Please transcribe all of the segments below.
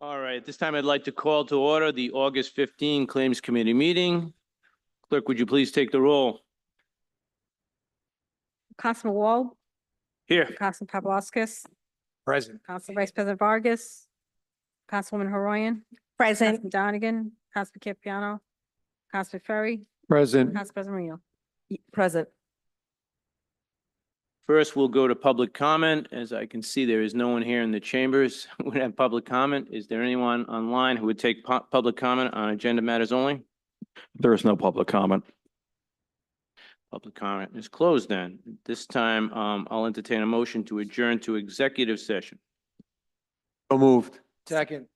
All right, at this time, I'd like to call to order the August 15 Claims Committee meeting. Clerk, would you please take the roll? Councilman Wall, Here. Councilman Paplaskas, Present. Council Vice President Vargas, Councilwoman Horoyan, Present. Councilman Donegan, Councilman Campiano, Councilman Ferry, Present. Council President Marino. Present. First, we'll go to public comment. As I can see, there is no one here in the chambers who would have public comment. Is there anyone online who would take public comment on agenda matters only? There is no public comment. Public comment is closed then. At this time, I'll entertain a motion to adjourn to executive session. So moved. Second.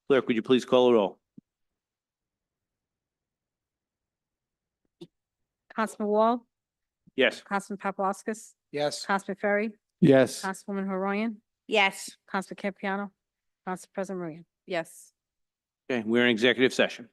Clerk, would you please call the roll? Councilman Wall, Yes. Councilman Paplaskas, Yes. Councilman Ferry, Yes. Councilwoman Horoyan, Yes. Councilman Campiano, Council President Marino. Yes. Okay, we're in executive session.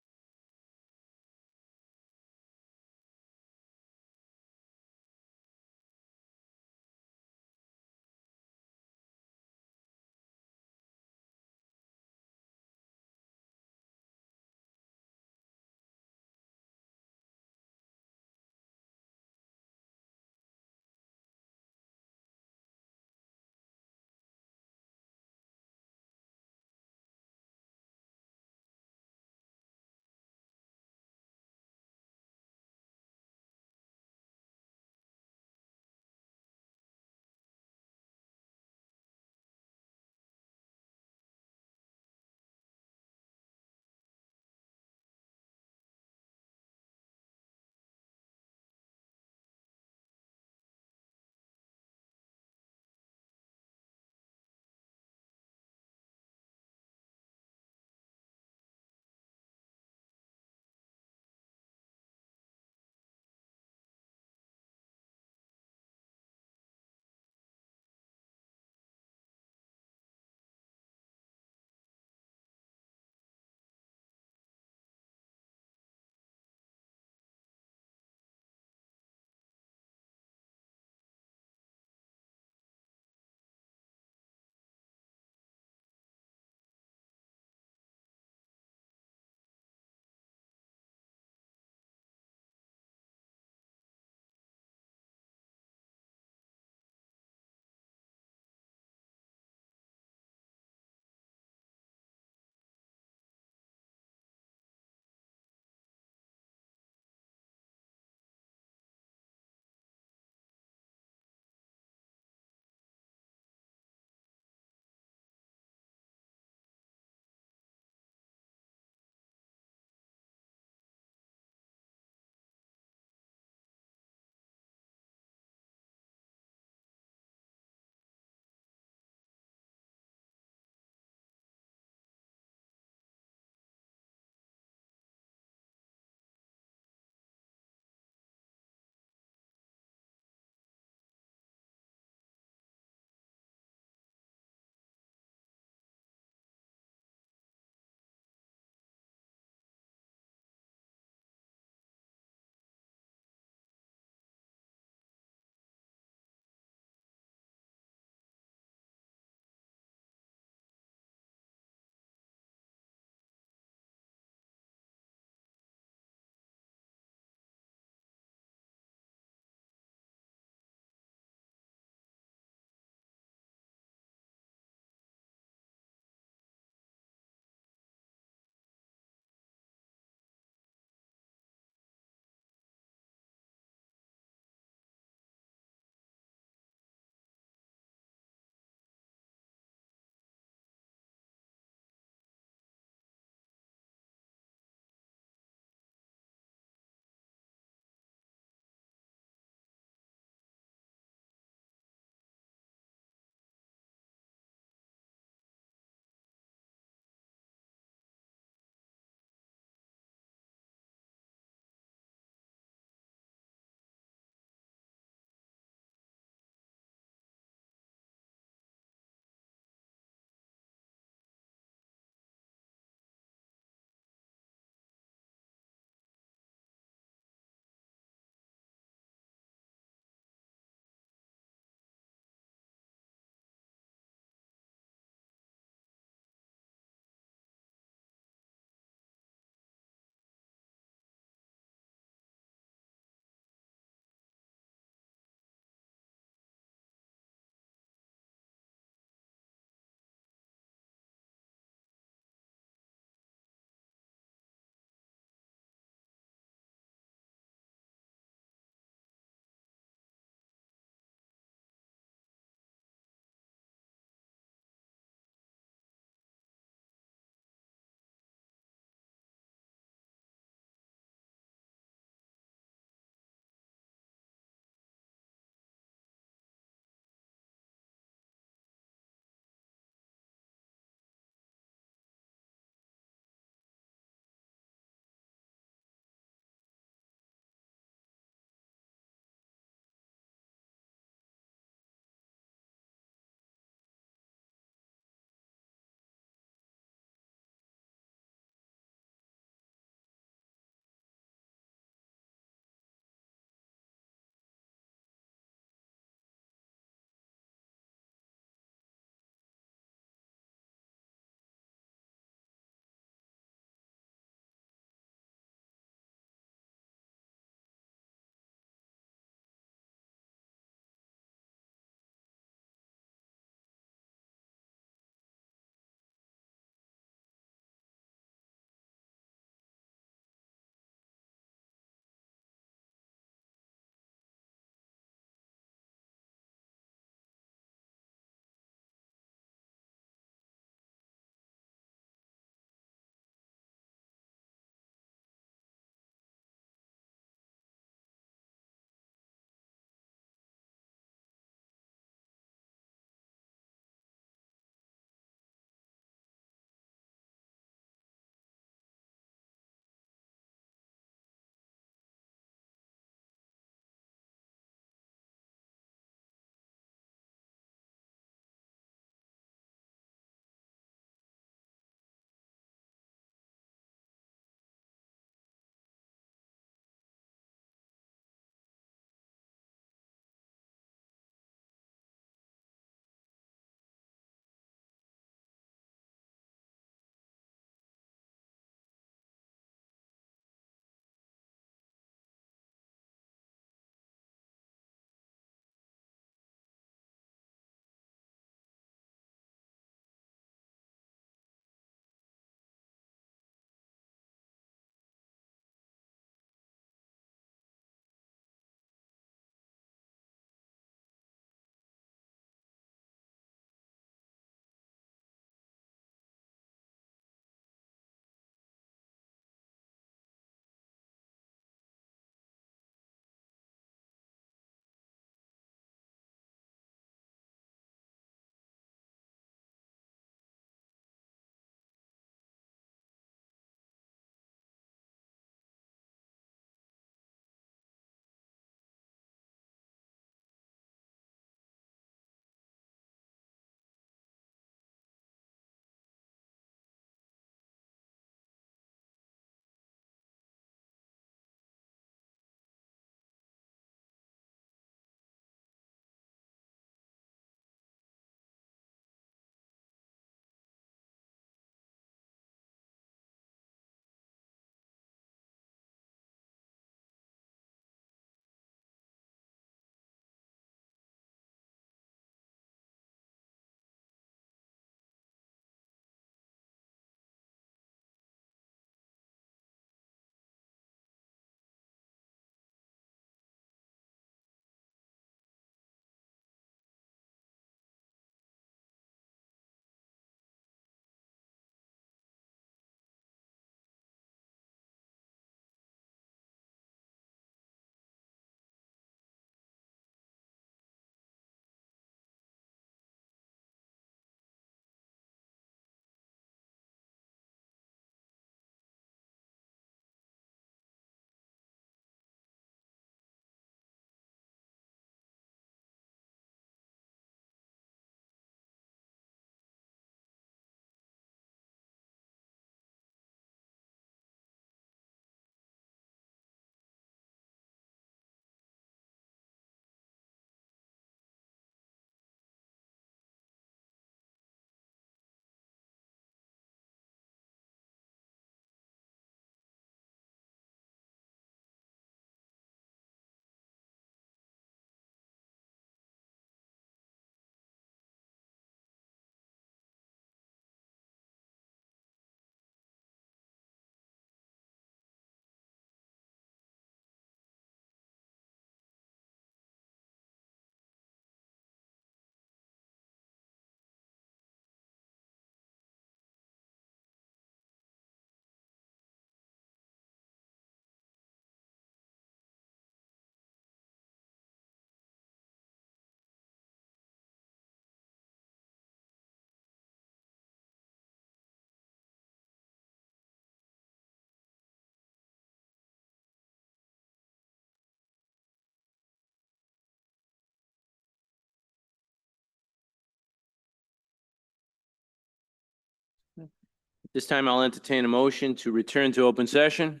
This time I'll entertain a motion to return to open session.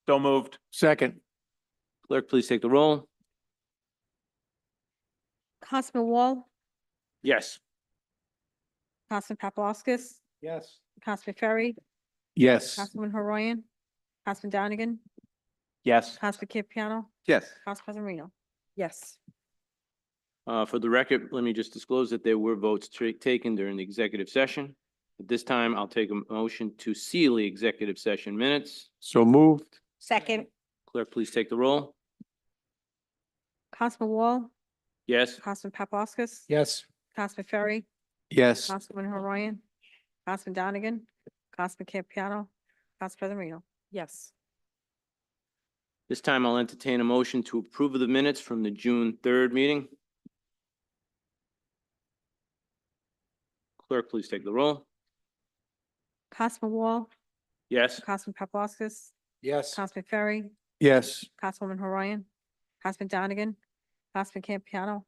So moved. Second. Clerk, please take the roll. Councilman Wall, Yes. Councilman Paplaskas, Yes. Councilman Ferry, Yes. Councilman Horoyan, Councilman Donegan, Yes. Councilman Campiano, Yes. Council President Reno. Yes. For the record, let me just disclose that there were votes taken during the executive session. At this time, I'll take a motion to seal the executive session minutes. So moved. Second. Clerk, please take the roll. Councilman Wall, Yes. Councilman Paplaskas, Yes. Councilman Ferry, Yes. Councilman Horoyan, Councilman Donegan, Councilman Campiano, Council President Reno. Yes. This time I'll entertain a motion to approve of the minutes from the June 3rd meeting. Clerk, please take the roll. Councilman Wall, Yes. Councilman Paplaskas, Yes. Councilman Ferry, Yes. Councilwoman Horoyan, Councilman Donegan, Councilman Campiano,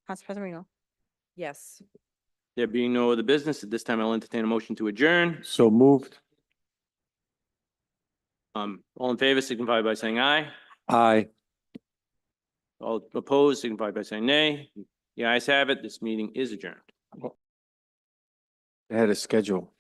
Council President Reno. Yes. There being no other business, at this time I'll entertain a motion to adjourn. So moved. All in favor signify by saying aye. Aye. All opposed signify by saying nay. The ayes have it. This meeting is adjourned. They had a schedule.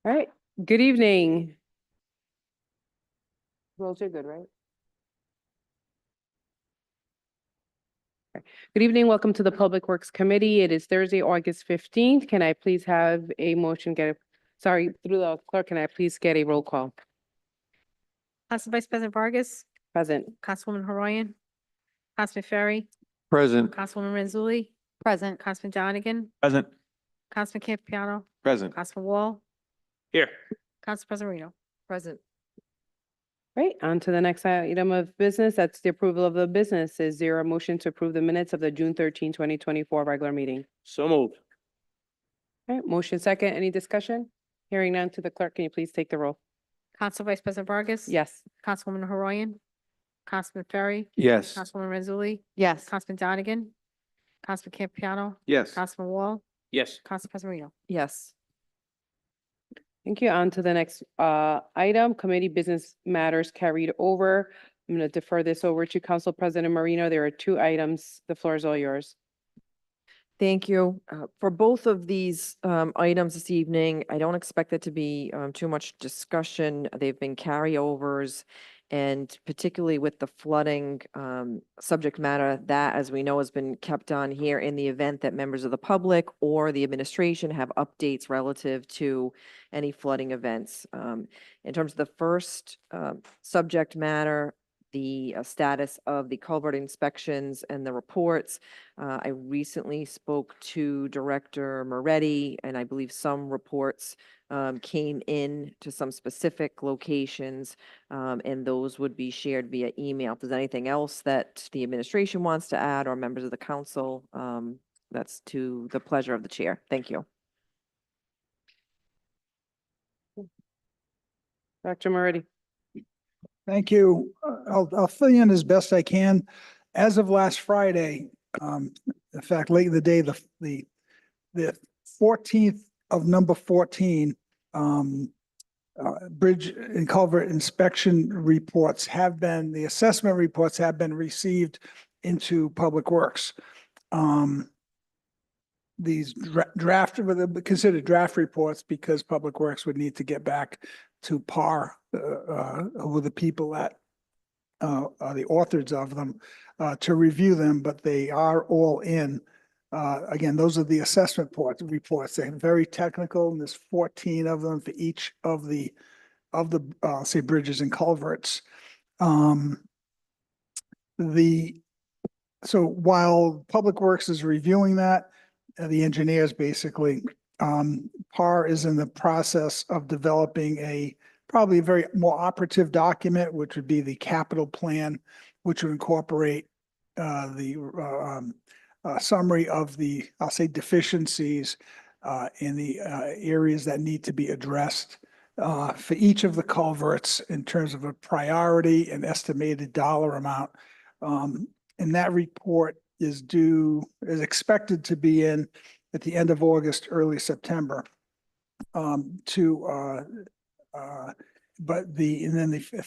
All right, good evening. Rolls are good, right? Good evening, welcome to the Public Works Committee. It is Thursday, August 15th. Can I please have a motion, through the clerk, can I please get a roll call? Council Vice President Vargas, Present. Councilwoman Horoyan, Councilman Ferry, Present. Councilwoman Renzulli, Present. Councilman Donegan, Present. Councilman Campiano, Present. Councilman Wall, Here. Council President Reno. Present. Right, on to the next item of business. That's the approval of the business. Is there a motion to approve the minutes of the June 13, 2024 regular meeting? So moved. All right, motion second. Any discussion? Hearing none, to the clerk, can you please take the roll? Council Vice President Vargas. Yes. Councilwoman Horoyan, Councilman Ferry, Yes. Councilwoman Renzulli, Yes. Councilman Donegan, Councilman Campiano, Yes. Councilman Wall, Yes. Council President Reno. Yes. Thank you. On to the next item, committee business matters carried over. I'm going to defer this over to Council President Marino. There are two items. The floor is all yours. Thank you. For both of these items this evening, I don't expect it to be too much discussion. They've been carryovers, and particularly with the flooding subject matter, that, as we know, has been kept on here in the event that members of the public or the administration have updates relative to any flooding events. In terms of the first subject matter, the status of the culvert inspections and the reports. I recently spoke to Director Moretti, and I believe some reports came in to some specific locations, and those would be shared via email. If there's anything else that the administration wants to add or members of the council, that's to the pleasure of the chair. Thank you. Dr. Moretti. Thank you. I'll fill you in as best I can. As of last Friday, in fact, late in the day, the 14th of number 14, bridge and culvert inspection reports the assessment reports have been received into Public Works. These draft, considered draft reports, because Public Works would need to get back to par with the people that are the authors of them to review them, but they are all in. Again, those are the assessment reports. They're very technical, and there's 14 of them for each of the say bridges and culverts. So while Public Works is reviewing that, the engineers basically, PAR is in the process of developing probably a very more operative document, which would be the capital plan, which would incorporate the summary of the, I'll say, deficiencies in the areas that need to be addressed for each of the culverts in terms of a priority and estimated dollar amount. And that report is expected to be in at the end of August, early September. If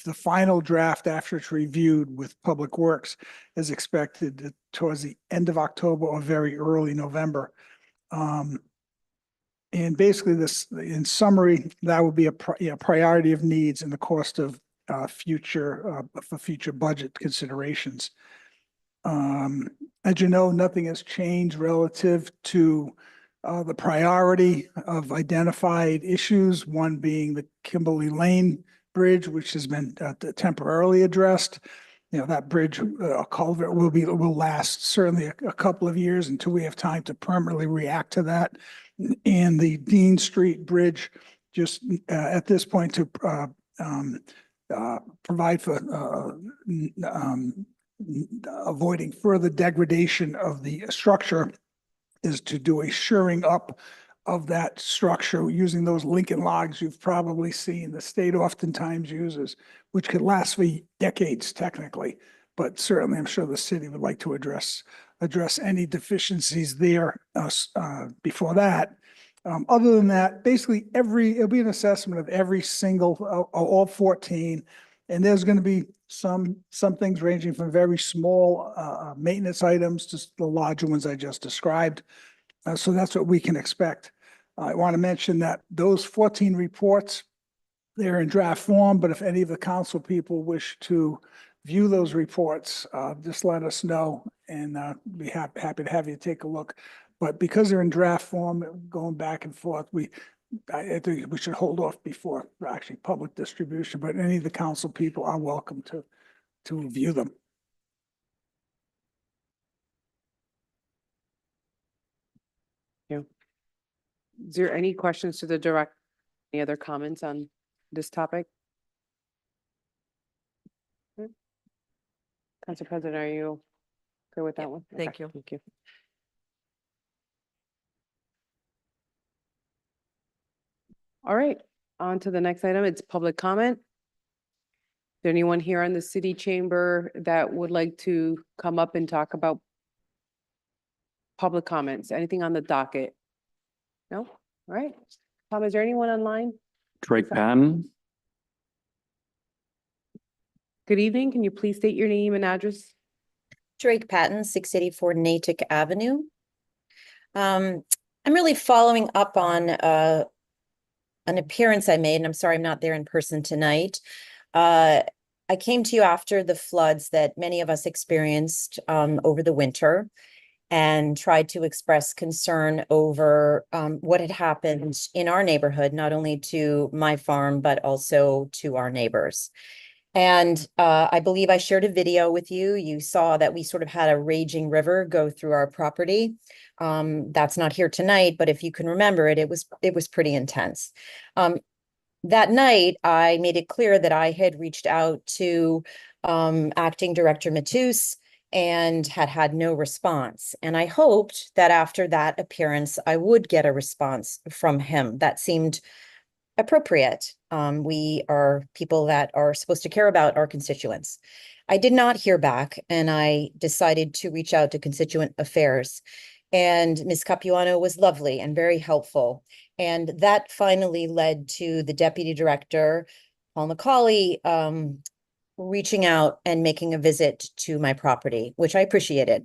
the final draft, after it's reviewed with Public Works, is expected towards the end of October or very early November. And basically in summary, that would be a priority of needs and the cost of for future budget considerations. As you know, nothing has changed relative to the priority of identified issues, one being the Kimberly Lane Bridge, which has been temporarily addressed. You know, that bridge, culvert will last certainly a couple of years until we have time to permanently react to that. And the Dean Street Bridge, just at this point to provide for avoiding further degradation of the structure, is to do a shoring up of that structure using those Lincoln logs you've probably seen the state oftentimes uses, which could last for decades technically, but certainly I'm sure the city would like to address any deficiencies there before that. Other than that, basically it'll be an assessment of every single, all 14, and there's going to be some things ranging from very small maintenance items to the larger ones I just described. So that's what we can expect. I want to mention that those 14 reports, they're in draft form, but if any of the council people wish to view those reports, just let us know and be happy to have you take a look. But because they're in draft form, going back and forth, I think we should hold off before actually public distribution, but any of the council people are welcome to view them. Is there any questions to the direct, any other comments on this topic? Council President, are you good with that Yep, one? thank Okay, you. Thank you. All right, on to the next item. It's public comment. Is there anyone here on the city chamber that would like to come up and talk about public comments? Anything on the docket? No? All right. Tom, is there anyone online? Drake Patton. Good evening. Can you please state your name and address? Drake Patton, 684 Natick Avenue. I'm really following up on an appearance I made, and I'm sorry I'm not there in person tonight. I came to you after the floods that many of us experienced over the winter and tried to express concern over what had happened in our neighborhood, not only to my farm, but also to our neighbors. And I believe I shared a video with you. You saw that we sort of had a raging river go through our property. That's not here tonight, but if you can remember it, it was pretty intense. That night, I made it clear that I had reached out to Acting Director Matus and had no response. And I hoped that after that appearance, I would get a response from him. That seemed appropriate. We are people that are supposed to care about our constituents. I did not hear back, and I decided to reach out to Constituent Affairs. And Ms. Capuano was lovely and very helpful. And that finally led to the Deputy Director, Paul McCauley, reaching out and making a visit to my property, which I appreciated.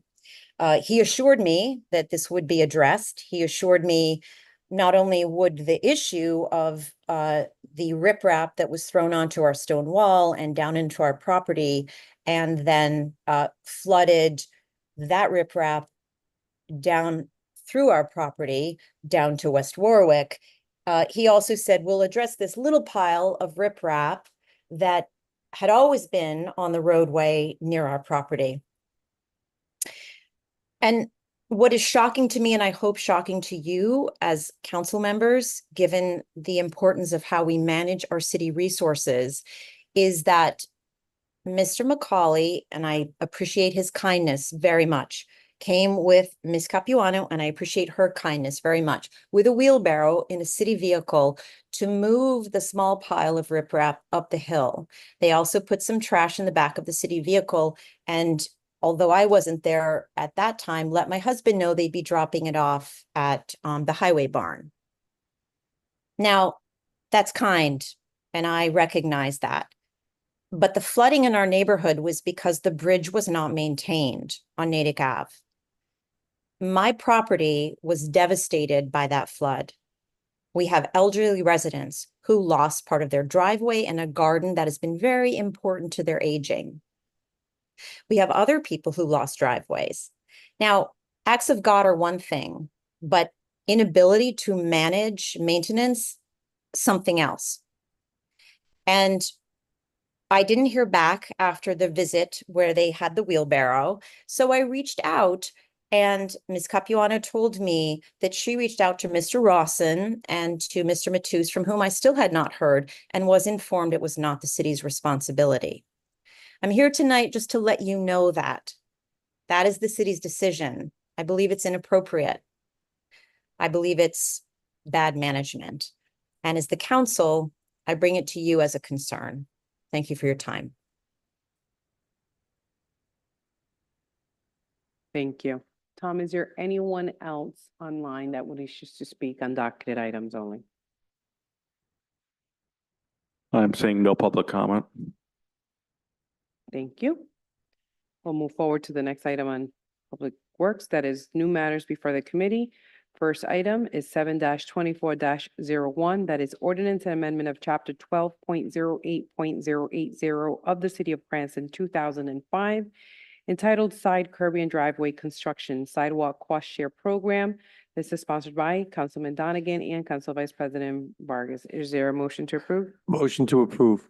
He assured me that this would be addressed. He assured me not only would the issue of the riprap that was thrown onto our stone wall and down into our property and then flooded that riprap down through our property down to West Warwick. He also said, we'll address this little pile of riprap that had always been on the roadway near our property. And what is shocking to me, and I hope shocking to you as council members, given the importance of how we manage our city resources, is that Mr. McCauley, and I appreciate his kindness very much, came with Ms. Capuano, and I appreciate her kindness very much, with a wheelbarrow in a city vehicle to move the small pile of riprap up the hill. They also put some trash in the back of the city vehicle, and although I wasn't there at that time, let my husband know they'd be dropping it off at the highway barn. Now, that's kind, and I recognize that. But the flooding in our neighborhood was because the bridge was not maintained on Natick Ave. My property was devastated by that flood. We have elderly residents who lost part of their driveway and a garden that has been very important to their aging. We have other people who lost driveways. Now, acts of God are one thing, but inability to manage maintenance, something else. And I didn't hear back after the visit where they had the wheelbarrow. So I reached out, and Ms. Capuano told me that she reached out to Mr. Rawson and to Mr. Matus, from whom I still had not heard, and was informed it was not the city's responsibility. I'm here tonight just to let you know that that is the city's decision. I believe it's inappropriate. I believe it's bad management. And as the council, I bring it to you as a concern. Thank you for your time. Thank you. Tom, is there anyone else online that would wish to speak on docketed items only? I'm saying no public comment. Thank you. We'll move forward to the next item on Public Works, that is new matters before the committee. First item is 7-24-01. That is ordinance and amendment of chapter 12.08.080 of the city of Cranston, 2005, entitled Side Curb and Driveway Construction Sidewalk Cost Share Program. This is sponsored by Councilman Donegan and Council Vice President Vargas. Is there a motion to approve? Motion to approve.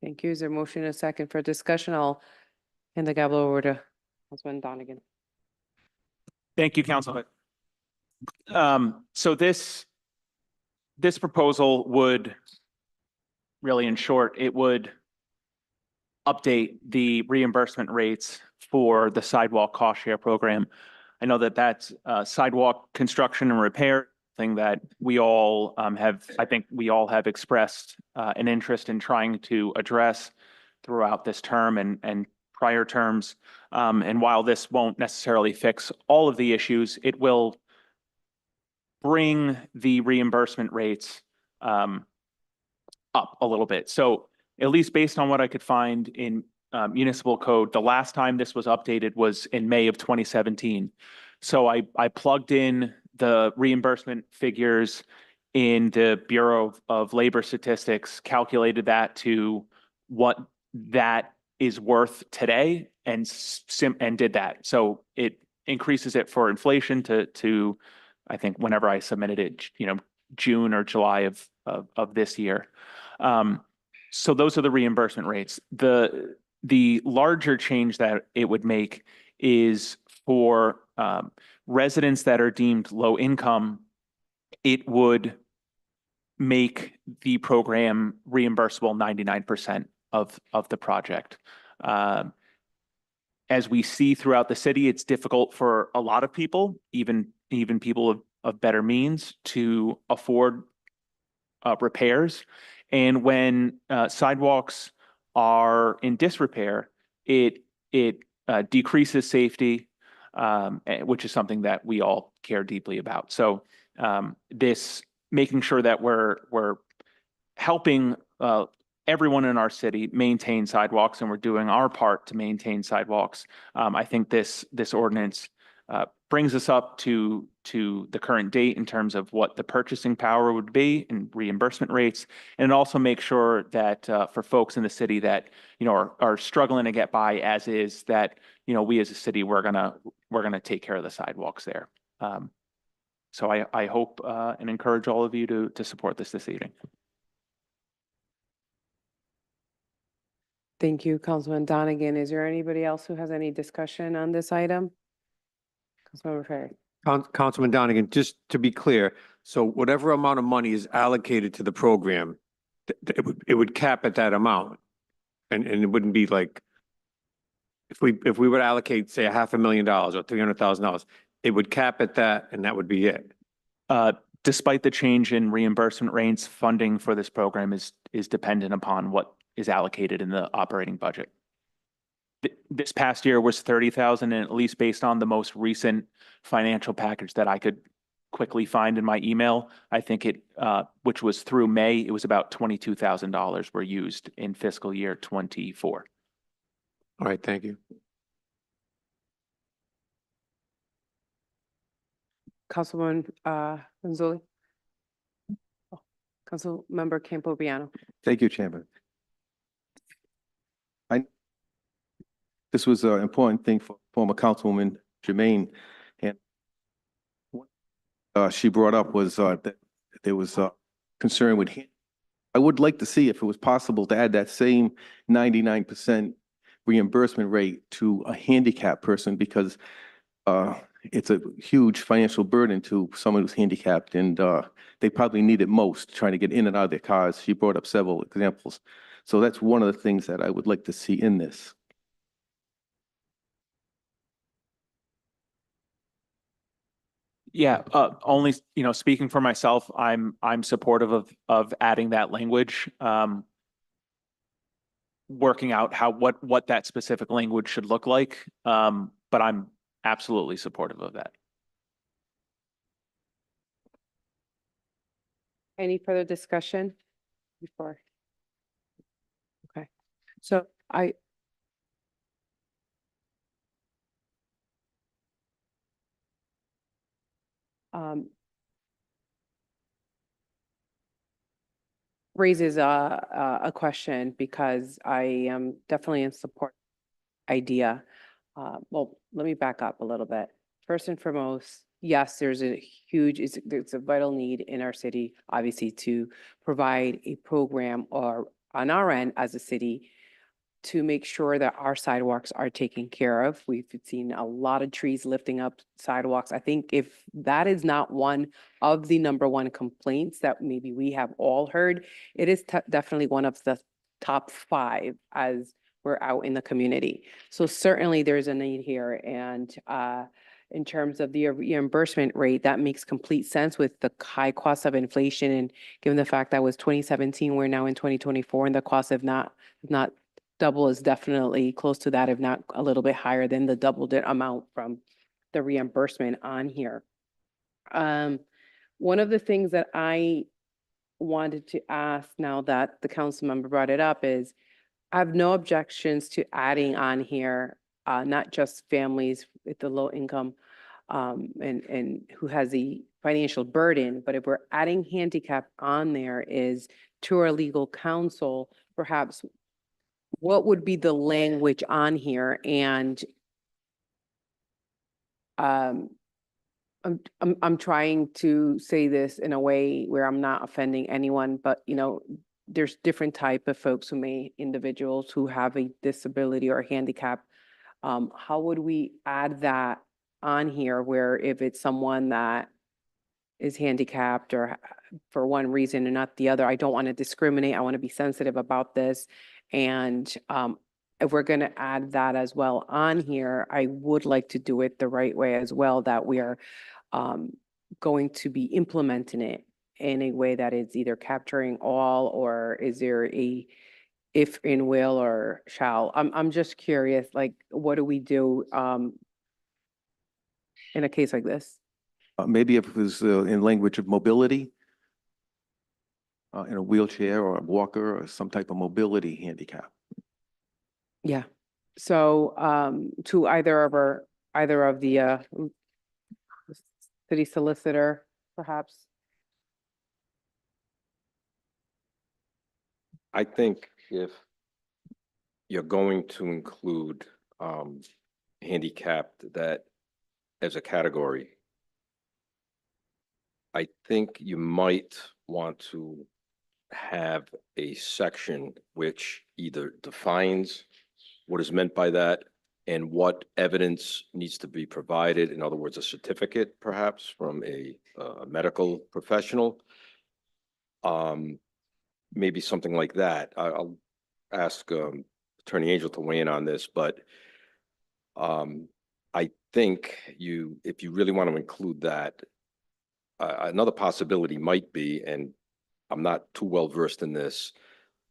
Thank you. Is there a motion and a second for discussion? I'll hand the gavel over to Councilman Donegan. Thank you, Councilman. So this proposal would, really in short, it would update the reimbursement rates for the sidewalk cost share program. I know that that's sidewalk construction and repair, thing that we all I think we all have expressed an interest in trying to address throughout this term and prior terms. And while this won't necessarily fix all of the issues, it will bring the reimbursement rates up a little bit. So at least based on what I could find in municipal code, the last time this was updated was in May of 2017. So I plugged in the reimbursement figures in the Bureau of Labor Statistics, calculated that to what that is worth today, and did that. So it increases it for inflation to I think whenever I submitted it, June or July of this year. So those are the reimbursement rates. The larger change that it would make is for residents that are deemed low income. It would make the program reimbursable 99% of the project. As we see throughout the city, it's difficult for a lot of people, even people of better means, to afford repairs. And when sidewalks are in disrepair, it decreases safety, which is something that we all care deeply about. So this making sure that we're helping everyone in our city maintain sidewalks, and we're doing our part to maintain sidewalks. I think this ordinance brings us up to the current date in terms of what the purchasing power would be and reimbursement rates, and it also makes sure that for folks in the city that are struggling to get by as is, that we as a city we're gonna take care of the sidewalks there. So I hope and encourage all of you to support this evening. Thank you, Councilman Donegan. Is there anybody else who has any discussion on this item? Councilmember Ferry. Councilman Donegan, just to be clear, so whatever amount of money is allocated to the program, it would cap at that amount. And it wouldn't be like, if we would allocate, say, $500,000 or $300,000, it would cap at that and that would be it. Despite the change in reimbursement rates, funding for this program is dependent upon what is allocated in the operating budget. This past year was 30,000, and at least based on the most recent financial package that I could quickly find in my email, I think which was through May, it was about $22,000 were used in fiscal year 24. All right, thank you. Councilman Gonzalez. Councilmember Campopiano. Thank you, Chairman. This was an important thing for former Councilwoman Jermaine, and what she brought up was that there was concern with. I would like to see if it was possible to add that same 99% reimbursement rate to a handicapped person, because it's a huge financial burden to someone who's handicapped, and they probably need it most trying to get in and out of their cars. She brought up several examples. So that's one of the things that I would like to see in this. Yeah, only, speaking for myself, I'm supportive of adding that language. Working out what that specific language should look like. But I'm absolutely supportive of that. Any further discussion before? Okay, so Raises a question because I am definitely in support idea. Well, let me back up a little bit. First and foremost, yes, there's a huge, it's a vital need in our city, obviously, to provide a program or on our end as a city to make sure that our sidewalks are taken care of. We've seen a lot of trees lifting up sidewalks. I think if that is not one of the number one complaints that maybe we have all heard, it is definitely one of the top 5 as we're out in the community. So certainly there's a need here. And in terms of the reimbursement rate, that makes complete sense with the high cost of inflation. And given the fact that was 2017, we're now in 2024, and the cost of not double is definitely close to that, if not a little bit higher than the double amount from the reimbursement on here. One of the things that I wanted to ask now that the council member brought it up is, I have no objections to adding on here, not just families with the low income and who has the financial burden, but if we're adding handicap on there is to our legal counsel, perhaps what would be the language on here? And I'm trying to say this in a way where I'm not offending anyone, but there's different type of folks individuals who have a disability or handicap. How would we add that on here where if it's someone that is handicapped or for one reason and not the other, I don't want to discriminate. I want to be sensitive about this. And if we're going to add that as well on here, I would like to do it the right way as well, that we are going to be implementing it in a way that is either capturing all, or is there a if in will or shall? I'm just curious, like, what do we do in a case like this? Maybe if it was in language of mobility, in a wheelchair or a walker or some type of mobility handicap. Yeah. So to either of the city solicitor, perhaps. I think if you're going to include handicapped that as a category, I think you might want to have a section which either defines what is meant by that and what evidence needs to be provided. In other words, a certificate perhaps from a medical professional. Maybe something like that. I'll ask Attorney Angel to weigh in on this, but I think if you really want to include that, another possibility might be, and I'm not too well versed in this,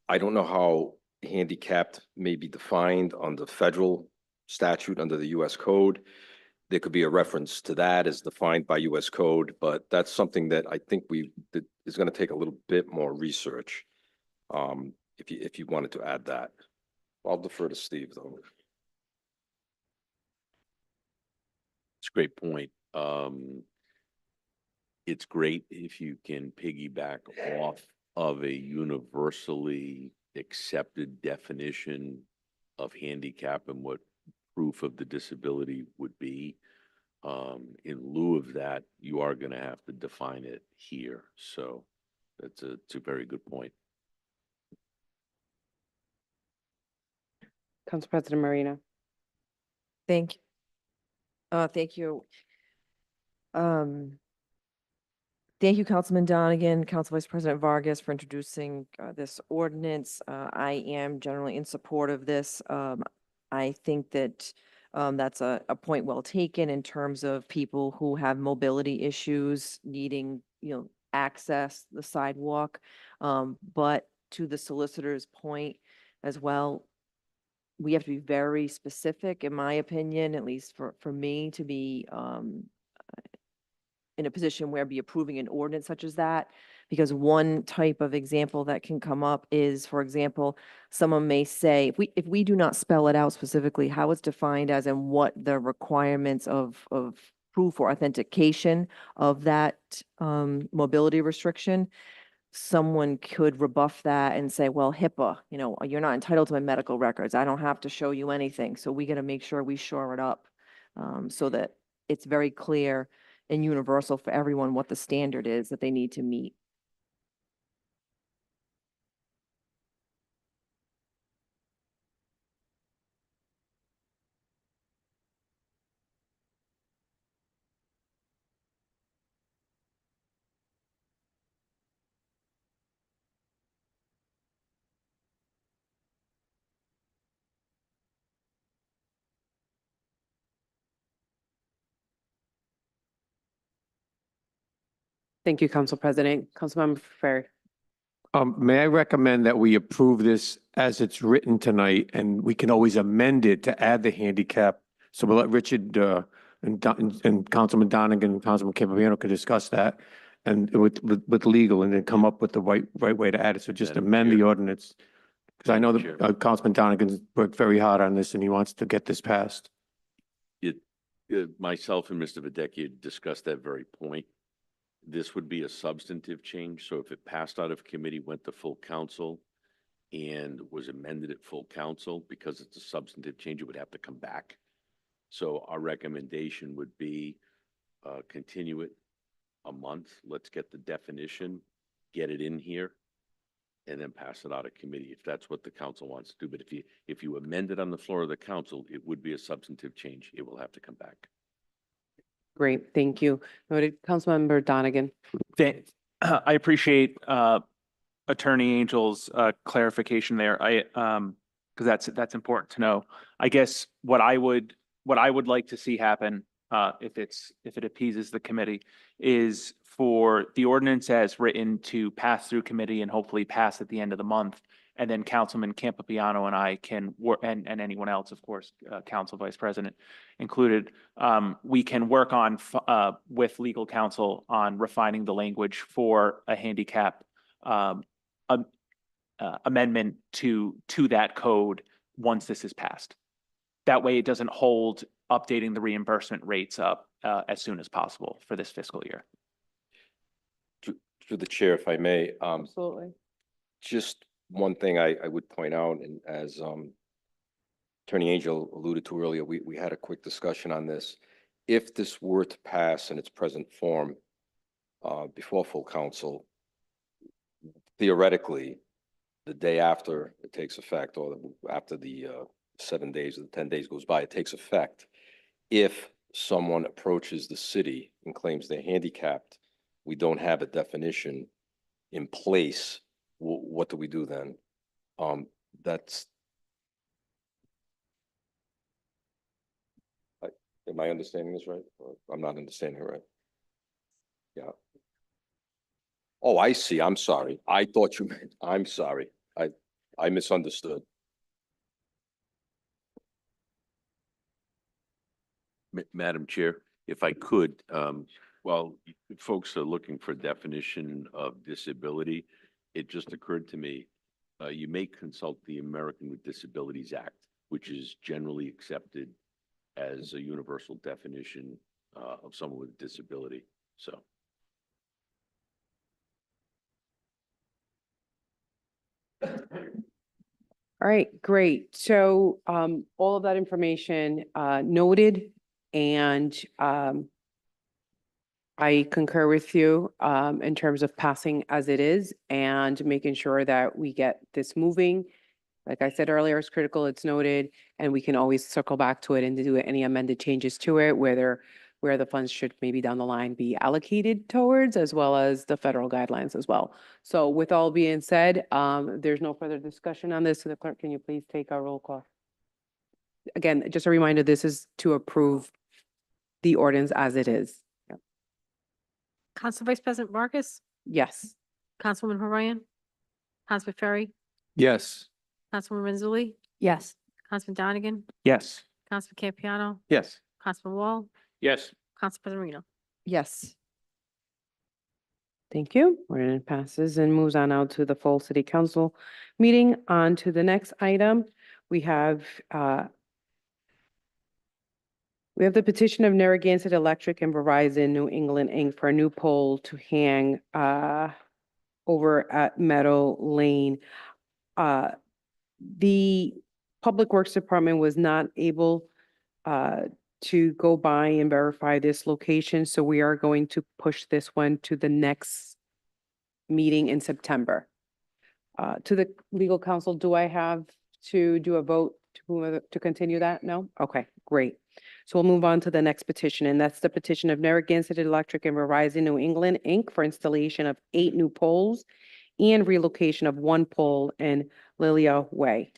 I don't know how handicapped may be defined under federal statute under the US Code. There could be a reference to that as defined by US Code, but that's something that I think that is going to take a little bit more research. If you wanted to add that, I'll defer to Steve though. It's a great point. It's great if you can piggyback off of a universally accepted definition of handicap and what proof of the disability would be. In lieu of that, you are going to have to define it here. So it's a very good point. Council President Marina. Thank you. Thank you. Thank you, Councilman Donegan, Council Vice President Vargas, for introducing this ordinance. I am generally in support of this. I think that that's a point well taken in terms of people who have mobility issues needing, access the sidewalk. But to the solicitor's point as well, we have to be very specific, in my opinion, at least for me, to be in a position where be approving an ordinance such as that. Because one type of example that can come up is, for example, someone may say, if we do not spell it out specifically, how it's defined as and what the requirements of proof or authentication of that mobility restriction, someone could rebuff that and say, well, HIPAA, you're not entitled to my medical records. I don't have to show you anything. So we got to make sure we shore it up so that it's very clear and universal for everyone what the standard is that they need to meet. Thank you, Council President. Councilmember Ferry. May I recommend that we approve this as it's written tonight, and we can always amend it to add the handicap. So we'll let Richard and Councilman Donegan and Councilman Campiano could discuss that and with legal, and then come up with the right way to add it. So just Madam amend the Chair. ordinance. Because I know Madam that Chair. Councilman Donegan's worked very hard on this and he wants to get this passed. Myself and Mr. Videcchia discussed that very point. This would be a substantive change, so if it passed out of committee, went to full council and was amended at full council, because it's a substantive change, it would have to come back. So our recommendation would be, continue it a month. Let's get the definition, get it in here, and then pass it out of committee, if that's what the council wants to do. But if you amend it on the floor of the council, it would be a substantive change. It will have to come back. Great, thank you. Noted. Councilmember Donegan. I appreciate Attorney Angel's clarification there. Because that's important to know. I guess what I would like to see happen, if it appeases the committee, is for the ordinance as written to pass through committee and hopefully pass at the end of the month. And then Councilman Campiano and I can work, and anyone else, of course, Council Vice President included, we can work on with legal counsel on refining the language for a handicap amendment to that code once this is passed. That way it doesn't hold updating the reimbursement rates up as soon as possible for this fiscal year. Through the chair, if I may, Absolutely. just one thing I would point out, and as Attorney Angel alluded to earlier, we had a quick discussion on this. If this were to pass in its present form before full council, theoretically, the day after it takes effect, or after the 7 days or the 10 days goes by, it takes effect. If someone approaches the city and claims they're handicapped, we don't have a definition in place. What do we do then? Am I understanding this right? Or I'm not understanding it right. Yeah. Oh, I see. I'm sorry. I thought you meant, I'm sorry. I misunderstood. Madam Chair, if I could, while folks are looking for definition of disability, it just occurred to me, you may consult the American with Disabilities Act, which is generally accepted as a universal definition of someone with a disability. So. All right, great. So all of that information noted, and I concur with you in terms of passing as it is and making sure that we get this moving. Like I said earlier, it's critical, it's noted, and we can always circle back to it and do any amended changes to it, where the funds should maybe down the line be allocated towards, as well as the federal guidelines as well. So with all being said, there's no further discussion on this. So the clerk, can you please take our roll call? Again, just a reminder, this is to approve the ordinance as it is. Yep. Council Vice President Marcus, Yes. Councilwoman Horan, Councilman Ferry, Yes. Councilwoman Renzulli, Yes. Councilman Donegan, Yes. Councilman Campiano, Yes. Councilman Wall, Yes. Council President Reno. Yes. Thank you. Ordinance passes and moves on out to the full city council meeting. On to the next item. We have We have the petition of Narragansett Electric and Verizon New England Inc. for a new pole to hang over at Meadow Lane. The Public Works Department was not able to go by and verify this location, so we are going to push this one to the next meeting in September. To the legal counsel, do I have to do a vote to continue that? No? Okay, great. So we'll move on to the next petition, and that's the petition of Narragansett Electric and Verizon New England Inc. for installation of 8 new poles and relocation of 1 pole in Lilia Way.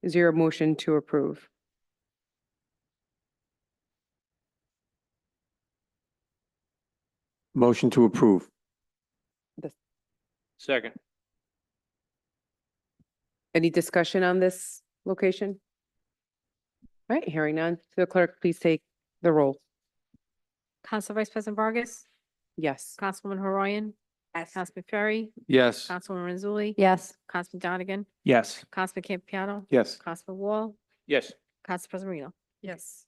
Is there a motion to approve? Motion to approve. Second. Any discussion on this location? All right, hearing none. The clerk, please take the roll. Council Vice President Vargas, Yes. Councilwoman Horoyan, Councilman Ferry, Yes. Councilwoman Mazzulli, Yes. Councilman Donegan, Yes. Councilman Campiano, Yes. Councilman Wall, Yes. Council President Marino. Yes.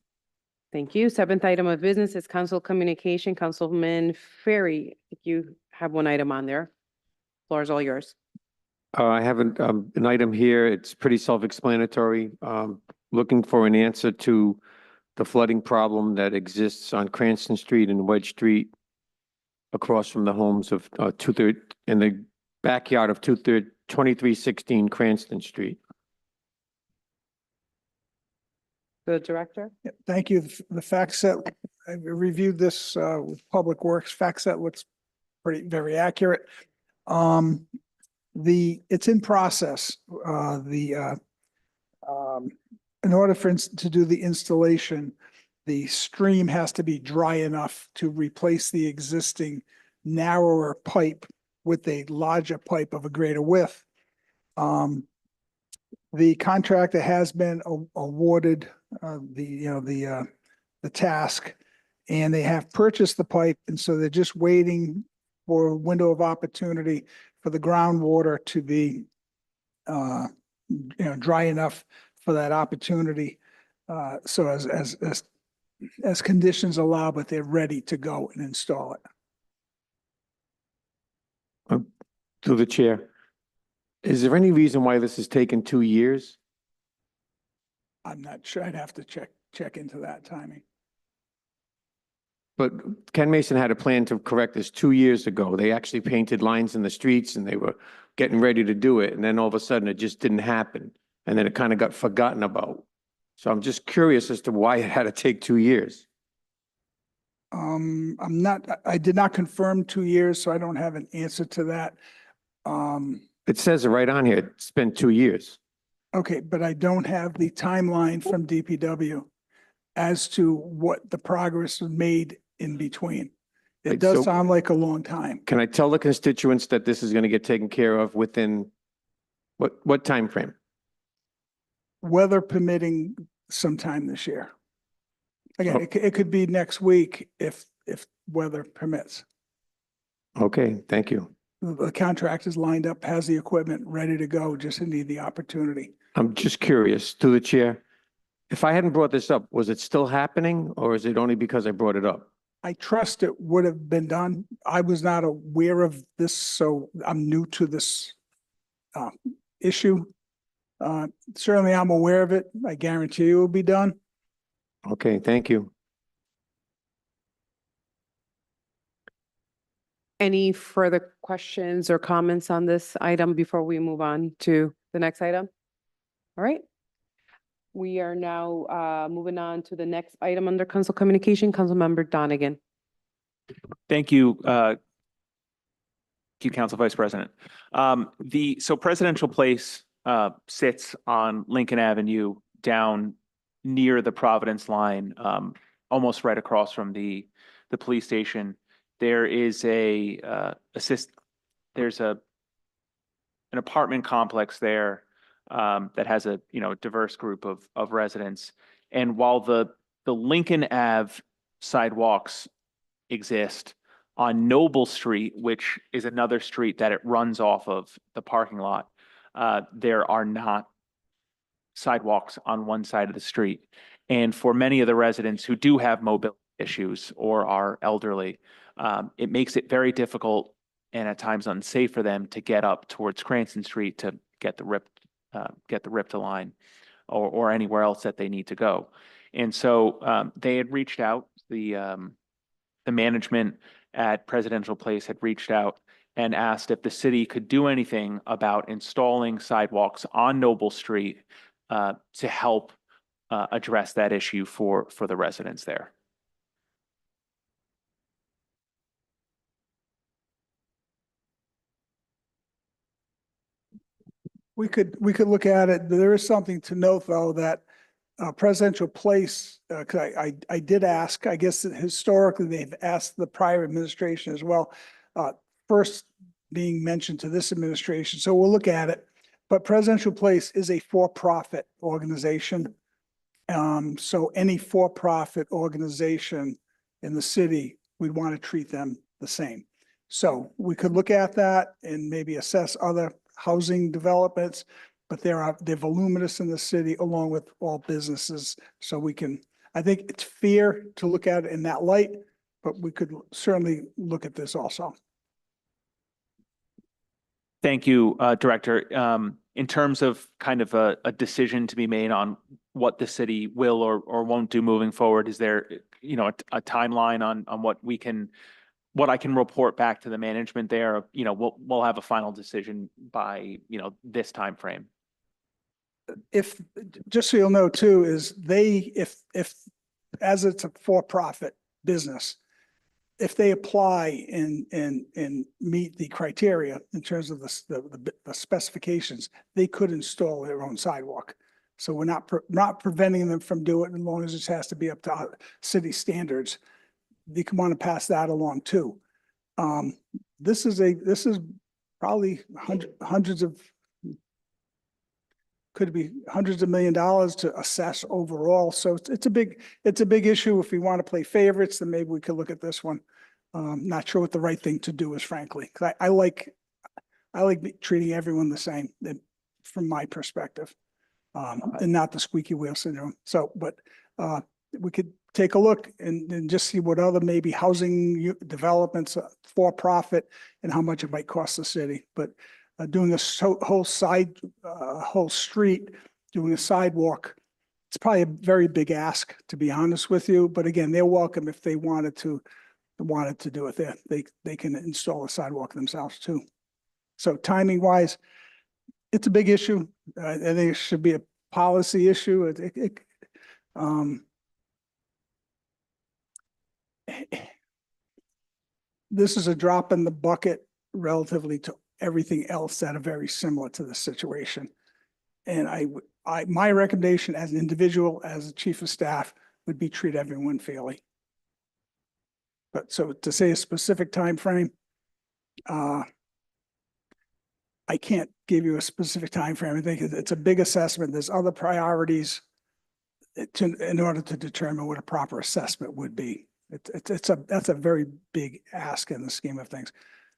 Thank you. 7th item of business is council communication. Councilman Ferry, if you have one item on there. Floor is all yours. I have an item here. It's pretty self-explanatory. Looking for an answer to the flooding problem that exists on Cranston Street and Wedge Street across from the homes of in the backyard of 2316 Cranston Street. The director? Yeah, thank you. The fact set, I reviewed this with Public Works. Fact set looks very accurate. It's in process. In order for to do the installation, the stream has to be dry enough to replace the existing narrower pipe with a larger pipe of a greater width. The contractor has been awarded the task, and they have purchased the pipe, and so they're just waiting for a window of opportunity for the groundwater to be dry enough for that opportunity. So as conditions allow, but they're ready to go and install it. To the chair. Is there any reason why this has taken 2 years? I'm not sure. I'd have to check into that timing. But Ken Mason had a plan to correct this 2 years ago. They actually painted lines in the streets and they were getting ready to do it. And then all of a sudden it just didn't happen. And then it kind of got forgotten about. So I'm just curious as to why it had to take 2 years. I did not confirm 2 years, so I don't have an answer to that. It says it right on here. It's been 2 years. Okay, but I don't have the timeline from DPW as to what the progress was made in between. It Right, does so- sound like a long time. Can I tell the constituents that this is going to get taken care of within what time frame? Weather permitting sometime this year. Again, Oh. it could be next week if weather permits. Okay, thank you. The contract is lined up, has the equipment ready to go, just need the opportunity. I'm just curious to the chair. If I hadn't brought this up, was it still happening or is it only because I brought it up? I trust it would have been done. I was not aware of this, so I'm new to this issue. Certainly I'm aware of it. I guarantee it will be done. Okay, thank you. Any further questions or comments on this item before we move on to the next item? All right. We are now moving on to the next item under council communication. Councilmember Donegan. Thank you. Thank you, Council Vice President. So Presidential Place sits on Lincoln Avenue down near the Providence line, almost right across from the police station. There is there's an apartment complex there that has a diverse group of residents. And while the Lincoln Ave sidewalks exist on Noble Street, which is another street that it runs off of the parking lot, there are not sidewalks on one side of the street. And for many of the residents who do have mobility issues or are elderly, it makes it very difficult and at times unsafe for them to get up towards Cranston Street to get the RIPTA line or anywhere else that they need to go. And so they had reached out, the management at Presidential Place had reached out and asked if the city could do anything about installing sidewalks on Noble Street to help address that issue for the residents there. We could look at it. There is something to note, though, that Presidential Place, 'cause I did ask, I guess historically they've asked the prior administration as well, first being mentioned to this administration, so we'll look at it. But Presidential Place is a for-profit organization. So any for-profit organization in the city, we'd want to treat them the same. So we could look at that and maybe assess other housing developments, but they're voluminous in the city along with all businesses. So I think it's fair to look at it in that light, but we could certainly look at this also. Thank you, Director. In terms of kind of a decision to be made on what the city will or won't do moving forward, is there, a timeline on what I can report back to the management there? We'll have a final decision by, this time frame. If, just so you'll know too, is if as it's a for-profit business, if they apply and meet the criteria in terms of the specifications, they could install their own sidewalk. So we're not preventing them from doing it as long as it has to be up to city standards. They can want to pass that along too. This is probably could be hundreds of $1 million to assess overall. So it's a big issue. If we want to play favorites, then maybe we could look at this one. Not sure what the right thing to do is, frankly, because I like treating everyone the same from my perspective, and not the squeaky wheel syndrome. So, but we could take a look and just see what other maybe housing developments for profit and how much it might cost the city. But doing a whole street, doing a sidewalk, it's probably a very big ask, to be honest with you. But again, they're welcome if they wanted to do it there. They can install a sidewalk themselves too. So timing wise, it's a big issue. I think it should be a policy issue. This is a drop in the bucket relatively to everything else that are very similar to the situation. And my recommendation as an individual, as a chief of staff, would be treat everyone fairly. But so to say a specific time frame, I can't give you a specific time frame. I think it's a big assessment. There's other priorities in order to determine what a proper assessment would be. That's a very big ask in the scheme of things.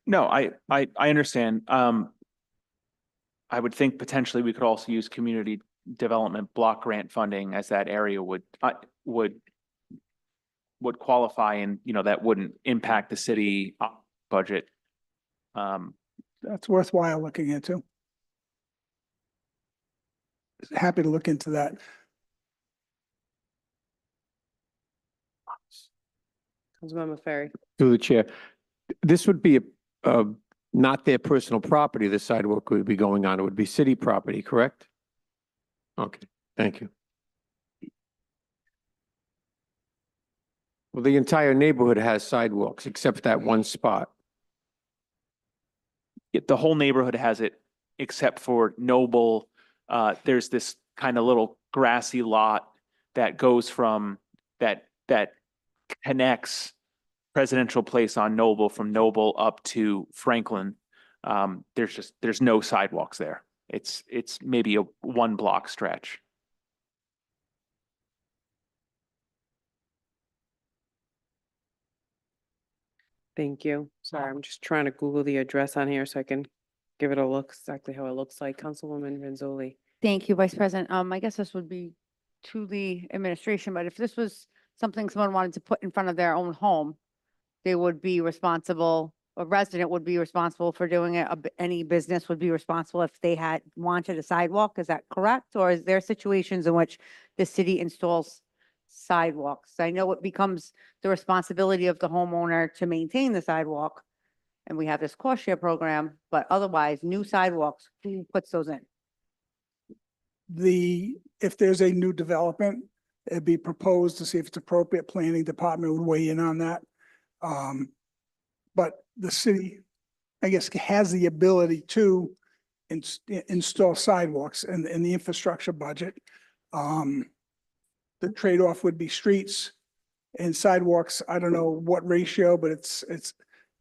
No, I understand. I would think potentially we could also use community development block grant funding, as that area would qualify, and that wouldn't impact the city budget. That's worthwhile looking into. Happy to look into that. Councilmember Ferry. Through the chair, this would be not their personal property. The sidewalk would be going on. It would be city property, correct? Okay, thank you. Well, the entire neighborhood has sidewalks except that one spot. The whole neighborhood has it except for Noble. There's this kind of little grassy lot that goes from that connects Presidential Place on Noble from Noble up to Franklin. There's no sidewalks there. It's maybe a 1 block stretch. Thank you. Sorry, I'm just trying to Google the address on here so I can give it a look, exactly how it looks like. Councilwoman Renzulli. Thank you, Vice President. I guess this would be to the administration, but if this was something someone wanted to put in front of their own home, they would be responsible, a resident would be responsible for doing it. Any business would be responsible if they had wanted a sidewalk. Is that correct? Or is there situations in which the city installs sidewalks? I know it becomes the responsibility of the homeowner to maintain the sidewalk. And we have this cost share program, but otherwise, new sidewalks, who puts those in? If there's a new development, it'd be proposed to see if it's appropriate. Planning department would weigh in on that. But the city, I guess, has the ability to install sidewalks in the infrastructure budget. The trade-off would be streets and sidewalks. I don't know what ratio, but it's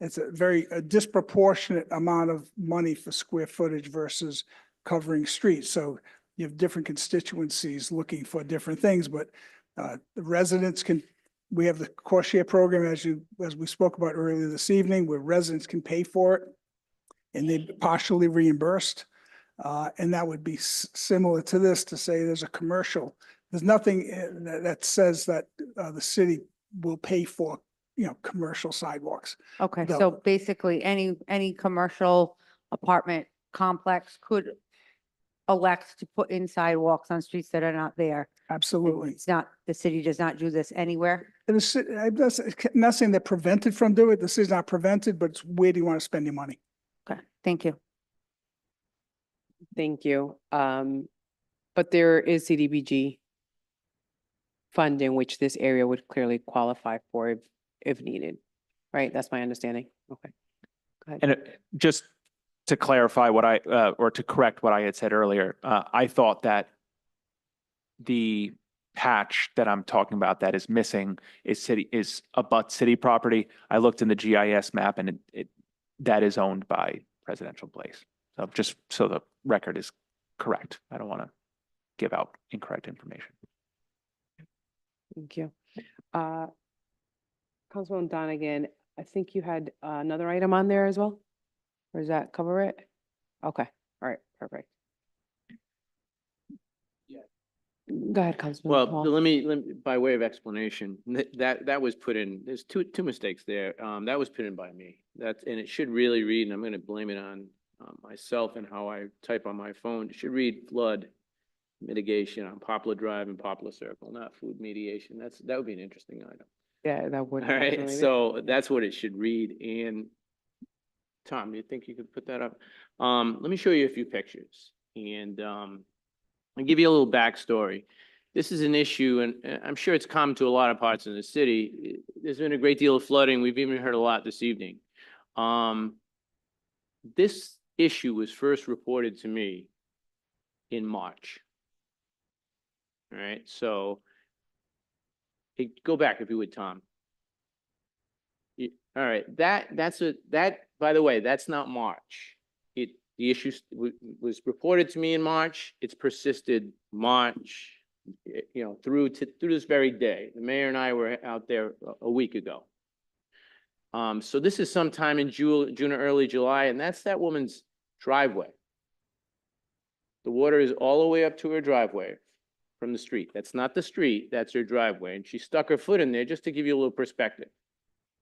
a disproportionate amount of money for square footage versus covering streets. So you have different constituencies looking for different things, but the residents we have the cost share program as we spoke about earlier this evening, where residents can pay for it and they partially reimbursed. And that would be similar to this, to say there's a commercial. There's nothing that says that the city will pay for, commercial sidewalks. Okay, No. so basically, any commercial apartment complex could elect to put in sidewalks on streets that are not there. Absolutely. It's not, the city does not do this anywhere. And I'm not saying they're prevented from doing it. This is not prevented, but it's where do you want to spend your money? Okay, thank you. Thank you. But there is CDBG funding, which this area would clearly qualify for if needed, right? That's my understanding. Okay. Go ahead. And just to clarify what or to correct what I had said earlier, I thought that the patch that I'm talking about that is missing is abut city property. I looked in the GIS map and that is owned by Presidential Place. So just so the record is correct. I don't want to give out incorrect information. Thank you. Councilwoman Donegan, I think you had another item on there as well? Or does that cover it? Okay, all right, perfect. Yeah. Go ahead, Councilman Well, Paul. let me, by way of explanation, that was put in, there's two mistakes there. That was put in by me. And it should really read, and I'm going to blame it on myself and how I type on my phone. It should read flood mitigation on Poplar Drive and Poplar Circle, not food mediation. That would be an interesting item. Yeah, that would. All right, definitely be. so that's what it should read. And Tom, do you think you could put that up? Let me show you a few pictures and I'll give you a little backstory. This is an issue, and I'm sure it's common to a lot of parts of the city. There's been a great deal of flooding. We've even heard a lot this evening. This issue was first reported to me in March. All right, so go back if you would, Tom. All right, that, by the way, that's not March. The issue was reported to me in March. It's persisted March, through this very day. The mayor and I were out there a week ago. So this is sometime in June or early July, and that's that woman's driveway. The water is all the way up to her driveway from the street. That's not the street, that's her driveway. And she stuck her foot in there just to give you a little perspective.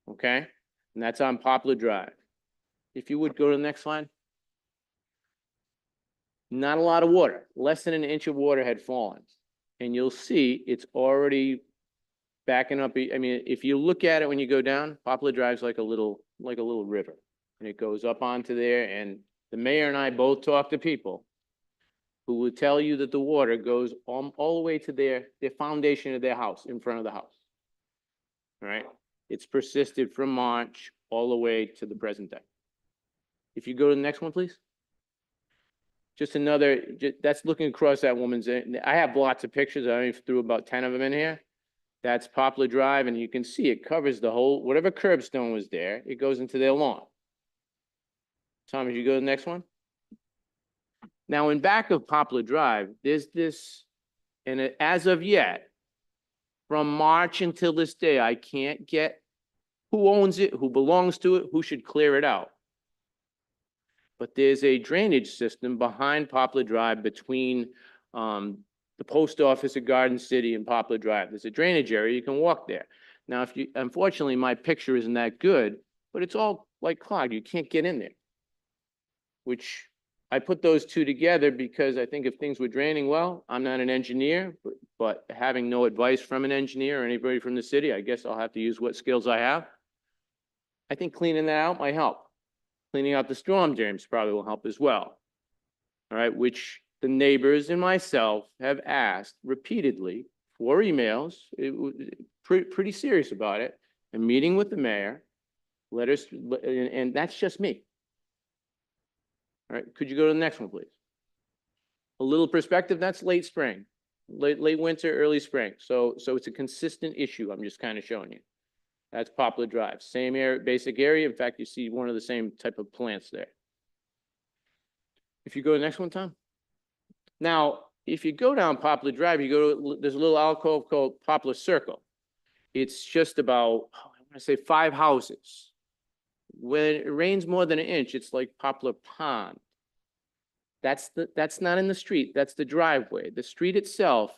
Okay? And that's on Poplar Drive. If you would go to the next slide. Not a lot of water, less than an inch of water had fallen. And you'll see it's already backing up. I mean, if you look at it when you go down, Poplar Drive's like a little river. And it goes up onto there. And the mayor and I both talked to people who will tell you that the water goes all the way to their foundation of their house, in front of the house. All right? It's persisted from March all the way to the present day. If you go to the next one, please. Just that's looking across that woman's, I have lots of pictures. I only threw about 10 of them in here. That's Poplar Drive, and you can see it covers the whole, whatever curbstone was there, it goes into their lawn. Tom, if you go to the next one. Now, in back of Poplar Drive, there's this, and as of yet, from March until this day, I can't get who owns it, who belongs to it, who should clear it out. But there's a drainage system behind Poplar Drive between the post office at Garden City and Poplar Drive. There's a drainage area, you can walk there. Now, if you, unfortunately, my picture isn't that good, but it's all like clogged, you can't get in there. Which I put those two together because I think if things were draining well, I'm not an engineer, but having no advice from an engineer or anybody from the city, I guess I'll have to use what skills I have. I think cleaning that out might help. Cleaning out the storm drains probably will help as well. All right, which the neighbors and myself have asked repeatedly for emails, pretty serious about it, a meeting with the mayor, letters, and that's just me. All right, could you go to the next one, please? A little perspective, that's late spring, late winter, early spring. So it's a consistent issue. I'm just kind of showing you. That's Poplar Drive, same area, basic area. In fact, you see one of the same type of plants there. If you go to the next one, Tom. Now, if you go down Poplar Drive, you go to, there's a little alcove called Poplar Circle. It's just about, I want to say 5 houses. When it rains more than an inch, it's like Poplar Pond. That's not in the street, that's the driveway. The street itself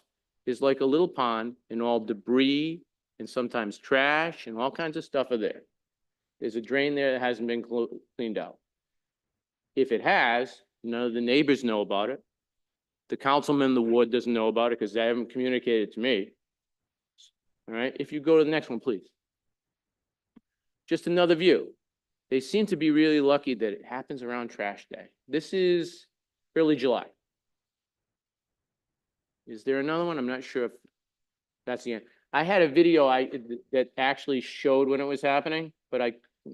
is like a little pond and all debris and sometimes trash and all kinds of stuff are there. There's a drain there that hasn't been cleaned out. If it has, none of the neighbors know about it. The councilman in the ward doesn't know about it because they haven't communicated to me. All right, if you go to the next one, please. Just another view. They seem to be really lucky that it happens around trash day. This is early July. Is there another one? I'm not sure if that's the end. I had a video that actually showed when it was happening, but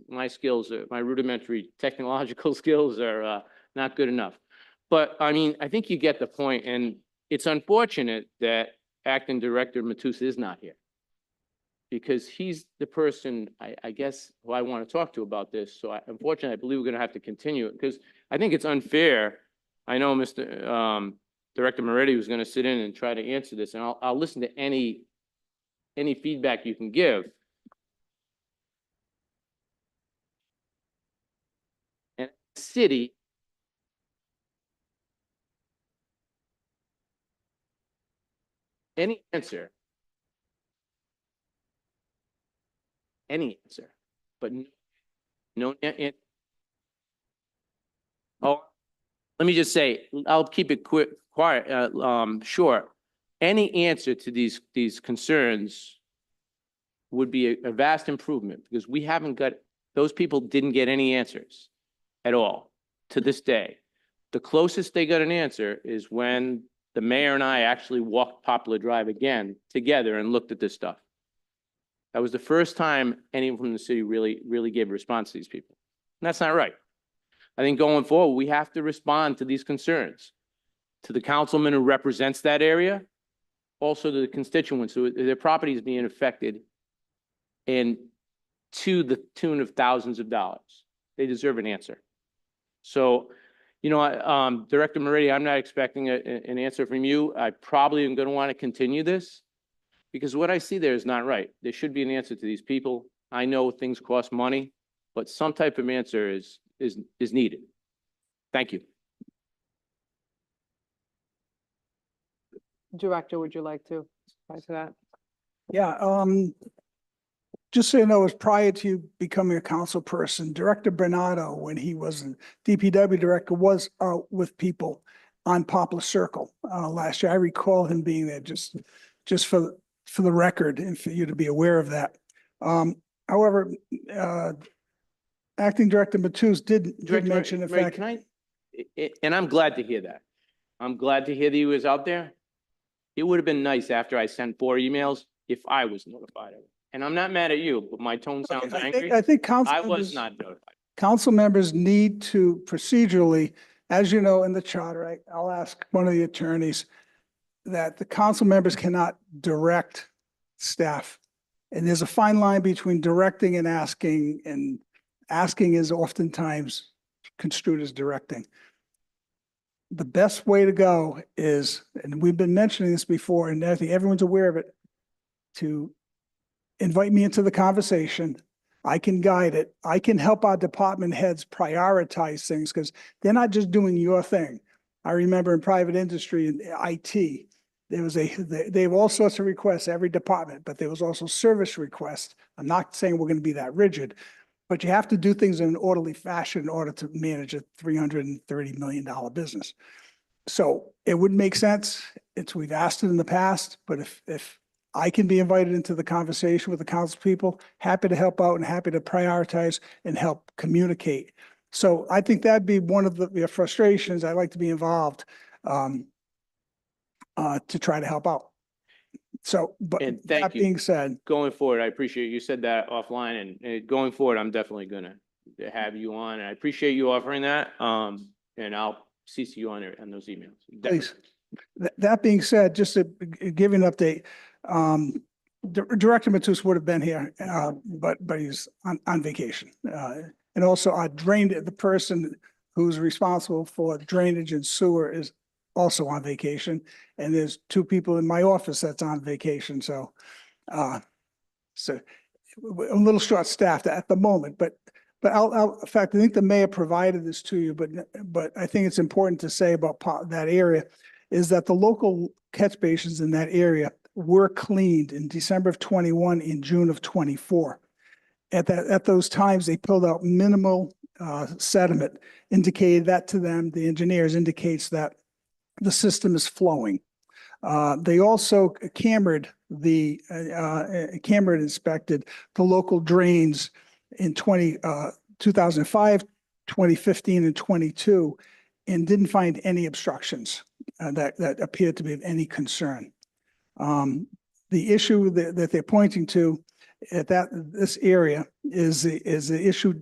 my skills, my rudimentary technological skills are not good enough. But I mean, I think you get the point, and it's unfortunate that Acting Director Matus is not here. Because he's the person, I guess, who I want to talk to about this. So unfortunately, I believe we're going to have to continue it because I think it's unfair. I know Mr. Director Moretti was going to sit in and try to answer this, and I'll listen to any feedback you can give. And city, any answer, but no. Oh, let me just say, I'll keep it quiet, short. Any answer to these concerns would be a vast improvement because we haven't got, those people didn't get any answers at all to this day. The closest they got an answer is when the mayor and I actually walked Poplar Drive again together and looked at this stuff. That was the first time anyone from the city really gave a response to these people. And that's not right. I think going forward, we have to respond to these concerns, to the councilman who represents that area, also to the constituents who their property is being affected and to the tune of thousands of dollars. They deserve an answer. So, you know, Director Moretti, I'm not expecting an answer from you. I probably am going to want to continue this because what I see there is not right. There should be an answer to these people. I know things cost money, but some type of answer is needed. Thank you. Director, would you like to reply to that? Yeah, just so you know, as prior to you becoming a council person, Director Bernardo, when he was a DPW director, was out with people on Poplar Circle last year. I recall him being there just for the record and for you to be aware of that. However, Acting Director Matus did mention the fact. Can I, and I'm glad to hear that. I'm glad to hear that he was out there. It would have been nice after I sent 4 emails if I was notified of it. And I'm not mad at you, but my tone sounds angry. I think council I members, was not notified. council members need to procedurally, as you know, in the charter, I'll ask one of the attorneys that the council members cannot direct staff. And there's a fine line between directing and asking is oftentimes construed as directing. The best way to go is, and we've been mentioning this before, and I think everyone's aware of it, to invite me into the conversation. I can guide it. I can help our department heads prioritize things because they're not just doing your thing. I remember in private industry and IT, There was they have all sorts of requests, every department, but there was also service requests. I'm not saying we're going to be that rigid, but you have to do things in an orderly fashion in order to manage a $330 million business. So it would make sense. We've asked it in the past, but if I can be invited into the conversation with the council people, happy to help out and happy to prioritize and help communicate. So I think that'd be one of the frustrations. I'd like to be involved to try to help out. So, but And thank that you. being said, Going forward, I appreciate you said that offline, and going forward, I'm definitely gonna have you on, and I appreciate you offering that. And I'll CC you on those emails. please. That being said, just to give you an update, Director Matus would have been here, but he's on vacation. And also the person who's responsible for drainage and sewer is also on vacation. And there's two people in my office that's on vacation. So we're a little short staffed at the moment, but in fact, I think the mayor provided this to you, but I think it's important to say about that area is that the local catch basins in that area were cleaned in December of 21, in June of 24. At those times, they pulled out minimal sediment, indicated that to them, the engineers indicates that the system is flowing. They also cambered inspected the local drains in 2005, 2015, and 22, and didn't find any obstructions that appeared to be of any concern. The issue that they're pointing to at this area is the issue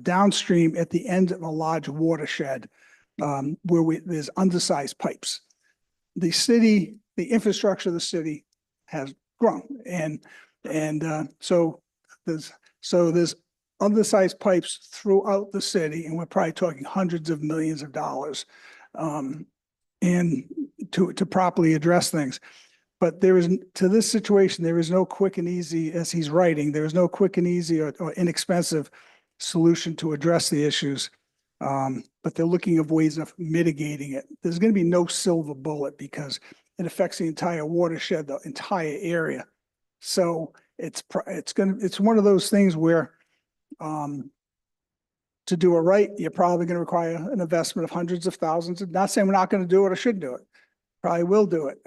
downstream at the end of a large watershed where there's undersized pipes. The infrastructure of the city has grown, and so there's undersized pipes throughout the city, and we're probably talking hundreds of millions of dollars, and to properly address things. But to this situation, there is no quick and easy, as he's writing, there is no quick and easy or inexpensive solution to address the issues. But they're looking at ways of mitigating it. There's going to be no silver bullet because it affects the entire watershed, the entire area. So it's one of those things where to do it right, you're probably going to require an investment of hundreds of thousands. Not saying we're not going to do it or should do it. Probably will do it.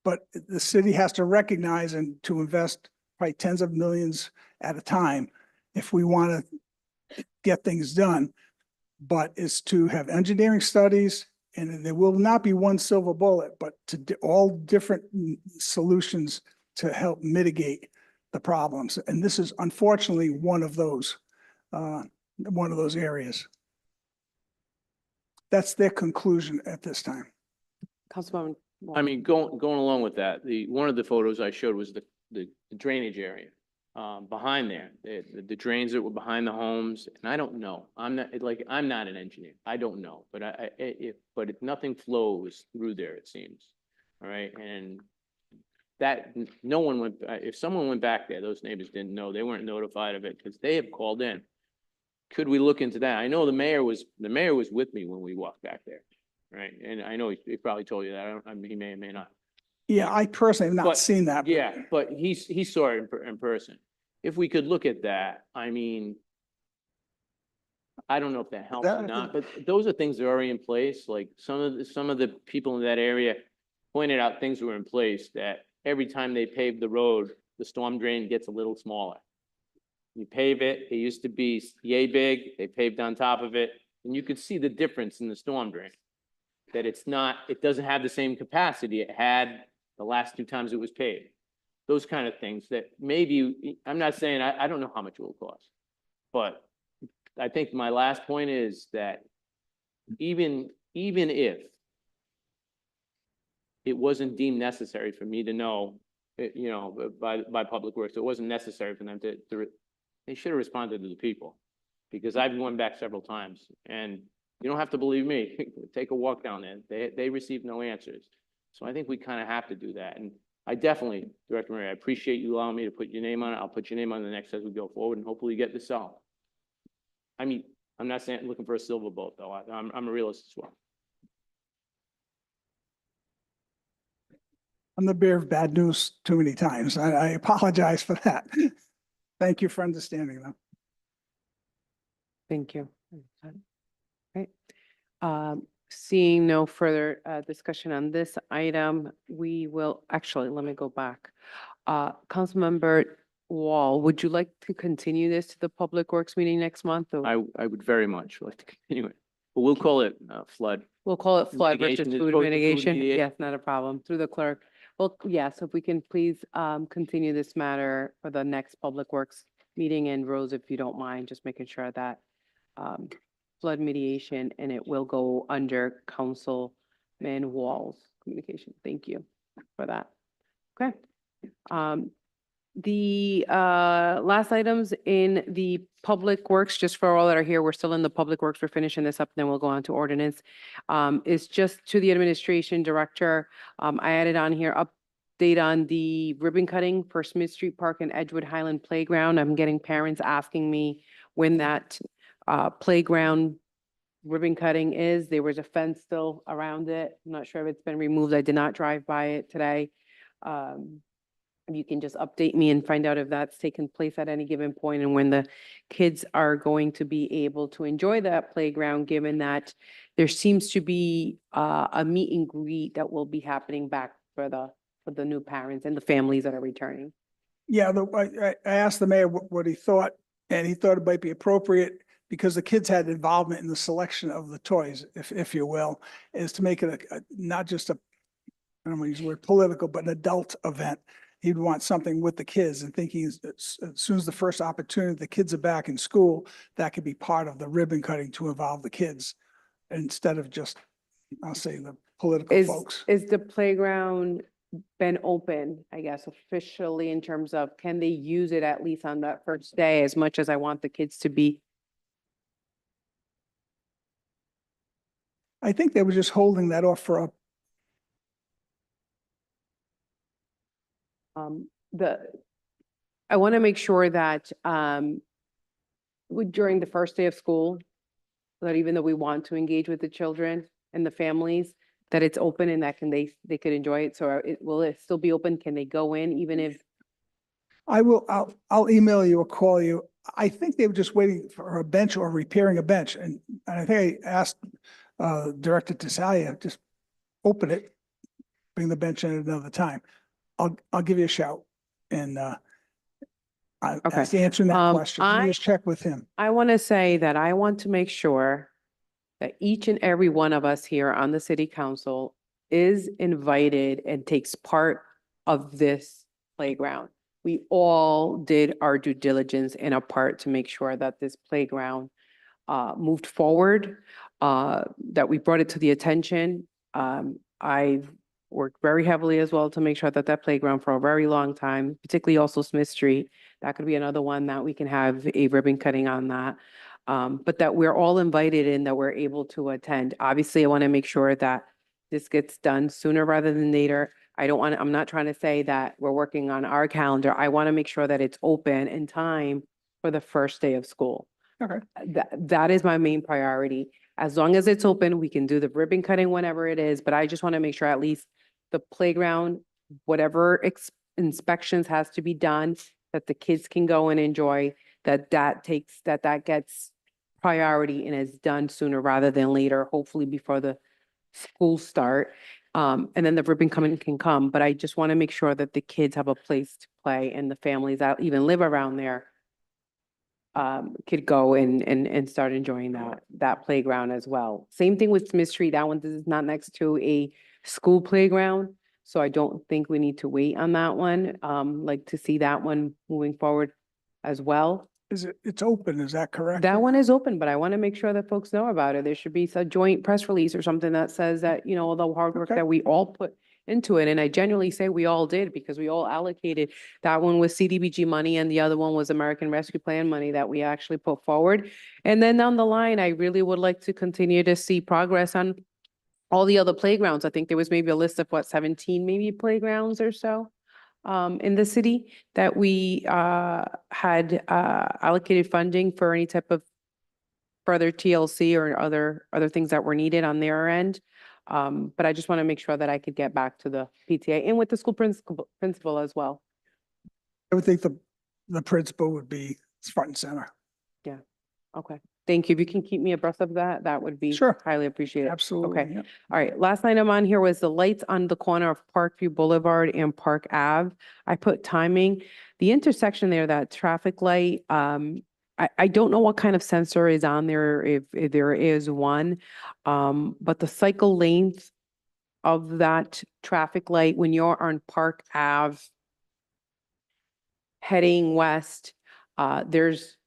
But the city has to recognize and to invest probably tens of millions at a time if we want to get things done. But is to have engineering studies, and there will not be one silver bullet, but all different solutions to help mitigate the problems. And this is unfortunately one of those areas. That's their conclusion at this time. Councilwoman. I mean, going along with that, one of the photos I showed was the drainage area behind there, the drains that were behind the homes. And I don't know, I'm not an engineer. I don't know, but if nothing flows through there, it seems. All right. And that no one went, if someone went back there, those neighbors didn't know, they weren't notified of it because they have called in. Could we look into that? I know the mayor was with me when we walked back there. Right. And I know he probably told you that. I mean, he may or may not. Yeah, I personally have not seen that. Yeah, but he saw it in person. If we could look at that, I mean, I don't know if that helps or not, but those are things that are already in place. Like some of the people in that area pointed out things were in place that every time they pave the road, the storm drain gets a little smaller. You pave it, it used to be yay big, they paved on top of it, and you could see the difference in the storm drain. That it doesn't have the same capacity it had the last two times it was paved. Those kind of things that maybe, I'm not saying, I don't know how much it will cost. But I think my last point is that even if it wasn't deemed necessary for me to know, by Public Works, it wasn't necessary for them they should have responded to the people. Because I've gone back several times and you don't have to believe me. Take a walk down there. They received no answers. So I think we kind of have to do that. And I definitely, Director Murray, I appreciate you allowing me to put your name on it. I'll put your name on the next as we go forward and hopefully get this solved. I mean, I'm not saying looking for a silver bullet though. I'm a realist as well. I'm the bearer of bad news too many times. I apologize for that. Thank you for understanding though. Thank you. Right. Seeing no further discussion on this item, we will, actually, let me go back. Councilmember Wall, would you like to continue this to the Public Works meeting next month? Or I would very much like to continue it, but we'll call it flood. we'll call it flood mitigation versus as food opposed to food mitigation? mitigation. Yes, not a problem. Through the clerk. Well, yes, if we can please continue this matter for the next Public Works meeting. And Rose, if you don't mind, just making sure that flood mediation, and it will go under Councilman Wall's communication. Thank you for that. Okay. The last items in the Public Works, just for all that are here, we're still in the Public Works, we're finishing this up, then we'll go on to ordinance. Is just to the administration director. I added on here update on the ribbon cutting for Smith Street Park and Edgewood Highland Playground. I'm getting parents asking me when that playground ribbon cutting is. There was a fence still around it. I'm not sure if it's been removed. I did not drive by it today. You can just update me and find out if that's taken place at any given point and when the kids are going to be able to enjoy that playground, given that there seems to be a meet and greet that will be happening back for the new parents and the families that are returning. Yeah, I asked the mayor what he thought, and he thought it might be appropriate because the kids had involvement in the selection of the toys, if you will, is to make it not just a, I don't want to use the word political, but an adult event. He'd want something with the kids and thinking as soon as the first opportunity, the kids are back in school, that could be part of the ribbon cutting to involve the kids instead of just, I'll say, the political folks. Is the playground been open, I guess, officially in terms of can they use it at least on that first day, as much as I want the kids to be? I think they were just holding that off for a, I want to make sure that during the first day of school, that even though we want to engage with the children and the families, that it's open and that they could enjoy it. So will it still be open? Can they go in even if? I'll email you or call you. I think they were just waiting for a bench or repairing a bench. And I think I asked Director Tasalia, just open it, bring the bench in at another time. I'll give you a shout and answering that question. Let me just check with him. I want to say that I want to make sure that each and every one of us here on the city council is invited and takes part of this playground. We all did our due diligence in a part to make sure that this playground moved forward, that we brought it to the attention. I've worked very heavily as well to make sure that that playground for a very long time, particularly also Smith Street, that could be another one that we can have a ribbon cutting on that. But that we're all invited and that we're able to attend. Obviously, I want to make sure that this gets done sooner rather than later. I'm not trying to say that we're working on our calendar. I want to make sure that it's open in time for the first day of school. Okay. That is my main priority. As long as it's open, we can do the ribbon cutting whenever it is, but I just want to make sure at least the playground, whatever inspections has to be done, that the kids can go and enjoy, that gets priority and is done sooner rather than later, hopefully before the school start. And then the ribbon cutting can come, but I just want to make sure that the kids have a place to play and the families that even live around there could go and start enjoying that playground as well. Same thing with Smith Street. That one, this is not next to a school playground, so I don't think we need to wait on that one. Like to see that one moving forward as well. It's open, is that correct? That one is open, but I want to make sure that folks know about it. There should be a joint press release or something that says that, all the hard work Okay. that we all put into it. And I genuinely say we all did because we all allocated. That one was CDBG money and the other one was American Rescue Plan money that we actually put forward. And then down the line, I really would like to continue to see progress on all the other playgrounds. I think there was maybe a list of 17 maybe playgrounds or so in the city that we had allocated funding for any type of further TLC or other things that were needed on their end. But I just want to make sure that I could get back to the PTA and with the school principal as well. I would think the principal would be front and center. Okay, thank you. If you can keep me abreast of that, that would be Sure. highly appreciated. Absolutely. Okay. yeah. All right, last item on here was the lights on the corner of Parkview Boulevard and Park Ave. I put timing. The intersection there, that traffic light, I don't know what kind of sensor is on there, if there is one. But the cycle length of that traffic light when you're on Park Ave heading west,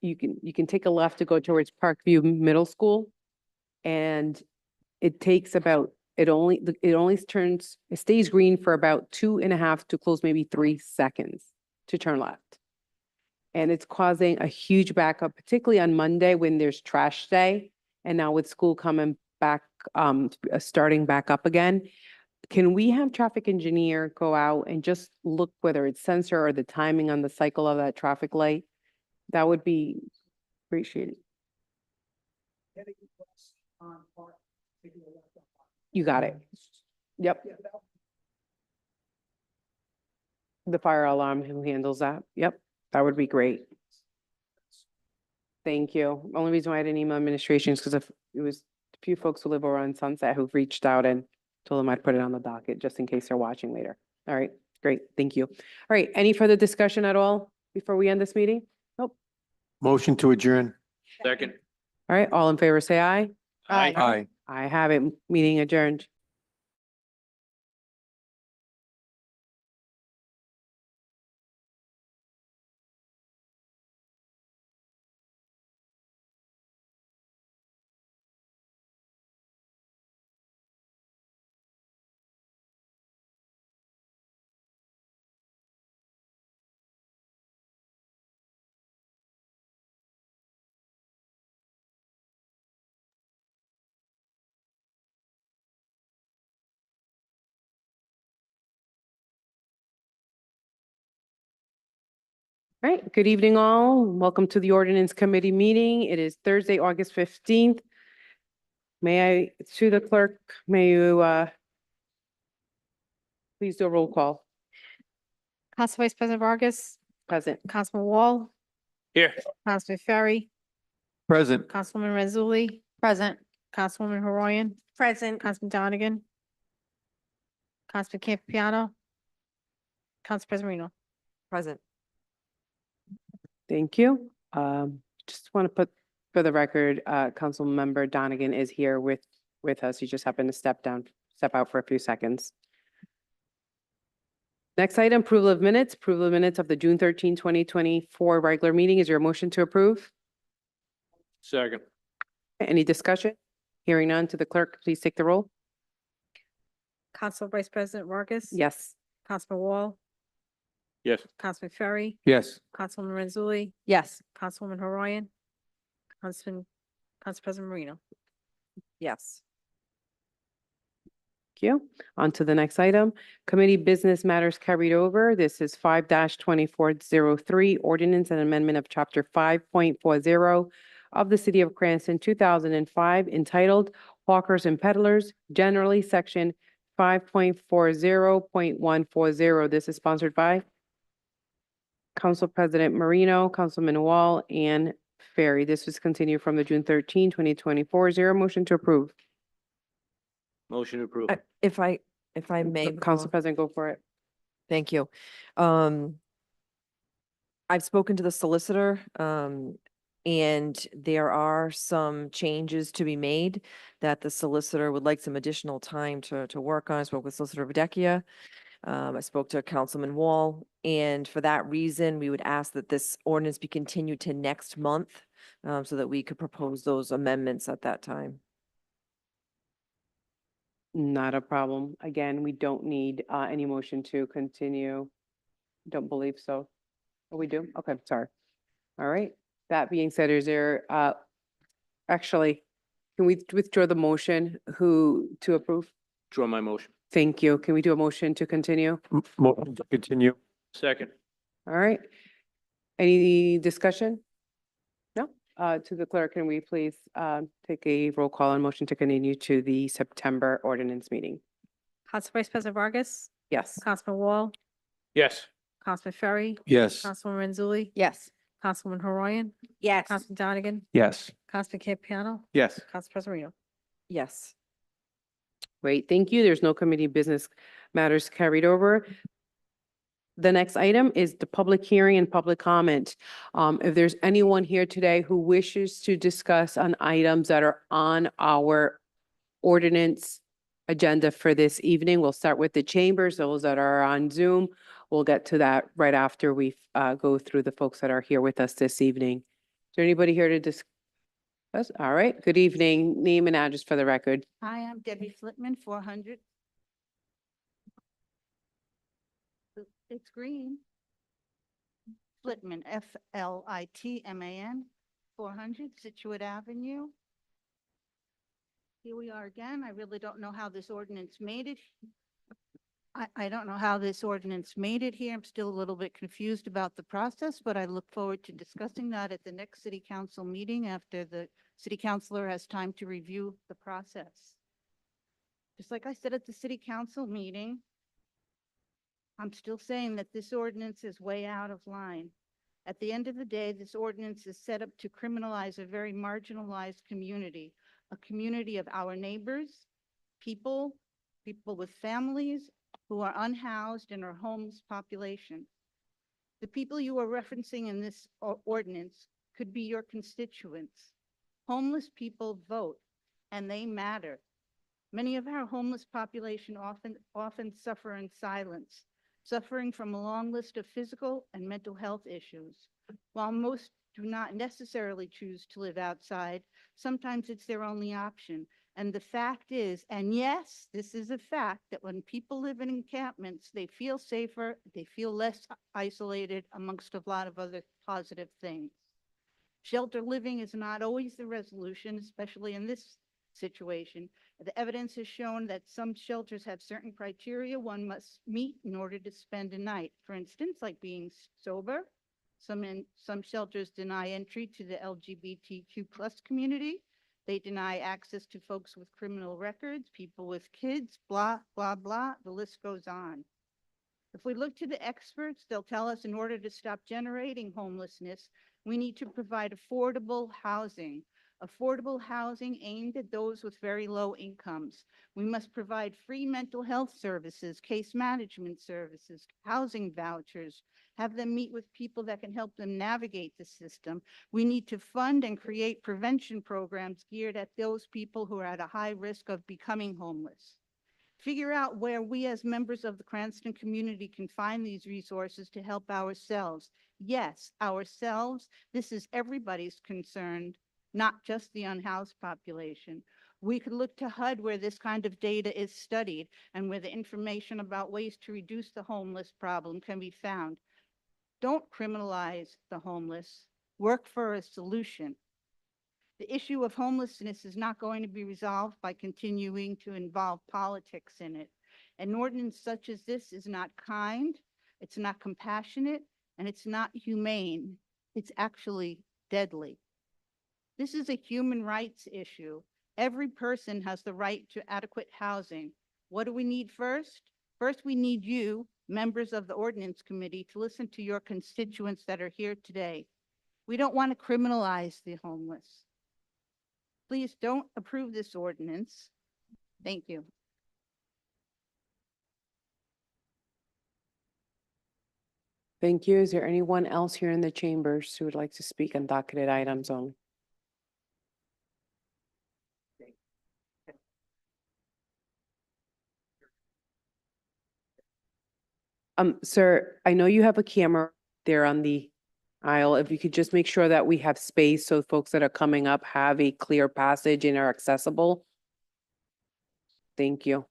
you can take a left to go towards Parkview Middle School. And it takes about, it stays green for about 2.5 to close maybe 3 seconds to turn left. And it's causing a huge backup, particularly on Monday when there's trash day. And now with school coming back, starting back up again. Can we have traffic engineer go out and just look whether it's sensor or the timing on the cycle of that traffic light? That would be appreciated. You got it. Yep. The fire alarm, who handles that? Yep, that would be great. Thank you. Only reason why I didn't email administration is because it was a few folks who live over on Sunset who've reached out and told them I'd put it on the docket just in case they're watching later. All right, great, thank you. All right, any further discussion at all before we end this meeting? Nope. Motion to adjourn. Second. All right, all in favor, say aye. Aye. I have it, meeting adjourned. All right, good evening all. Welcome to the Ordinance Committee meeting. It is Thursday, August 15th. May I, to the clerk, may you please do a roll call. Council Vice President Vargas, Present. Councilman Wall, Here. Councilman Ferry, Present. Councilwoman Mazzulli, Present. Councilwoman Horoyan, Present. Councilman Donegan, Councilman Campiano, Council President Marino. Present. Thank you. Just want to put for the record, Council Member Donegan is here with us. He just happened to step out for a few seconds. Next item, approval of minutes of the June 13, 2024 regular meeting. Is your motion to approve? Second. Any discussion? Hearing none, to the clerk, please take the roll. Council Vice President Vargas. Yes. Councilman Wall, Yes. Councilman Ferry, Yes. Councilwoman Mazzulli, Yes. Councilwoman Horoyan, Council President Marino. Yes. Thank you. On to the next item. Committee business matters carried over. This is 5-2403, ordinance and amendment of chapter 5.40 of the City of Cranston, 2005, entitled Hawkers and Peddlers, generally section 5.40.140. This is sponsored by Council President Marino, Councilman Wall, and Ferry. This was continued from the June 13, 2024. Is there a motion to approve? Motion approved. If I may. Council President, go for it. Thank you. I've spoken to the solicitor, and there are some changes to be made that the solicitor would like some additional time to work on. I spoke with Solicitor Videcchia. I spoke to Councilman Wall, and for that reason, we would ask that this ordinance be continued to next month, so that we could propose those amendments at that time. Not a problem. Again, we don't need any motion to continue. Don't believe so. Oh, we do? Okay, sorry. All right. That being said, is there, actually, can we withdraw the motion to approve? Draw my motion. Thank you. Can we do a motion to continue? Motion to continue. Second. All right. Any discussion? No? to the clerk, can we please take a roll call and motion to continue to the September ordinance meeting? Council Vice President Vargas, Yes. Councilman Wall, Yes. Councilman Ferry, Yes. Councilwoman Renzulli, Yes. Councilwoman Haroyan, Yes. Councilman Donegan, Yes. Councilman Campiano, Yes. Council President Reno. Yes. Great, thank you. There's no committee business matters carried over. The next item is the public hearing and public comment. If there's anyone here today who wishes to discuss on items that are on our ordinance agenda for this evening, we'll start with the chambers, those that are on Zoom. We'll get to that right after we go through the folks that are here with us this evening. Is there anybody here to discuss? All right, good evening. Name and address for the record. Hi, I'm Debbie Flitman, 400. It's green. Flitman, Flitman, 400 Situate Avenue. Here we are again. I really don't know how this ordinance made it. I don't know how this ordinance made it here. I'm still a little bit confused about the process, but I look forward to discussing that at the next city council meeting after the city councilor has time to review the process. Just like I said at the city council meeting, I'm still saying that this ordinance is way out of line. At the end of the day, this ordinance is set up to criminalize a very marginalized community, a community of our neighbors, people with families who are unhoused and are homeless population. The people you are referencing in this ordinance could be your constituents. Homeless people vote, and they matter. Many of our homeless population often suffer in silence, suffering from a long list of physical and mental health issues. While most do not necessarily choose to live outside, sometimes it's their only option. And the fact is, and yes, this is a fact, that when people live in encampments, they feel safer, they feel less isolated, amongst a lot of other positive things. Shelter living is not always the resolution, especially in this situation. The evidence has shown that some shelters have certain criteria one must meet in order to spend a night. For instance, like being sober. Some shelters deny entry to the LGBTQ+ community. They deny access to folks with criminal records, people with kids, blah, blah, blah. The list goes on. If we look to the experts, they'll tell us in order to stop generating homelessness, we need to provide affordable housing aimed at those with very low incomes. We must provide free mental health services, case management services, housing vouchers, have them meet with people that can help them navigate the system. We need to fund and create prevention programs geared at those people who are at a high risk of becoming homeless. Figure out where we as members of the Cranston community can find these resources to help ourselves. Yes, ourselves. This is everybody's concern, not just the unhoused population. We could look to HUD where this kind of data is studied and where the information about ways to reduce the homeless problem can be found. Don't criminalize the homeless. Work for a solution. The issue of homelessness is not going to be resolved by continuing to involve politics in it. An ordinance such as this is not kind, it's not compassionate, and it's not humane. It's actually deadly. This is a human rights issue. Every person has the right to adequate housing. What do we need first? First, we need you, members of the Ordinance Committee, to listen to your constituents that are here today. We don't want to criminalize the homeless. Please don't approve this ordinance. Thank you. Thank you. Is there anyone else here in the chambers who would like to speak on docketed items only? Sir, I know you have a camera there on the aisle. If you could just make sure that we have space so folks that are coming up have a clear passage and are accessible. Thank you.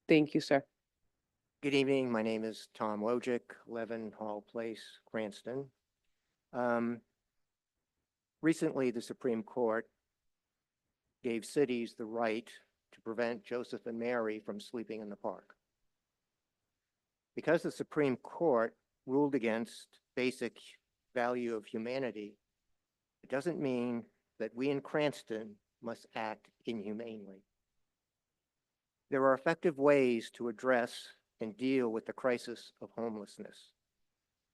Thank you, sir. Good evening. My name is Tom Wojcik, 11 Hall Place, Cranston. Recently, the Supreme Court gave cities the right to prevent Joseph and Mary from sleeping in the park. Because the Supreme Court ruled against basic value of humanity, It doesn't mean that we in Cranston must act inhumanely. There are effective ways to address and deal with the crisis of homelessness.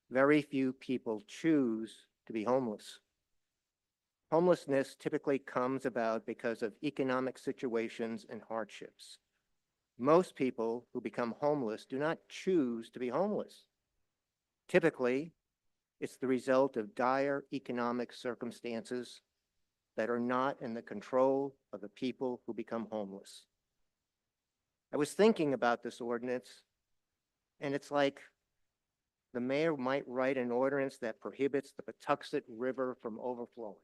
Very few people choose to be homeless. Homelessness typically comes about because of economic situations and hardships. Most people who become homeless do not choose to be homeless. Typically, it's the result of dire economic circumstances that are not in the control of the people who become homeless. I was thinking about this ordinance, and it's like the mayor might write an ordinance that prohibits the Patuxent River from overflowing.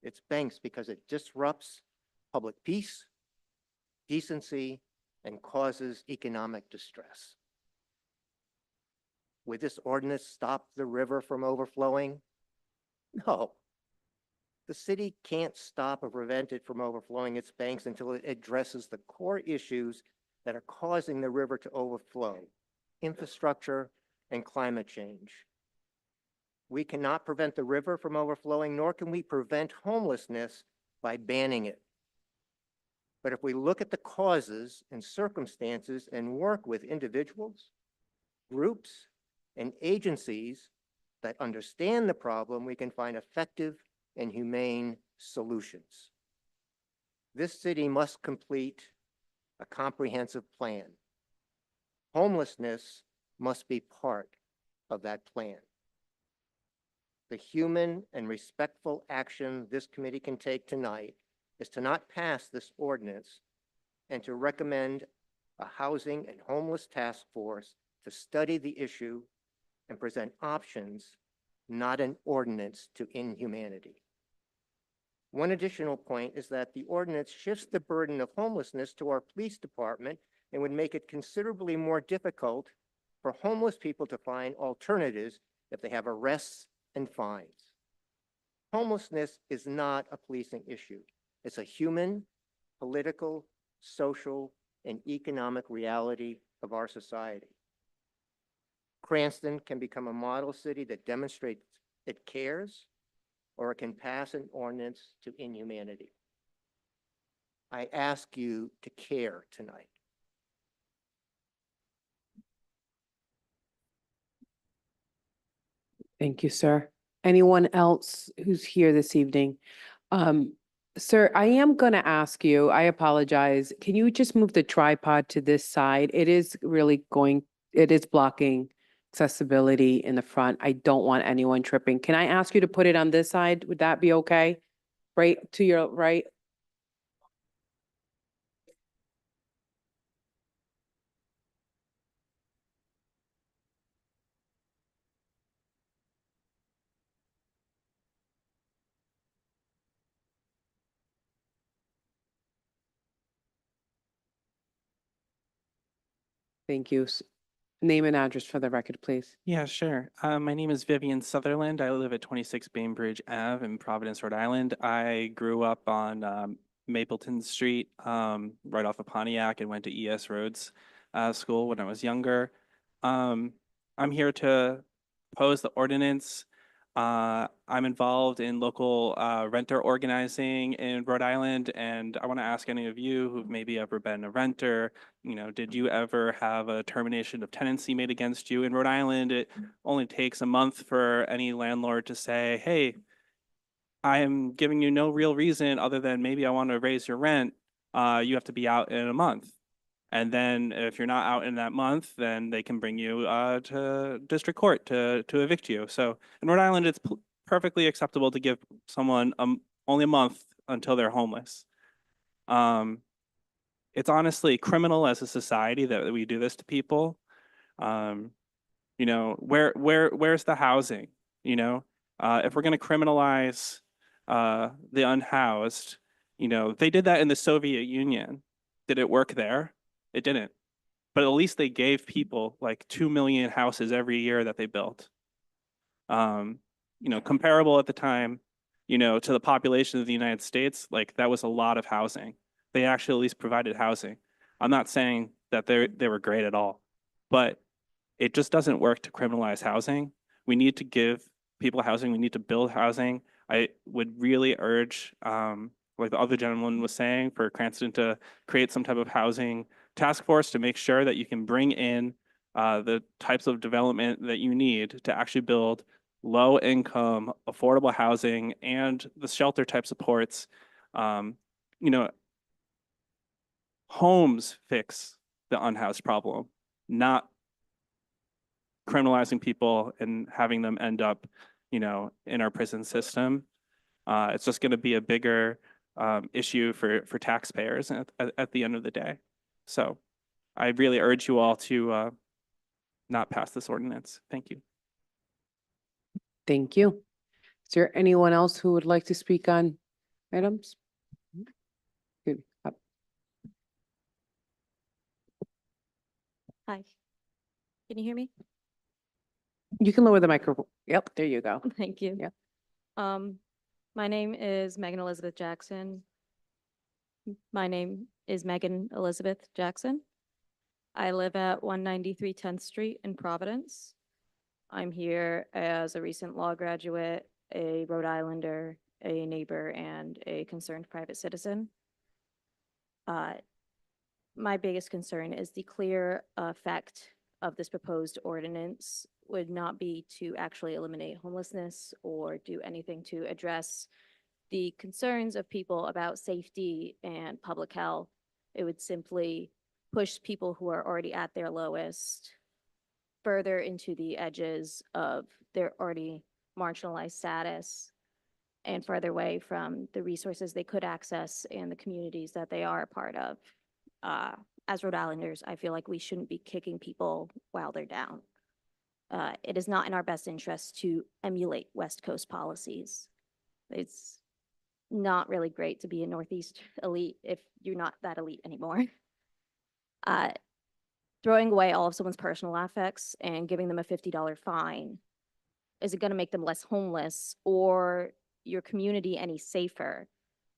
It's Banks because it disrupts public peace, decency, and causes economic distress. Would this ordinance stop the river from overflowing? No. The city can't stop or prevent it from overflowing its banks until it addresses the core issues that are causing the river to overflow: infrastructure and climate change. We cannot prevent the river from overflowing, nor can we prevent homelessness by banning it. But if we look at the causes and circumstances and work with individuals, groups, and agencies that understand the problem, we can find effective and humane solutions. This city must complete a comprehensive plan. Homelessness must be part of that plan. The human and respectful action this committee can take tonight is to not pass this ordinance and to recommend a housing and homeless task force to study the issue and present options, not an ordinance to inhumanity. One additional point is that the ordinance shifts the burden of homelessness to our police department and would make it considerably more difficult for homeless people to find alternatives if they have arrests and fines. Homelessness is not a policing issue. It's a human, political, social, and economic reality of our society. Cranston can become a model city that demonstrates it cares, or it can pass an ordinance to inhumanity. I ask you to care tonight. Thank you, sir. Anyone else who's here this evening? Sir, I am going to ask you, I apologize. Can you just move the tripod to this side? It is blocking accessibility in the front. I don't want anyone tripping. Can I ask you to put it on this side? Would that be okay? Right to your right? Thank you. Name and address for the record, please. Yeah, sure. My name is Vivian Sutherland. I live at 26 Bainbridge Ave in Providence, Rhode Island. I grew up on Mapleton Street, right off of Pontiac, and went to ES Rhodes School when I was younger. I'm here to oppose the ordinance. I'm involved in local renter organizing in Rhode Island, and I want to ask any of you who've maybe ever been a renter, did you ever have a termination of tenancy made against you? In Rhode Island, it only takes a month for any landlord to say, hey, I am giving you no real reason other than maybe I want to raise your rent. You have to be out in a month. And then if you're not out in that month, then they can bring you to district court to evict you. So in Rhode Island, it's perfectly acceptable to give someone only a month until they're homeless. It's honestly criminal as a society that we do this to people. Where's the housing? If we're going to criminalize the unhoused, they did that in the Soviet Union. Did it work there? It didn't. But at least they gave people like 2 million houses every year that they built. Comparable at the time, to the population of the United States, like that was a lot of housing. They actually at least provided housing. I'm not saying that they were great at all, but it just doesn't work to criminalize housing. We need to give people housing. We need to build housing. I would really urge, like the other gentleman was saying, for Cranston to create some type of housing task force to make sure that you can bring in the types of development that you need to actually build low income, affordable housing and the shelter type supports. You know, homes fix the unhoused problem, not criminalizing people and having them end up, you know, in our prison system. It's just going to be a bigger issue for taxpayers at the end of the day. So I really urge you all to not pass this ordinance. Thank you. Thank you. Is there anyone else who would like to speak on items? Good. Hi. Can you hear me? You can lower the microphone. Yep, there you go. Thank you. Yeah. My name is Megan Elizabeth Jackson. My name is Megan Elizabeth Jackson. I live at 193 10th Street in Providence. I'm here as a recent law graduate, a Rhode Islander, a neighbor, and a concerned private citizen. My biggest concern is the clear effect of this proposed ordinance would not be to actually eliminate homelessness or do anything to address the concerns of people about safety and public health. It would simply push people who are already at their lowest further into the edges of their already marginalized status and further away from the resources they could access and the communities that they are a part of. As Rhode Islanders, I feel like we shouldn't be kicking people while they're down. It is not in our best interest to emulate West Coast policies. It's not really great to be a Northeast elite if you're not that elite anymore. Throwing away all of someone's personal affects and giving them a $50 fine, is it going to make them less homeless or your community any safer?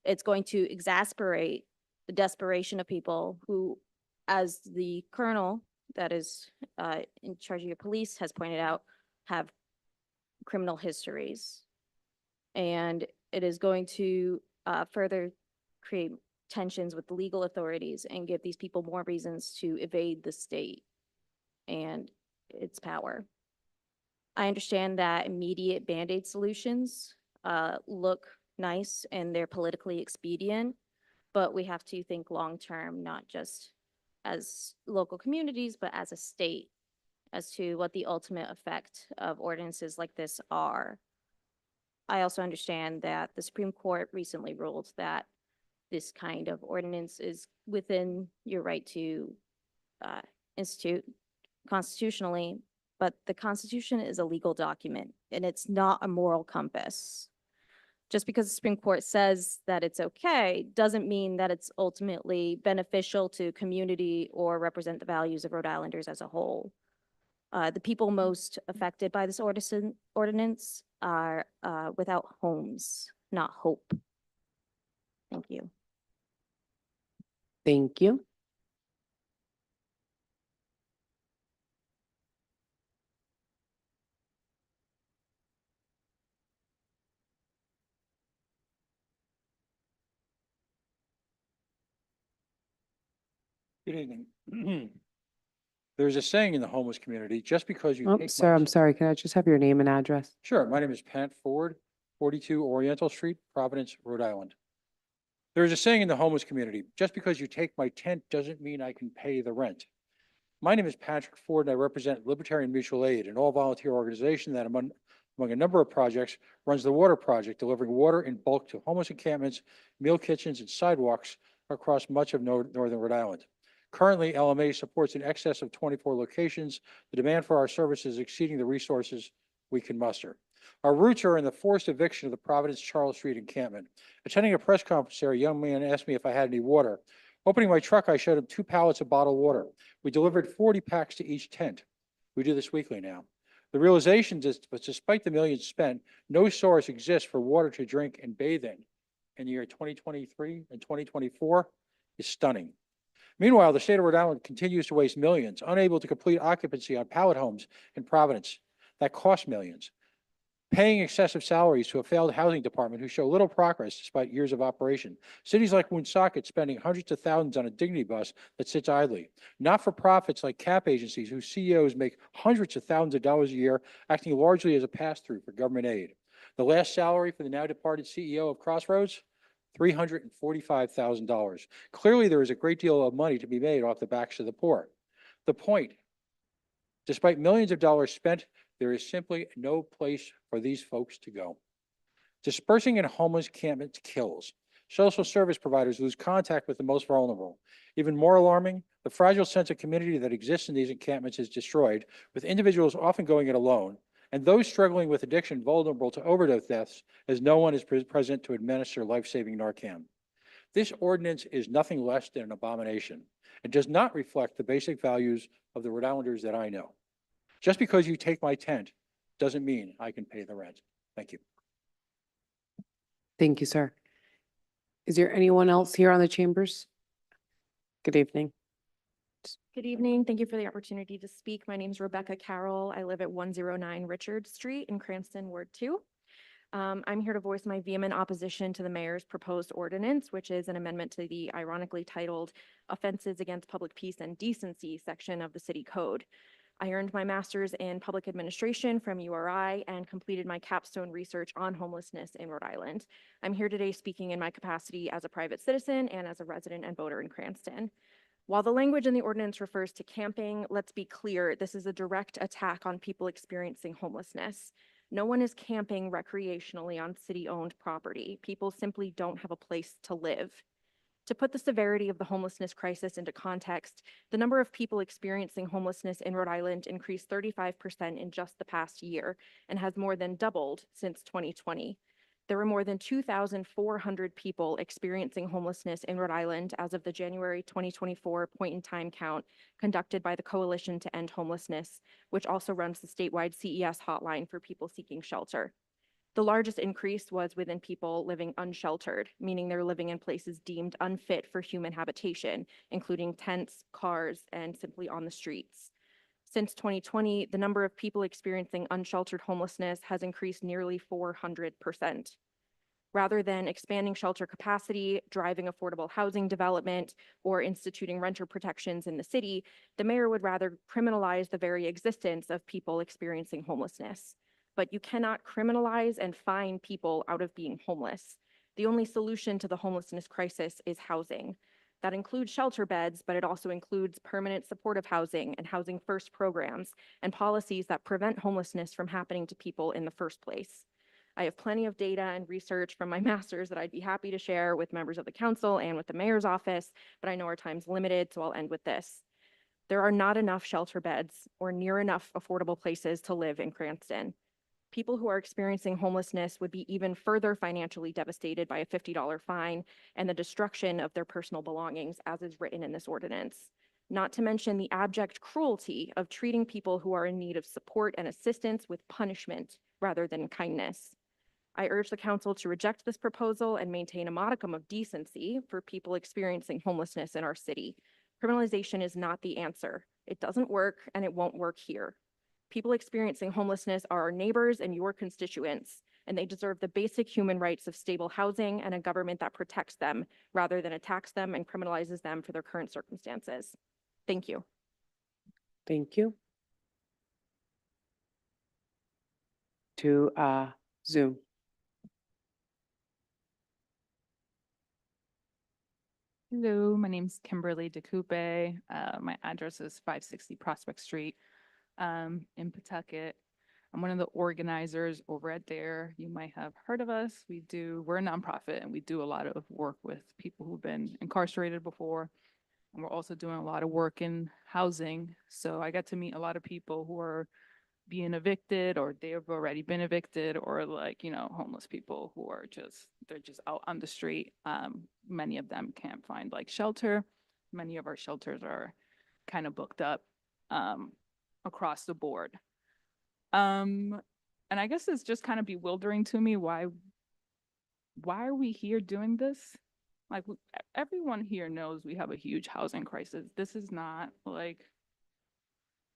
It's going to exasperate the desperation of people who, as the colonel that is in charge of your police has pointed out, have criminal histories. And it is going to further create tensions with the legal authorities and give these people more reasons to evade the state and its power. I understand that immediate Band-Aid solutions look nice and they're politically expedient, but we have to think long-term, not just as local communities, but as a state, as to what the ultimate effect of ordinances like this are. I also understand that the Supreme Court recently ruled that this kind of ordinance is within your right to institute constitutionally, but the Constitution is a legal document and it's not a moral compass. Just because the Supreme Court says that it's okay doesn't mean that it's ultimately beneficial to community or represent the values of Rhode Islanders as a whole. The people most affected by this ordinance are without homes, not hope. Thank you. Thank you. Good evening. There's a saying in the homeless community, just because you Oh, take sir, my- I'm sorry. Can I just have your name and address? Sure, my name is Pat Ford, 42 Oriental Street, Providence, Rhode Island. There's a saying in the homeless community, just because you take my tent doesn't mean I can pay the rent. My name is Patrick Ford and I represent Libertarian Mutual Aid, an all-volunteer organization that among a number of projects runs the water project, delivering water in bulk to homeless encampments, meal kitchens, and sidewalks across much of northern Rhode Island. Currently, LMA supports in excess of 24 locations. The demand for our services exceeding the resources we can muster. Our roots are in the forced eviction of the Providence Charles Street encampment. Attending a press conference there, a young man asked me if I had any water. Opening my truck, I showed him 2 pallets of bottled water. We delivered 40 packs to each tent. We do this weekly now. The realization is, but despite the millions spent, no source exists for water to drink and bathe in the year 2023 and 2024 is stunning. Meanwhile, the state of Rhode Island continues to waste millions, unable to complete occupancy on pallet homes in Providence that cost millions. paying excessive salaries to a failed housing department who show little progress despite years of operation. Cities like Woonsocket spending hundreds of thousands on a dignity bus that sits idly. Not-for-profits like CAP agencies whose CEOs make hundreds of thousands of dollars a year, acting largely as a pass-through for government aid. The last salary for the now departed CEO of Crossroads, $345,000. Clearly, there is a great deal of money to be made off the backs of the poor. The point, despite millions of dollars spent, there is simply no place for these folks to go. Dispersing in homeless encampments kills. Social service providers lose contact with the most vulnerable. Even more alarming, the fragile sense of community that exists in these encampments is destroyed, with individuals often going it alone, and those struggling with addiction vulnerable to overdose deaths, as no one is present to administer life-saving Narcan. This ordinance is nothing less than an abomination and does not reflect the basic values of the Rhode Islanders that I know. Just because you take my tent doesn't mean I can pay the rent. Thank you. Thank you, sir. Is there anyone else here on the chambers? Good evening. Good evening. Thank you for the opportunity to speak. My name is Rebecca Carroll. I live at 109 Richard Street in Cranston, Ward 2. I'm here to voice my vehement opposition to the mayor's proposed ordinance, which is an amendment to the ironically titled Offenses Against Public Peace and Decency section of the city code. I earned my master's in public administration from URI and completed my capstone research on homelessness in Rhode Island. I'm here today speaking in my capacity as a private citizen and as a resident and voter in Cranston. While the language in the ordinance refers to camping, let's be clear, this is a direct attack on people experiencing homelessness. No one is camping recreationally on city-owned property. People simply don't have a place to live. To put the severity of the homelessness crisis into context, the number of people experiencing homelessness in Rhode Island increased 35% in just the past year and has more than doubled since 2020. There were more than 2,400 people experiencing homelessness in Rhode Island as of the January 2024 point-in-time count conducted by the Coalition to End Homelessness, which also runs the statewide CES hotline for people seeking shelter. The largest increase was within people living unsheltered, meaning they're living in places deemed unfit for human habitation, including tents, cars, and simply on the streets. Since 2020, the number of people experiencing unsheltered homelessness has increased nearly 400%. Rather than expanding shelter capacity, driving affordable housing development, or instituting renter protections in the city, the mayor would rather criminalize the very existence of people experiencing homelessness. But you cannot criminalize and fine people out of being homeless. The only solution to the homelessness crisis is housing. That includes shelter beds, but it also includes permanent supportive housing and housing first programs and policies that prevent homelessness from happening to people in the first place. I have plenty of data and research from my master's that I'd be happy to share with members of the council and with the mayor's office, but I know our time's limited, so I'll end with this. There are not enough shelter beds or near enough affordable places to live in Cranston. People who are experiencing homelessness would be even further financially devastated by a $50 fine and the destruction of their personal belongings, as is written in this ordinance. Not to mention the abject cruelty of treating people who are in need of support and assistance with punishment rather than kindness. I urge the council to reject this proposal and maintain a modicum of decency for people experiencing homelessness in our city. Criminalization is not the answer. It doesn't work, and it won't work here. People experiencing homelessness are our neighbors and your constituents, and they deserve the basic human rights of stable housing and a government that protects them rather than attacks them and criminalizes them for their current circumstances. Thank you. Thank you. To Zoom. Hello, my name's Kimberly DeCoupe. My address is 560 Prospect Street in Pawtucket. I'm one of the organizers over at DARE. You might have heard of us. We're a nonprofit and we do a lot of work with people who've been incarcerated before. And we're also doing a lot of work in housing. So I got to meet a lot of people who are being evicted or they have already been evicted or homeless people who are they're just out on the street. Many of them can't find shelter. Many of our shelters are kind of booked up across the board. And I guess it's just kind of bewildering to me why are we here doing this? Everyone here knows we have a huge housing crisis. This is not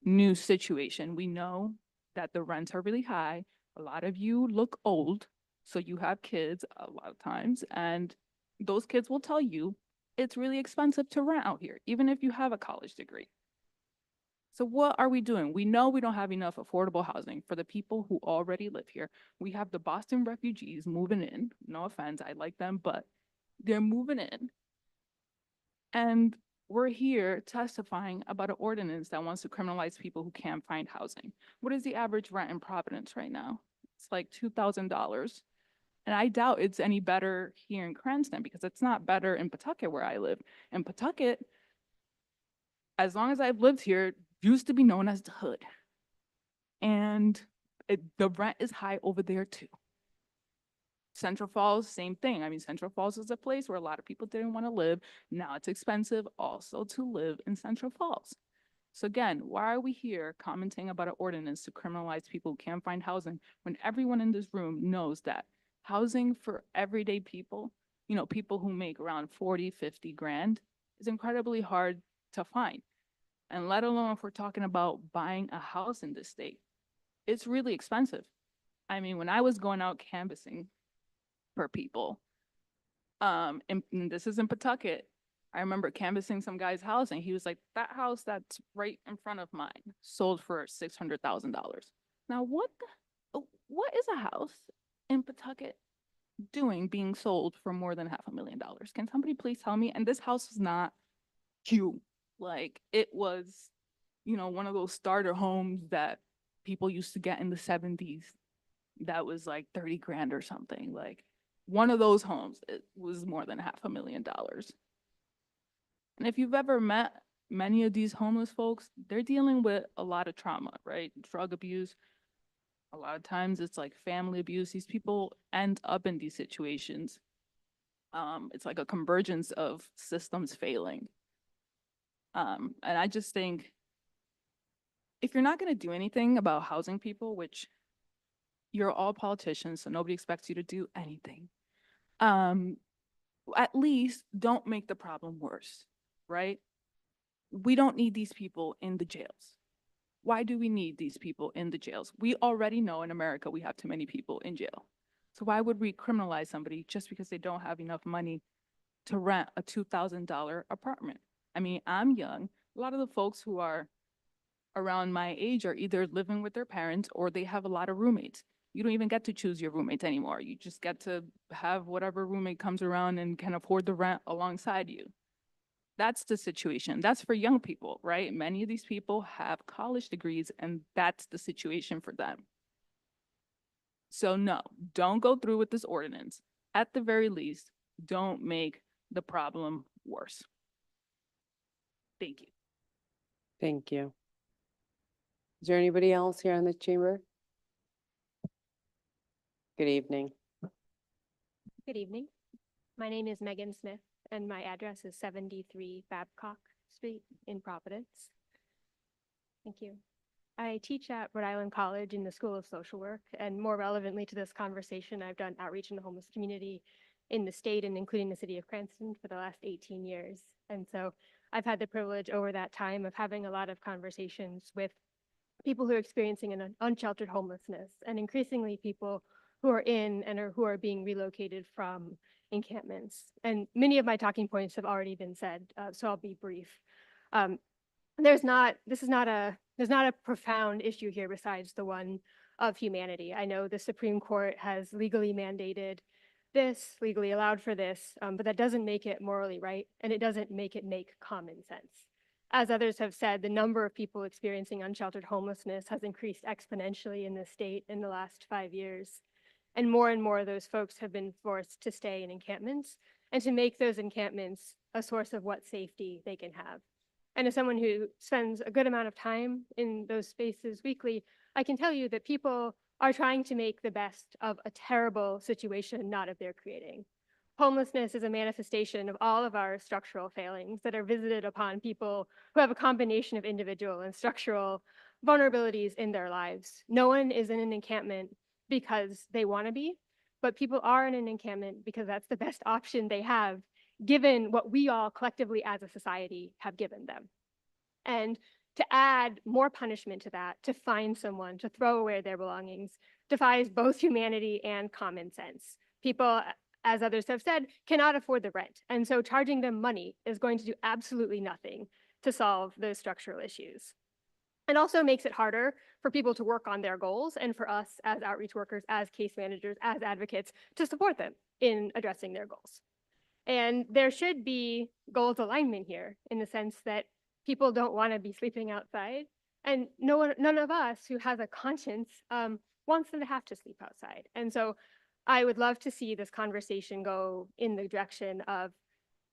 new situation. We know that the rents are really high. a lot of you look old, so you have kids a lot of times, and those kids will tell you it's really expensive to rent out here, even if you have a college degree. So what are we doing? We know we don't have enough affordable housing for the people who already live here. We have the Boston refugees moving in. No offense, I like them, but they're moving in. And we're here testifying about an ordinance that wants to criminalize people who can't find housing. What is the average rent in Providence right now? It's like $2,000. And I doubt it's any better here in Cranston because it's not better in Pawtucket where I live. In Pawtucket, as long as I've lived here, used to be known as the hood. And the rent is high over there too. Central Falls, same thing. I mean, Central Falls is a place where a lot of people didn't want to live. Now it's expensive also to live in Central Falls. So again, why are we here commenting about an ordinance to criminalize people who can't find housing when everyone in this room knows that housing for everyday people, you know, people who make around 40, 50 grand is incredibly hard to find. And let alone if we're talking about buying a house in this state, it's really expensive. I mean, when I was going out canvassing for people, and this is in Pawtucket, I remember canvassing some guy's house and he was like, that house that's right in front of mine sold for $600,000. Now, what is a house in Pawtucket doing being sold for more than $500,000? Can somebody please tell me? And this house was not cute. Like it was, you know, one of those starter homes that people used to get in the 70s. That was like 30 grand or something. Like one of those homes, it was more than $500,000. And if you've ever met many of these homeless folks, they're dealing with a lot of trauma, right? Drug abuse. A lot of times it's like family abuse. These people end up in these situations. It's like a convergence of systems failing. And I just think if you're not going to do anything about housing people, which you're all politicians, so nobody expects you to do anything, at least don't make the problem worse, right? We don't need these people in the jails. Why do we need these people in the jails? We already know in America we have too many people in jail. So why would we criminalize somebody just because they don't have enough money to rent a $2,000 apartment? I mean, I'm young. A lot of the folks who are around my age are either living with their parents or they have a lot of roommates. You don't even get to choose your roommates anymore. You just get to have whatever roommate comes around and can afford the rent alongside you. That's the situation. That's for young people, right? Many of these people have college degrees and that's the situation for them. So no, don't go through with this ordinance. At the very least, don't make the problem worse. Thank you. Thank you. Is there anybody else here in the chamber? Good evening. Good evening. My name is Megan Smith and my address is 73 Babcock Street in Providence. Thank you. I teach at Rhode Island College in the School of Social Work, and more relevantly to this conversation, I've done outreach in the homeless community in the state and including the city of Cranston for the last 18 years. And so I've had the privilege over that time of having a lot of conversations with people who are experiencing an unsheltered homelessness, and increasingly people who are in and who are being relocated from encampments. And many of my talking points have already been said, so I'll be brief. There's not a profound issue here besides the one of humanity. I know the Supreme Court has legally mandated this, legally allowed for this, but that doesn't make it morally right, and it doesn't make it make common sense. As others have said, the number of people experiencing unsheltered homelessness has increased exponentially in the state in the last 5 years. And more of those folks have been forced to stay in encampments and to make those encampments a source of what safety they can have. And as someone who spends a good amount of time in those spaces weekly, I can tell you that people are trying to make the best of a terrible situation not of their creating. Homelessness is a manifestation of all of our structural failings that are visited upon people who have a combination of individual and structural vulnerabilities in their lives. No one is in an encampment because they want to be, but people are in an encampment because that's the best option they have, given what we all collectively as a society have given them. And to add more punishment to that, to fine someone, to throw away their belongings, defies both humanity and common sense. People, as others have said, cannot afford the rent. And so charging them money is going to do absolutely nothing to solve those structural issues. It also makes it harder for people to work on their goals and for us as outreach workers, as case managers, as advocates to support them in addressing their goals. And there should be goals alignment here in the sense that people don't want to be sleeping outside. And none of us who has a conscience wants them to have to sleep outside. And so I would love to see this conversation go in the direction of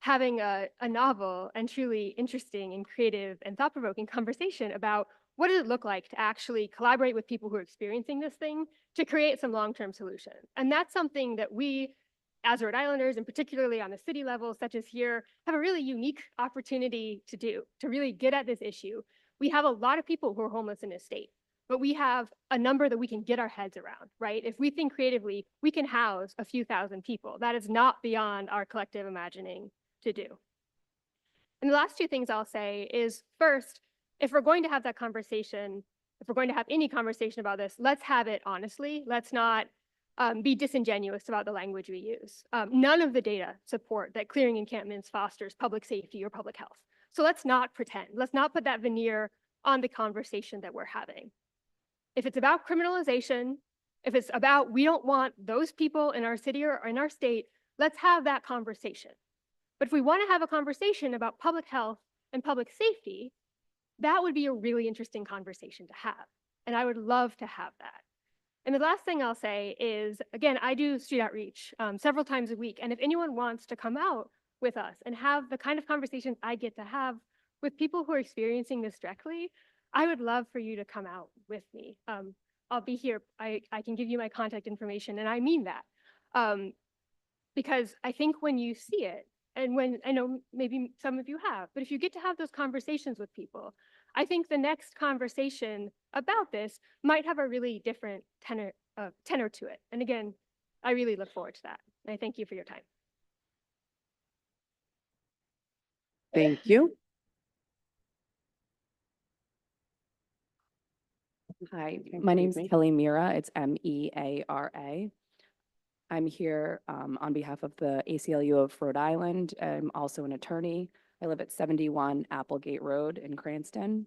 having a novel and truly interesting and creative and thought-provoking conversation about what does it look like to actually collaborate with people who are experiencing this thing to create some long-term solution. And that's something that we, as Rhode Islanders, and particularly on the city level, such as here, have a really unique opportunity to do, to really get at this issue. We have a lot of people who are homeless in this state, but we have a number that we can get our heads around, right? If we think creatively, we can house a few thousand people. That is not beyond our collective imagining to do. And the last two things I'll say is, first, if we're going to have that conversation, if we're going to have any conversation about this, let's have it honestly. Let's not be disingenuous about the language we use. None of the data support that clearing encampments fosters public safety or public health. So let's not pretend. Let's not put that veneer on the conversation that we're having. If it's about criminalization, if it's about we don't want those people in our city or in our state, let's have that conversation. But if we want to have a conversation about public health and public safety, that would be a really interesting conversation to have. And I would love to have that. And the last thing I'll say is, again, I do street outreach several times a week. And if anyone wants to come out with us and have the kind of conversations I get to have with people who are experiencing this directly, I would love for you to come out with me. I'll be here. I can give you my contact information, and I mean that. Because I think when you see it, and when, I know maybe some of you have, but if you get to have those conversations with people, I think the next conversation about this might have a really different tenor to it. And again, I really look forward to that. And I thank you for your time. Thank you. Hi, Okay, my good name's evening. Kelly Mira. It's Meara. I'm here on behalf of the ACLU of Rhode Island. I'm also an attorney. I live at 71 Applegate Road in Cranston.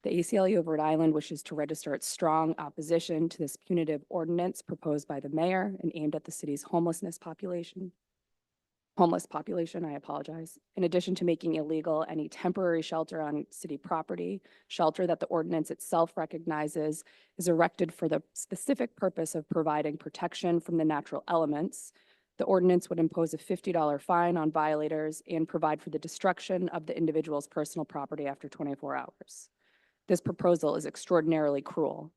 The ACLU of Rhode Island wishes to register its strong opposition to this punitive ordinance proposed by the mayor and aimed at the city's homeless population, I apologize. In addition to making illegal any temporary shelter on city property, shelter that the ordinance itself recognizes is erected for the specific purpose of providing protection from the natural elements, the ordinance would impose a $50 fine on violators and provide for the destruction of the individual's personal property after 24 hours. This proposal is extraordinarily cruel.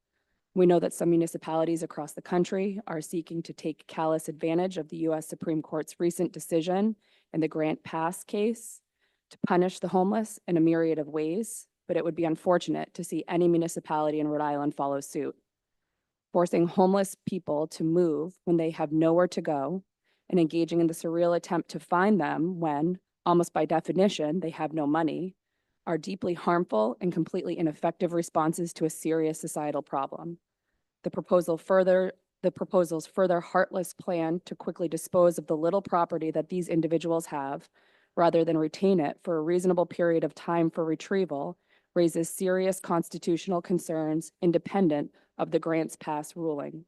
We know that some municipalities across the country are seeking to take callous advantage of the U.S. Supreme Court's recent decision in the Grant Pass case to punish the homeless in a myriad of ways, but it would be unfortunate to see any municipality in Rhode Island follow suit. Forcing homeless people to move when they have nowhere to go and engaging in the surreal attempt to find them when, almost by definition, they have no money, are deeply harmful and completely ineffective responses to a serious societal problem. The proposal's further heartless plan to quickly dispose of the little property that these individuals have, rather than retain it for a reasonable period of time for retrieval, raises serious constitutional concerns independent of the Grants Pass ruling.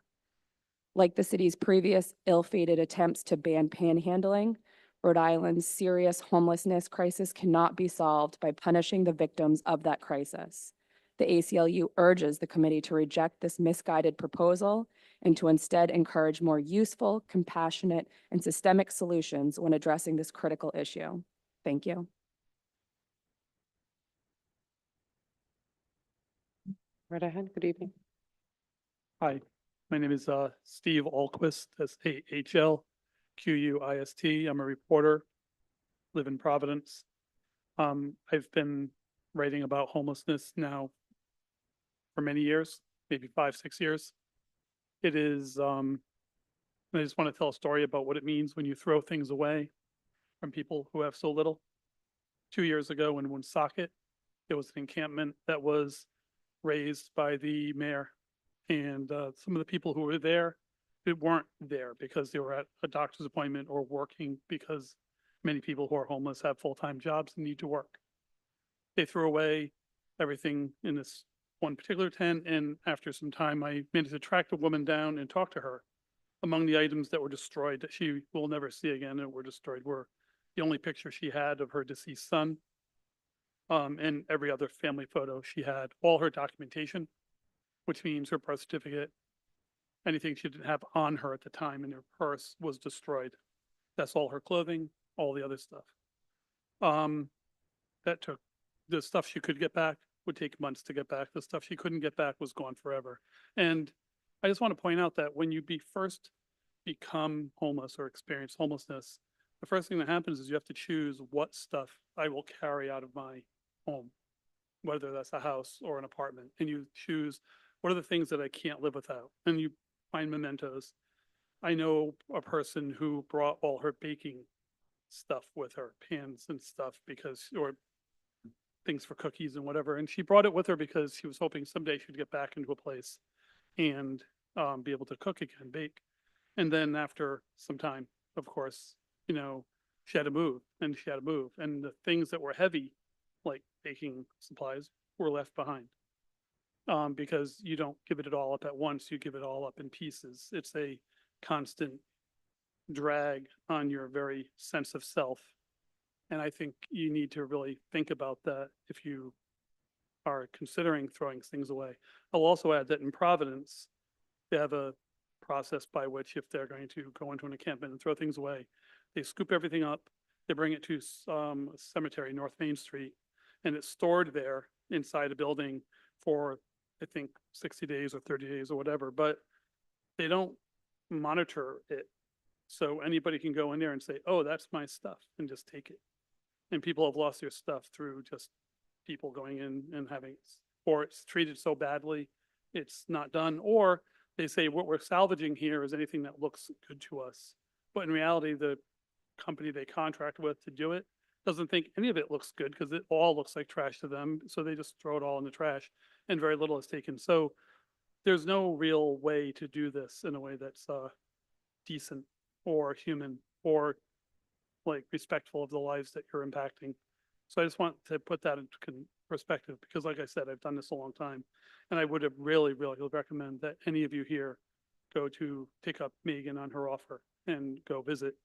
Like the city's previous ill-fated attempts to ban panhandling, Rhode Island's serious homelessness crisis cannot be solved by punishing the victims of that crisis. The ACLU urges the committee to reject this misguided proposal and to instead encourage more useful, compassionate, and systemic solutions when addressing this critical issue. Thank you. Right ahead. Good evening. Hi, my name is Steve Alquist, that's AHLQUIST. I'm a reporter, live in Providence. I've been writing about homelessness now for many years, maybe 5-6 years. It is, I just want to tell a story about what it means when you throw things away from people who have so little. 2 years ago in Woonsocket, there was an encampment that was raised by the mayor And some of the people who were there, they weren't there because they were at a doctor's appointment or working, because many people who are homeless have full-time jobs and need to work. They threw away everything in this one particular tent, and after some time, I managed to track the woman down and talk to her. Among the items that were destroyed that she will never see again and were destroyed were the only picture she had of her deceased son, and every other family photo she had, all her documentation, which means her birth certificate, anything she didn't have on her at the time in her purse was destroyed. That's all her clothing, all the other stuff. That took, the stuff she could get back would take months to get back. The stuff she couldn't get back was gone forever. And I just want to point out that when you first become homeless or experience homelessness, the first thing that happens is you have to choose what stuff I will carry out of my home, whether that's a house or an apartment. And you choose, what are the things that I can't live without? And you find mementos. I know a person who brought all her baking stuff with her, pans and stuff, because, or things for cookies and whatever. And she brought it with her because she was hoping someday she'd get back into a place and be able to cook again, bake. And then after some time, of course, you know, she had to move and she had to move. And the things that were heavy, like baking supplies, were left behind. Because you don't give it all up at once, you give it all up in pieces. It's a constant drag on your very sense of self. And I think you need to really think about that if you are considering throwing things away. I'll also add that in Providence, they have a process by which if they're going to go into an encampment and throw things away, they scoop everything up, they bring it to a cemetery, North Main Street, and it's stored there inside a building for, I think, 60 days or 30 days or whatever, but they don't monitor it. So anybody can go in there and say, oh, that's my stuff, and just take it. And people have lost their stuff through just people going in and having, or it's treated so badly, it's not done, or they say what we're salvaging here is anything that looks good to us. But in reality, the company they contract with to do it doesn't think any of it looks good because it all looks like trash to them. So they just throw it all in the trash and very little is taken. So there's no real way to do this in a way that's decent or human or like respectful of the lives that you're impacting. So I just want to put that into perspective because like I said, I've done this a long time and I would have really recommend that any of you here go to pick up Megan on her offer and go visit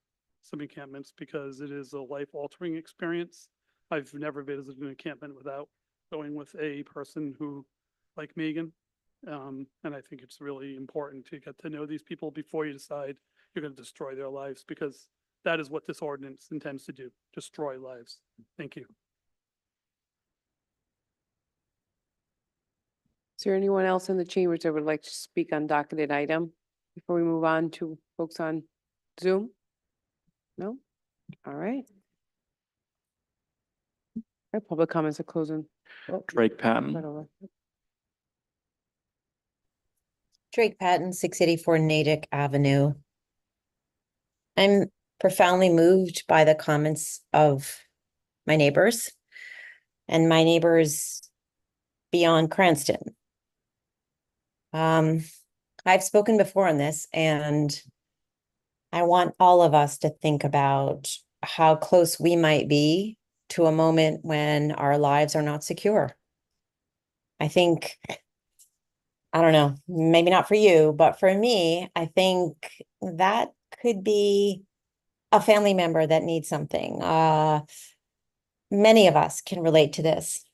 some encampments because it is a life-altering experience. I've never visited an encampment without going with a person who, like Megan, and I think it's really important to get to know these people before you decide you're going to destroy their lives because that is what this ordinance intends to do, destroy lives. Thank you. Is there anyone else in the chambers that would like to speak on docketed item before we move on to folks on Zoom? No? All right. Our public comments are closing. Oh, Drake right Patton. over. Drake Patton, 684 Natick Avenue. I'm profoundly moved by the comments of my neighbors and my neighbors beyond Cranston. I've spoken before on this, and I want all of us to think about how close we might be to a moment when our lives are not secure. I think, I don't know, maybe not for you, but for me, I think that could be a family member that needs something. Many of us can relate to this.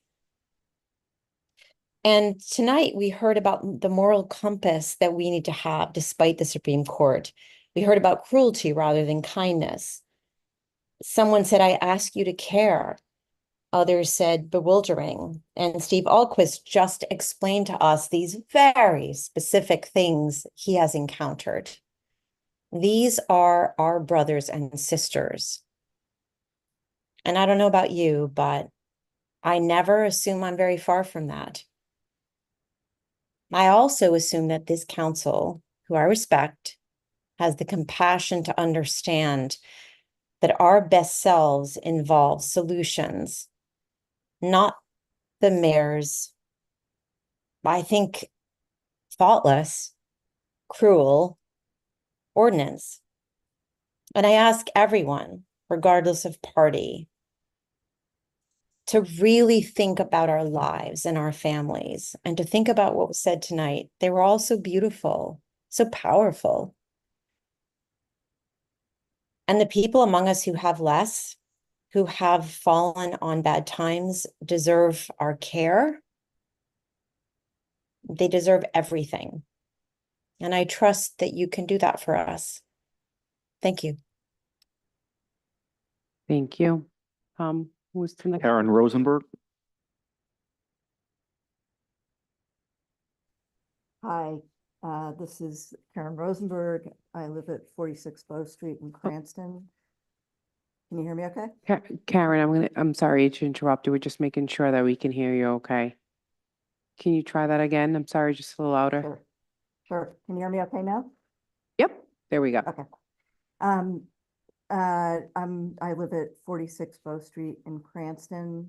And tonight we heard about the moral compass that we need to have despite the Supreme Court. We heard about cruelty rather than kindness. Someone said, I ask you to care. Others said bewildering. And Steve Alquist just explained to us these very specific things he has encountered. These are our brothers and sisters. And I don't know about you, but I never assume I'm very far from that. I also assume that this council, who I respect, has the compassion to understand that our best selves involve solutions, not the mayor's, I think, thoughtless, cruel ordinance. And I ask everyone, regardless of party, to really think about our lives and our families and to think about what was said tonight. They were all so beautiful, so powerful. And the people among us who have less, who have fallen on bad times, deserve our care. They deserve everything. And I trust that you can do that for us. Thank you. Thank you. Who's to the next? Karen Rosenberg. Hi, this is Karen Rosenberg. I live at 46 Bow Street in Cranston. Can you hear me okay? Karen, I'm sorry to interrupt you. We're just making sure that we can hear you okay. Can you try that again? I'm sorry, just a little louder. Sure. Sure. Can you hear me okay now? Yep, there we go. Okay. I live at 46 Bow Street in Cranston.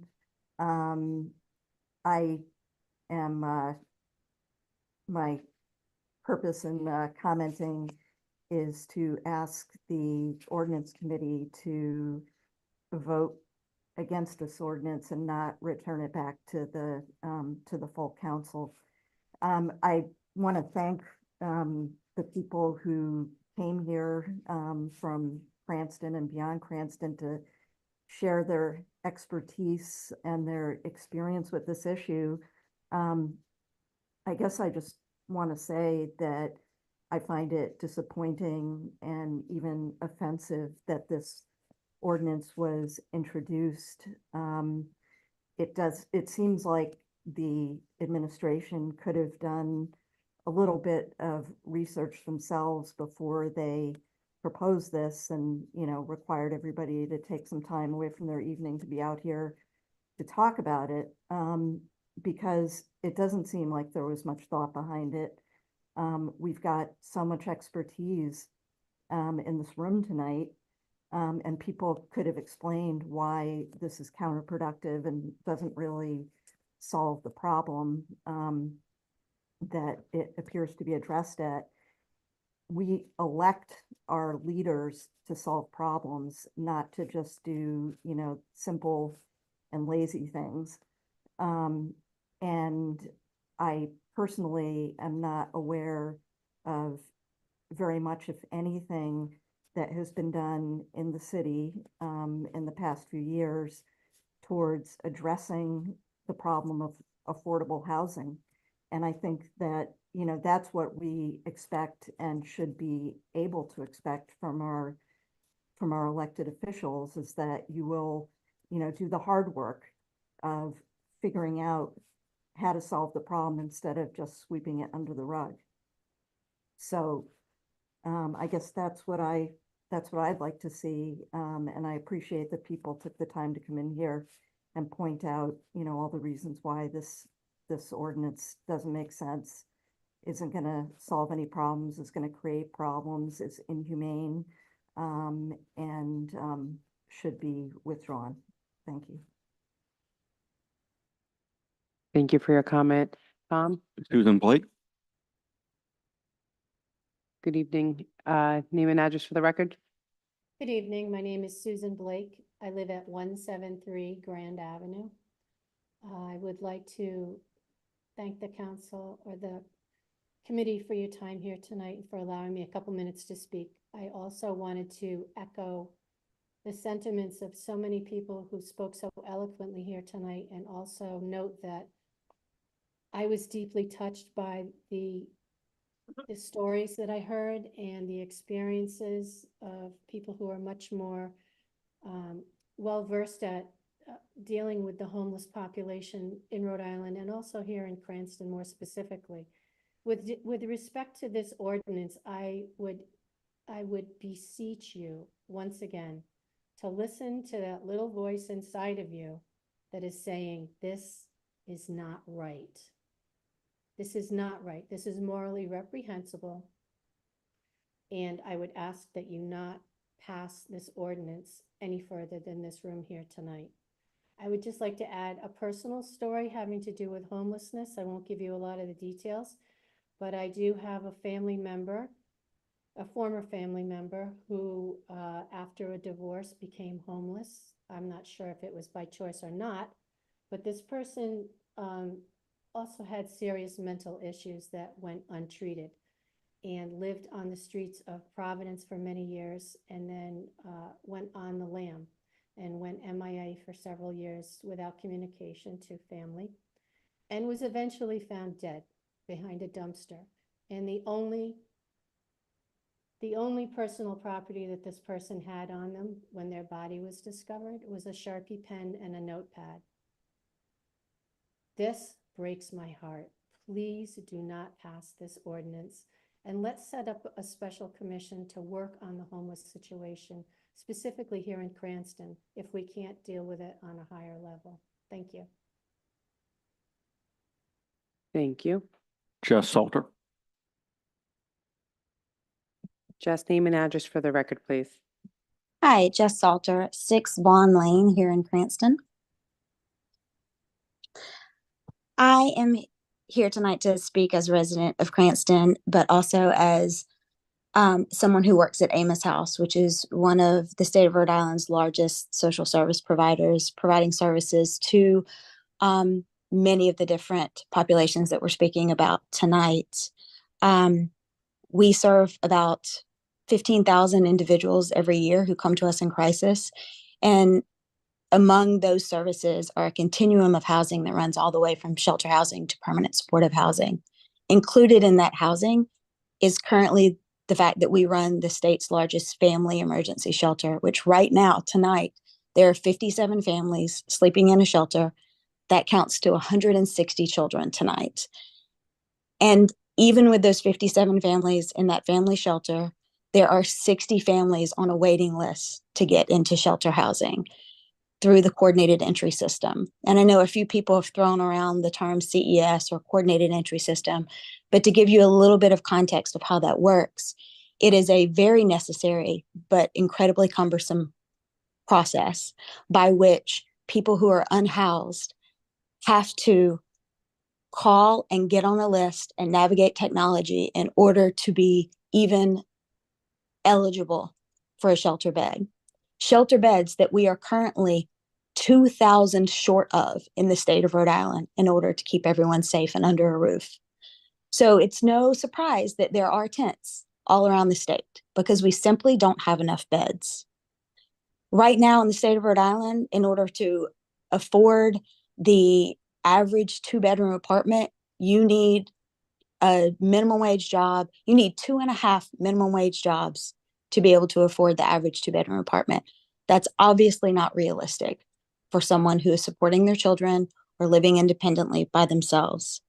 I am, my purpose in commenting is to ask the Ordinance Committee to vote against this ordinance and not return it back to the full council. I want to thank the people who came here from Cranston and beyond Cranston to share their expertise and their experience with this issue. I guess I just want to say that I find it disappointing and even offensive that this ordinance was introduced. It seems like the administration could have done a little bit of research themselves before they proposed this and, required everybody to take some time away from their evening to be out here to talk about it. Because it doesn't seem like there was much thought behind it. We've got so much expertise in this room tonight, and people could have explained why this is counterproductive and doesn't really solve the problem that it appears to be addressed at. We elect our leaders to solve problems, not to just do, simple and lazy things. And I personally am not aware of very much, if anything, that has been done in the city in the past few years towards addressing the problem of affordable housing. And I think that, that's what we expect and should be able to expect from our elected officials, is that you will, do the hard work of figuring out how to solve the problem instead of just sweeping it under the rug. So I guess that's what I'd like to see. And I appreciate that people took the time to come in here and point out, all the reasons why this ordinance doesn't make sense, isn't going to solve any problems, is going to create problems, is inhumane, and should be withdrawn. Thank you. Thank you for your comment. Tom, Susan Blake. good evening. Name and address for the record. Good evening. My name is Susan Blake. I live at 173 Grand Avenue. I would like to thank the council or the committee for your time here tonight and for allowing me a couple minutes to speak. I also wanted to echo the sentiments of so many people who spoke so eloquently here tonight, and also note that I was deeply touched by the stories that I heard and the experiences of people who are much more well-versed at dealing with the homeless population in Rhode Island and also here in Cranston more specifically. With respect to this ordinance, I would beseech you once again to listen to that little voice inside of you that is saying, this is not right. This is not right. This is morally reprehensible. And I would ask that you not pass this ordinance any further than this room here tonight. I would just like to add a personal story having to do with homelessness. I won't give you a lot of the details, but I do have a family member, a former family member who, after a divorce, became homeless. I'm not sure if it was by choice or not, but this person also had serious mental issues that went untreated and lived on the streets of Providence for many years, and then went on the lam and went MIA for several years without communication to family, and was eventually found dead behind a dumpster. And the only personal property that this person had on them when their body was discovered was a Sharpie pen and a notepad. This breaks my heart. Please do not pass this ordinance, and let's set up a special commission to work on the homeless situation, specifically here in Cranston, if we can't deal with it on a higher level. Thank you. Thank you. Jess Salter. Just name and address for the record, please. Hi, Jess Salter, 6 Vaughn Lane here in Cranston. I am here tonight to speak as a resident of Cranston, but also as someone who works at Amos House, which is one of the state of Rhode Island's largest social service providers, providing services to many of the different populations that we're speaking about tonight. We serve about 15,000 individuals every year who come to us in crisis. And among those services are a continuum of housing that runs all the way from shelter housing to permanent supportive housing. Included in that housing is currently the fact that we run the state's largest family emergency shelter, which right now, tonight, there are 57 families sleeping in a shelter. That counts to 160 children tonight. And even with those 57 families in that family shelter, there are 60 families on a waiting list to get into shelter housing through the coordinated entry system. And I know a few people have thrown around the term CES or coordinated entry system, but to give you a little bit of context of how that works, it is a very necessary but incredibly cumbersome process by which people who are unhoused have to call and get on a list and navigate technology in order to be even eligible for a shelter bed. Shelter beds that we are currently 2,000 short of in the state of Rhode Island in order to keep everyone safe and under a roof. So it's no surprise that there are tents all around the state because we simply don't have enough beds. Right now in the state of Rhode Island, in order to afford the average 2-bedroom apartment, you need a minimum wage job. You need 2.5 minimum wage jobs to be able to afford the average 2-bedroom apartment. That's obviously not realistic for someone who is supporting their children or living independently by themselves.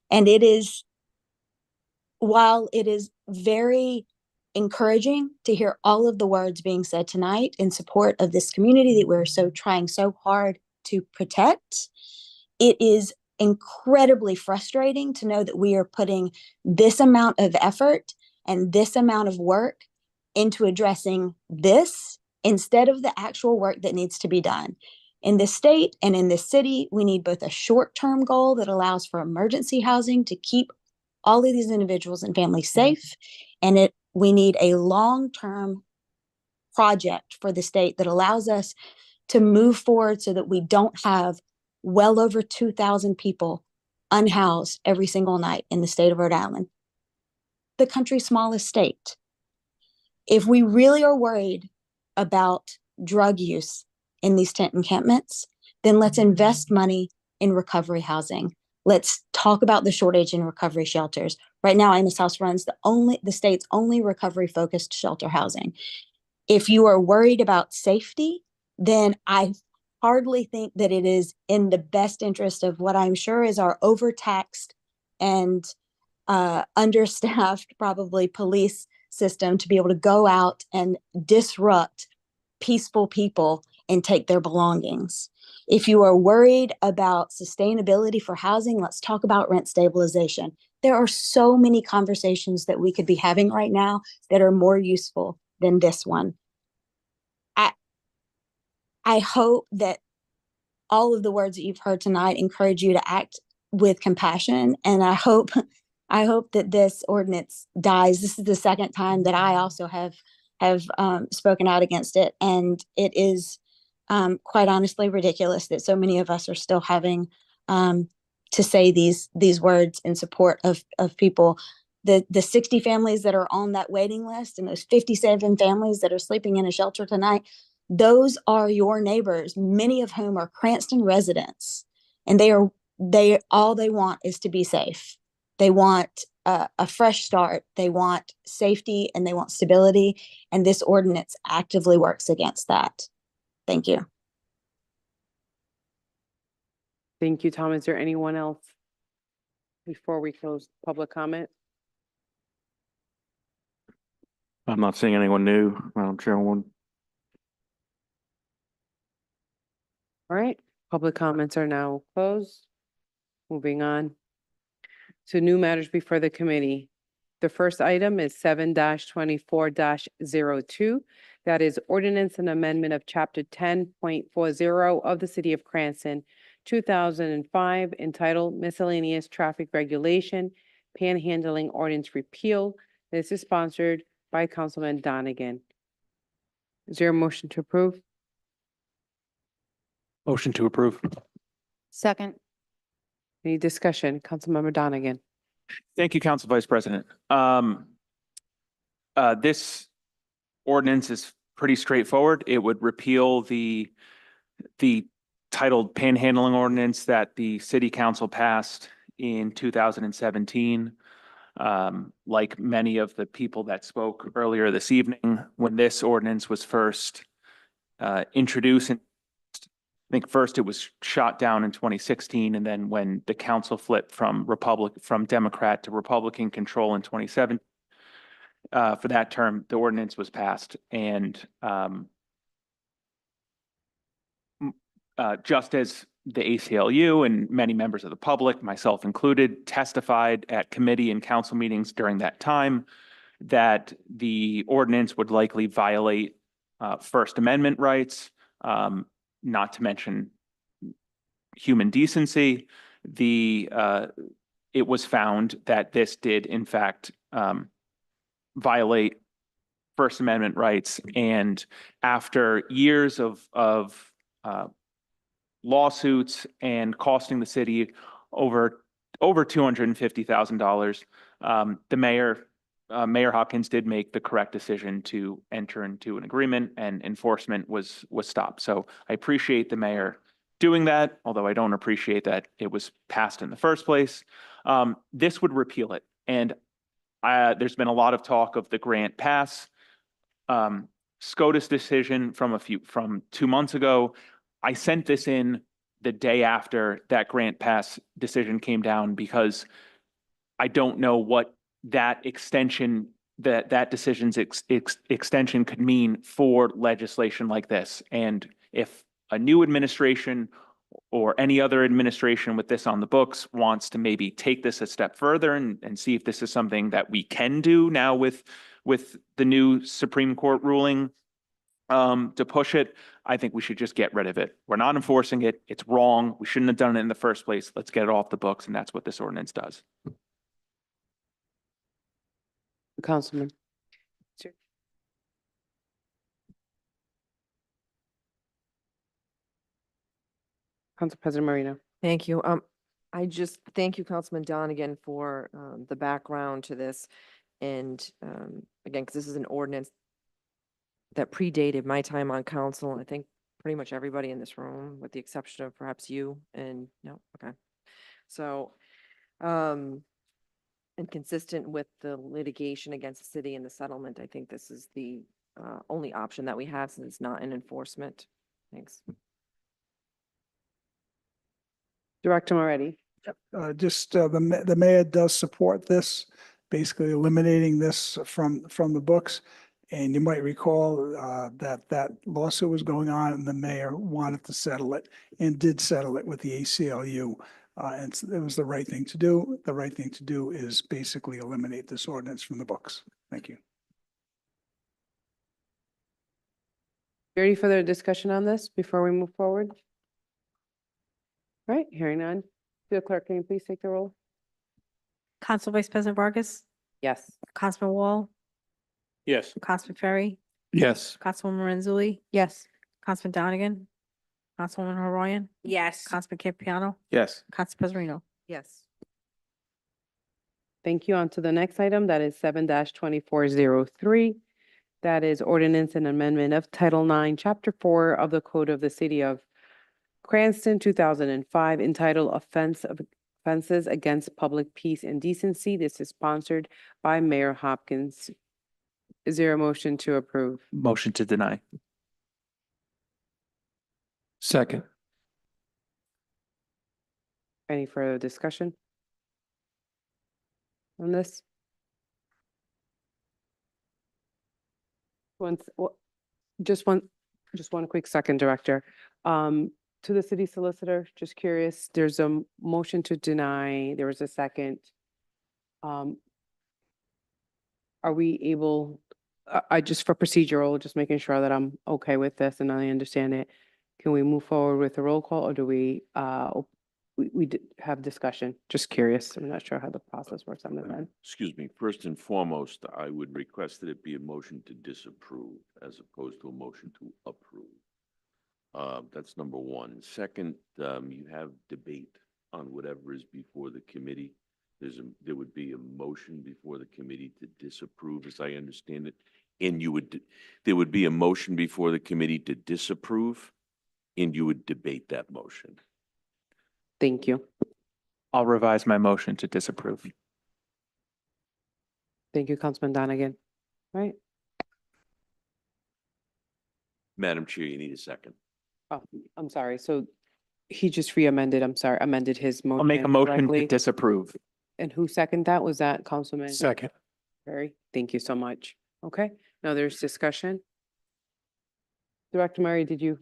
And it is, while it is very encouraging to hear all of the words being said tonight in support of this community that we're trying so hard to protect, it is incredibly frustrating to know that we are putting this amount of effort and this amount of work into addressing this instead of the actual work that needs to be done. In this state and in this city, we need both a short-term goal that allows for emergency housing to keep all of these individuals and families safe, and we need a long-term project for the state that allows us to move forward so that we don't have well over 2,000 people unhoused every single night in the state of Rhode Island, the country's smallest state. If we really are worried about drug use in these tent encampments, then let's invest money in recovery housing. Let's talk about the shortage in recovery shelters. Right now, Amos House runs the state's only recovery-focused shelter housing. If you are worried about safety, then I hardly think that it is in the best interest of what I'm sure is our overtaxed and understaffed, probably, police system to be able to go out and disrupt peaceful people and take their belongings. If you are worried about sustainability for housing, let's talk about rent stabilization. There are so many conversations that we could be having right now that are more useful than this one. I hope that all of the words that you've heard tonight encourage you to act with compassion. And I hope I hope that this ordinance dies. This is the second time that I also have spoken out against it, and it is quite honestly ridiculous that so many of us are still having to say these words in support of people. The 60 families that are on that waiting list and those 57 families that are sleeping in a shelter tonight, those are your neighbors, many of whom are Cranston residents, and they all they want is to be safe. They want a fresh start. They want safety and they want stability. And this ordinance actively works against that. Thank you. Thank you, Tom. Is there anyone else before we close public comment? I'm not seeing anyone new, Madam Chairwoman. All right, public comments are now closed. Moving on to new matters before the committee. The first item is 7-24-02. That is ordinance and amendment of chapter 10.40 of the City of Cranston, 2005, entitled Miscellaneous Traffic Regulation, Panhandling Ordinance Repeal. This is sponsored by Councilman Donegan. Is there a motion to approve? Motion to approve. Second. Any discussion? Councilmember Donegan. Thank you, Council Vice President. This ordinance is pretty straightforward. It would repeal the titled panhandling ordinance that the City Council passed in 2017. Like many of the people that spoke earlier this evening, when this ordinance was first introduced, I think first it was shot down in 2016, and then when the council flipped from Democrat to Republican control in 2017, for that term, the ordinance was passed. And just as the ACLU and many members of the public, myself included, testified at committee and council meetings during that time, that the ordinance would likely violate First Amendment rights, not to mention human decency. It was found that this did in fact violate First Amendment rights, and after years of lawsuits and costing the city over $250,000, the Mayor Hopkins did make the correct decision to enter into an agreement, and enforcement was stopped. So I appreciate the mayor doing that, although I don't appreciate that it was passed in the first place. This would repeal it. And there's been a lot of talk of the Grant Pass SCOTUS decision from 2 months ago. I sent this in the day after that Grant Pass decision came down because I don't know what that extension, that decision's extension could mean for legislation like this. And if a new administration or any other administration with this on the books wants to maybe take this a step further and see if this is something that we can do now with the new Supreme Court ruling to push it, I think we should just get rid of it. We're not enforcing it. It's wrong. We shouldn't have done it in the first place. Let's get it off the books. And that's what this ordinance does. Councilman. Council President Marino. Thank you. I just thank you, Councilman Donegan, for the background to this. And again, because this is an ordinance that predated my time on council. I think pretty much everybody in this room, with the exception of perhaps you and no, okay. So, and consistent with the litigation against the city and the settlement, I think this is the only option that we have since it's not an enforcement. Thanks. Director Moretti. The mayor does support this, basically eliminating this from the books. And you might recall that lawsuit was going on and the mayor wanted to settle it and did settle it with the ACLU. And it was the right thing to do. The right thing to do is basically eliminate this ordinance from the books. Thank you. Any further discussion on this before we move forward? All right, hearing none. Clerk, can you please take the roll? Council Vice President Vargas, Yes. Councilman Wall, Yes. Councilman Ferry, Yes. Councilwoman Renzulli, Yes. Councilman Donegan, Councilwoman Horoyan, Yes. Councilman Campiano, Yes. Council President Reno. Yes. Thank you. On to the next item. That is 7-2403. That is ordinance and amendment of Title IX, Chapter 4 of the Code of the City of Cranston, 2005, entitled Offenses Against Public Peace and Decency. This is sponsored by Mayor Hopkins. Is there a motion to approve? Motion to deny. Second. Any further discussion on this? Just one quick second, Director. To the city solicitor, just curious, there's a motion to deny, there was a second. Are we able, I just for procedural, just making sure that I'm okay with this and I understand it. Can we move forward with a roll call or do we have discussion? Just curious. I'm not sure how the process works on that. Excuse me, first and foremost, I would request that it be a motion to disapprove as opposed to a motion to approve. That's number one. Second, you have debate on whatever is before the committee. There would be a motion before the committee to disapprove, as I understand it. And there would be a motion before the committee to disapprove, and you would debate that motion. Thank you. I'll revise my motion to disapprove. Thank you, Councilman Donegan. All right. Madam Chair, you need a second. Oh, I'm sorry. So he just amended his motion. I'll make a motion to correctly. disapprove. And who seconded that? Was that Councilman? Second. Ferry? Thank you so much. Okay, now there's discussion. Director Murray, did you?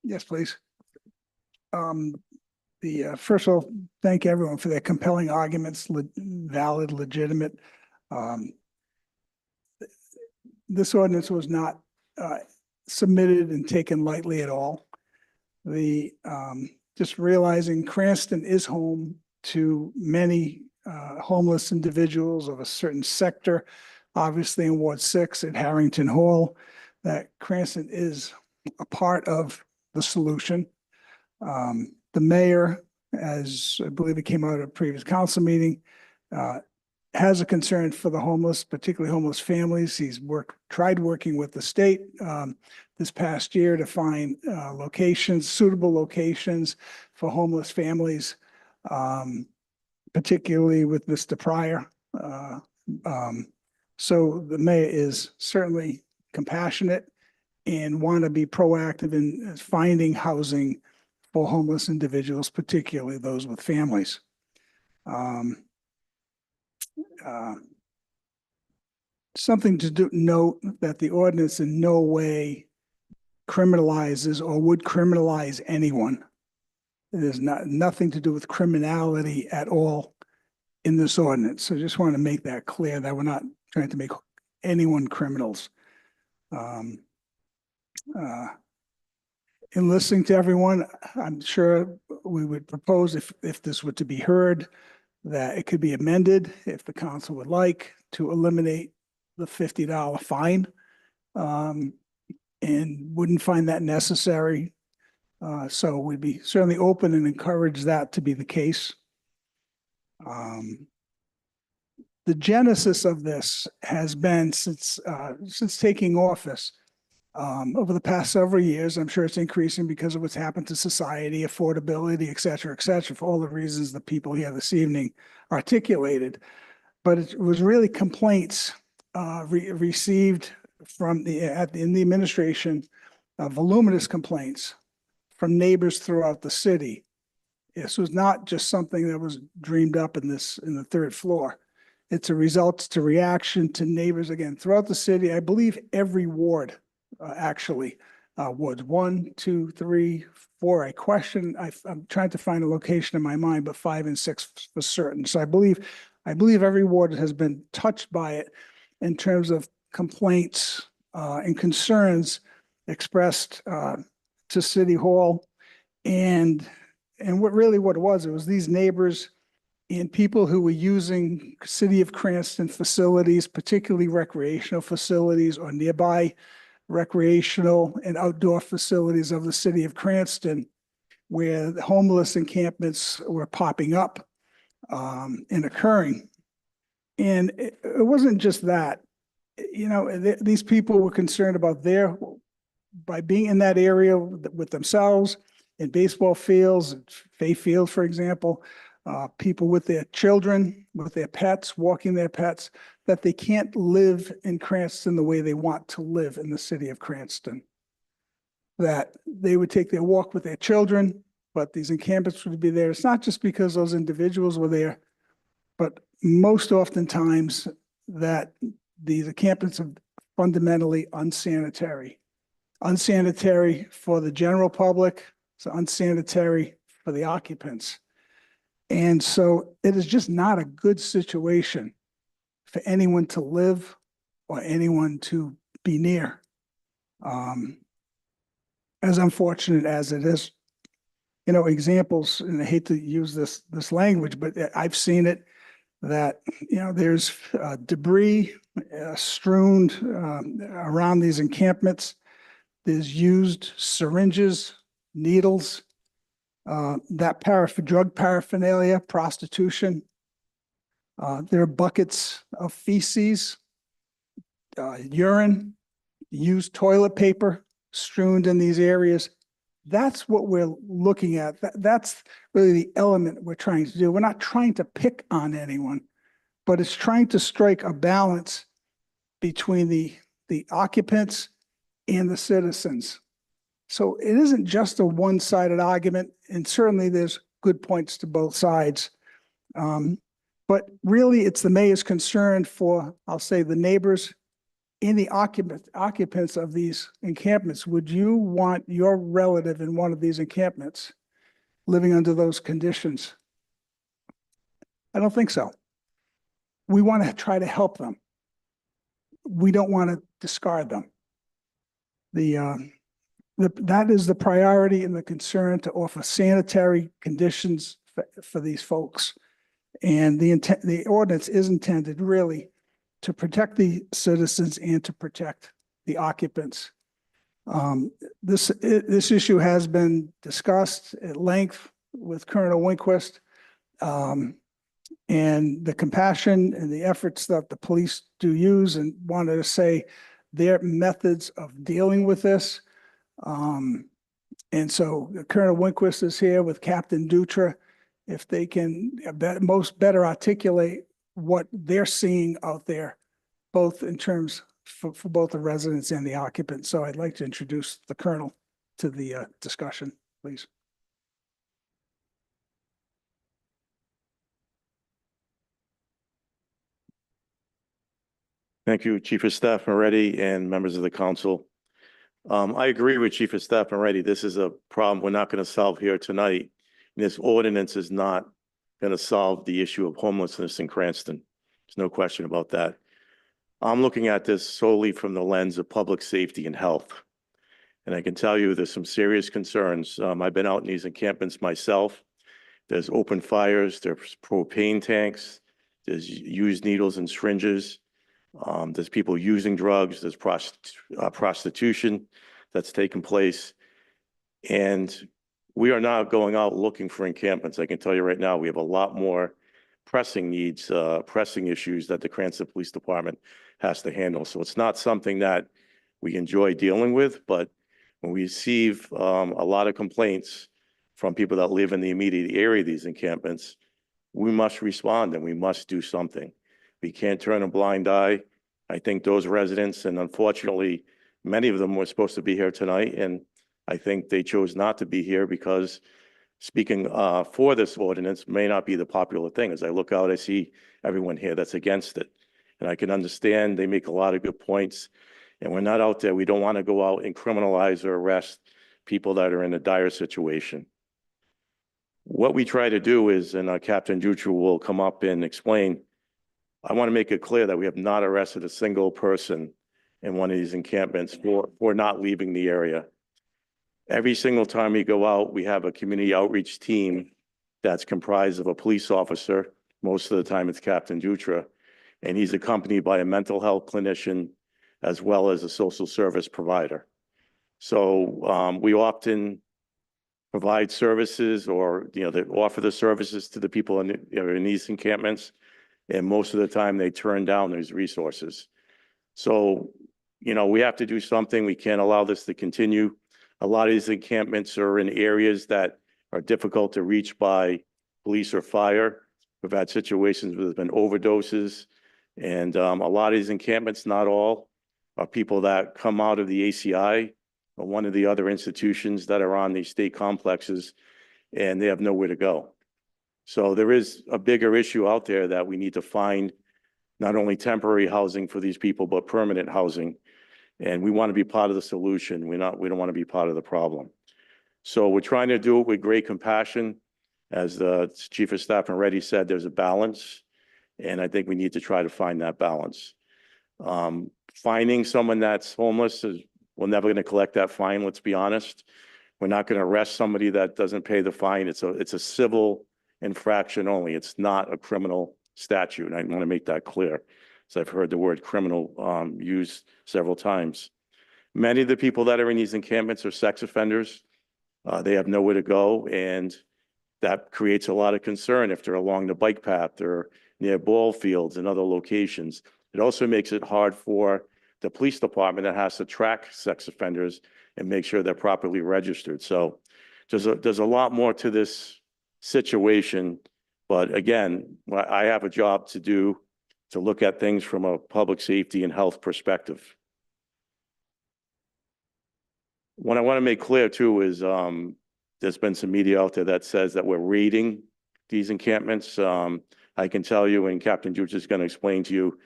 Yes, please. First of all, thank everyone for their compelling arguments, valid, legitimate. This ordinance was not submitted and taken lightly at all. Just realizing Cranston is home to many homeless individuals of a certain sector, obviously in Ward 6 at Harrington Hall, that Cranston is a part of the solution. The mayor, as I believe it came out at a previous council meeting, has a concern for the homeless, particularly homeless families. He's tried working with the state this past year to find suitable locations for homeless families, particularly with Mr. Pryor. So the mayor is certainly compassionate and want to be proactive in finding housing for homeless individuals, particularly those with families. Something to note that the ordinance in no way criminalizes or would criminalize anyone. It has nothing to do with criminality at all in this ordinance. So I just want to make that clear that we're not trying to make anyone criminals. In listening to everyone, I'm sure we would propose if this were to be heard, that it could be amended if the council would like to eliminate the $50 fine, and wouldn't find that necessary. So we'd be certainly open and encourage that to be the case. The genesis of this has been since taking office. Over the past several years, I'm sure it's increasing because of what's happened to society, affordability, et cetera, for all the reasons the people here this evening articulated. But it was really complaints received from in the administration, voluminous complaints from neighbors throughout the city. This was not just something that was dreamed up in the third floor. It's a result to reaction to neighbors again throughout the city. I believe every ward. Wards 1, 2, 3, 4. I'm trying to find a location in my mind, but 5 and 6 for certain. So I believe every ward has been touched by it in terms of complaints and concerns expressed to City Hall, and what it was these neighbors and people who were using city of Cranston facilities, particularly recreational facilities or nearby recreational and outdoor facilities of the city of Cranston, where the homeless encampments were popping up and occurring. And it wasn't just that, you know, these people were concerned about by being in that area with themselves, in baseball fields, Fay Field, for example, people with their children, with their pets, walking their pets, that they can't live in Cranston the way they want to live in the city of Cranston. That they would take their walk with their children, but these encampments would be there. It's not just because those individuals were there, but most oftentimes that these encampments are fundamentally unsanitary. Unsanitary for the general public, it's unsanitary for the occupants. And so it is just not a good situation for anyone to live or anyone to be near. As unfortunate as it is, you know, examples, and I hate to use this language, but I've seen it, that, you know, there's debris strewn around these encampments. There's used syringes, needles, drug paraphernalia, prostitution. There are buckets of feces, urine, used toilet paper strewn in these areas. That's what we're looking at. That's really the element we're trying to do. We're not trying to pick on anyone, but it's trying to strike a balance between the occupants and the citizens. So it isn't just a one-sided argument, and certainly there's good points to both sides. But really, it's the mayor's concern for, I'll say, the neighbors and the occupants of these encampments. Would you want your relative in one of these encampments living under those conditions? I don't think so. We want to try to help them. We don't want to discard them. That is the priority and the concern, to offer sanitary conditions for these folks. And the ordinance is intended really to protect the citizens and to protect the occupants. This issue has been discussed at length with Colonel Winquist, and the compassion and the efforts that the police do use, and wanted to say their methods of dealing with this. And so Colonel Winquist is here with Captain Dutra, if they can better articulate what they're seeing out there, both in terms for both the residents and the occupants. So I'd like to introduce the Colonel to the discussion, please. Thank you, Chief of Staff Moretti and members of the council. I agree with Chief of Staff Moretti. This is a problem we're not going to solve here tonight. This ordinance is not going to solve the issue of homelessness in Cranston. There's no question about that. I'm looking at this solely from the lens of public safety and health. And I can tell you there's some serious concerns. I've been out in these encampments myself. There's open fires, there's propane tanks, there's used needles and syringes. There's people using drugs, there's prostitution that's taken place. And we are not going out looking for encampments. I can tell you right now, we have a lot more pressing needs, pressing issues that the Cranston Police Department has to handle. So it's not something that we enjoy dealing with, but when we receive a lot of complaints from people that live in the immediate area of these encampments, we must respond and we must do something. We can't turn a blind eye. I think those residents, and unfortunately, many of them were supposed to be here tonight, and I think they chose not to be here because speaking for this ordinance may not be the popular thing. As I look out, I see everyone here that's against it. And I can understand they make a lot of good points. And we're not out there. We don't want to go out and criminalize or arrest people that are in a dire situation. What we try to do is, and Captain Dutra will come up and explain, I want to make it clear that we have not arrested a single person in one of these encampments for not leaving the area. Every single time we go out, we have a community outreach team that's comprised of a police officer. Most of the time it's Captain Dutra, and he's accompanied by a mental health clinician as well as a social service provider. So we often provide services, or they offer the services to the people in these encampments, and most of the time they turn down these resources. So we have to do something. We can't allow this to continue. A lot of these encampments are in areas that are difficult to reach by police or fire. We've had situations where there's been overdoses, and a lot of these encampments, not all, are people that come out of the ACI or one of the other institutions that are on these state complexes, and they have nowhere to go. So there is a bigger issue out there that we need to find not only temporary housing for these people, but permanent housing. And we want to be part of the solution. We don't want to be part of the problem. So we're trying to do it with great compassion. As the Chief of Staff already said, there's a balance, and I think we need to try to find that balance. Finding someone that's homeless we're never going to collect that fine. Let's be honest. We're not going to arrest somebody that doesn't pay the fine. It's a civil infraction only. It's not a criminal statute. And I want to make that clear, because I've heard the word criminal used several times. Many of the people that are in these encampments are sex offenders. They have nowhere to go, and that creates a lot of concern if they're along the bike path or near ball fields and other locations. It also makes it hard for the police department that has to track sex offenders and make sure they're properly registered. So there's a lot more to this situation. But again, I have a job to do to look at things from a public safety and health perspective. What I want to make clear too is there's been some media out there that says that we're raiding these encampments. I can tell you, and Captain Dutra is going to explain to you,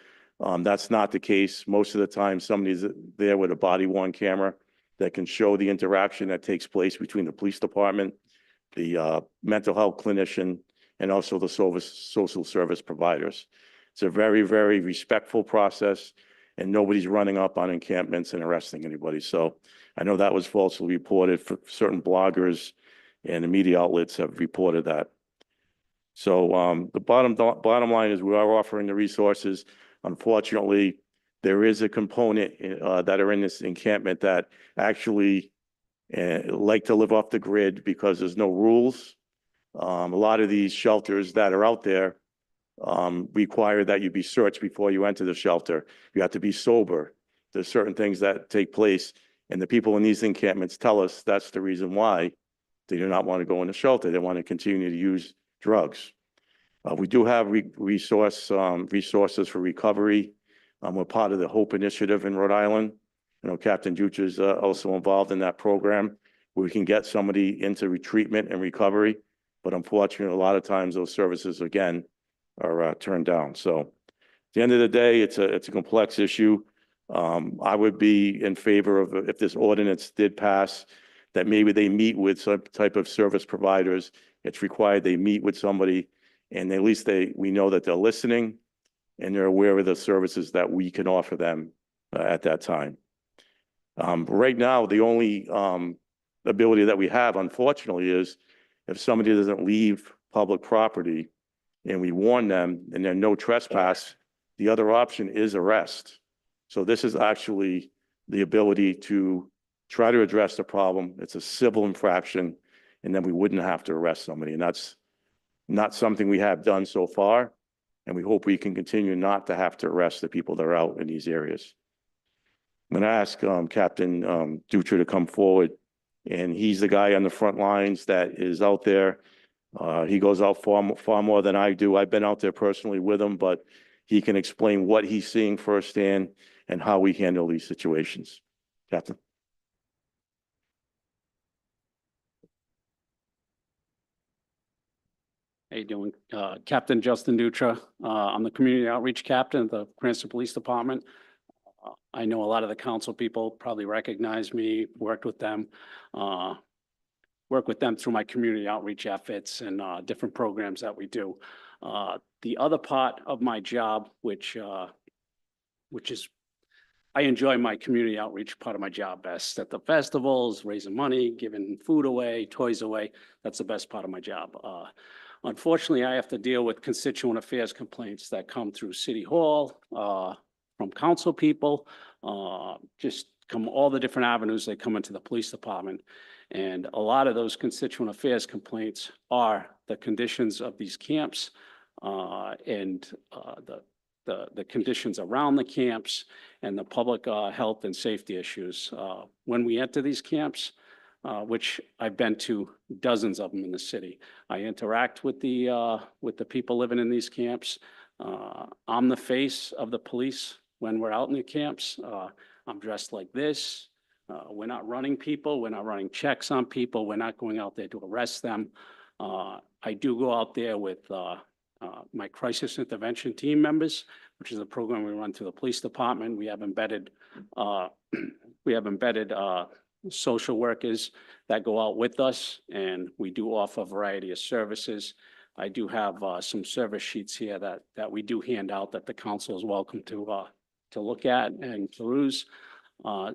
that's not the case. Most of the time, somebody's there with a body-worn camera that can show the interaction that takes place between the police department, the mental health clinician, and also the social service providers. It's a very, very respectful process, and nobody's running up on encampments and arresting anybody. So I know that was falsely reported. For certain bloggers and the media outlets have reported that. So the bottom line is we are offering the resources. Unfortunately, there is a component that are in this encampment that actually like to live off the grid because there's no rules. A lot of these shelters that are out there require that you be searched before you enter the shelter. You have to be sober. There's certain things that take place, and the people in these encampments tell us that's the reason why they do not want to go in the shelter. They want to continue to use drugs. We do have resources for recovery. We're part of the HOPE initiative in Rhode Island. Captain Dutra is also involved in that program where we can get somebody into retreatment and recovery. But unfortunately, a lot of times those services, again, are turned down. So at the end of the day, it's a complex issue. I would be in favor of, if this ordinance did pass, that maybe they meet with some type of service providers. It's required they meet with somebody, and at least we know that they're listening and they're aware of the services that we can offer them at that time. Right now, the only ability that we have, unfortunately, is if somebody doesn't leave public property and we warn them and there's no trespass, the other option is arrest. So this is actually the ability to try to address the problem. It's a civil infraction, and then we wouldn't have to arrest somebody. And that's not something we have done so far. And we hope we can continue not to have to arrest the people that are out in these areas. I'm going to ask Captain Dutra to come forward, and he's the guy on the front lines that is out there. He goes out far more than I do. I've been out there personally with him, but he can explain what he's seeing firsthand and how we handle these situations. Captain. How you doing? Captain Justin Dutra. I'm the community outreach captain of the Cranston Police Department. I know a lot of the council people probably recognize me, work with them through my community outreach efforts and different programs that we do. The other part of my job, which is, I enjoy my community outreach part of my job best. At the festivals, raising money, giving food away, toys away. That's the best part of my job. Unfortunately, I have to deal with constituent affairs complaints that come through City Hall, from council people, just come all the different avenues they come into the police department. And a lot of those constituent affairs complaints are the conditions of these camps, and the conditions around the camps and the public health and safety issues. When we enter these camps, which I've been to dozens of them in the city, I interact with the people living in these camps. I'm the face of the police when we're out in the camps. I'm dressed like this. We're not running people. We're not running checks on people. We're not going out there to arrest them. I do go out there with my crisis intervention team members, which is a program we run through the police department. We have embedded social workers that go out with us, and we do offer a variety of services. I do have some service sheets here that we do hand out that the council is welcome to look at and peruse.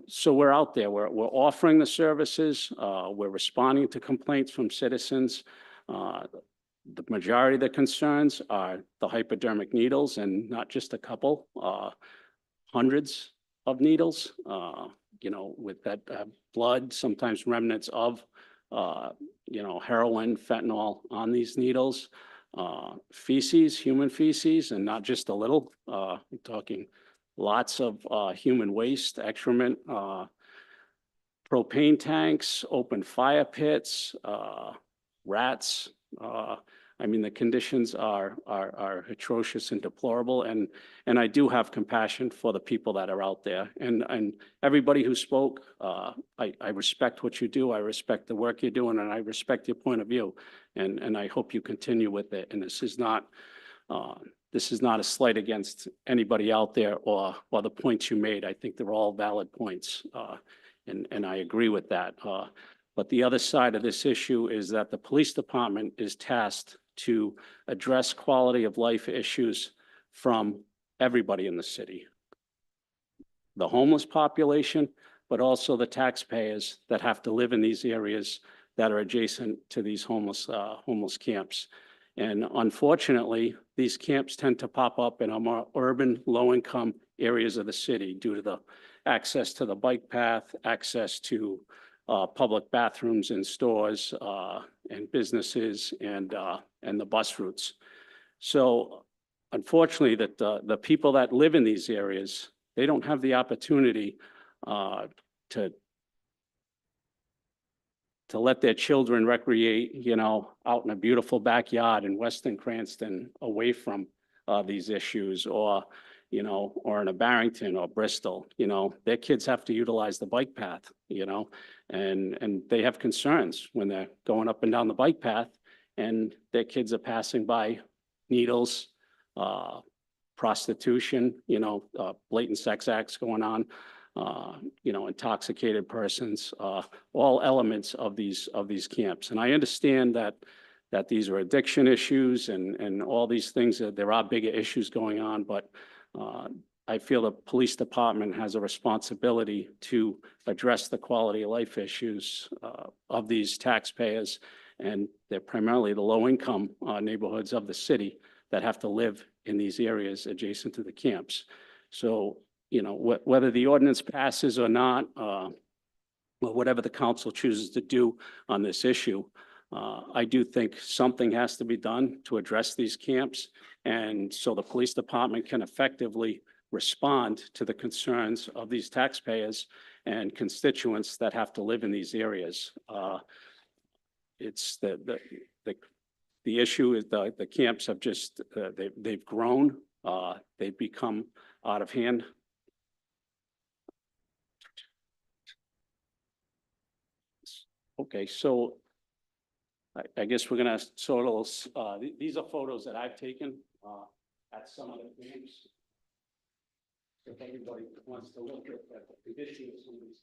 So we're out there. We're offering the services. We're responding to complaints from citizens. The majority of the concerns are the hypodermic needles, and not just a couple, hundreds of needles, with that blood, sometimes remnants of, heroin, fentanyl on these needles, feces, human feces, and not just a little. I'm talking lots of human waste, excrement, propane tanks, open fire pits, rats. The conditions are atrocious and deplorable, and I do have compassion for the people that are out there. And everybody who spoke, I respect what you do. I respect the work you're doing, and I respect your point of view. And I hope you continue with it. And this is not a slight against anybody out there or the points you made. I think they're all valid points, and I agree with that. But the other side of this issue is that the police department is tasked to address quality of life issues from everybody in the city. The homeless population, but also the taxpayers that have to live in these areas that are adjacent to these homeless camps. And unfortunately, these camps tend to pop up in our more urban, low-income areas of the city due to the access to the bike path, access to public bathrooms and stores and businesses and the bus routes. So unfortunately, that the people that live in these areas, they don't have the opportunity to let their children recreate, out in a beautiful backyard in Weston Cranston, away from these issues, or in a Barrington or Bristol. Their kids have to utilize the bike path, and they have concerns when they're going up and down the bike path and their kids are passing by needles, prostitution, blatant sex acts going on, intoxicated persons, all elements of these camps. And I understand that these are addiction issues and all these things, that there are bigger issues going on, but I feel the police department has a responsibility to address the quality of life issues of these taxpayers. And they're primarily the low-income neighborhoods of the city that have to live in these areas adjacent to the camps. So, whether the ordinance passes or not, or whatever the council chooses to do on this issue, I do think something has to be done to address these camps. And so the police department can effectively respond to the concerns of these taxpayers and constituents that have to live in these areas. It's the issue is the camps have just, they've grown, they've become out of hand. Okay, so I guess we're gonna sort of, these are photos that I've taken at some of the camps. If anybody wants to look at the conditions of these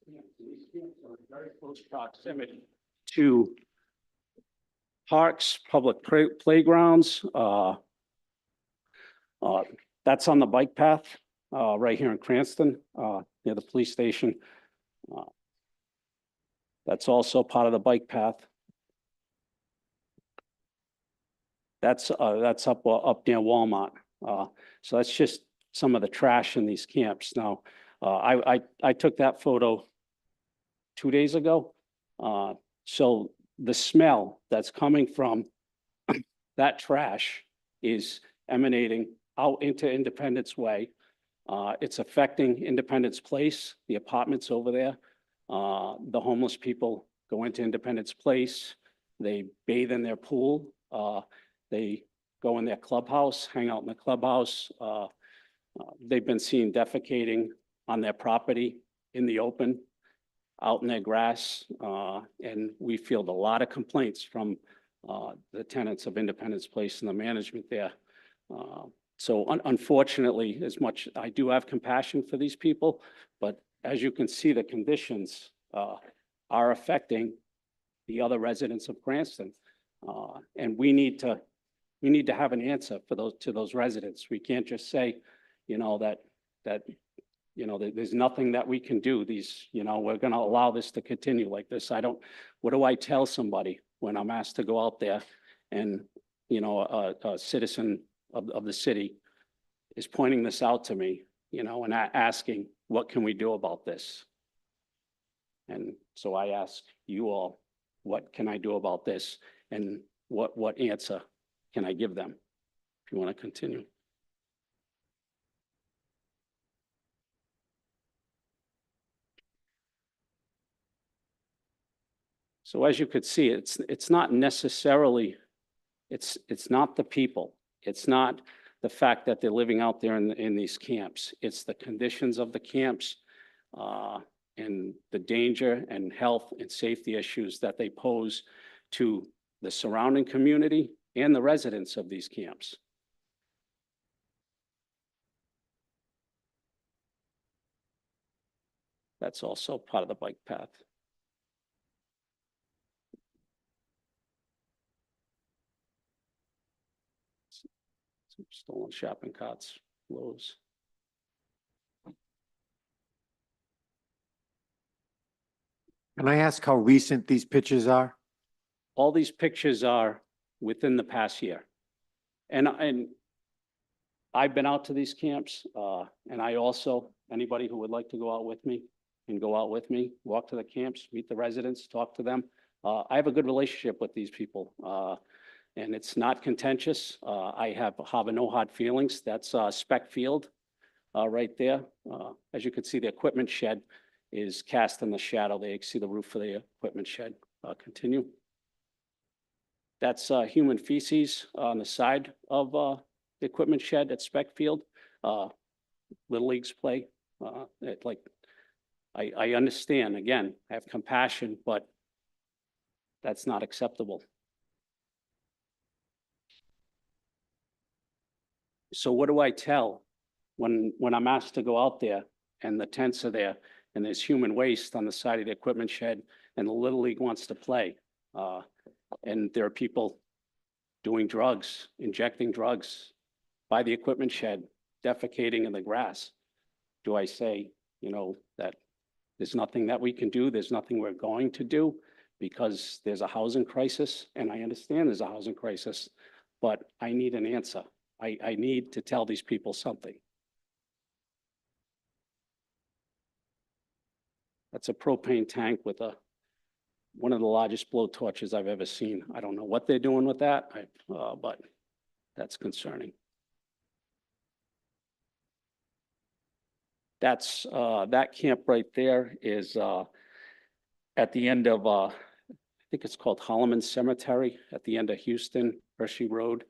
camps are in very close proximity to parks, public playgrounds. That's on the bike path right here in Cranston, near the police station. That's also part of the bike path. That's up near Walmart. So that's just some of the trash in these camps. Now, I took that photo 2 days ago. So the smell that's coming from that trash is emanating out into Independence Way. It's affecting Independence Place, the apartments over there. The homeless people go into Independence Place. They bathe in their pool. They go in their clubhouse, hang out in the clubhouse. They've been seen defecating on their property in the open, out in their grass. And we field a lot of complaints from the tenants of Independence Place and the management there. So unfortunately, as much, I do have compassion for these people, but as you can see, the conditions are affecting the other residents of Cranston. And we need to have an answer for those residents. We can't just say, that there's nothing that we can do. We're going to allow this to continue like this. What do I tell somebody when I'm asked to go out there and, a citizen of the city is pointing this out to me, and asking, what can we do about this? And so I ask you all, what can I do about this? And what answer can I give them? If you want to continue. So as you could see, it's not necessarily, it's not the people. It's not the fact that they're living out there in these camps. It's the conditions of the camps and the danger and health and safety issues that they pose to the surrounding community and the residents of these camps. That's also part of the bike path. Some stolen shopping carts, Lowe's. Can I ask how recent these pictures are? All these pictures are within the past year. And I've been out to these camps, and I also, anybody who would like to go out with me can go out with me, walk to the camps, meet the residents, talk to them. I have a good relationship with these people, and it's not contentious. I have no hard feelings. That's Spec Field right there. As you can see, the equipment shed is cast in the shadow. They see the roof of the equipment shed. Continue. That's human feces on the side of the equipment shed at Spec Field. Little leagues play. I understand, again, I have compassion, but that's not acceptable. So what do I tell when I'm asked to go out there and the tents are there and there's human waste on the side of the equipment shed and the Little League wants to play? And there are people doing drugs, injecting drugs by the equipment shed, defecating in the grass. Do I say, that there's nothing that we can do, there's nothing we're going to do because there's a housing crisis? And I understand there's a housing crisis, but I need an answer. I need to tell these people something. That's a propane tank with one of the largest blow torches I've ever seen. I don't know what they're doing with that, but that's concerning. That's that camp right there is at the end of I think it's called Holloman Cemetery at the end of Houston, Hershey Road.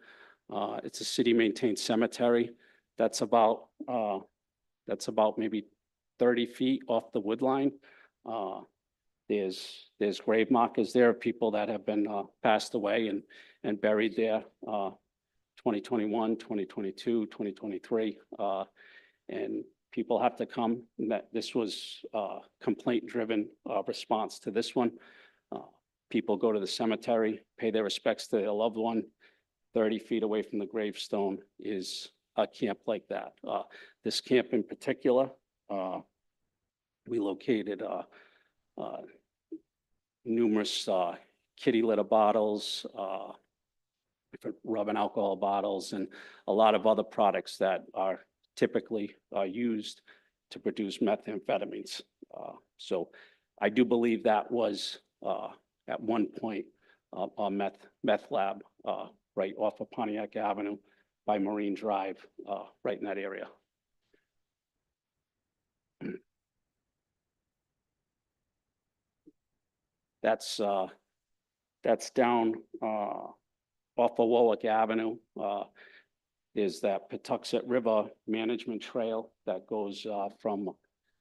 It's a city maintained cemetery. That's about maybe 30 feet off the wood line. There's grave markers there of people that have been passed away and buried there. 2021, 2022, 2023, and people have to come. And that this was complaint-driven response to this one. People go to the cemetery, pay their respects to their loved one. 30 feet away from the gravestone is a camp like that. This camp in particular, we located numerous kitty litter bottles, different rubbing alcohol bottles and a lot of other products that are typically used to produce methamphetamines. So I do believe that was at one point a meth lab right off of Pontiac Avenue by Marine Drive, right in that area. That's down off of Warwick Avenue. There's that Patuxent River Management Trail that goes from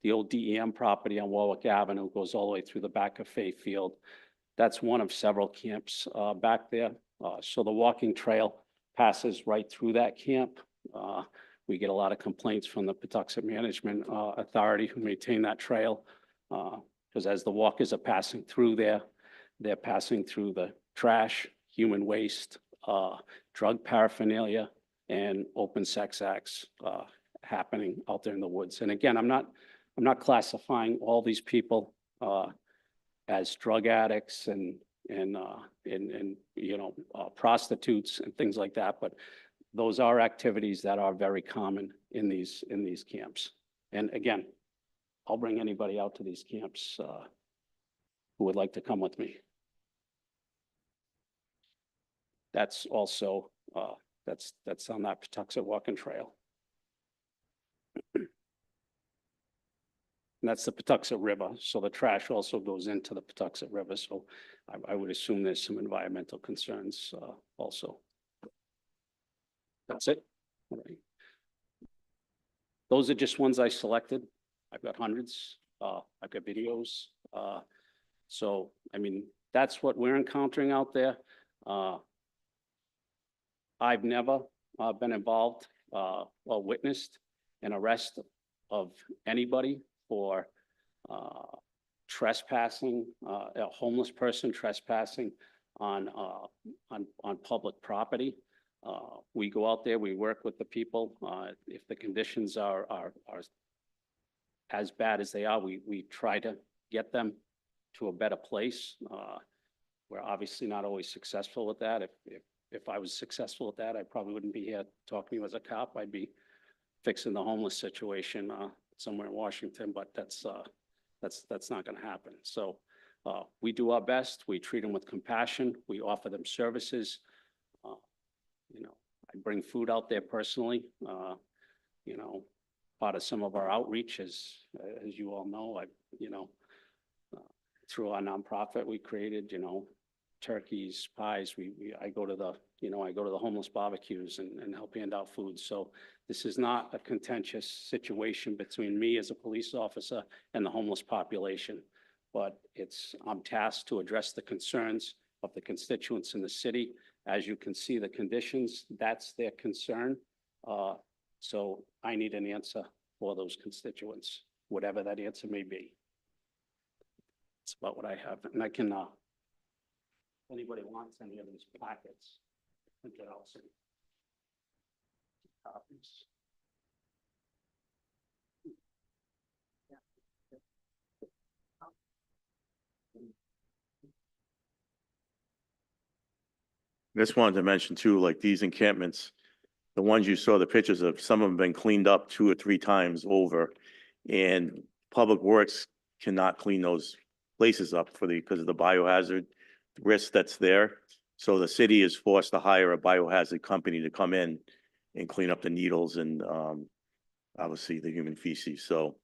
the old DEM property on Warwick Avenue, goes all the way through the back of Fay Field. That's one of several camps back there. So the walking trail passes right through that camp. We get a lot of complaints from the Patuxent Management Authority who maintain that trail. Because as the walkers are passing through there, they're passing through the trash, human waste, drug paraphernalia, and open sex acts happening out there in the woods. And again, I'm not classifying all these people as drug addicts and prostitutes and things like that, but those are activities that are very common in these camps. And again, I'll bring anybody out to these camps who would like to come with me. That's also, that's on that Patuxent Walking Trail. And that's the Patuxent River. So the trash also goes into the Patuxent River. So I would assume there's some environmental concerns also. That's it. All right. Those are just ones I selected. I've got hundreds. I've got videos. So, I mean, that's what we're encountering out there. I've never been involved or witnessed an arrest of anybody for trespassing, a homeless person trespassing on public property. We go out there, we work with the people. If the conditions are as bad as they are, we try to get them to a better place. We're obviously not always successful with that. If I was successful with that, I probably wouldn't be here talking to you as a cop. I'd be fixing the homeless situation somewhere in Washington, but that's not going to happen. So we do our best. We treat them with compassion. We offer them services. I bring food out there personally. Part of some of our outreach is, as you all know, through our nonprofit we created, turkeys, pies. I go to the homeless barbecues and help hand out food. So this is not a contentious situation between me as a police officer and the homeless population, but I'm tasked to address the concerns of the constituents in the city. As you can see, the conditions, that's their concern. So I need an answer for those constituents, whatever that answer may be. That's about what I have. And I can, if anybody wants any of these packets, print it out some copies. Just wanted to mention too, like these encampments, the ones you saw the pictures of, some of them have been cleaned up 2 or 3 times over. And Public Works cannot clean those places up because of the biohazard risk that's there. So the city is forced to hire a biohazard company to come in and clean up the needles and obviously the human feces. So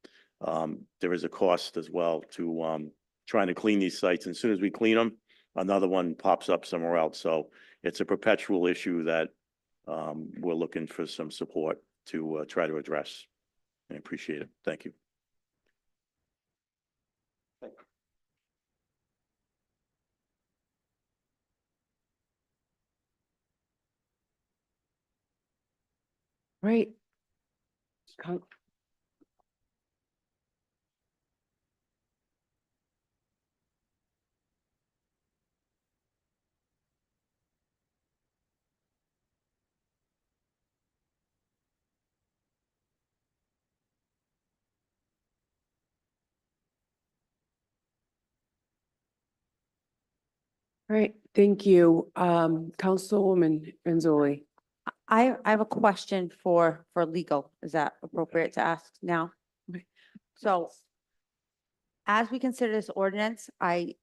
there is a cost as well to trying to clean these sites. And as soon as we clean them, another one pops up somewhere else. So it's a perpetual issue that we're looking for some support to try to address. I appreciate it. Thank you. Right. All right, thank you. Councilwoman Renzulli. I have a question for legal. Is that appropriate to ask now? So as we consider this ordinance, I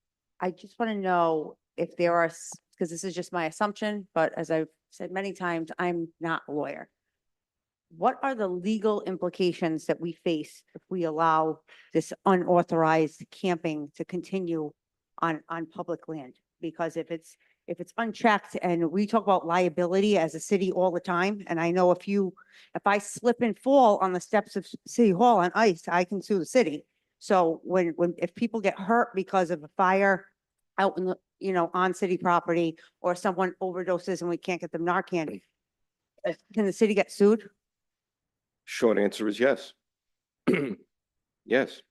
just want to know if there are, because this is just my assumption, but as I've said many times, I'm not a lawyer. What are the legal implications that we face if we allow this unauthorized camping to continue on public land? Because if it's unchecked, and we talk about liability as a city all the time, and I know if I slip and fall on the steps of City Hall on ice, I can sue the city. So if people get hurt because of a fire out in the, on city property, or someone overdoses and we can't get them Narcan, can the city get sued? Short answer is yes. Yes.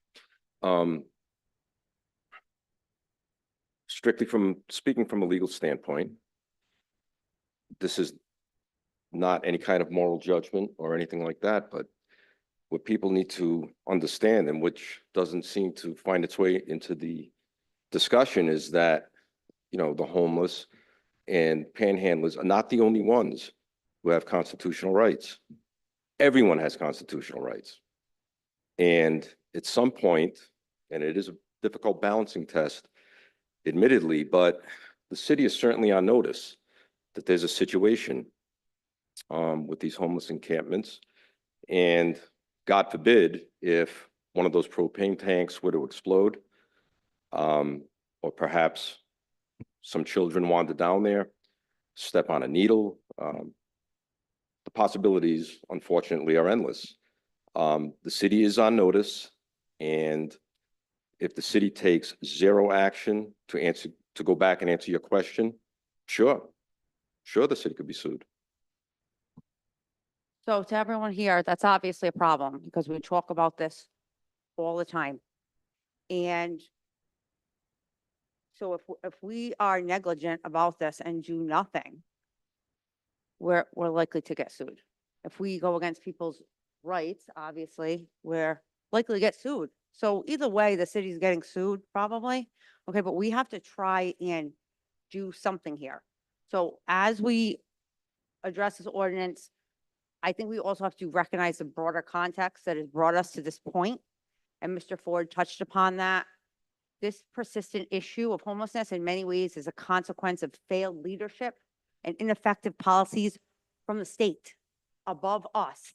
Strictly speaking from a legal standpoint, this is not any kind of moral judgment or anything like that, but what people need to understand, and which doesn't seem to find its way into the discussion, is that, the homeless and panhandlers are not the only ones who have constitutional rights. Everyone has constitutional rights. And at some point, and it is a difficult balancing test, admittedly, but the city is certainly on notice that there's a situation with these homeless encampments. And God forbid, if one of those propane tanks were to explode, or perhaps some children wander down there, step on a needle, the possibilities, unfortunately, are endless. The city is on notice, and if the city takes zero action to go back and answer your question, sure, the city could be sued. So to everyone here, that's obviously a problem because we talk about this all the time. And so if we are negligent about this and do nothing, we're likely to get sued. If we go against people's rights, obviously, we're likely to get sued. So either way, the city's getting sued probably. Okay, but we have to try and do something here. So as we address this ordinance, I think we also have to recognize the broader context that has brought us to this point. And Mr. Ford touched upon that. This persistent issue of homelessness in many ways is a consequence of failed leadership and ineffective policies from the state above us.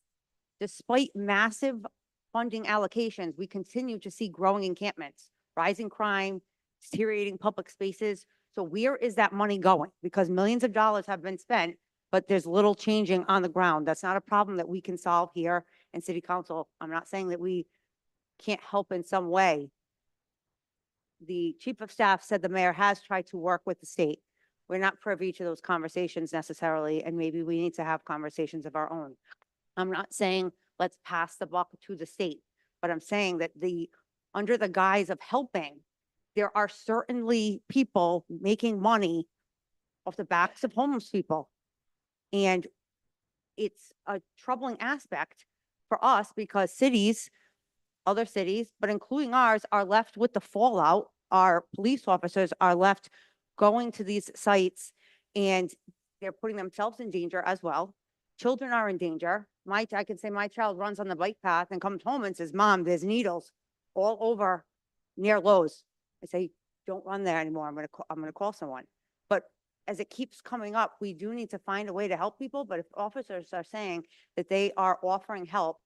Despite massive funding allocations, we continue to see growing encampments, rising crime, deteriorating public spaces. So where is that money going? Because millions of dollars have been spent, but there's little changing on the ground. That's not a problem that we can solve here in City Council. I'm not saying that we can't help in some way. The Chief of Staff said the mayor has tried to work with the state. We're not privy to those conversations necessarily, and maybe we need to have conversations of our own. I'm not saying let's pass the buck to the state, but I'm saying that under the guise of helping, there are certainly people making money off the backs of homeless people. And it's a troubling aspect for us because other cities, but including ours, are left with the fallout. Our police officers are left going to these sites and they're putting themselves in danger as well. Children are in danger. I can say my child runs on the bike path and comes home and says, "Mom, there's needles all over near Lowe's." I say, "Don't run there anymore. I'm going to call someone." But as it keeps coming up, we do need to find a way to help people. But if officers are saying that they are offering help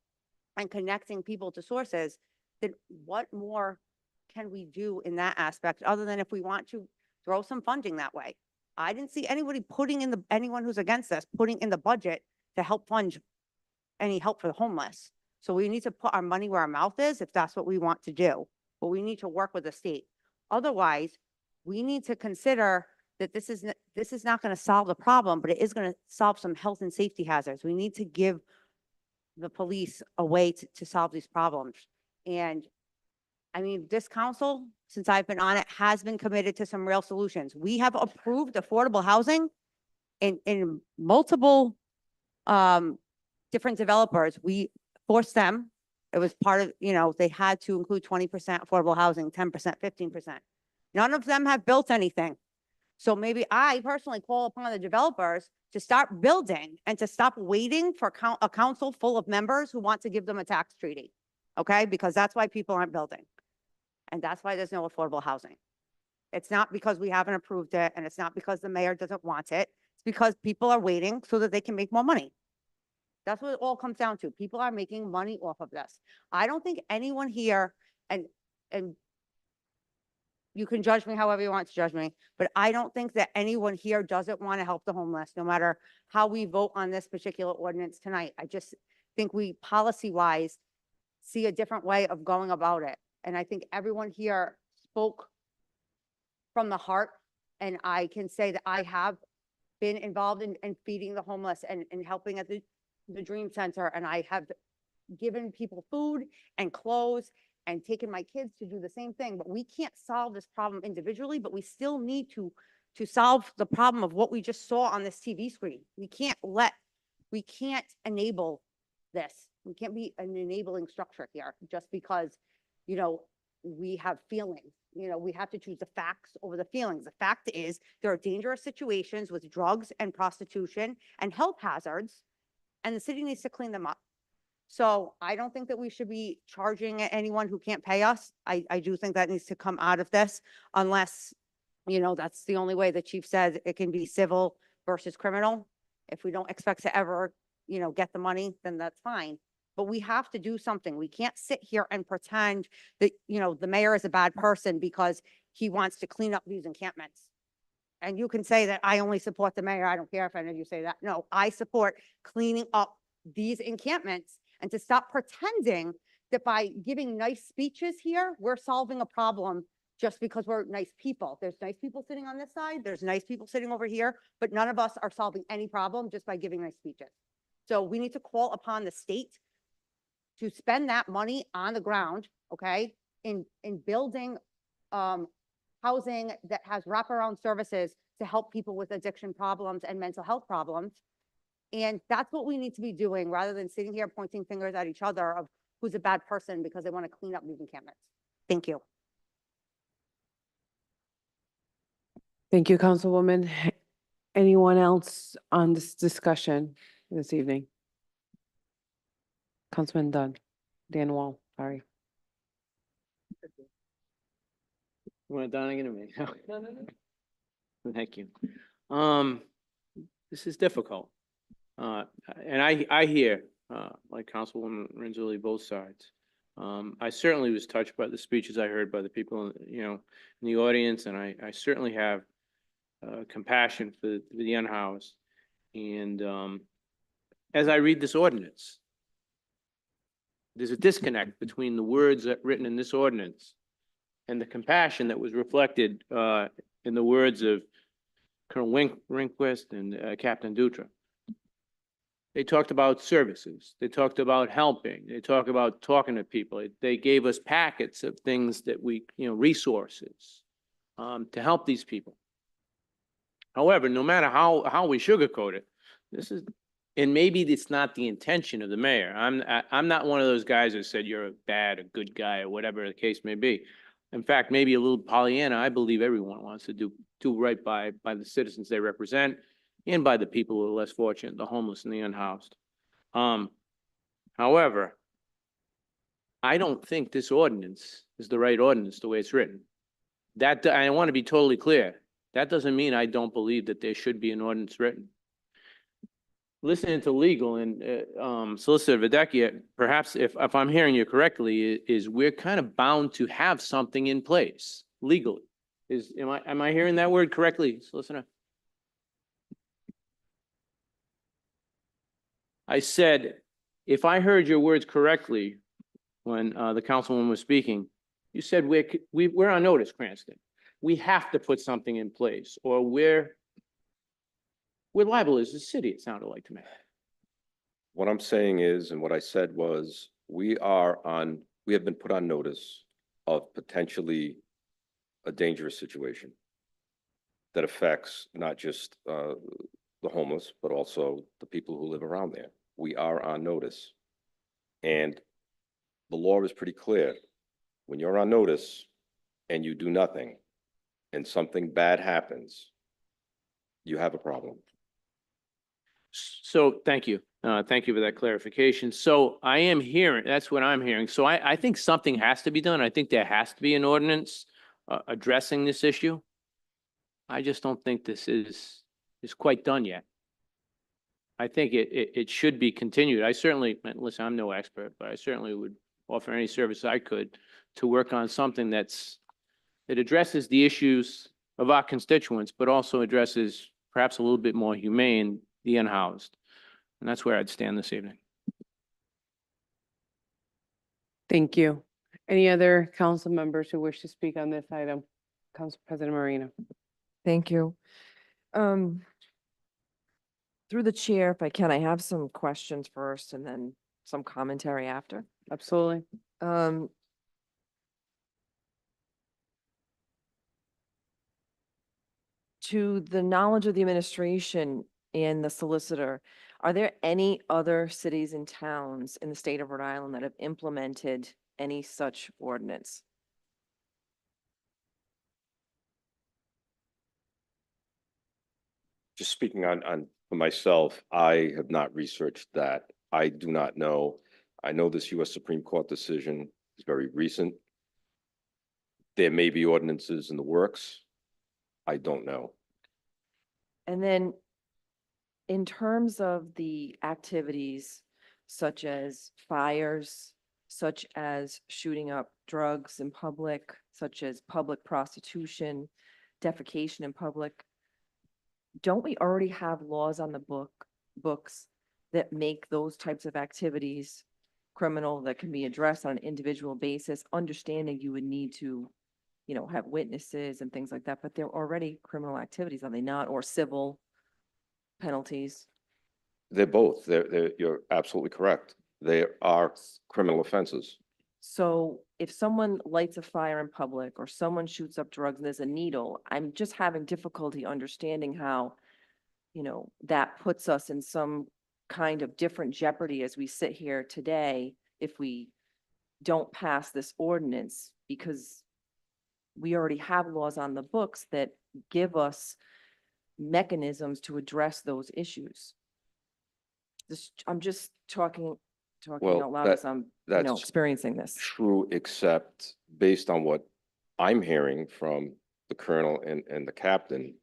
and connecting people to sources, then what more can we do in that aspect other than if we want to throw some funding that way? I didn't see anybody anyone who's against this, putting in the budget to help fund any help for the homeless. So we need to put our money where our mouth is if that's what we want to do, but we need to work with the state. Otherwise, we need to consider that this is not going to solve the problem, but it is going to solve some health and safety hazards. We need to give the police a way to solve these problems. And I mean, this council, since I've been on it, has been committed to some real solutions. We have approved affordable housing in multiple different developers. We forced them. It was part of, they had to include 20% affordable housing, 10%, 15%. None of them have built anything. So maybe I personally call upon the developers to start building and to stop waiting for a council full of members who want to give them a tax treaty. Okay, because that's why people aren't building. And that's why there's no affordable housing. It's not because we haven't approved it, and it's not because the mayor doesn't want it. It's because people are waiting so that they can make more money. That's what it all comes down to. People are making money off of this. I don't think anyone here, and you can judge me however you want to judge me, but I don't think that anyone here doesn't want to help the homeless, no matter how we vote on this particular ordinance tonight. I just think we policy-wise see a different way of going about it. And I think everyone here spoke from the heart. And I can say that I have been involved in feeding the homeless and helping at the Dream Center. And I have given people food and clothes and taken my kids to do the same thing. But we can't solve this problem individually, but we still need to solve the problem of what we just saw on this TV screen. We can't enable this. We can't be an enabling structure here just because, you know, we have feelings. You know, we have to choose the facts over the feelings. The fact is there are dangerous situations with drugs and prostitution and health hazards, and the city needs to clean them up. So I don't think that we should be charging anyone who can't pay us. I do think that needs to come out of this, unless, you know, that's the only way the chief said it can be civil versus criminal. If we don't expect to ever, you know, get the money, then that's fine. But we have to do something. We can't sit here and pretend that, you know, the mayor is a bad person because he wants to clean up these encampments. And you can say that I only support the mayor. I don't care if any of you say that. No, I support cleaning up these encampments, and to stop pretending that by giving nice speeches here, we're solving a problem just because we're nice people. There's nice people sitting on this side. There's nice people sitting over here, but none of us are solving any problem just by giving nice speeches. So we need to call upon the state to spend that money on the ground, okay, in building housing that has wraparound services to help people with addiction problems and mental health problems. And that's what we need to be doing, rather than sitting here pointing fingers at each other of who's a bad person because they want to clean up these encampments. Thank you. Thank you, Councilwoman. Anyone else on this discussion this evening? Councilman Dan Wall, sorry. You want Donegan or me? No. Thank you. This is difficult. And I hear, like Councilwoman Renzulli, both sides. I certainly was touched by the speeches I heard by the people, you know, in the audience, and I certainly have compassion for the unhoused. And as I read this ordinance, there's a disconnect between the words that written in this ordinance and the compassion that was reflected in the words of Colonel Rehnquist and Captain Dutra. They talked about services. They talked about helping. They talked about talking to people. They gave us packets of things that we, you know, resources to help these people. However, no matter how we sugarcoat it, this is, and maybe it's not the intention of the mayor. I'm not one of those guys that said you're a good guy, or whatever the case may be. In fact, maybe a little Pollyanna. I believe everyone wants to do right by the citizens they represent, and by the people who are less fortunate, the homeless and the unhoused. However, I don't think this ordinance is the right ordinance the way it's written. That, I want to be totally clear. That doesn't mean I don't believe that there should be an ordinance written. Listening to legal and Solicitor Videcchia, perhaps if I'm hearing you correctly, is we're kind of bound to have something in place legally. Am I hearing that word correctly, Solicitor? I said, if I heard your words correctly when the councilwoman was speaking, you said we're on notice, Cranston. We have to put something in place, or we're liable as a city, it sounded like to me. What I'm saying is, and what I said was, we have been put on notice of potentially a dangerous situation that affects not just the homeless, but also the people who live around there. We are on notice. And the law is pretty clear. When you're on notice and you do nothing and something bad happens, you have a problem. So, thank you. Thank you for that clarification. So I am hearing, that's what I'm hearing. So I think something has to be done. I think there has to be an ordinance addressing this issue. I just don't think this is quite done yet. I think it should be continued. I certainly, listen, I'm no expert, but I certainly would offer any service I could to work on something that addresses the issues of our constituents, but also addresses perhaps a little bit more humane the unhoused. And that's where I'd stand this evening. Thank you. Any other council members who wish to speak on this item? Council President Marino. Thank you. Through the chair, if I can, I have some questions first and then some commentary after. Absolutely. To the knowledge of the administration and the solicitor, are there any other cities and towns in the state of Rhode Island that have implemented any such ordinance? Just speaking for myself, I have not researched that. I do not know. I know this US Supreme Court decision is very recent. There may be ordinances in the works. I don't know. And then in terms of the activities such as fires, such as shooting up drugs in public, such as public prostitution, defecation in public, don't we already have laws on the books that make those types of activities criminal, that can be addressed on an individual basis, understanding you would need to, you know, have witnesses and things like that, but they're already criminal activities, are they not, or civil penalties? They're both. You're absolutely correct. They are criminal offenses. So if someone lights a fire in public or someone shoots up drugs and there's a needle, I'm just having difficulty understanding how, you know, that puts us in some kind of different jeopardy as we sit here today if we don't pass this ordinance, because we already have laws on the books that give us mechanisms to address those issues. I'm just talking Well, out loud as I'm, that's experiencing this. true, except based on what I'm hearing from the colonel and the captain,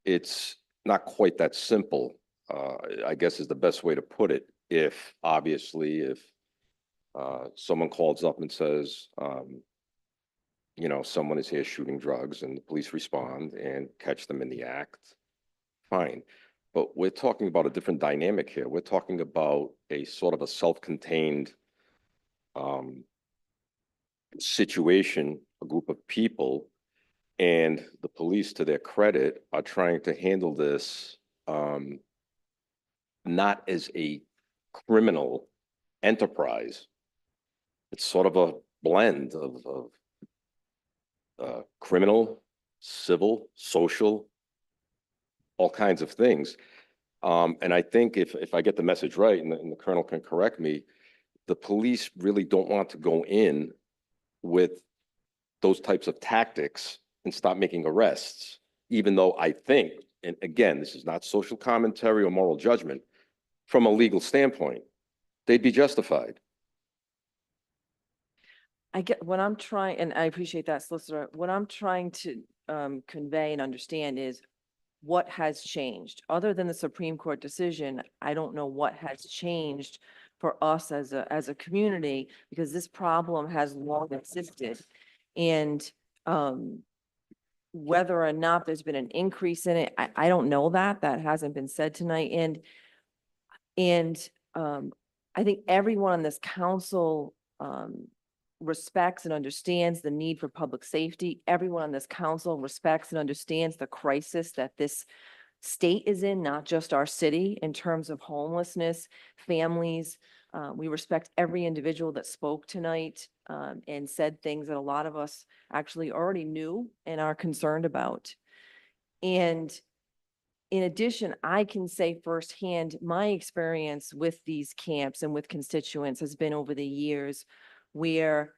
it's not quite that simple, I guess is the best way to put it. If someone calls up and says, someone is here shooting drugs and the police respond and catch them in the act, fine. But we're talking about a different dynamic here. We're talking about a sort of a self-contained situation, a group of people, and the police, to their credit, are trying to handle this not as a criminal enterprise. It's sort of a blend of criminal, civil, social, all kinds of things. And I think if I get the message right, and the colonel can correct me, the police really don't want to go in with those types of tactics and stop making arrests, even though I think, and again, this is not social commentary or moral judgment, from a legal standpoint, they'd be justified. I get what I'm trying, and I appreciate that, solicitor. What I'm trying to convey and understand is what has changed. Other than the Supreme Court decision, I don't know what has changed for us as a community, because this problem has long existed. And whether or not there's been an increase in it, I don't know that. That hasn't been said tonight. And I think everyone on this council respects and understands the need for public safety. Everyone on this council respects and understands the crisis that this state is in, not just our city, in terms of homelessness, families. We respect every individual that spoke tonight and said things that a lot of us actually already knew and are concerned about. And in addition, I can say firsthand, my experience with these camps and with constituents has been over the years where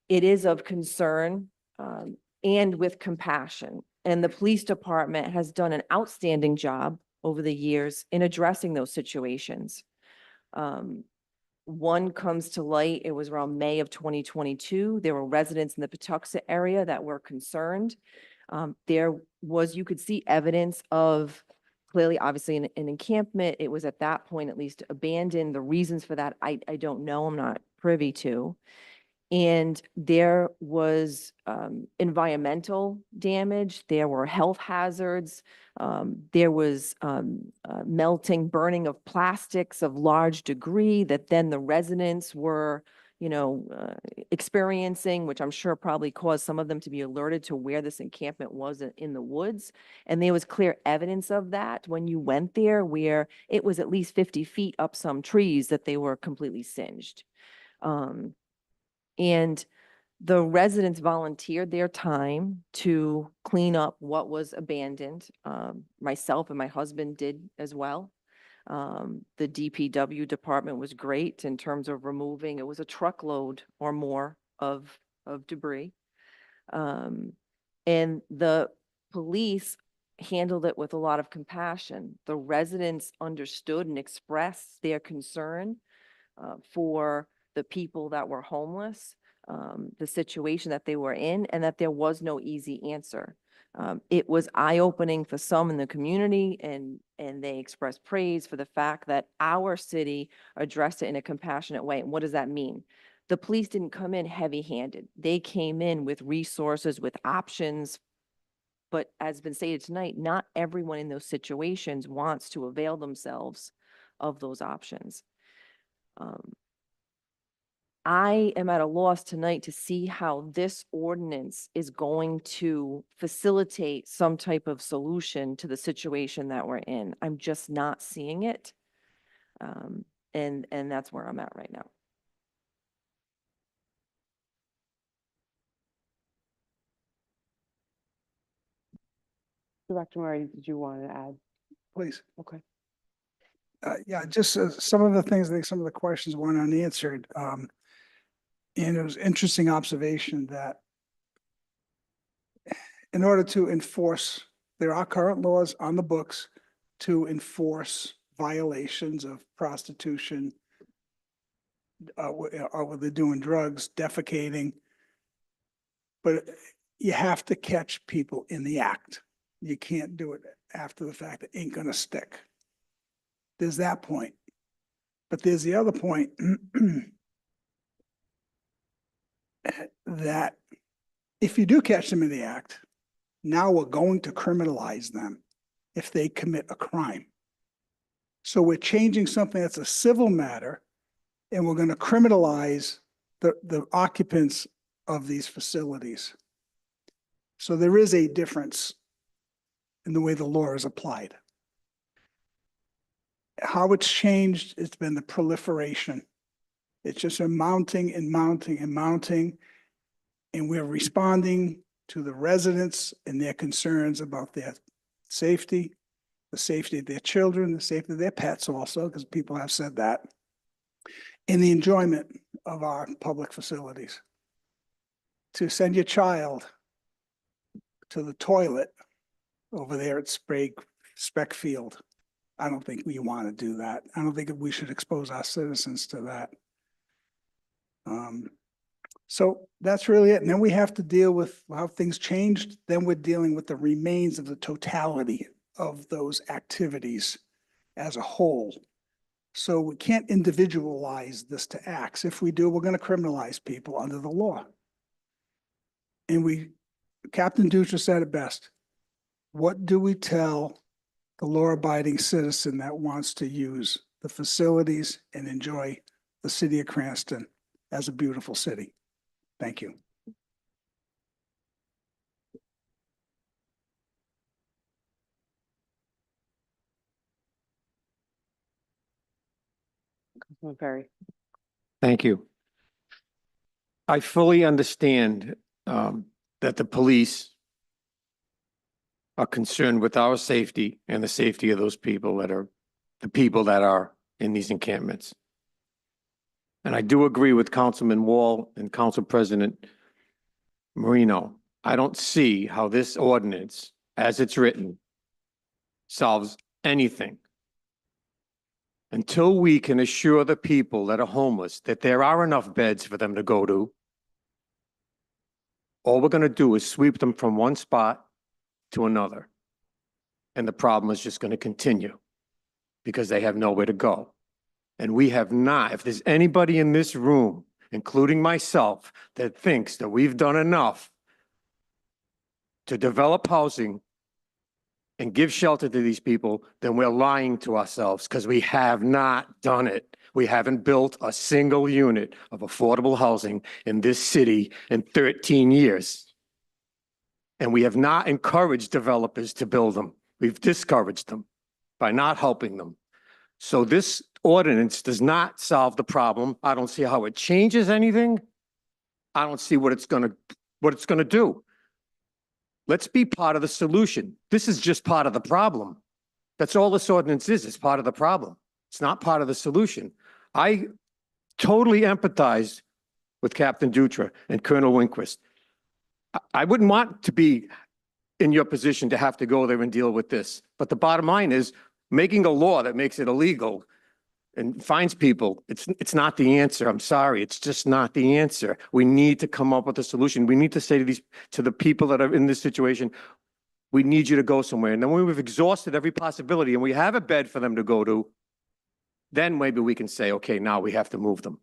it is of concern and with compassion. And the police department has done an outstanding job over the years in addressing those situations. One comes to light, it was around May of 2022. There were residents in the Patuxent area that were concerned. There was, you could see evidence of clearly, obviously, an encampment. It was at that point at least abandoned. The reasons for that, I don't know, I'm not privy to. And there was environmental damage, there were health hazards, there was melting, burning of plastics of large degree that then the residents were, experiencing, which I'm sure probably caused some of them to be alerted to where this encampment was in the woods. And there was clear evidence of that when you went there, where it was at least 50 feet up some trees that they were completely singed. And the residents volunteered their time to clean up what was abandoned. Myself and my husband did as well. The DPW department was great in terms of removing, it was a truckload or more of debris. And the police handled it with a lot of compassion. The residents understood and expressed their concern for the people that were homeless, the situation that they were in, and that there was no easy answer. It was eye-opening for some in the community, and they expressed praise for the fact that our city addressed it in a compassionate way. And what does that mean? The police didn't come in heavy-handed. They came in with resources, with options. But as been stated tonight, not everyone in those situations wants to avail themselves of those options. I am at a loss tonight to see how this ordinance is going to facilitate some type of solution to the situation that we're in. I'm just not seeing it. And that's where I'm at right now. Director Murray, did you want to add? Please. Okay. Yeah, just some of the things, I think some of the questions weren't unanswered. And it was interesting observation that in order to enforce, there are current laws on the books to enforce violations of prostitution, or where they're doing drugs, defecating. But you have to catch people in the act. You can't do it after the fact. It ain't gonna stick. There's that point. But there's the other point that if you do catch them in the act, now we're going to criminalize them if they commit a crime. So we're changing something that's a civil matter, and we're going to criminalize the occupants of these facilities. So there is a difference in the way the law is applied. How it's changed, it's been the proliferation. It's just been mounting and mounting and mounting. And we're responding to the residents and their concerns about their safety, the safety of their children, the safety of their pets also, because people have said that, and the enjoyment of our public facilities. To send your child to the toilet over there at Speck Field, I don't think we want to do that. I don't think we should expose our citizens to that. So that's really it. And then we have to deal with how things changed. Then we're dealing with the remains of the totality of those activities as a whole. So we can't individualize this to acts. If we do, we're going to criminalize people under the law. And Captain Dutra said it best. What do we tell the law-abiding citizen that wants to use the facilities and enjoy the city of Cranston as a beautiful city? Thank you. Councilman Perry. Thank you. I fully understand that the police are concerned with our safety and the safety of those people that are in these encampments. And I do agree with Councilman Wall and Council President Marino. I don't see how this ordinance as it's written, solves anything. Until we can assure the people that are homeless that there are enough beds for them to go to, all we're going to do is sweep them from one spot to another. And the problem is just going to continue because they have nowhere to go. And we have not, if there's anybody in this room, including myself, that thinks that we've done enough to develop housing and give shelter to these people, then we're lying to ourselves because we have not done it. We haven't built a single unit of affordable housing in this city in 13 years. And we have not encouraged developers to build them. We've discouraged them by not helping them. So this ordinance does not solve the problem. I don't see how it changes anything. I don't see what it's gonna do. Let's be part of the solution. This is just part of the problem. That's all this ordinance is. It's part of the problem. It's not part of the solution. I totally empathize with Captain Dutra and Colonel Winquist. I wouldn't want to be in your position to have to go there and deal with this. But the bottom line is making a law that makes it illegal and fines people, it's not the answer. I'm sorry. It's just not the answer. We need to come up with a solution. We need to say to the people that are in this situation, we need you to go somewhere. And then when we've exhausted every possibility and we have a bed for them to go to, then maybe we can say, okay, now we have to move them.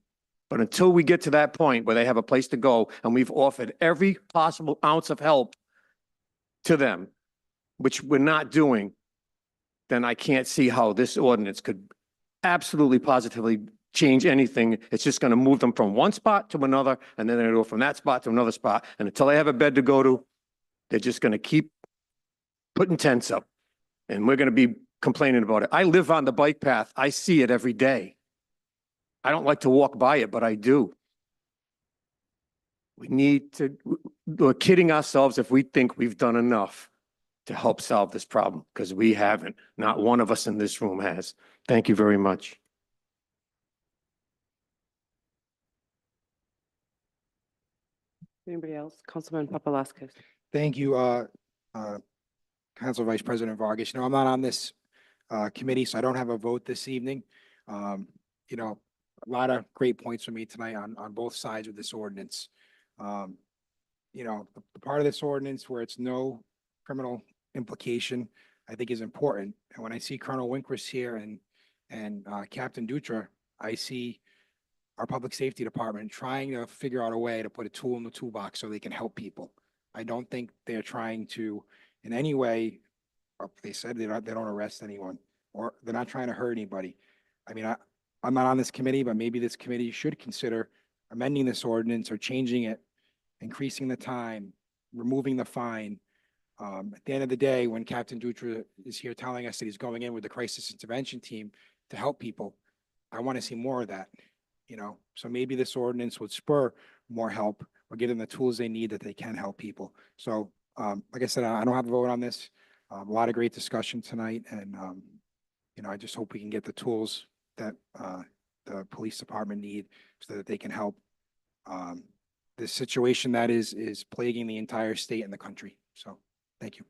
But until we get to that point where they have a place to go and we've offered every possible ounce of help to them, which we're not doing, then I can't see how this ordinance could absolutely positively change anything. It's just going to move them from one spot to another, and then they're going to go from that spot to another spot. And until they have a bed to go to, they're just going to keep putting tents up. And we're going to be complaining about it. I live on the bike path. I see it every day. I don't like to walk by it, but I do. We're kidding ourselves if we think we've done enough to help solve this problem, because we haven't. Not one of us in this room has. Thank you very much. Anybody else? Councilman Papalaskis. Thank you, Council Vice President Vargas. I'm not on this committee, so I don't have a vote this evening. A lot of great points from me tonight on both sides of this ordinance. The part of this ordinance where it's no criminal implication, I think is important. And when I see Colonel Winquist here and Captain Dutra, I see our public safety department trying to figure out a way to put a tool in the toolbox so they can help people. I don't think they're trying to in any way, they said they don't arrest anyone, or they're not trying to hurt anybody. I mean, I'm not on this committee, but maybe this committee should consider amending this ordinance or changing it, increasing the time, removing the fine. At the end of the day, when Captain Dutra is here telling us that he's going in with the crisis intervention team to help people, I want to see more of that, So maybe this ordinance would spur more help or give them the tools they need that they can help people. So, like I said, I don't have a vote on this. A lot of great discussion tonight, and I just hope we can get the tools that the police department need so that they can help this situation that is plaguing the entire state and the country. So, thank you.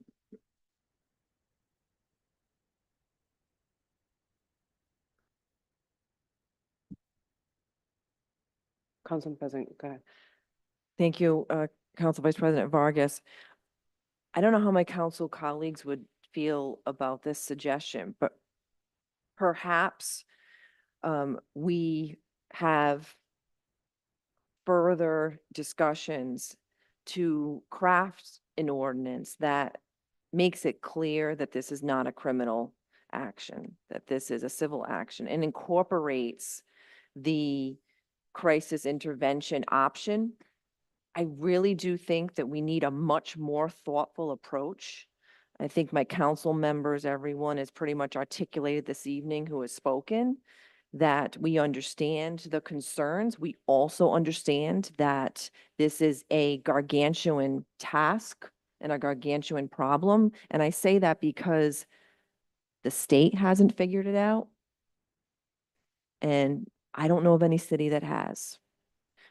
Councilman President, go ahead. Thank you, Council Vice President Vargas. I don't know how my council colleagues would feel about this suggestion, but perhaps we have further discussions to craft an ordinance that makes it clear that this is not a criminal action, that this is a civil action, and incorporates the crisis intervention option. I really do think that we need a much more thoughtful approach. I think my council members, everyone has pretty much articulated this evening who has spoken, that we understand the concerns. We also understand that this is a gargantuan task and a gargantuan problem. And I say that because the state hasn't figured it out. And I don't know of any city that has.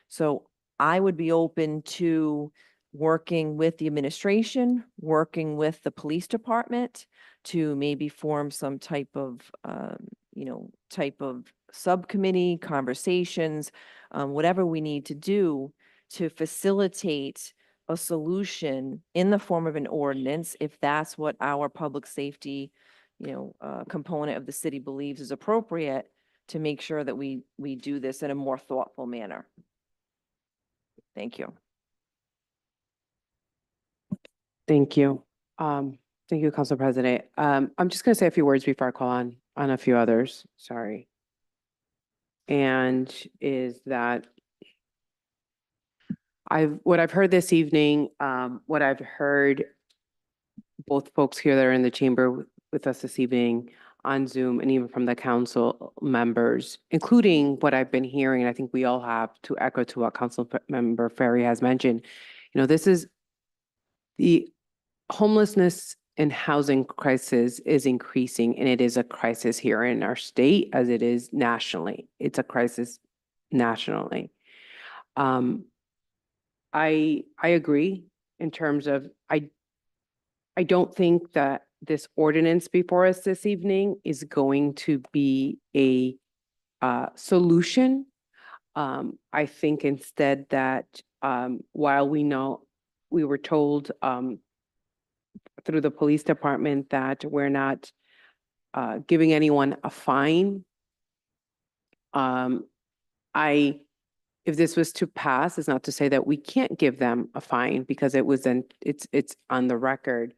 So I would be open to working with the administration, working with the police department to maybe form some type of, type of subcommittee conversations, whatever we need to do to facilitate a solution in the form of an ordinance, if that's what our public safety, component of the city believes is appropriate, to make sure that we do this in a more thoughtful manner. Thank you. Thank you. Thank you, Council President. I'm just gonna say a few words before I call on a few others, sorry. And is that what I've heard this evening, what I've heard both folks here that are in the chamber with us this evening on Zoom, and even from the council members, including what I've been hearing, and I think we all have, to echo to what Council Member Ferry has mentioned. This is the homelessness and housing crisis is increasing, and it is a crisis here in our state as it is nationally. It's a crisis nationally. I agree in terms of, I don't think that this ordinance before us this evening is going to be a solution. I think instead that while we were told through the police department that we're not giving anyone a fine, if this was to pass, it's not to say that we can't give them a fine, because it's on the record.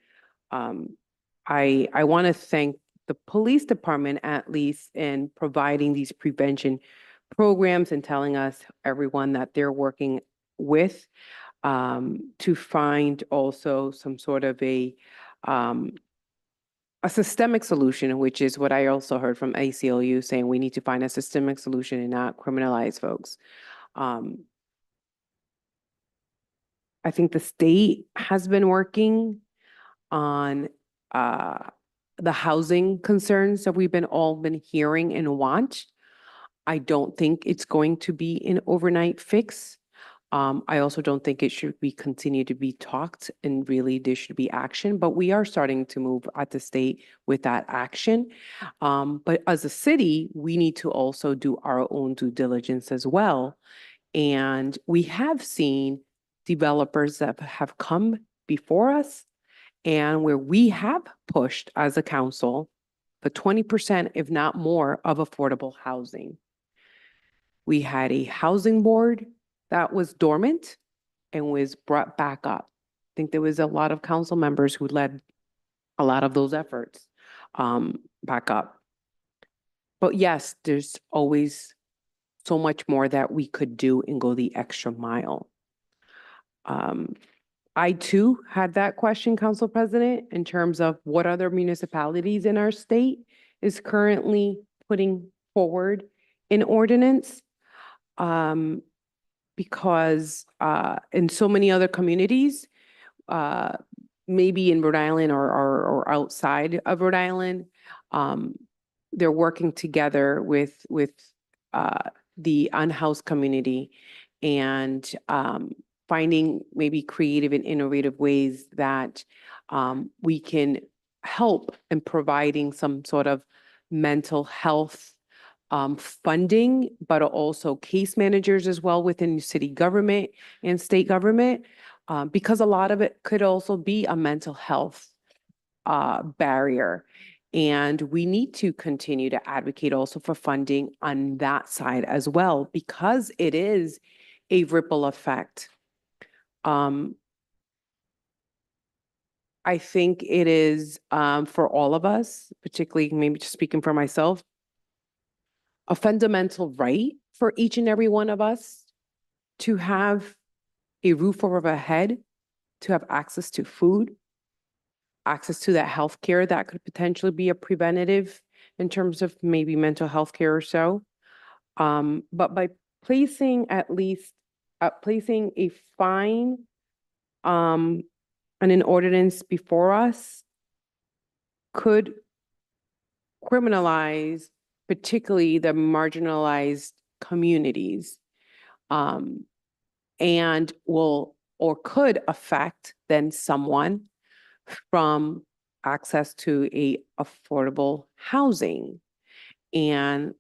I want to thank the police department, at least, in providing these prevention programs and telling us, everyone, that they're working with to find also some sort of a systemic solution, which is what I also heard from ACLU, saying we need to find a systemic solution and not criminalize folks. I think the state has been working on the housing concerns that we've all been hearing and want. I don't think it's going to be an overnight fix. I also don't think it should continue to be talked, and really there should be action, but we are starting to move at the state with that action. But as a city, we need to also do our own due diligence as well. And we have seen developers that have come before us, and where we have pushed as a council for 20%, if not more, of affordable housing. We had a housing board that was dormant and was brought back up. I think there was a lot of council members who led a lot of those efforts back up. But yes, there's always so much more that we could do and go the extra mile. I too had that question, Council President, in terms of what other municipalities in our state is currently putting forward an ordinance. Because in so many other communities, maybe in Rhode Island or outside of Rhode Island, they're working together with the unhoused community and finding maybe creative and innovative ways that we can help in providing some sort of mental health funding, but also case managers as well within city government and state government, because a lot of it could also be a mental health barrier. And we need to continue to advocate also for funding on that side as well, because it is a ripple effect. I think it is for all of us, particularly maybe just speaking for myself, a fundamental right for each and every one of us to have a roof over our head, to have access to food, access to that health care that could potentially be a preventative in terms of maybe mental health care or so. But by placing placing a fine and an ordinance before us could criminalize particularly the marginalized communities, and will or could affect then someone from access to a affordable housing. And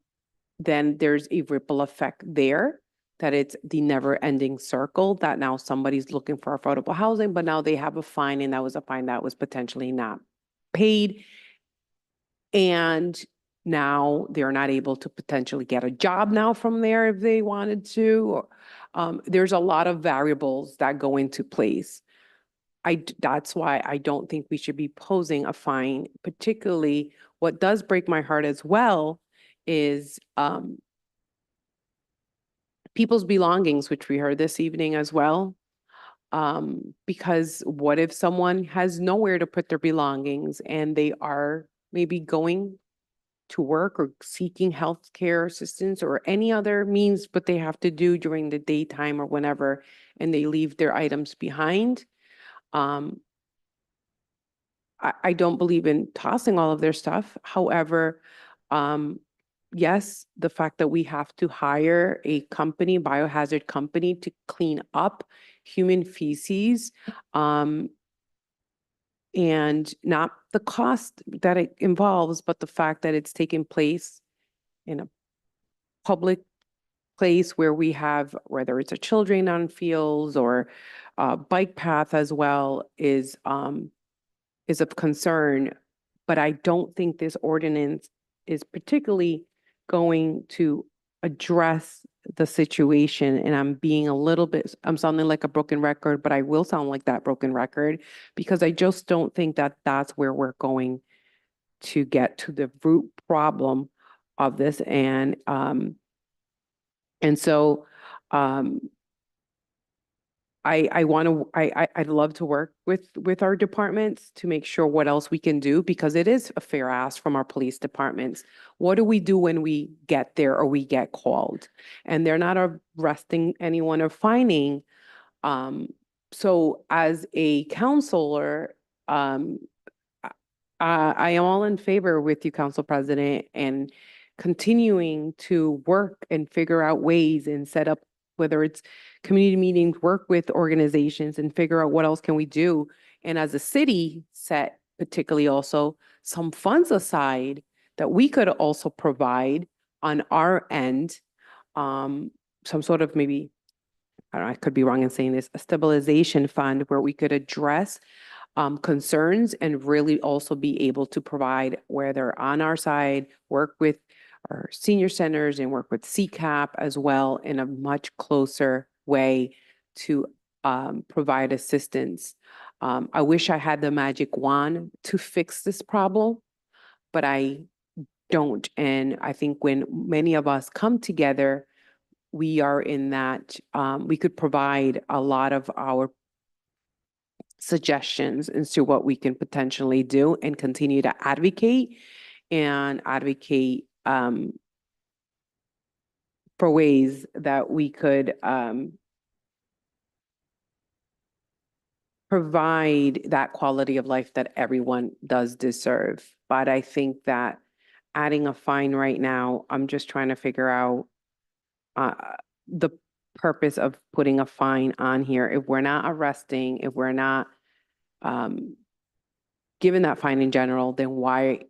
then there's a ripple effect there, that it's the never ending circle, that now somebody's looking for affordable housing, but now they have a fine, and that was a fine that was potentially not paid. And now they're not able to potentially get a job now from there if they wanted to. There's a lot of variables that go into place. That's why I don't think we should be posing a fine. Particularly, what does break my heart as well is people's belongings, which we heard this evening as well. Because what if someone has nowhere to put their belongings and they are maybe going to work or seeking healthcare assistance or any other means, but they have to do during the daytime or whenever, and they leave their items behind. I don't believe in tossing all of their stuff. However, yes, the fact that we have to hire a company, biohazard company, to clean up human feces, and not the cost that it involves, but the fact that it's taking place in a public place where we have, whether it's a children on fields or a bike path as well, is of concern. But I don't think this ordinance is particularly going to address the situation. And I'm sounding like a broken record, but I will sound like that broken record, because I just don't think that that's where we're going to get to the root problem of this. And so I'd love to work with our departments to make sure what else we can do, because it is a fair ask from our police departments. What do we do when we get there or we get called? And they're not arresting anyone or fining. So as a counselor, I am all in favor with you, Council President, and continuing to work and figure out ways and set up, whether it's community meetings, work with organizations and figure out what else can we do. And as a city, set particularly also some funds aside that we could also provide on our end, some sort of, maybe, I don't know, I could be wrong in saying this, a stabilization fund where we could address concerns and really also be able to provide, where they're on our side, work with our senior centers and work with CCAP as well in a much closer way to provide assistance. I wish I had the magic wand to fix this problem, but I don't. And I think when many of us come together, we are in that, we could provide a lot of our suggestions as to what we can potentially do and continue to advocate for ways that we could provide that quality of life that everyone does deserve. But I think that adding a fine right now, I'm just trying to figure out the purpose of putting a fine on here. If we're not arresting, if we're not given that fine in general, then why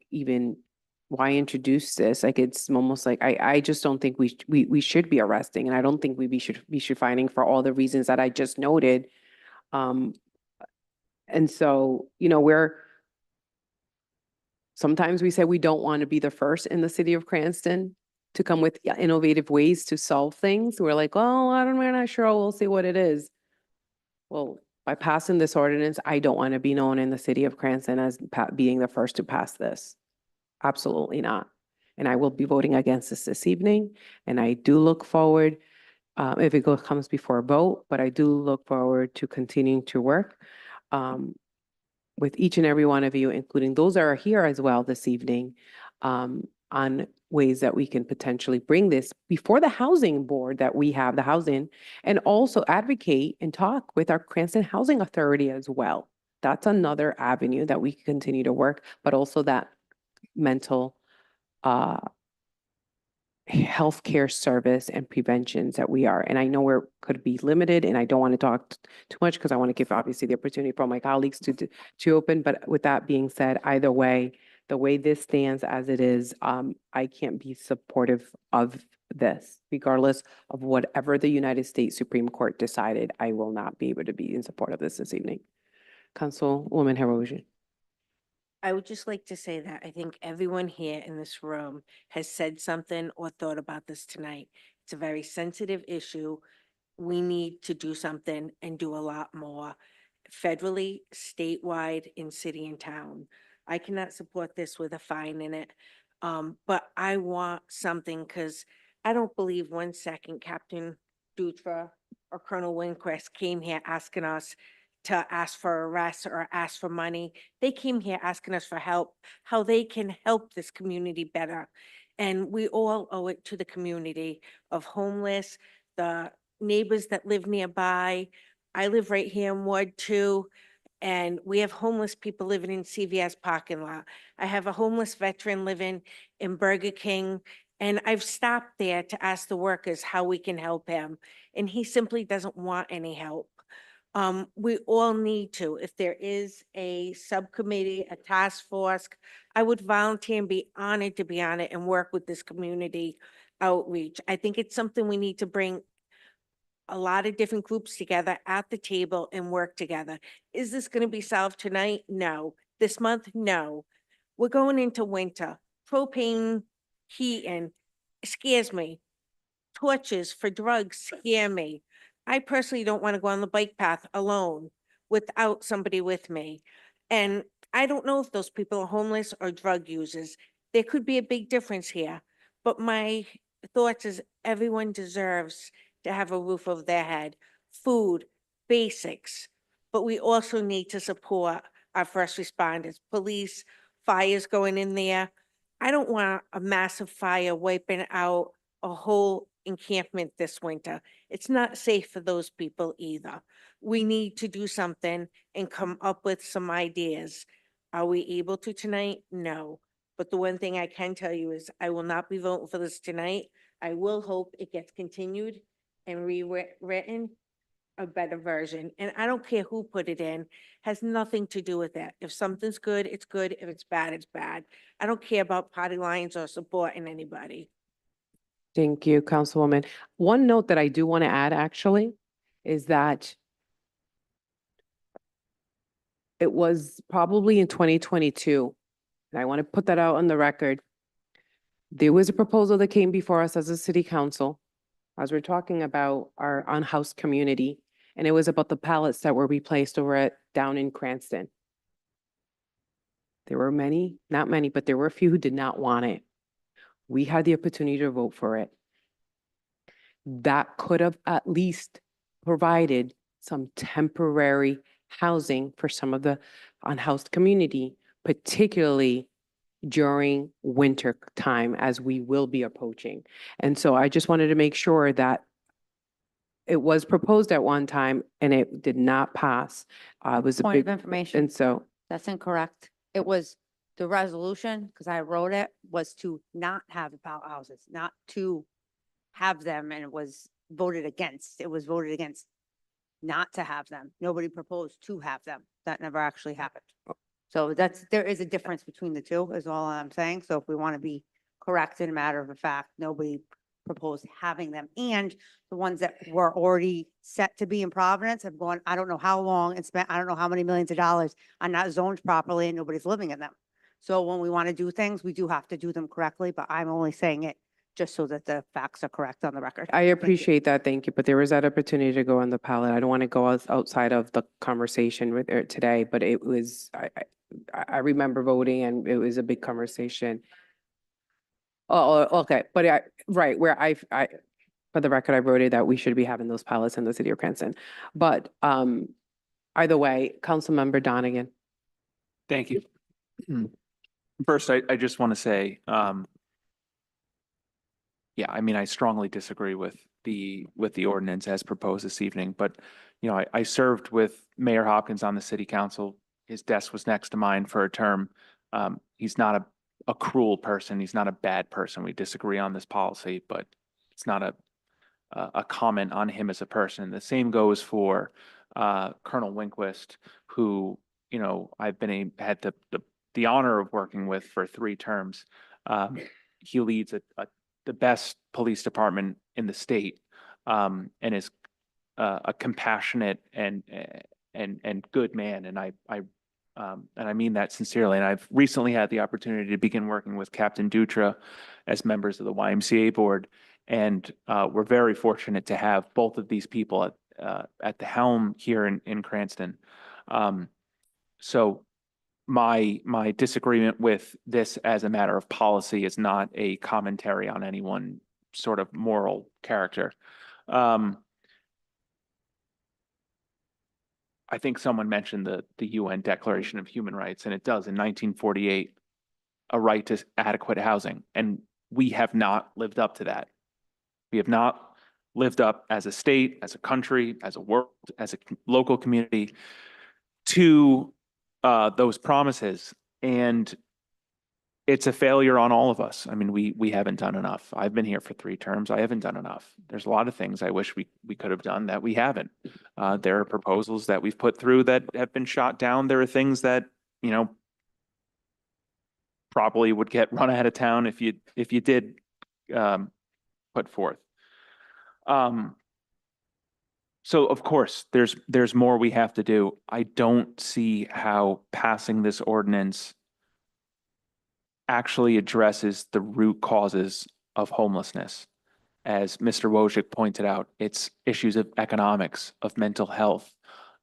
introduce this? Like, it's almost like, I just don't think we should be arresting, and I don't think we should fining for all the reasons that I just noted. And so, sometimes we say we don't want to be the first in the city of Cranston to come with innovative ways to solve things. We're like, oh, we're not sure. We'll see what it is. Well, by passing this ordinance, I don't want to be known in the city of Cranston as being the first to pass this. Absolutely not. And I will be voting against this evening. And I do look forward, if it comes before a vote, but I do look forward to continuing to work with each and every one of you, including those that are here as well this evening, on ways that we can potentially bring this before the housing board that we have, the housing, and also advocate and talk with our Cranston Housing Authority as well. That's another avenue that we can continue to work, but also that mental healthcare service and preventions that we are. And I know we're, could be limited, and I don't want to talk too much because I want to give obviously the opportunity for my colleagues to open. But with that being said, either way, the way this stands as it is, I can't be supportive of this, regardless of whatever the United States Supreme Court decided. I will not be able to be in support of this evening. Councilwoman Hiroji. I would just like to say that I think everyone here in this room has said something or thought about this tonight. It's a very sensitive issue. We need to do something and do a lot more federally, statewide, in city and town. I cannot support this with a fine in it. But I want something, because I don't believe 1 second Captain Dutra or Colonel Winquist came here asking us to ask for arrests or ask for money. They came here asking us for help, how they can help this community better. And we all owe it to the community of homeless, the neighbors that live nearby. I live right here in Ward 2, and we have homeless people living in CVS parking lot. I have a homeless veteran living in Burger King, and I've stopped there to ask the workers how we can help him, and he simply doesn't want any help. We all need to. If there is a subcommittee, a task force, I would volunteer and be honored to be on it and work with this community outreach. I think it's something we need to bring a lot of different groups together at the table and work together. Is this going to be solved tonight? No. This month? No. We're going into winter. Propane heating scares me. Torches for drugs scare me. I personally don't want to go on the bike path alone without somebody with me. And I don't know if those people are homeless or drug users. There could be a big difference here. But my thoughts is everyone deserves to have a roof over their head, food, basics. But we also need to support our first responders, police, fires going in there. I don't want a massive fire wiping out a whole encampment this winter. It's not safe for those people either. We need to do something and come up with some ideas. Are we able to tonight? No. But the one thing I can tell you is I will not be voting for this tonight. I will hope it gets continued and rewritten, a better version. And I don't care who put it in, has nothing to do with that. If something's good, it's good. If it's bad, it's bad. I don't care about party lines or supporting anybody. Thank you, Councilwoman. One note that I do want to add actually is that it was probably in 2022, and I want to put that out on the record. There was a proposal that came before us as a city council, as we're talking about our unhoused community, and it was about the pallets that were replaced down in Cranston. There were many, not many, but there were a few who did not want it. We had the opportunity to vote for it. That could have at least provided some temporary housing for some of the unhoused community, particularly during winter time, as we will be approaching. And so I just wanted to make sure that it was proposed at one time and it did not pass. It was a Point of big, information. and so, That's incorrect. It was the resolution, because I wrote it, was to not have the pallet houses, not to have them, and it was voted against. It was voted against not to have them. Nobody proposed to have them. That never actually happened. So there is a difference between the two, is all I'm saying. So if we want to be correct in a matter of a fact, nobody proposed having them. And the ones that were already set to be in Providence have gone, I don't know how long, and spent, I don't know how many millions of dollars, are not zoned properly and nobody's living in them. So when we want to do things, we do have to do them correctly, but I'm only saying it just so that the facts are correct on the record. I appreciate that, thank you, but there was that opportunity to go on the ballot. I don't want to go outside of the conversation with it today, but it was, I remember voting and it was a big conversation. Oh, okay, but right, where I, for the record, I voted that we should be having those ballots in the city of Cranston. But either way, Councilmember Donegan. Thank you. First, I just want to say, yeah, I mean, I strongly disagree with the ordinance as proposed this evening, but, you know, I served with Mayor Hopkins on the city council. His desk was next to mine for a term. He's not a cruel person. He's not a bad person. We disagree on this policy, but it's not a comment on him as a person. The same goes for Colonel Winquist, who, you know, I've been had the honor of working with for 3 terms. He leads the best police department in the state, and is a compassionate and good man. And I mean that sincerely. And I've recently had the opportunity to begin working with Captain Dutra as members of the YMCA board. And we're very fortunate to have both of these people at the helm here in Cranston. So my disagreement with this as a matter of policy is not a commentary on any one sort of moral character. I think someone mentioned the UN Declaration of Human Rights, and it does in 1948 a right to adequate housing, and we have not lived up to that. We have not lived up as a state, as a country, as a world, as a local community to those promises, and it's a failure on all of us. I mean, we haven't done enough. I've been here for 3 terms. I haven't done enough. There's a lot of things I wish we could have done that we haven't. There are proposals that we've put through that have been shot down. There are things that, you know, probably would get run out of town if you did put forth. So of course, there's more we have to do. I don't see how passing this ordinance actually addresses the root causes of homelessness. As Mr. Wojcik pointed out, it's issues of economics, of mental health,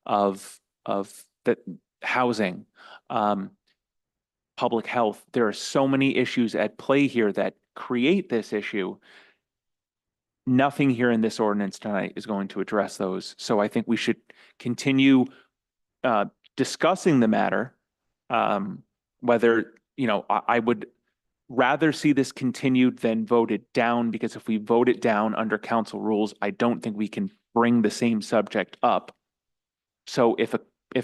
of the housing, public health. There are so many issues at play here that create this issue. Nothing here in this ordinance tonight is going to address those. So I think we should continue discussing the matter, whether, you know, I would rather see this continued than voted down, because if we vote it down under council rules, I don't think we can bring the same subject up. So if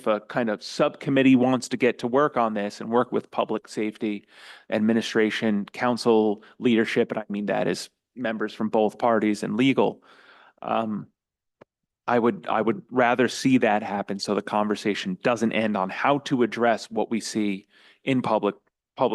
a kind of subcommittee wants to get to work on this and work with public safety, administration, council leadership, and I mean that as members from both parties and legal, I would rather see that happen so the conversation doesn't end on how to address what we see in public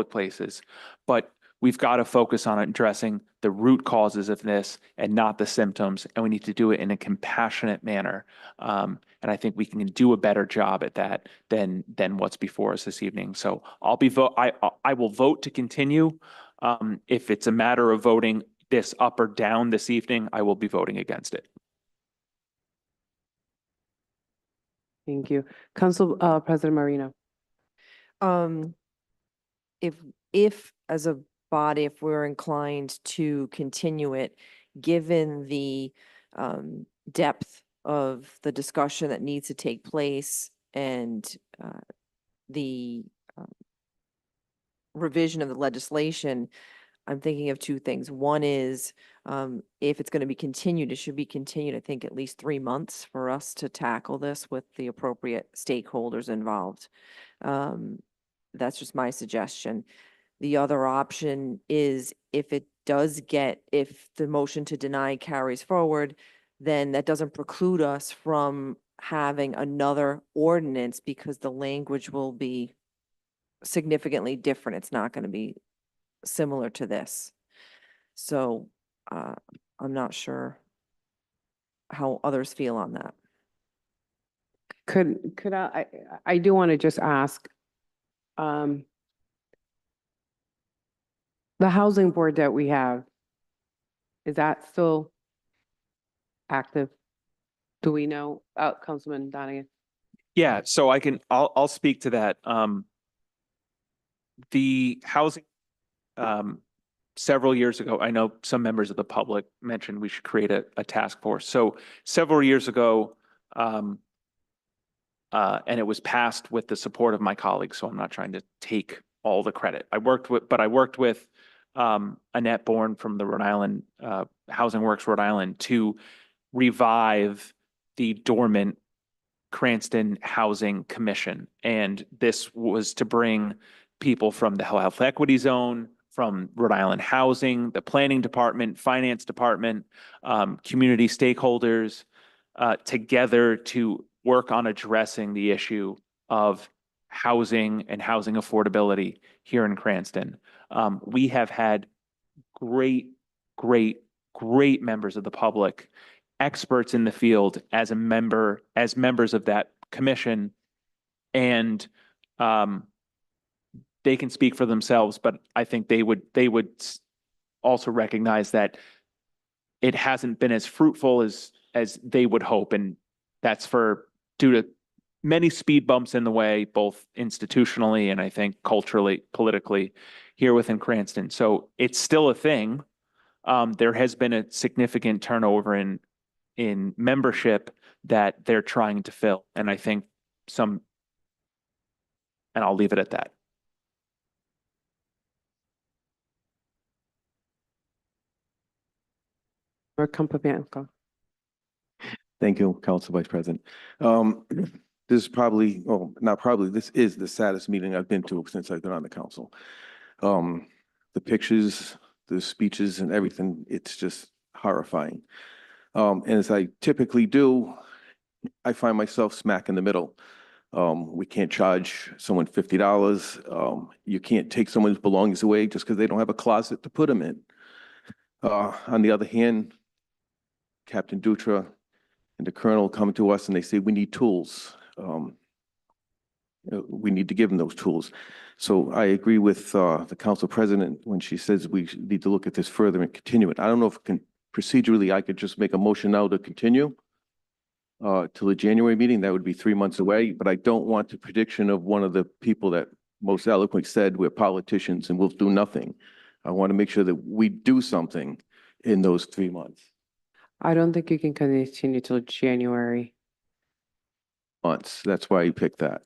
places. But we've got to focus on addressing the root causes of this and not the symptoms, and we need to do it in a compassionate manner. And I think we can do a better job at that than what's before us this evening. So I will vote to continue. If it's a matter of voting this up or down this evening, I will be voting against it. Thank you. Council President Marino. If as a body, if we're inclined to continue it, given the depth of the discussion that needs to take place and the revision of the legislation, I'm thinking of 2 things. One is, if it's going to be continued, it should be continued, I think, at least 3 months for us to tackle this with the appropriate stakeholders involved. That's just my suggestion. The other option is if the motion to deny carries forward, then that doesn't preclude us from having another ordinance, because the language will be significantly different. It's not going to be similar to this. So I'm not sure how others feel on that. Could I do want to just ask, the housing board that we have, is that still active? Do we know? Councilman Donegan? Yeah, so I'll speak to that. The housing, several years ago, I know some members of the public mentioned we should create a task force. So several years ago, and it was passed with the support of my colleagues, so I'm not trying to take all the credit. I worked with Annette Bourne from the Rhode Island, Housing Works Rhode Island, to revive the dormant Cranston Housing Commission. And this was to bring people from the Health Equity Zone, from Rhode Island Housing, the Planning Department, Finance Department, community stakeholders, together to work on addressing the issue of housing and housing affordability here in Cranston. We have had great members of the public, experts in the field as members of that commission. And they can speak for themselves, but I think they would also recognize that it hasn't been as fruitful as they would hope. And that's due to many speed bumps in the way, both institutionally and I think culturally, politically here within Cranston. So it's still a thing. There has been a significant turnover in membership that they're trying to fill. And I think and I'll leave it at that. Thank you, Council Vice President. This is probably, well, not probably, this is the saddest meeting I've been to since I've been on the council. The pictures, the speeches and everything, it's just horrifying. And as I typically do, I find myself smack in the middle. We can't charge someone $50. You can't take someone's belongings away just because they don't have a closet to put them in. On the other hand, Captain Dutra and the Colonel come to us and they say, we need tools. We need to give them those tools. So I agree with the council president when she says we need to look at this further and continue it. I don't know if procedurally I could just make a motion now to continue till the January meeting. That would be 3 months away, but I don't want the prediction of one of the people that most eloquently said we're politicians and we'll do nothing. I want to make sure that we do something in those 3 months. I don't think you can continue till January. Months. That's why you picked that.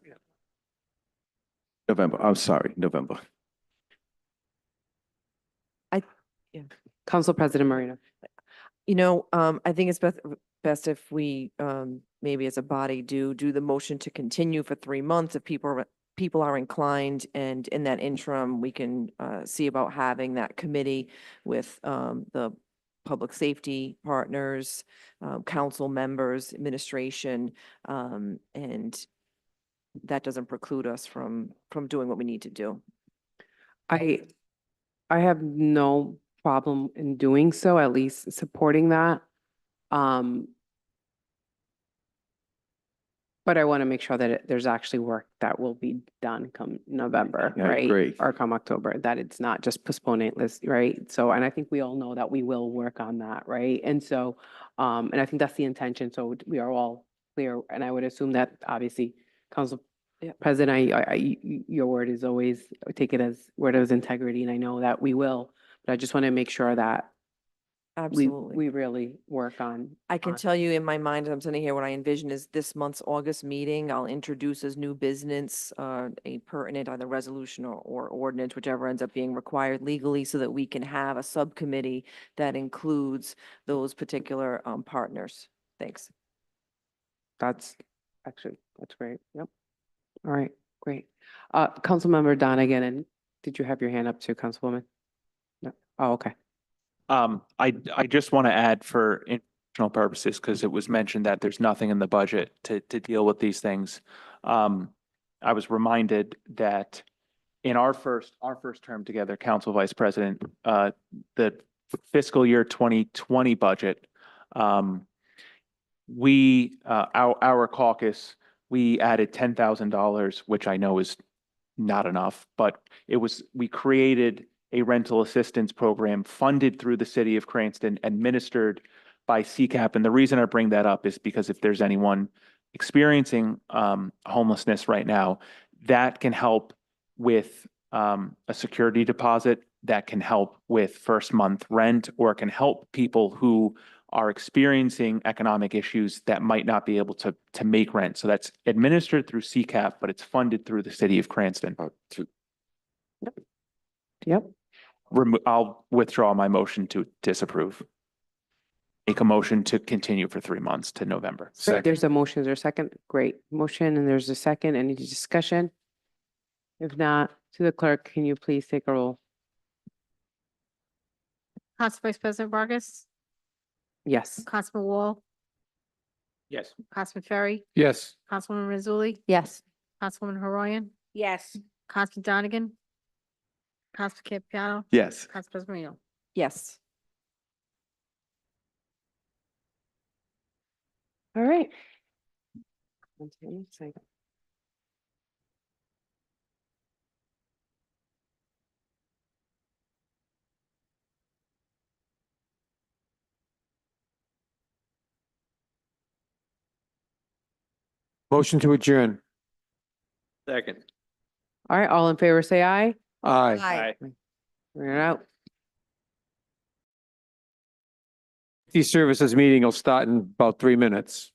November. I'm sorry, November. Council President Marino. I think it's best if we, maybe as a body do the motion to continue for 3 months if people are inclined, and in that interim, we can see about having that committee with the public safety partners, council members, administration, and that doesn't preclude us from doing what we need to do. I have no problem in doing so, at least supporting that. But I want to make sure that there's actually work that will be done come November, Yeah, right? great. Or come October, that it's not just postponing this, right? So, and I think we all know that we will work on that, right? And so, and I think that's the intention. So we are all clear. And I would assume that obviously, Council President, your word is always, take it as word of integrity. And I know that we will, but I just want to make sure that Absolutely. we really work on. I can on- tell you in my mind, as I'm sitting here, what I envision is this month's August meeting, I'll introduce as new business, a pertinent either resolution or ordinance, whichever ends up being required legally, so that we can have a subcommittee that includes those particular, partners. Thanks. That's great. Yep. All right, great. Councilmember Donegan, and did you have your hand up too, Councilwoman? No. Oh, okay. I just want to add for informational purposes, because it was mentioned that there's nothing in the budget to deal with these things. I was reminded that in our first term together, Council Vice President, the fiscal year 2020 budget, our caucus, we added $10,000, which I know is not enough, but we created a rental assistance program funded through the city of Cranston, administered by CCAP. And the reason I bring that up is because if there's anyone experiencing homelessness right now, that can help with a security deposit, that can help with first month rent, or it can help people who are experiencing economic issues that might not be able to make rent. So that's administered through CCAP, but it's funded through the city of Cranston. Yep. I'll withdraw my motion to disapprove. Make a motion to continue for 3 months to November. Great. There's a motion. Is there a second? Great. Motion, and there's a second. Any discussion? If not, to the clerk, can you please take a roll? Council Vice President Vargas, Yes. Councilman Wall, Yes. Councilman Ferry, Yes. Councilwoman Mazzulli, Yes. Councilwoman Haroyan, Yes. Councilman Donegan, Councilman Campiano, Yes. Council President Marino. Yes. All right. One second. Motion to adjourn. Second. All right, all in favor, say aye. Aye. Aye. We're out. These services meeting will start in about 3 minutes.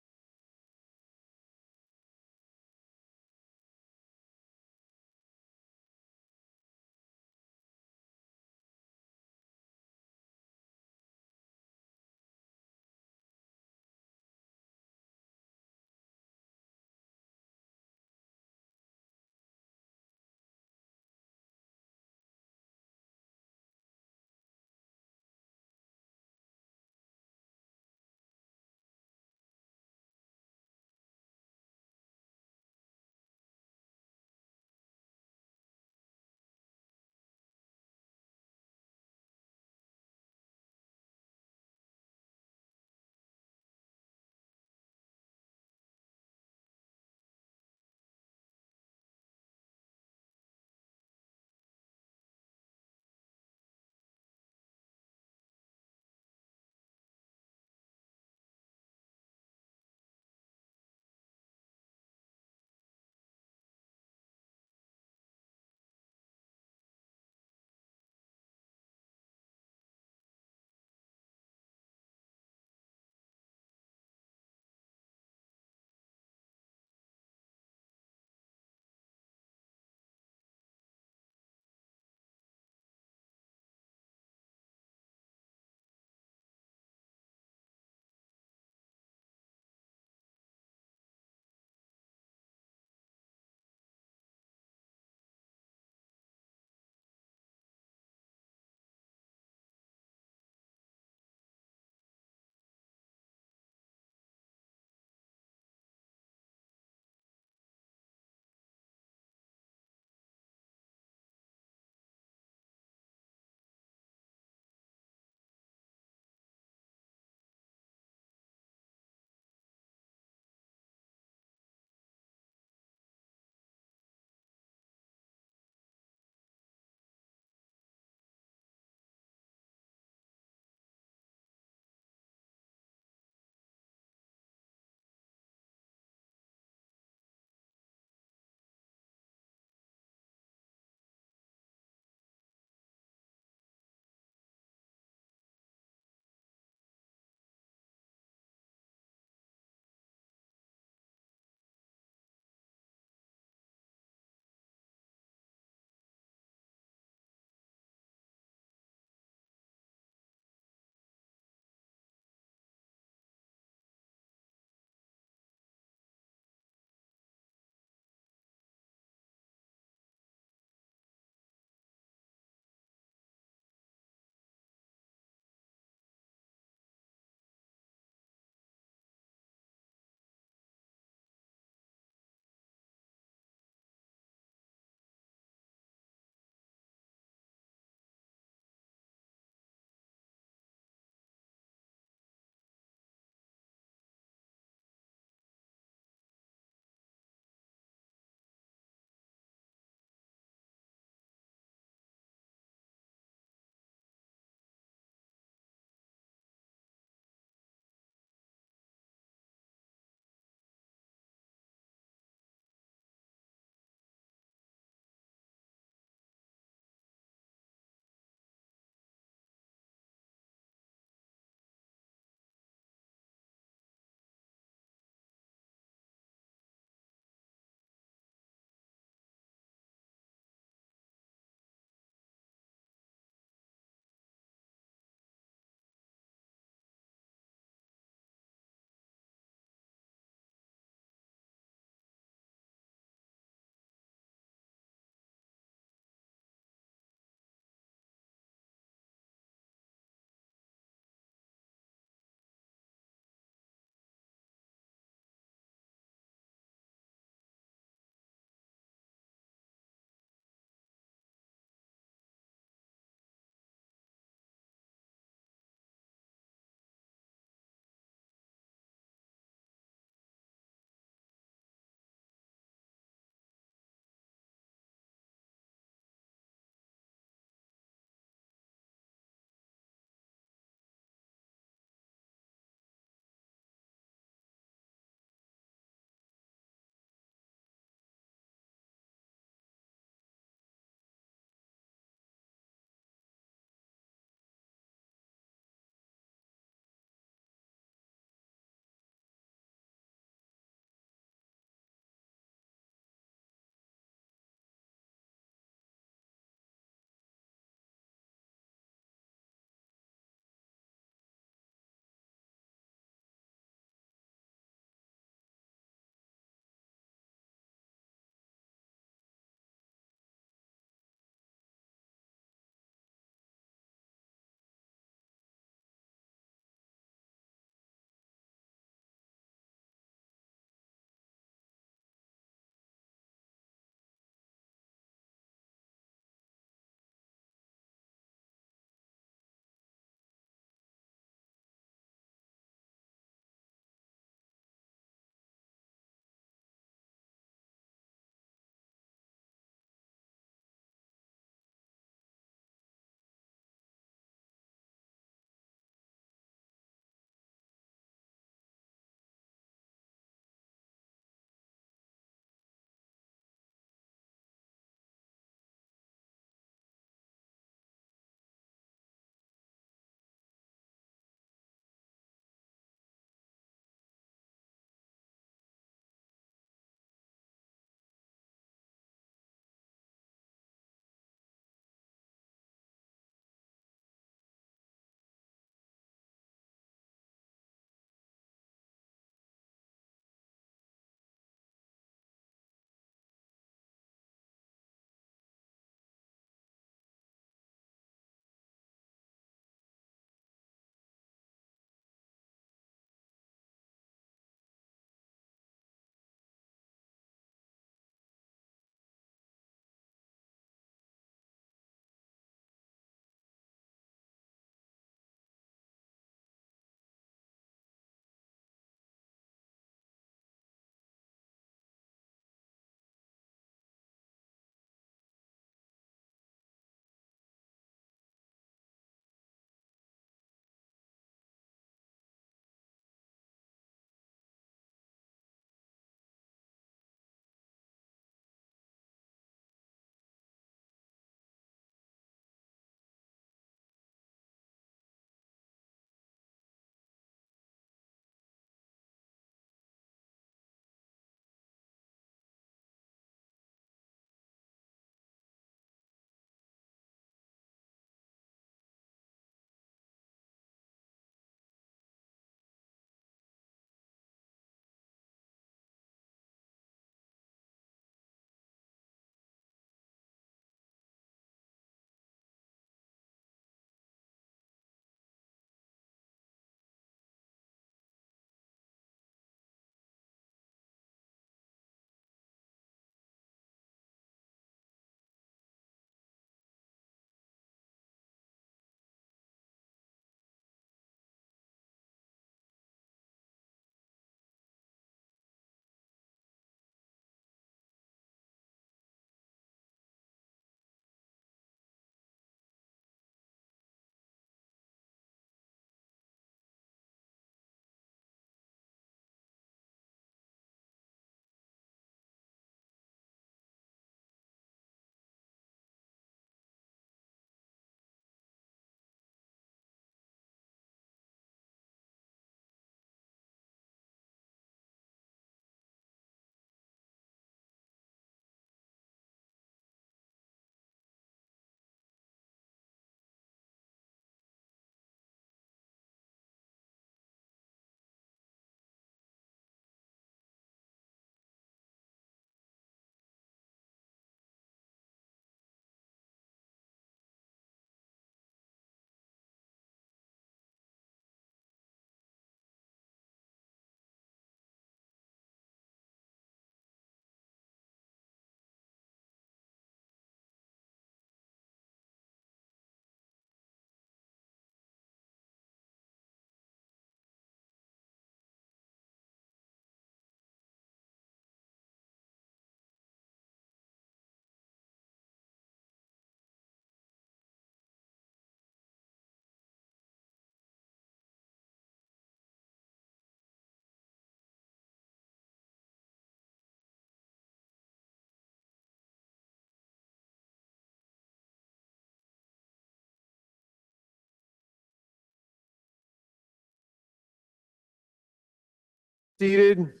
Seated.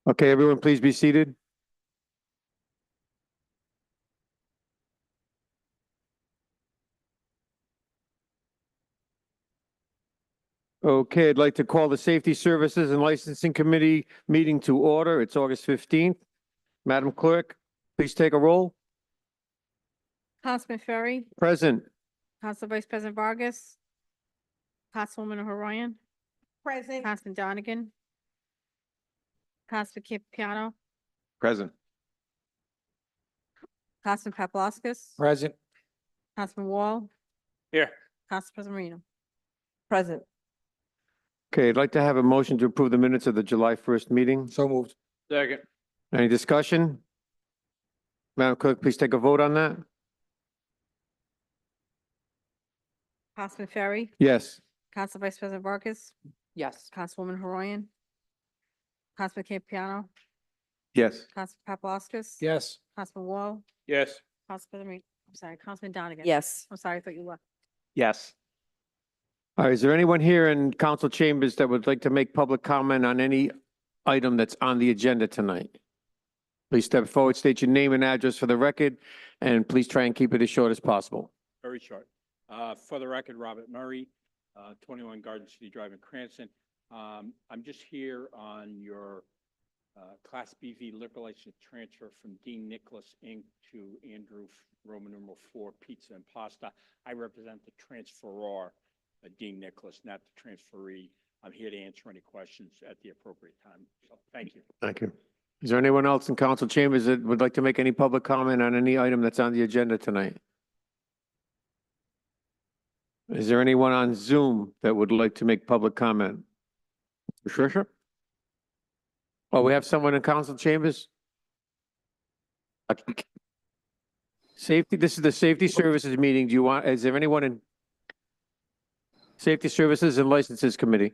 Okay, everyone, please be seated. Okay, I'd like to call the Safety Services and Licensing Committee meeting to order. It's August 15th. Madam Clerk, please take a roll. Councilman Ferry, Present. Council Vice President Vargas, Councilwoman Horoyan, Present. Councilman Donegan, Councilman Campiano, Present. Councilman Paplaskas, Present. Councilman Wall, Here. Council President Marino. Present. Okay, I'd like to have a motion to approve the minutes of the July 1st meeting. So moved. Second. Any discussion? Madam Clerk, please take a vote on that. Councilman Ferry, Yes. Council Vice President Vargas, Yes. Councilwoman Horoyan, Councilman Campiano, Yes. Councilman Paplaskas. Yes. Councilman Wall, Yes. Council President Marino. I'm sorry, Councilman Donegan. Yes. I'm sorry, I thought you left. Yes. All right, is there anyone here in council chambers that would like to make public comment on any item that's on the agenda tonight? Please step forward, state your name and address for the record, and please try and keep it as short as possible. Very short. For the record, Robert Murray, 21 Garden City Drive in Cranston. I'm just here on your Class BV liquor license transfer from Dean Nicholas Inc. to Andrew Roman numeral 4 Pizza and Pasta. I represent the transferor, Dean Nicholas, not the transferee. I'm here to answer any questions at the appropriate time. So thank you. Thank you. Is there anyone else in council chambers that would like to make any public comment on any item that's on the agenda tonight? Is there anyone on Zoom that would like to make public comment? Patricia? Oh, we have someone in council chambers? Safety, this is the Safety Services meeting. Do you want, is there anyone in Safety Services and Licenses Committee?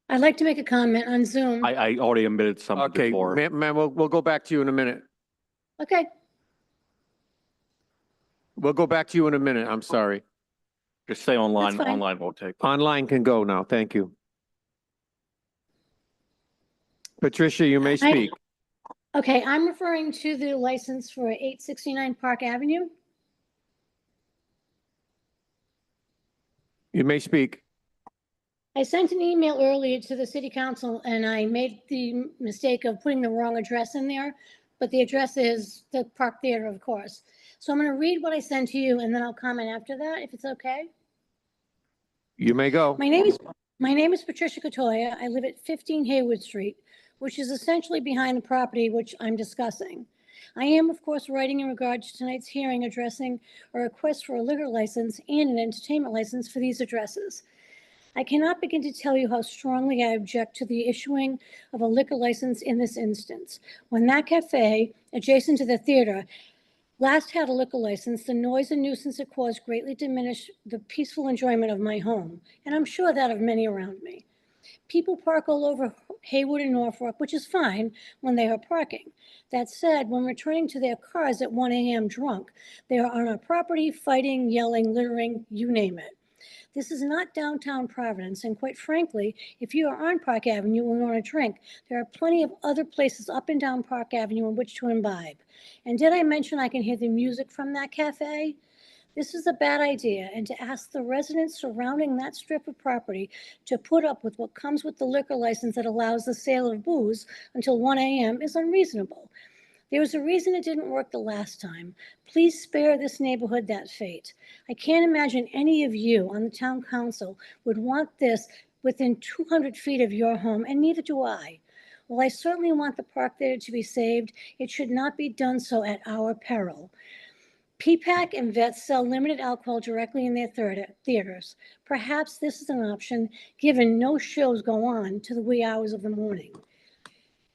I'd like to make a comment on Zoom. I already admitted something Okay, before. ma'am, we'll go back to you in a minute. Okay. We'll go back to you in a minute. I'm sorry. Just say online, That's fine. online won't take. Online can go now. Thank you. Patricia, you may speak. Okay, I'm referring to the license for 869 Park Avenue. You may speak. I sent an email earlier to the city council and I made the mistake of putting the wrong address in there, but the address is the Park Theater, of course. So I'm going to read what I sent to you and then I'll comment after that, if it's okay. You may go. My name is Patricia Katoya. I live at 15 Haywood Street, which is essentially behind the property which I'm discussing. I am, of course, writing in regard to tonight's hearing addressing a request for a liquor license and an entertainment license for these addresses. I cannot begin to tell you how strongly I object to the issuing of a liquor license in this instance. When that cafe, adjacent to the theater, last had a liquor license, the noise and nuisance it caused greatly diminished the peaceful enjoyment of my home, and I'm sure that of many around me. People park all over Haywood and Norfolk, which is fine when they are parking. That said, when returning to their cars at 1 a.m. drunk, they are on our property fighting, yelling, littering, you name it. This is not downtown Providence, and quite frankly, if you are on Park Avenue and want to drink, there are plenty of other places up and down Park Avenue in which to imbibe. And did I mention I can hear the music from that cafe? This is a bad idea, and to ask the residents surrounding that strip of property to put up with what comes with the liquor license that allows the sale of booze until 1 a.m. is unreasonable. There was a reason it didn't work the last time. Please spare this neighborhood that fate. I can't imagine any of you on the town council would want this within 200 feet of your home, and neither do I. While I certainly want the park there to be saved, it should not be done so at our peril. PPAC and vets sell limited alcohol directly in their theaters. Perhaps this is an option, given no shows go on to the wee hours of the morning.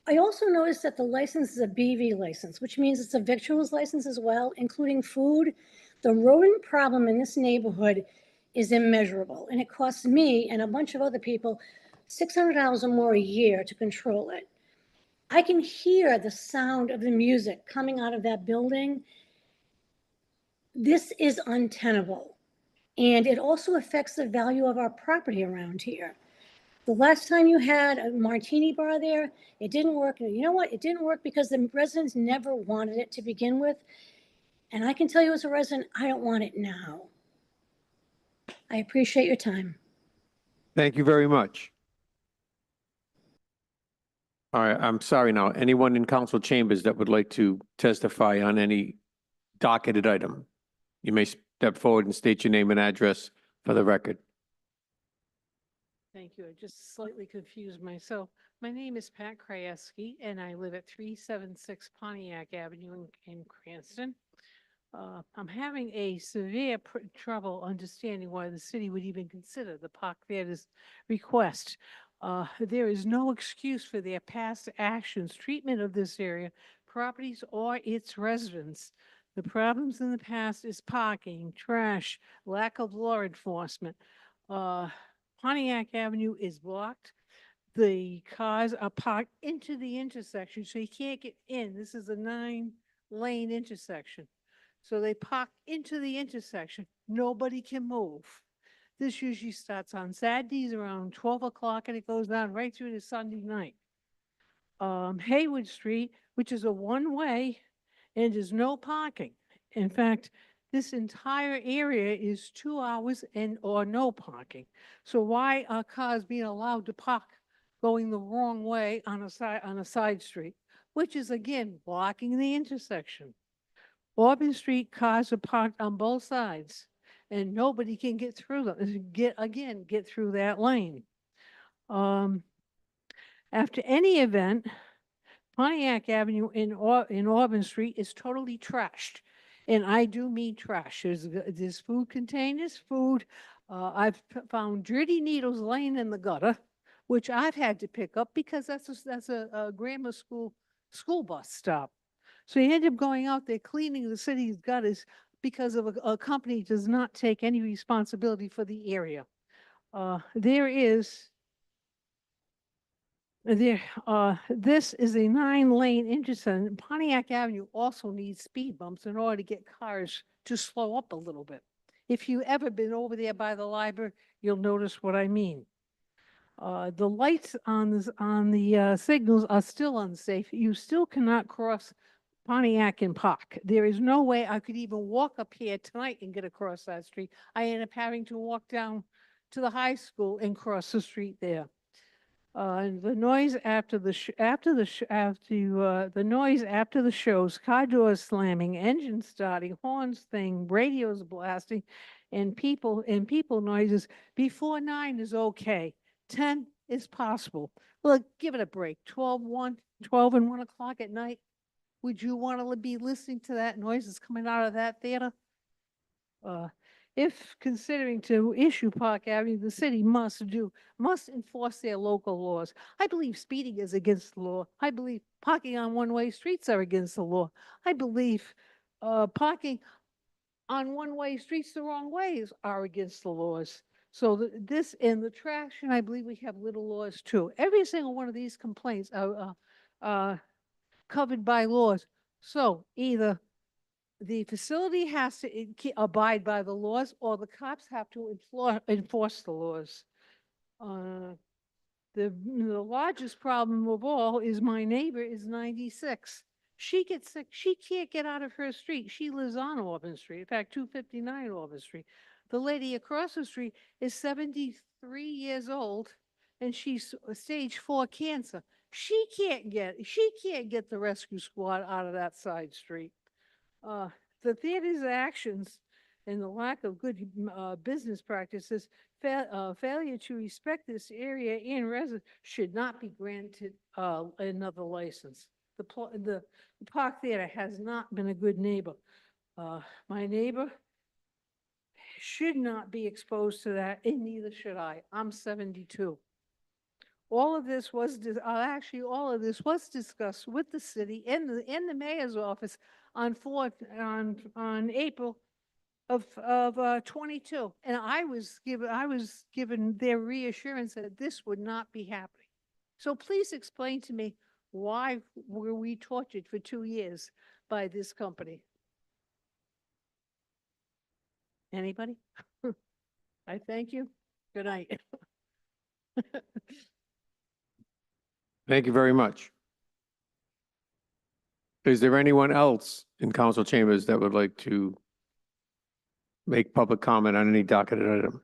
I also noticed that the license is a BV license, which means it's a victuals license as well, including food. The rodent problem in this neighborhood is immeasurable, and it costs me and a bunch of other people $600 or more a year to control it. I can hear the sound of the music coming out of that building. This is untenable. And it also affects the value of our property around here. The last time you had a martini bar there, it didn't work. You know what? It didn't work because the residents never wanted it to begin with. And I can tell you as a resident, I don't want it now. I appreciate your time. Thank you very much. All right, I'm sorry now. Anyone in council chambers that would like to testify on any docketed item? You may step forward and state your name and address for the record. Thank you. I just slightly confused myself. My name is Pat Krajewski, and I live at 376 Pontiac Avenue in Cranston. I'm having a severe trouble understanding why the city would even consider the Park Theater's request. There is no excuse for their past actions, treatment of this area, properties, or its residents. The problems in the past is parking, trash, lack of law enforcement. Pontiac Avenue is blocked. The cars are parked into the intersection, so you can't get in. This is a 9-lane intersection. So they park into the intersection. Nobody can move. This usually starts on Saturdays around 12 o'clock and it goes down right through to Sunday night. Haywood Street, which is a one-way, and there's no parking. In fact, this entire area is 2 hours or no parking. So why are cars being allowed to park going the wrong way on a side street, which is again blocking the intersection? Auburn Street, cars are parked on both sides, and nobody can get through them. Get through that lane. After any event, Pontiac Avenue in Auburn Street is totally trashed. And I do mean trash. There's food containers, food. I've found dirty needles laying in the gutter, which I've had to pick up because that's a grammar school bus stop. So you end up going out there cleaning the city's gutters because of a company does not take any responsibility for the area. This is a 9-lane intersection. Pontiac Avenue also needs speed bumps in order to get cars to slow up a little bit. If you've ever been over there by the library, you'll notice what I mean. The lights on the signals are still unsafe. You still cannot cross Pontiac and Park. There is no way I could even walk up here tonight and get across that street. I end up having to walk down to the high school and cross the street there. And the noise after the noise after the shows, car doors slamming, engines starting, horns thing, radios blasting, and people noises before 9 is okay. 10 is possible. Look, give it a break. 12 and 1 o'clock at night. Would you want to be listening to that noise that's coming out of that theater? If considering to issue Park Avenue, the city must enforce their local laws. I believe speeding is against the law. I believe parking on one-way streets are against the law. I believe parking on one-way streets the wrong ways are against the laws. So this and the trash, and I believe we have little laws too. Every single one of these complaints are covered by laws. So either the facility has to abide by the laws or the cops have to enforce the laws. The largest problem of all is my neighbor is 96. She gets sick. She can't get out of her street. She lives on Auburn Street. In fact, 259 Auburn Street. The lady across the street is 73 years old and she's stage 4 cancer. She can't get the rescue squad out of that side street. The theater's actions and the lack of good business practices, failure to respect this area and residents should not be granted another license. The Park Theater has not been a good neighbor. My neighbor should not be exposed to that, and neither should I. I'm 72. All of this was discussed with the city and the mayor's office on April of 22, and I was given their reassurance that this would not be happening. So please explain to me Why were we tortured for 2 years by this company? Anybody? I thank you. Good night. Thank you very much. Is there anyone else in council chambers that would like to make public comment on any docketed item?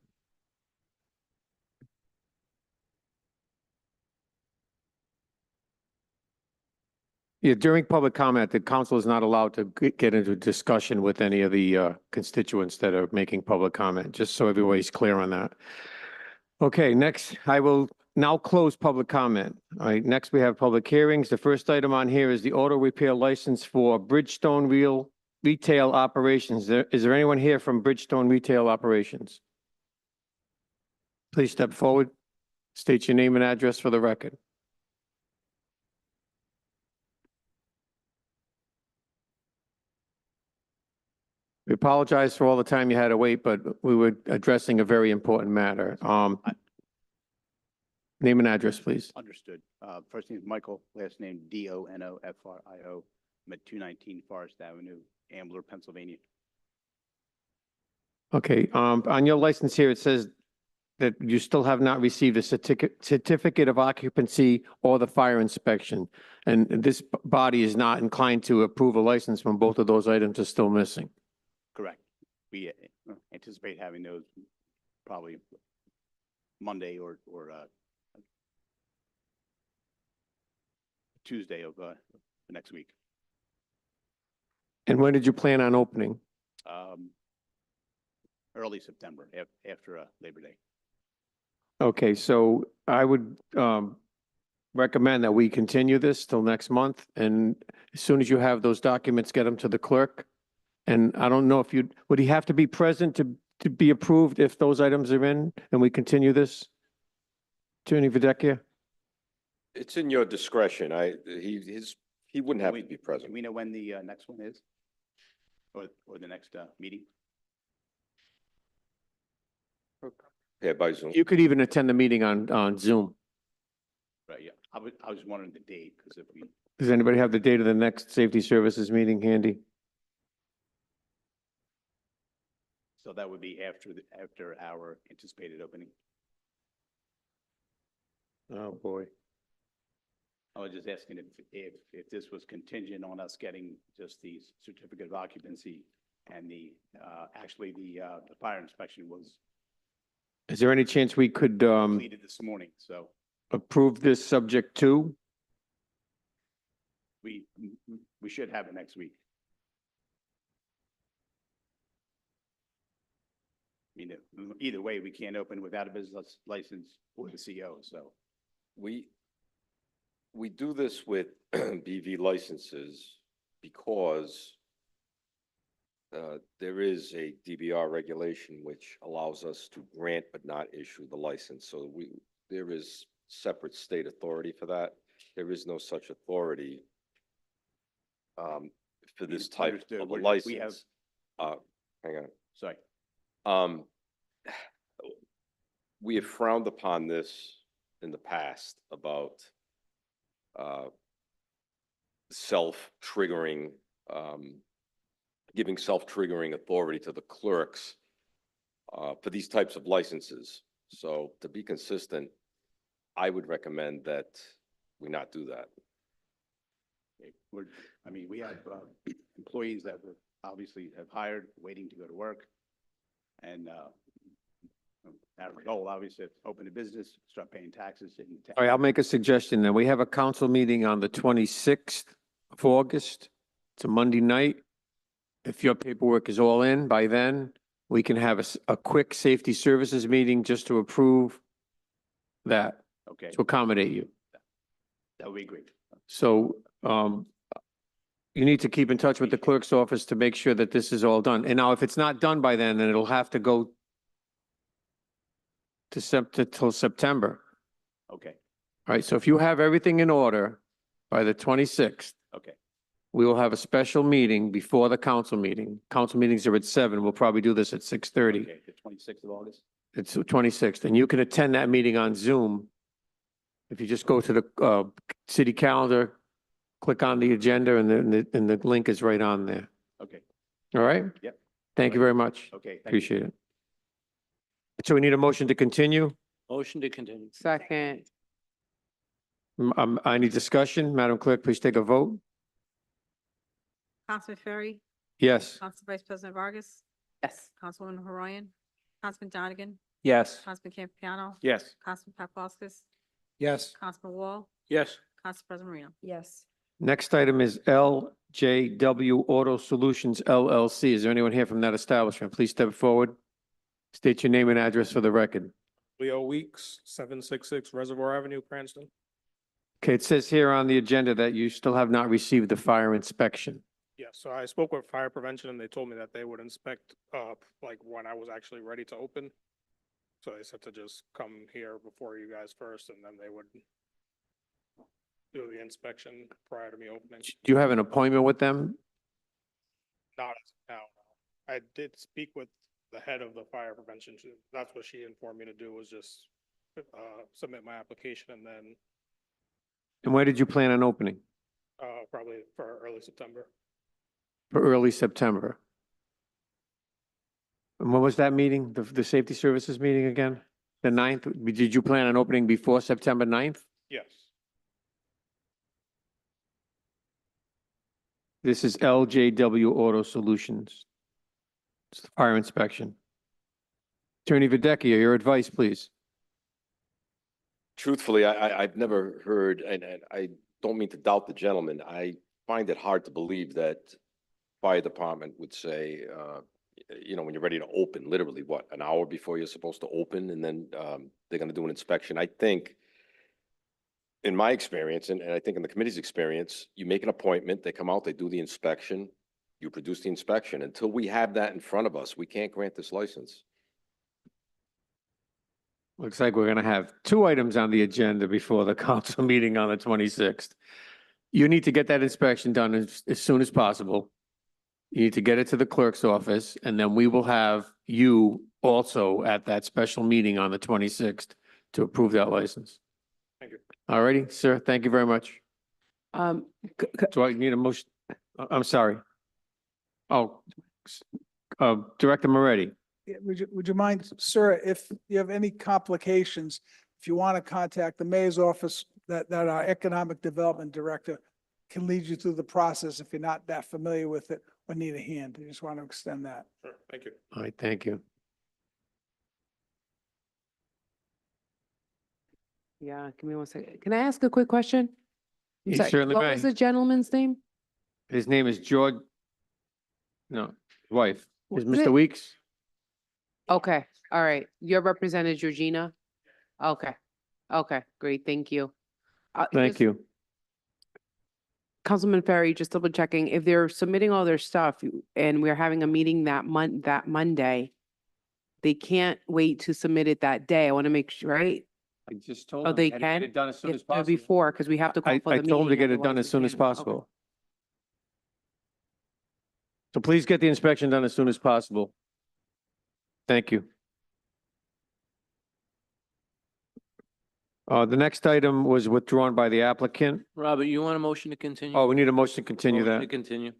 Yeah, during public comment, the council is not allowed to get into discussion with any of the constituents that are making public comment, just so everybody's clear on that. Okay, next, I will now close public comment. All right, next we have public hearings. The first item on here is the auto repair license for Bridgestone Retail Operations. Is there anyone here from Bridgestone Retail Operations? Please step forward. State your name and address for the record. We apologize for all the time you had to wait, but we were addressing a very important matter. Name and address, please. Understood. First name is Michael, last name Donofrio. I'm at 219 Forest Avenue, Ambler, Pennsylvania. Okay, on your license here, it says that you still have not received a certificate of occupancy or the fire inspection. And this body is not inclined to approve a license when both of those items are still missing. Correct. We anticipate having those probably Monday or Tuesday of next week. And when did you plan on opening? Early September, after Labor Day. Okay, so I would recommend that we continue this till next month. And as soon as you have those documents, get them to the clerk. And I don't know if would he have to be present to be approved if those items are in and we continue this? Attorney Videcchia? It's in your discretion. He wouldn't have to be Do present. we know when the next one is? Or the next meeting? Yeah, by Zoom. You could even attend the meeting on Zoom. Right, yeah. I was wondering the date, because if we, Does anybody have the date of the next safety services meeting handy? so that would be after our anticipated opening. Oh, boy. I was just asking if this was contingent on us getting just the certificate of occupancy and actually the fire inspection was Is there any chance we could completed this morning, so approve this subject to? we should have it next week. I mean, either way, we can't open without a business license or the CO, so. We do this with BV licenses because there is a DBR regulation which allows us to grant but not issue the license. So there is separate state authority for that. There is no such authority for this type Understood. of a We have, license. Hang on. sorry. We have frowned upon this in the past about self-triggering, giving self-triggering authority to the clerks for these types of licenses. So to be consistent, I would recommend that we not do that. We have employees that we obviously have hired, waiting to go to work. And our goal, obviously, is open a business, start paying taxes. All right, I'll make a suggestion then. We have a council meeting on the 26th of August. It's a Monday night. If your paperwork is all in by then, we can have a quick safety services meeting just to approve that, Okay, to accommodate you. that would be great. So you need to keep in touch with the clerk's office to make sure that this is all done. And now if it's not done by then it'll have to go to till September. Okay, All right, so if you have everything in order by the 26th, okay, we will have a special meeting before the council meeting. Council meetings are at 7. We'll probably do this at 6:30. okay, the 26th of August? It's the 26th, and you can attend that meeting on Zoom If you just go to the city calendar, click on the agenda and the link is right on there. Okay, All right? yep, Thank you very much. okay. thank you. Appreciate it. So we need a motion to continue. Motion to continue. Second, I need discussion. Madam Clerk, please take a vote. Councilman Ferry, Yes. Council Vice President Vargas, yes. Councilwoman Horoyan, Councilman Donegan, Yes. Councilman Campiano, Yes. Councilman Paplaskas, Yes. Councilman Wall, Yes. Council President Marino. Yes. Next item is LJW Auto Solutions LLC. Is there anyone here from that establishment? Please step forward. State your name and address for the record. Leo Weeks, 766 Reservoir Avenue, Cranston. Okay, it says here on the agenda that you still have not received the fire inspection. Yeah, so I spoke with fire prevention and they told me that they would inspect like when I was actually ready to open. So they said to just come here before you guys first and then they would do the inspection prior to me opening. Do you have an appointment with them? Not as of now, no. I did speak with the head of the fire prevention. That's what she informed me to do, was just submit my application and then And where did you plan on opening? probably for early September. For early September. And when was that meeting? The safety services meeting again? The 9th? Did you plan on opening before September 9th? Yes. This is LJW Auto Solutions. It's the fire inspection. Attorney Videcchia, your advice, please. Truthfully, I've never heard, and I don't mean to doubt the gentleman. I find it hard to believe that fire department would say, you know, when you're ready to open, literally what, an hour before you're supposed to open, and then they're going to do an inspection. I think, in my experience, and I think in the committee's experience, you make an appointment, they come out, they do the inspection, you produce the inspection. Until we have that in front of us, we can't grant this license. Looks like we're going to have 2 items on the agenda before the council meeting on the 26th. You need to get that inspection done as soon as possible. You need to get it to the clerk's office, and then we will have you also at that special meeting on the 26th to approve that license. Thank you. All righty, sir. Thank you very much. Um, Do I need a motion? I'm sorry. Oh, Director Moretti. Yeah, would you mind, sir, if you have any complications, if you want to contact the mayor's office, that our economic development director can lead you through the process if you're not that familiar with it or need a hand. I just want to extend that. Sure. Thank you. All right, thank you. yeah, give me one second. Can I ask a quick question? I'm You sorry, certainly what may. was the gentleman's name? His name is George. No, his wife is What's Mr. it? Weeks. Okay, all right. Your representative Georgina? Okay, okay, great, thank you. Thank Just- you. Councilman Ferry, just double checking, if they're submitting all their stuff and we're having a meeting that Monday, they can't wait to submit it that day. I want to make sure, right? I just told Oh, him. they had to get can? it done as soon If as they're possible. Before, because we have to call I for the meeting. told him to get it done otherwise as we soon as can't. Okay. possible. So please get the inspection done as soon as possible. Thank you. The next item was withdrawn by the applicant. Robert, you want a motion to continue? Oh, we need a motion to continue Motion to that. continue.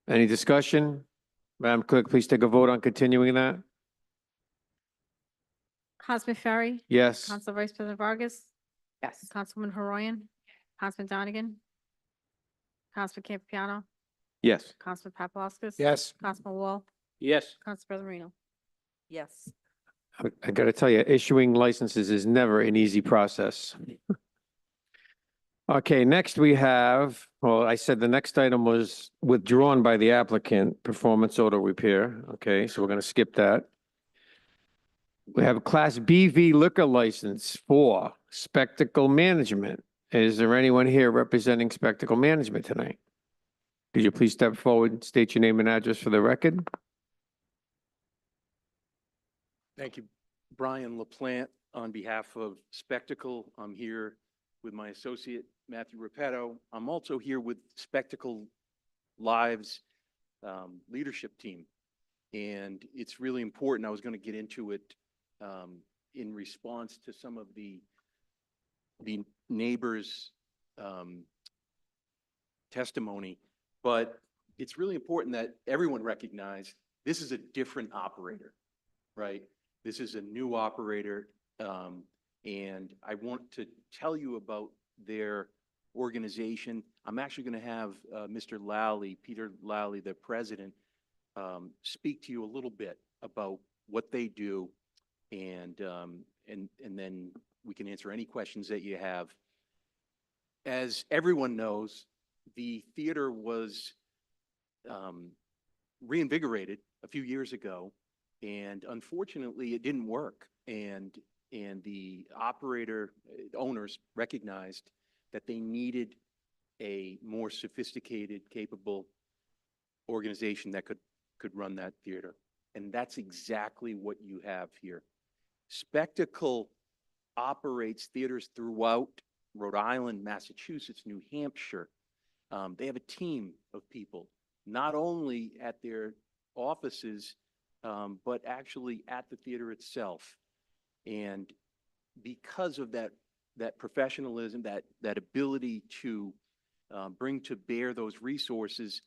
Any discussion? Madam Clerk, please take a vote on continuing that. Councilman Ferry, Yes. Council Vice President Vargas, Yes. Councilwoman Horoyan, Councilman Donegan, Councilman Campiano, Yes. Councilman Paplaskas. Yes. Councilman Wall, Yes. Council President Marino. Yes. I got to tell you, issuing licenses is never an easy process. Okay, next we have, well, I said the next item was withdrawn by the applicant, performance auto repair. Okay, so we're going to skip that. We have a Class BV liquor license for Spectacle Management. Is there anyone here representing Spectacle Management tonight? Could you please step forward and state your name and address for the record? Thank you. Brian LaPlante on behalf of Spectacle. I'm here with my associate, Matthew Repetto. I'm also here with Spectacle Live's leadership team. And it's really important. I was going to get into it in response to some of the the neighbor's testimony, but it's really important that everyone recognize this is a different operator, right? This is a new operator, and I want to tell you about their organization. I'm actually going to have Mr. Lally, Peter Lally, the president, speak to you a little bit about what they do, and then we can answer any questions that you have. As everyone knows, the theater was reinvigorated a few years ago, and unfortunately, it didn't work. And the operator owners recognized that they needed a more sophisticated, capable organization that could run that theater. And that's exactly what you have here. Spectacle operates theaters throughout Rhode Island, Massachusetts, New Hampshire. They have a team of people, not only at their offices, but actually at the theater itself. And because of that professionalism, that ability to bring to bear those resources,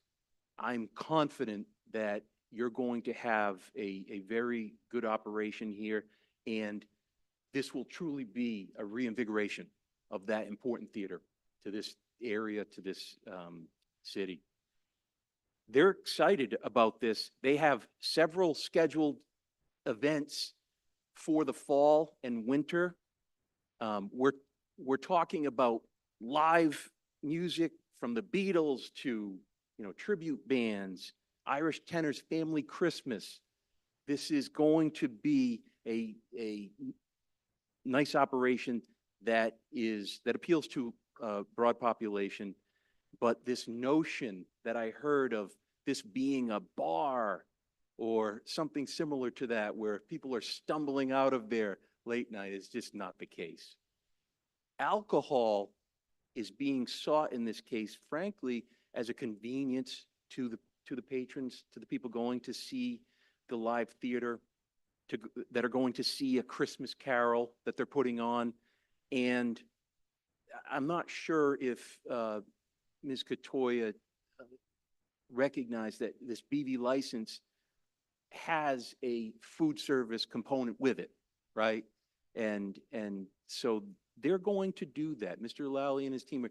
I'm confident that you're going to have a very good operation here, and this will truly be a reinvigoration of that important theater to this area, to this city. They're excited about this. They have several scheduled events for the fall and winter. We're talking about live music from the Beatles to, tribute bands, Irish tenors, family Christmas. This is going to be a nice operation that appeals to a broad population. But this notion that I heard of this being a bar or something similar to that, where people are stumbling out of there late night, is just not the case. Alcohol is being sought in this case, frankly, as a convenience to the patrons, to the people going to see the live theater, that are going to see a Christmas Carol that they're putting on. And I'm not sure if Ms. Katoya recognized that this BV license has a food service component with it, right? And so they're going to do that. Mr. Lally and his team,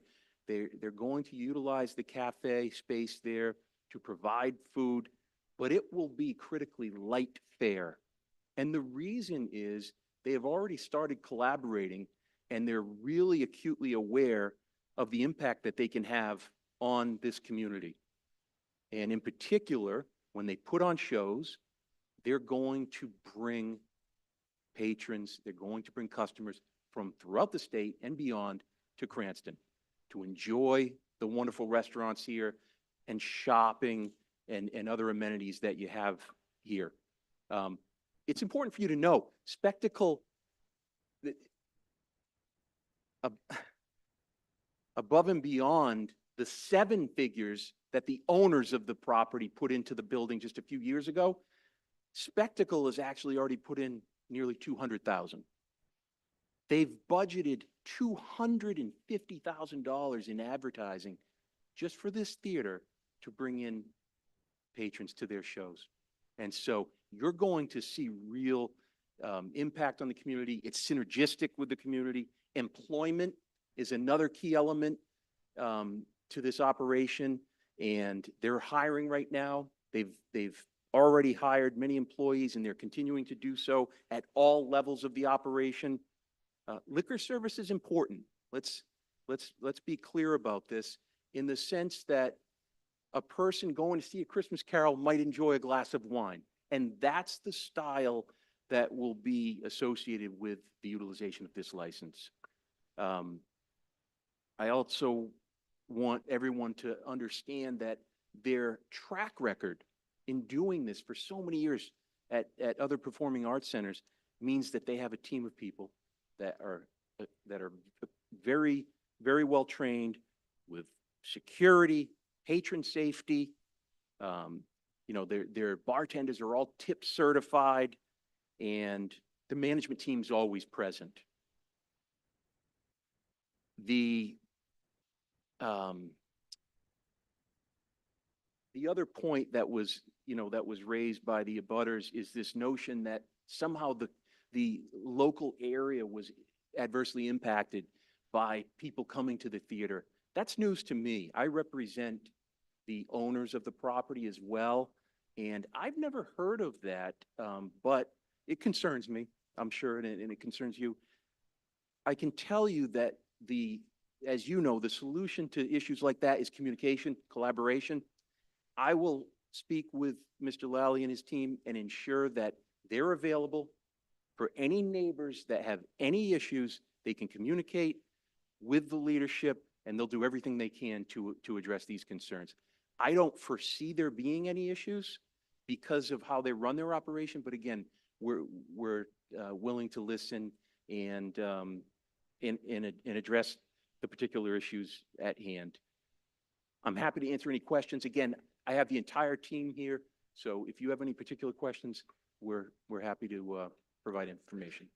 they're going to utilize the cafe space there to provide food, but it will be critically light fare. And the reason is they have already started collaborating, and they're really acutely aware of the impact that they can have on this community. And in particular, when they put on shows, they're going to bring patrons, they're going to bring customers from throughout the state and beyond to Cranston to enjoy the wonderful restaurants here and shopping and other amenities that you have here. It's important for you to know, Spectacle, above and beyond the 7 figures that the owners of the property put into the building just a few years ago, Spectacle has actually already put in nearly $200,000. They've budgeted $250,000 in advertising just for this theater to bring in patrons to their shows. And so you're going to see real impact on the community. It's synergistic with the community. Employment is another key element to this operation, and they're hiring right now. They've already hired many employees, and they're continuing to do so at all levels of the operation. Liquor service is important. Let's be clear about this, in the sense that a person going to see a Christmas Carol might enjoy a glass of wine, and that's the style that will be associated with the utilization of this license. I also want everyone to understand that their track record in doing this for so many years at other performing arts centers means that they have a team of people that are very, very well trained with security, patron safety. Their bartenders are all tip certified, and the management team's always present. the other point that was, that was raised by the abutters is this notion that somehow the local area was adversely impacted by people coming to the theater. That's news to me. I represent the owners of the property as well, and I've never heard of that, but it concerns me, I'm sure, and it concerns you. I can tell you that as you know, the solution to issues like that is communication, collaboration. I will speak with Mr. Lally and his team and ensure that they're available for any neighbors that have any issues. They can communicate with the leadership and they'll do everything they can to address these concerns. I don't foresee there being any issues because of how they run their operation, but again, we're willing to listen and address the particular issues at hand. I'm happy to answer any questions. Again, I have the entire team here, so if you have any particular questions, we're happy to provide information.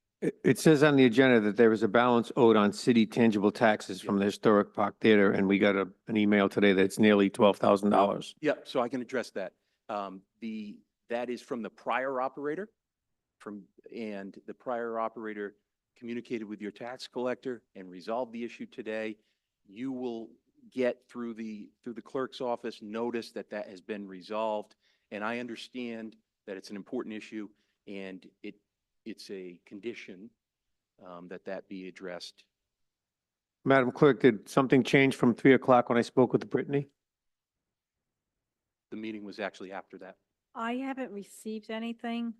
It says on the agenda that there is a balance owed on city tangible taxes from the Historic Park Theater, and we got an email today that it's nearly $12,000. Yep, so I can address that. That is from the prior operator, and the prior operator communicated with your tax collector and resolved the issue today. You will get through the clerk's office notice that has been resolved, and I understand that it's an important issue, and it's a condition that be addressed. Madam Clerk, did something change from 3 o'clock when I spoke with Brittany? The meeting was actually after that. I haven't received anything,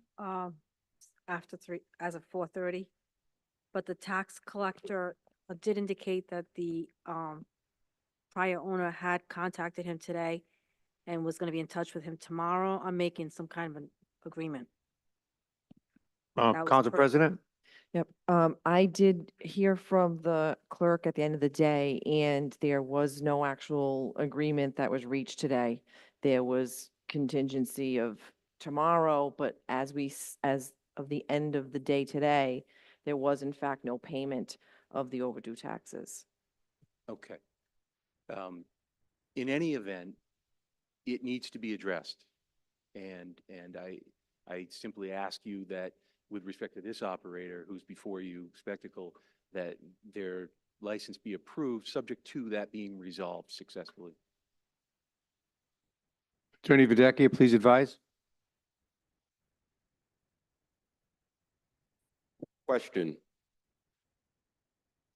after 3, as of 4:30. But the tax collector did indicate that the, prior owner had contacted him today and was gonna be in touch with him tomorrow. I'm making some kind of an agreement. That was Council per- President? Yep. I did hear from the clerk at the end of the day, and there was no actual agreement that was reached today. There was contingency of tomorrow, but as of the end of the day today, there was in fact no payment of the overdue taxes. Okay. In any event, it needs to be addressed. And I simply ask you that with respect to this operator who's before you, Spectacle, that their license be approved, subject to that being resolved successfully. Attorney Videcchia, please advise. Question.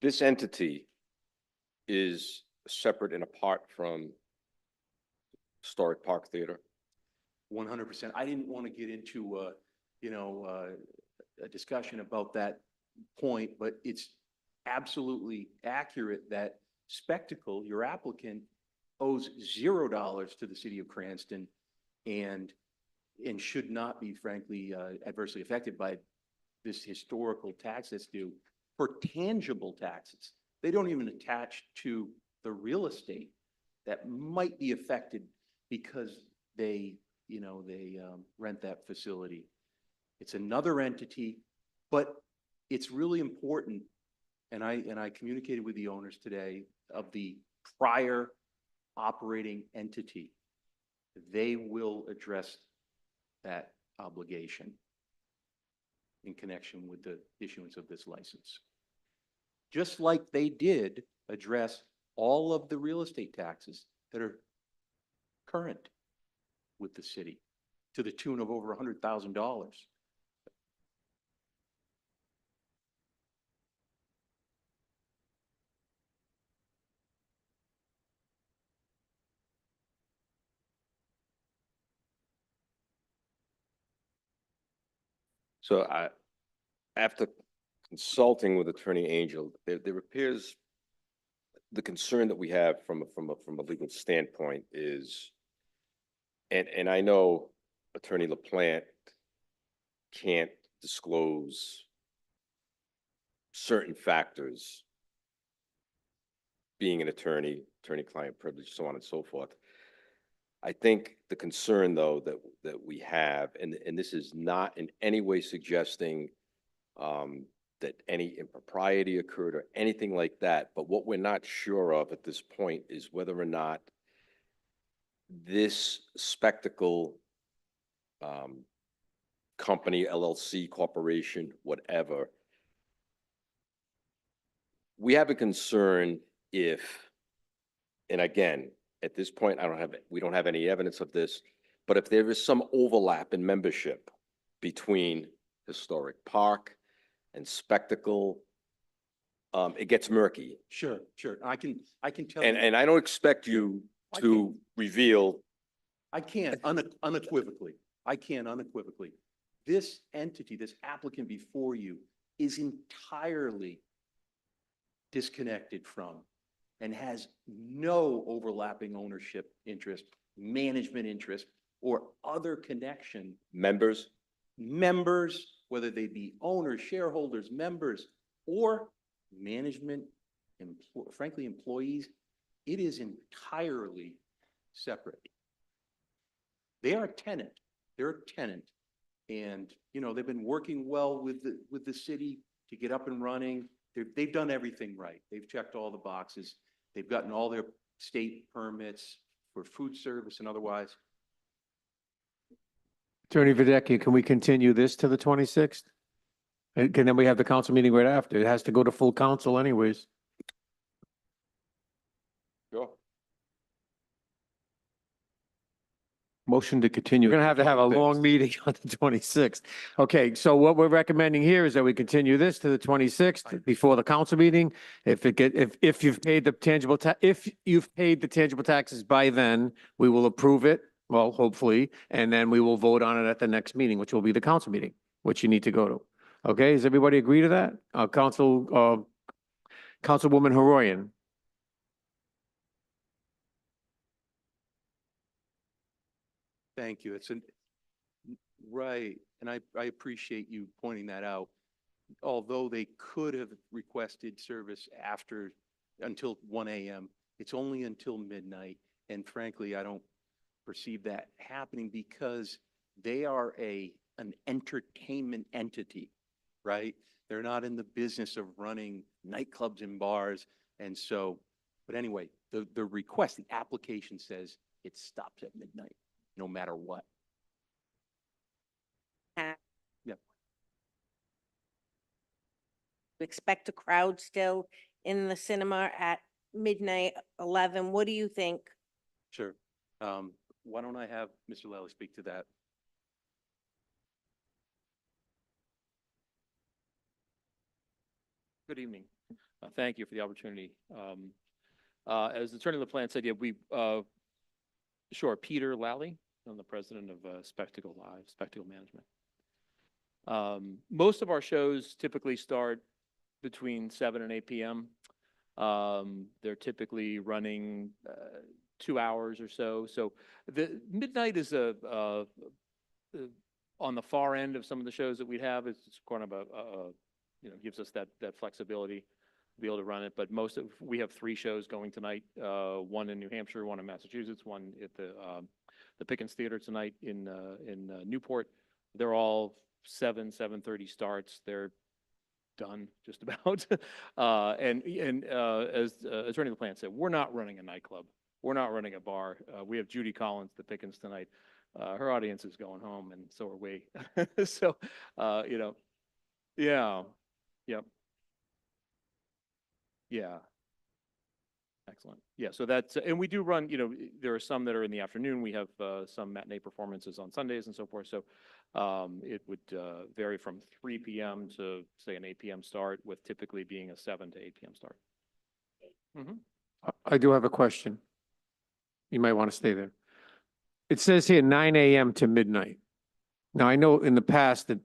This entity is separate and apart from Historic Park Theater? 100%. I didn't want to get into, a discussion about that point, but it's absolutely accurate that Spectacle, your applicant, owes $0 to the city of Cranston and should not be, frankly, adversely affected by this historical tax that's due for tangible taxes. They don't even attach to the real estate that might be affected because they rent that facility. It's another entity, but it's really important. And I communicated with the owners today of the prior operating entity. They will address that obligation in connection with the issuance of this license. Just like they did address all of the real estate taxes that are current with the city to the tune of over $100,000. So after consulting with Attorney Angel, there appears the concern that we have from a legal standpoint is, and I know Attorney LaPlante can't disclose certain factors, being an attorney-client privilege, so on and so forth. I think the concern, though, that we have, and this is not in any way suggesting that any impropriety occurred or anything like that. But what we're not sure of at this point is whether or not this spectacle company, LLC, corporation, whatever, we have a concern if, and again, at this point, we don't have any evidence of this, but if there is some overlap in membership between Historic Park and Spectacle, it gets murky. Sure, sure. I can tell you. And I don't expect you I to reveal. I can't unequivocally. I can unequivocally. This entity, this applicant before you is entirely disconnected from and has no overlapping ownership interest, management interest, or other connection. Members, Whether they be owners, shareholders, members, or management, frankly, employees, it is entirely separate. They are a tenant. They're a tenant. And, you know, they've been working well with the city to get up and running. They've done everything right. They've checked all the boxes. They've gotten all their state permits for food service and otherwise. Attorney Videcchia, can we continue this to the 26th? And then we have the council meeting right after. It has to go to full council anyways. sure. Motion to continue. We're gonna have a long meeting on the 26th. Okay, so what we're recommending here is that we continue this to the 26th before the council meeting. If you've paid the tangible taxes by then, we will approve it, well, hopefully, and then we will vote on it at the next meeting, which will be the council meeting, which you need to go to. Okay, does everybody agree to that? Councilwoman Haroyan. Thank you. Right, and I appreciate you pointing that out. Although they could have requested service until 1 a.m., it's only until midnight. And frankly, I don't perceive that happening because they are an entertainment entity, right? They're not in the business of running nightclubs and bars. And so, but anyway, the request, the application says it stops at midnight, no matter what. Yep. Expect a crowd still in the cinema at midnight, 11. What do you think? Sure. Why don't I have Mr. Lally speak to that? Good evening. Thank you for the opportunity. As the attorney LaPlante said, yeah, sure, Peter Lally, I'm the president of Spectacle Live, Spectacle Management. Most of our shows typically start between 7 and 8 p.m. They're typically running 2 hours or so. So the midnight is on the far end of some of the shows that we have. It's kind of gives us that flexibility to be able to run it. But we have 3 shows going tonight, one in New Hampshire, one in Massachusetts, one at the Pickens Theater tonight in Newport. They're all 7:30 starts. They're done just about. And as Attorney LaPlante said, we're not running a nightclub. We're not running a bar. We have Judy Collins, the Pickens tonight. Her audience is going home, and so are we. So, yeah, yep. Yeah. Excellent. Yeah, so that's, and we do run, there are some that are in the afternoon. We have some matinee performances on Sundays and so forth. So it would vary from 3 p.m. to, say, an 8 p.m. start, with typically being a 7 to 8 p.m. start. I do have a question. You might want to stay there. It says here 9 a.m. to midnight. Now, I know in the past that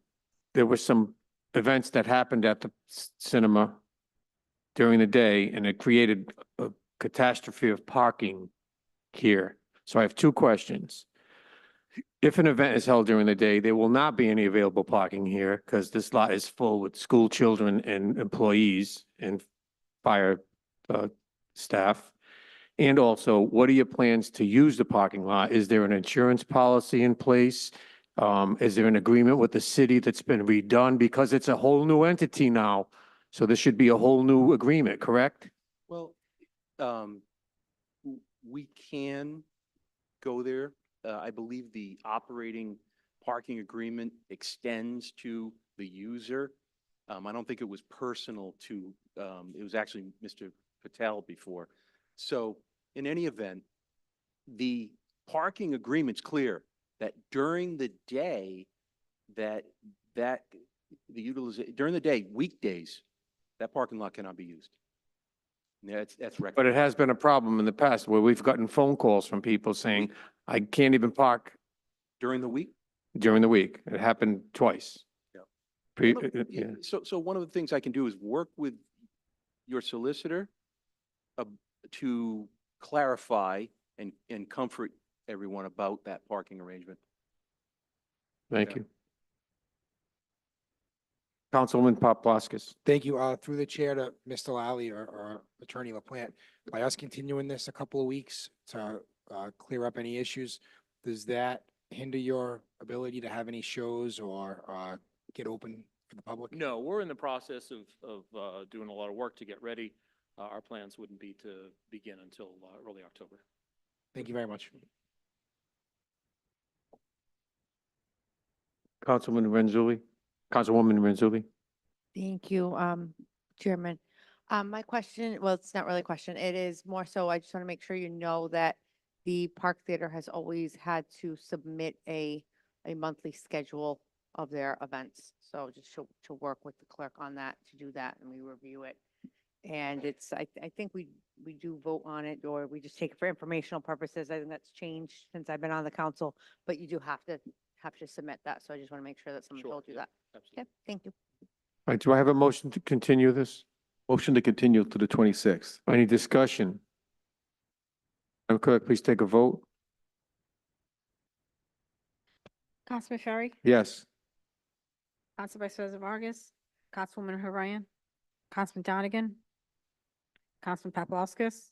there were some events that happened at the cinema during the day, and it created a catastrophe of parking here. So I have 2 questions. If an event is held during the day, there will not be any available parking here because this lot is full with school children and employees and fire staff. And also, what are your plans to use the parking lot? Is there an insurance policy in place? Is there an agreement with the city that's been redone? Because it's a whole new entity now. So this should be a whole new agreement, correct? Well, we can go there. I believe the operating parking agreement extends to the user. I don't think it was personal to, it was actually Mr. Patel before. So in any event, the parking agreement's clear that during the day, during the day, weekdays, that parking lot cannot be used. Yeah, that's But recommended. it has been a problem in the past where we've gotten phone calls from people saying, I can't even park During the week? during the week. It happened twice. Yeah. Pre- One of- yeah. So one of the things I can do is work with your solicitor to clarify and comfort everyone about that parking arrangement. Thank you. Councilwoman Paplaskas. Thank you. Through the chair to Mr. Lally or Attorney LaPlante, by us continuing this a couple of weeks to clear up any issues, does that hinder your ability to have any shows or get open for the public? No, we're in the process of doing a lot of work to get ready. Our plans wouldn't be to begin until early October. Thank you very much. Councilwoman Renzulli. Thank you, Chairman. My question, well, it's not really a question. It is more so, I just want to make sure you know that the Park Theater has always had to submit a monthly schedule of their events. So just to work with the clerk on that, to do that, and we review it. And it's, I think we do vote on it, or we just take it for informational purposes. I think that's changed since I've been on the council, but you do have to submit that. So I just want to make sure that someone Sure, told you yeah, that. absolutely. Okay, thank you. All right, do I have a motion to continue this? Motion to continue to the 26th. Any discussion? Madam Clerk, please take a vote. Councilman Sherry, Yes. Council Vice President Vargas, Councilwoman Harayan, Councilman Donegan, Councilman Paplaskas,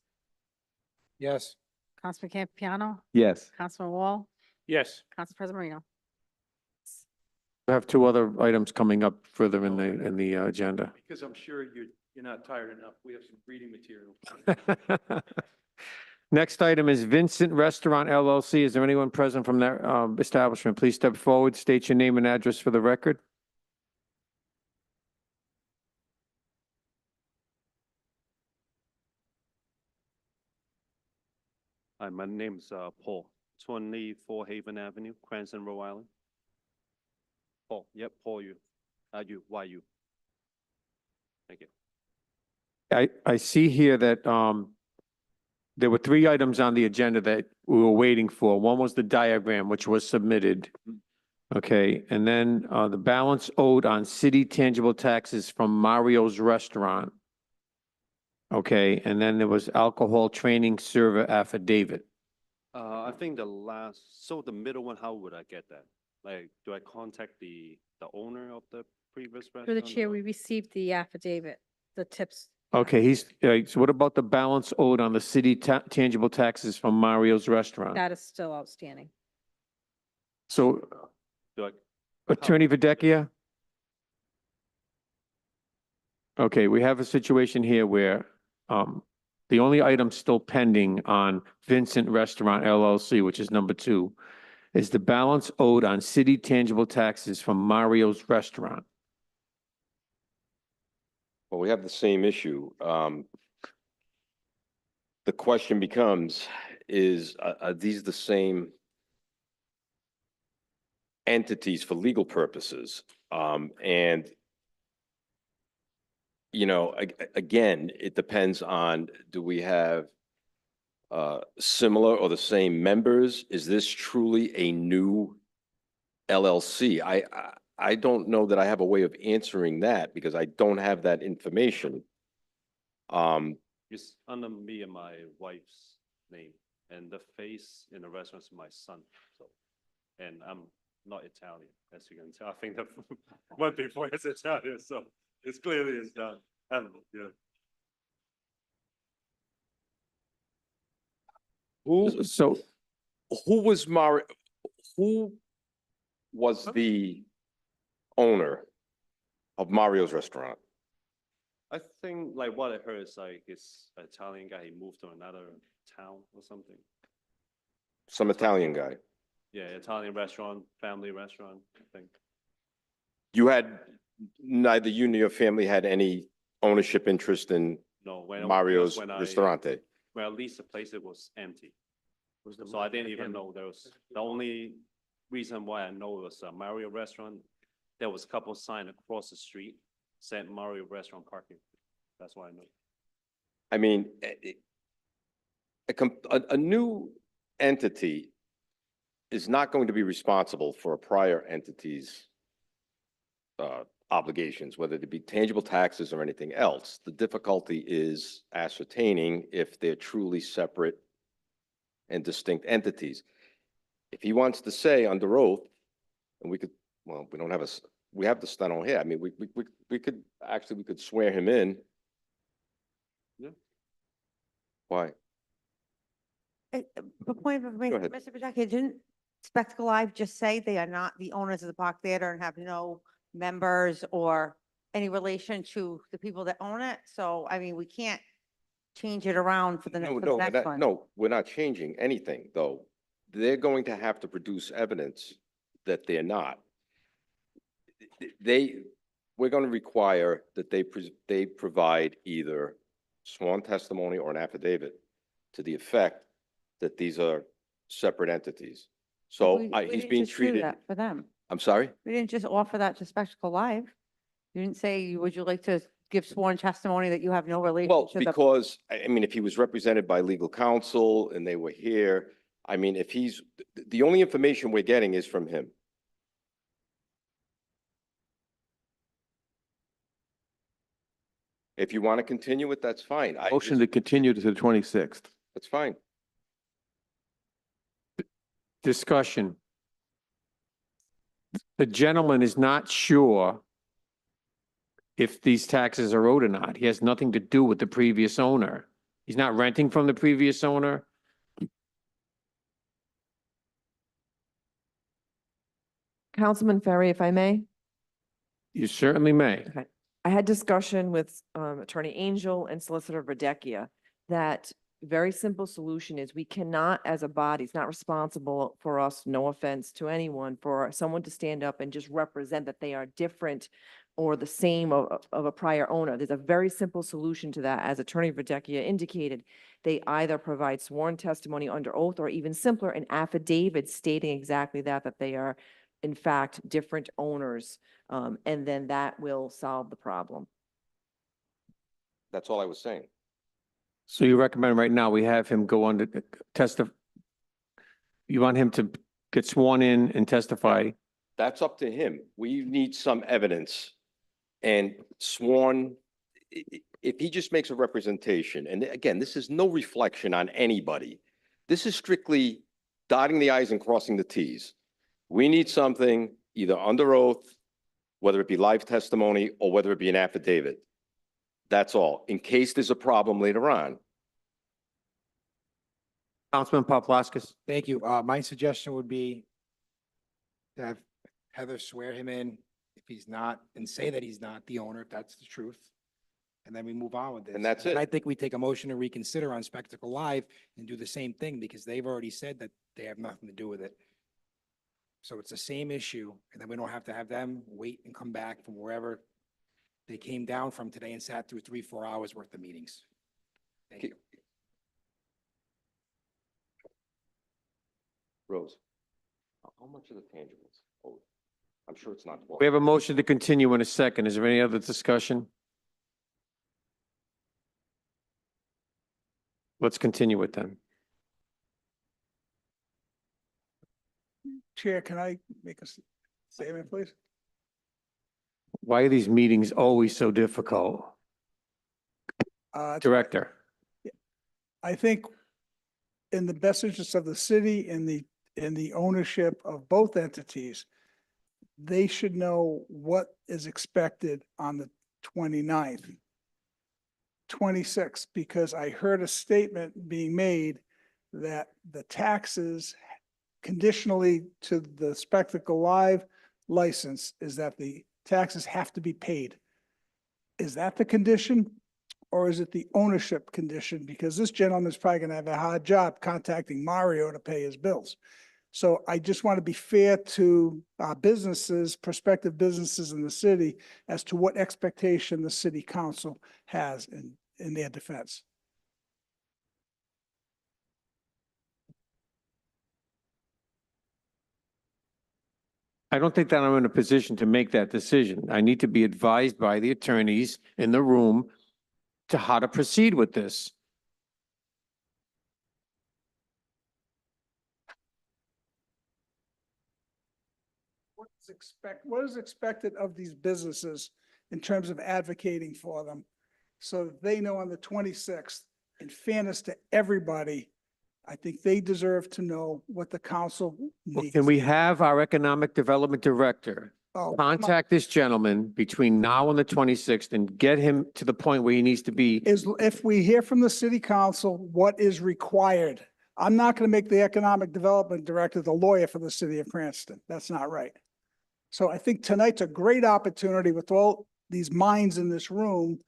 Yes. Councilman Campiano, Yes. Councilman Wall, Yes. Council President Marino. We have two other items coming up further in Oh, the agenda. Because I'm sure you're not tired enough. We have some reading material. Next item is Vincent Restaurant LLC. Is there anyone present from that establishment? Please step forward, state your name and address for the record. Hi, my name's Paul, 24 Haven Avenue, Cranston, Rhode Island. Paul, yep, Paul, why you? Thank you. I see here that there were three items on the agenda that we were waiting for. One was the diagram, which was submitted. Okay, and then the balance owed on city tangible taxes from Mario's Restaurant. Okay, and then there was alcohol training server affidavit. I think the middle one, how would I get that? Like, do I contact the owner of the previous restaurant? Through the chair, or- we received the affidavit, the tips. Okay, so what about the balance owed on the city tangible taxes from Mario's Restaurant? That is still outstanding. So Do I, Attorney Videcchia? Okay, we have a situation here where the only item still pending on Vincent Restaurant LLC, which is number 2, is the balance owed on city tangible taxes from Mario's Restaurant. Well, we have the same issue. The question becomes, are these the same entities for legal purposes? And you know, again, it depends on, do we have similar or the same members? Is this truly a new LLC? I don't know that I have a way of answering that because I don't have that information. It's under me and my wife's name, and the face in the restaurant is my son, so, and I'm not Italian, as you can tell. I think the one before is Italian, so it's clearly is done. Yeah. Who was Mario? Who was the owner of Mario's restaurant? I think like what I heard is like it's an Italian guy, he moved to another town or something. Some Italian guy. Yeah, Italian restaurant, family restaurant, I think. You had, neither you nor your family had any ownership interest in No, when Mario's when I Ristorante? Well, at least the place it was empty. So I didn't even know there was, the only reason why I know it was a Mario restaurant, there was a couple sign across the street said Mario restaurant parking. That's why I know. I mean, a new entity is not going to be responsible for a prior entity's obligations, whether it be tangible taxes or anything else. The difficulty is ascertaining if they're truly separate and distinct entities. If he wants to say under oath, and we could, well, we don't have we have the steno here. I mean, we could swear him in. Yeah. Why? The point of information, ahead. Mr. Badaki, didn't Spectacle Live just say they are not the owners of the Park Theater and have no members or any relation to the people that own it? So, I mean, we can't change it around for the No, for the no, next one. no, we're not changing anything, though. They're going to have to produce evidence that they're not. We're going to require that they provide either sworn testimony or an affidavit to the effect that these are separate entities. So We he's didn't being just do treated, that for them. I'm sorry? We didn't just offer that to Spectacle Live. You didn't say, would you like to give sworn testimony that you have no relation Well, to the? because, I mean, if he was represented by legal counsel and they were here, I mean, if the only information we're getting is from him. If you want to continue it, that's fine. Motion to continue to the 26th. That's fine. Discussion. The gentleman is not sure if these taxes are owed or not. He has nothing to do with the previous owner. He's not renting from the previous owner. Councilman Ferry, if I may. You certainly may. Okay. I had discussion with Attorney Angel and Solicitor Verdecchia that very simple solution is we cannot, as a body, it's not responsible for us, no offense to anyone, for someone to stand up and just represent that they are different or the same of a prior owner. There's a very simple solution to that. As Attorney Verdecchia indicated, they either provide sworn testimony under oath or even simpler, an affidavit stating exactly that they are in fact different owners. And then that will solve the problem. That's all I was saying. So you recommend right now we have him go on to testify? You want him to get sworn in and testify? That's up to him. We need some evidence and sworn, if he just makes a representation, and again, this is no reflection on anybody. This is strictly dotting the i's and crossing the t's. We need something either under oath, whether it be live testimony or whether it be an affidavit. That's all, in case there's a problem later on. Councilman Paplaskas? Thank you. My suggestion would be to have Heather swear him in if he's not, and say that he's not the owner, if that's the truth. And then we move on with this. And that's And it. I think we take a motion to reconsider on Spectacle Live and do the same thing because they've already said that they have nothing to do with it. So it's the same issue, and then we don't have to have them wait and come back from wherever they came down from today and sat through 3-4 hours worth of meetings. Thank you. Rose, how much are the tangibles? Oh, I'm sure it's not 12. We have a motion to continue in a second. Is there any other discussion? Let's continue it then. Chair, can I make a statement, please? Why are these meetings always so difficult? Director? I think in the best interest of the city and the ownership of both entities, they should know what is expected on the 29th, 26th, because I heard a statement being made that the taxes conditionally to the Spectacle Live license is that the taxes have to be paid. Is that the condition? Or is it the ownership condition? Because this gentleman's probably gonna have a hard job contacting Mario to pay his bills. So I just want to be fair to businesses, prospective businesses in the city as to what expectation the city council has in their defense. I don't think that I'm in a position to make that decision. I need to be advised by the attorneys in the room to how to proceed with this. What is expected of these businesses in terms of advocating for them? So that they know on the 26th, in fairness to everybody, I think they deserve to know what the council Well, needs. can we have our economic development director Oh, contact this gentleman between now and the 26th and get him to the point where he needs to be? Is if we hear from the city council what is required. I'm not going to make the economic development director the lawyer for the city of Cranston. That's not right. So I think tonight's a great opportunity with all these minds in this room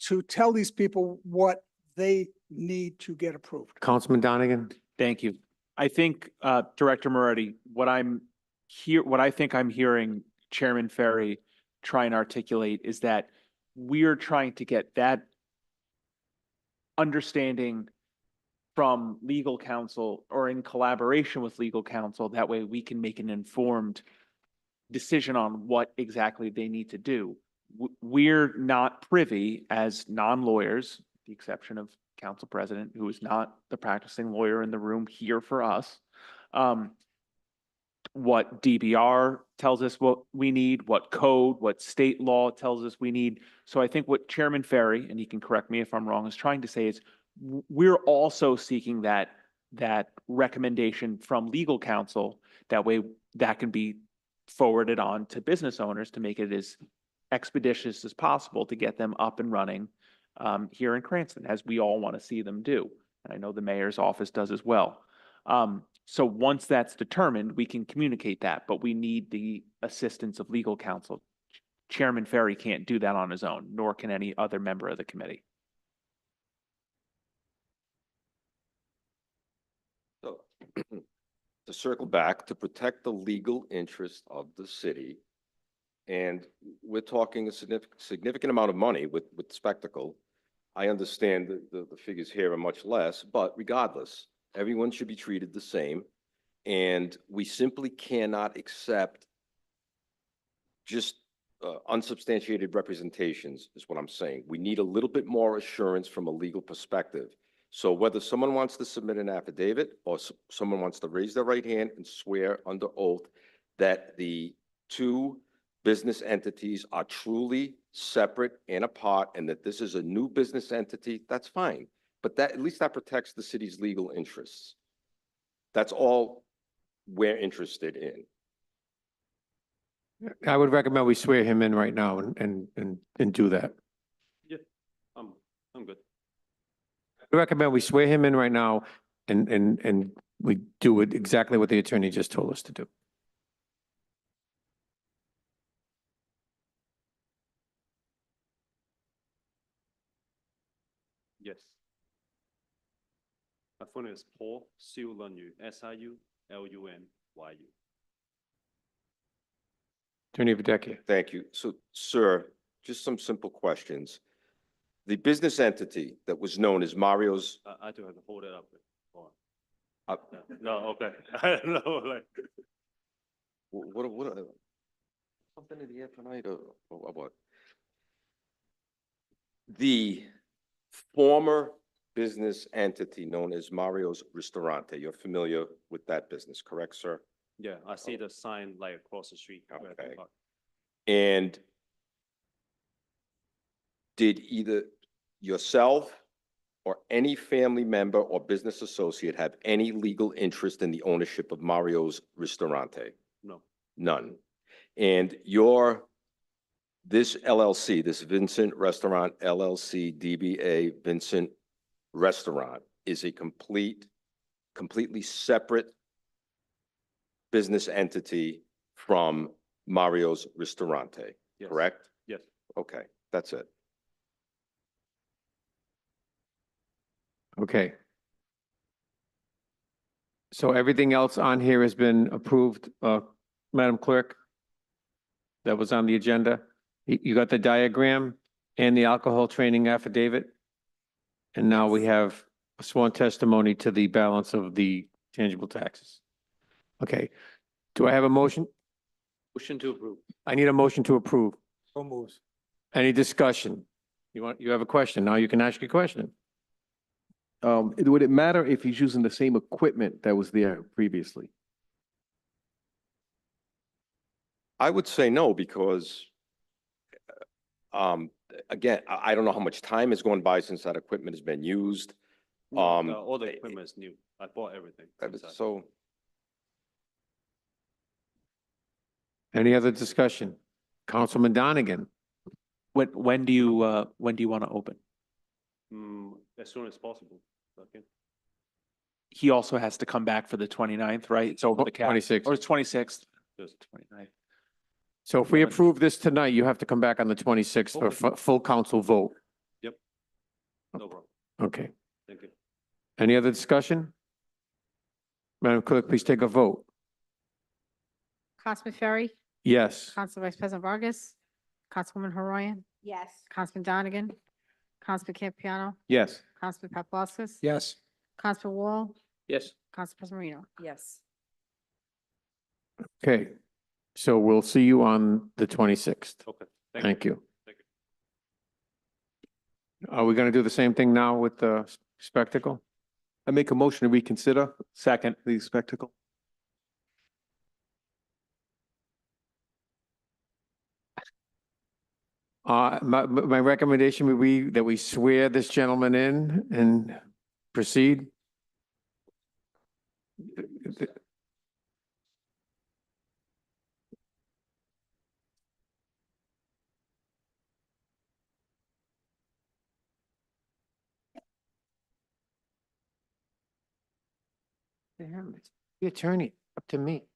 to tell these people what they need to get approved. Councilman Donegan? Thank you. I think, Director Moretti, what I think I'm hearing Chairman Ferry try and articulate is that we're trying to get that understanding from legal counsel or in collaboration with legal counsel. That way we can make an informed decision on what exactly they need to do. We're not privy as non-lawyers, the exception of Council President, who is not the practicing lawyer in the room here for us. What DBR tells us what we need, what code, what state law tells us we need. So I think what Chairman Ferry, and he can correct me if I'm wrong, is trying to say is we're also seeking that recommendation from legal counsel. That way that can be forwarded on to business owners to make it as expeditious as possible to get them up and running here in Cranston, as we all want to see them do. And I know the mayor's office does as well. So once that's determined, we can communicate that, but we need the assistance of legal counsel. Chairman Ferry can't do that on his own, nor can any other member of the committee. So, to circle back, to protect the legal interest of the city, and we're talking a significant amount of money with Spectacle. I understand that the figures here are much less, but regardless, everyone should be treated the same. And we simply cannot accept just unsubstantiated representations, is what I'm saying. We need a little bit more assurance from a legal perspective. So whether someone wants to submit an affidavit or someone wants to raise their right hand and swear under oath that the two business entities are truly separate and apart and that this is a new business entity, that's fine. But that, at least that protects the city's legal interests. That's all we're interested in. I would recommend we swear him in right now and do that. Yeah, I'm good. I recommend we swear him in right now and we do it exactly what the attorney just told us to do. Yes. My full name is Paul Siu-Lun-Yu, Silunyu. Attorney Videcchia. Thank you. So, sir, just some simple questions. The business entity that was known as Mario's. I do have to hold it up. Hold Uh, on. No, okay. I don't know, like. What, something in the air tonight or what? The former business entity known as Mario's Ristorante, you're familiar with that business, correct, sir? Yeah, I see the sign like across the street. Okay. And did either yourself or any family member or business associate have any legal interest in the ownership of Mario's Ristorante? No. None. And this LLC, this Vincent Restaurant LLC, DBA Vincent Restaurant, is a completely separate business entity from Mario's Ristorante, Yes. correct? Yes. Okay, that's it. Okay. So everything else on here has been approved, Madam Clerk? That was on the agenda? You got the diagram and the alcohol training affidavit? And now we have a sworn testimony to the balance of the tangible taxes. Okay. Do I have a motion? Motion to approve. I need a motion to approve. So moves. Any discussion? You have a question? Now you can ask your question. Would it matter if he's using the same equipment that was there previously? I would say no, because again, I don't know how much time has gone by since that equipment has been used. No, all the equipment is new. I bought everything. inside. So Any other discussion? Councilman Donegan? When do you want to open? As soon as possible. Okay. He also has to come back for the 29th, right? It's over the cap. 26th. Or it's 26th. Just 29th. So if we approve this tonight, you have to come back on the 26th for full council vote. no problem. Okay. Thank you. Any other discussion? Madam Clerk, please take a vote. Councilman Ferry, Yes. Council Vice President Vargas, Councilwoman Haroyan, Yes. Councilman Donegan, Councilman Campiano, Yes. Councilman Paplaskas, Yes. Councilman Wall, Yes. Council President Marino. Yes. Okay. So we'll see you on the 26th. Okay. Thank you. Thank you. Are we going to do the same thing now with the spectacle? I make a motion to reconsider Second. the spectacle. My recommendation would be that we swear this gentleman in and proceed. Damn, it's the attorney, up to me.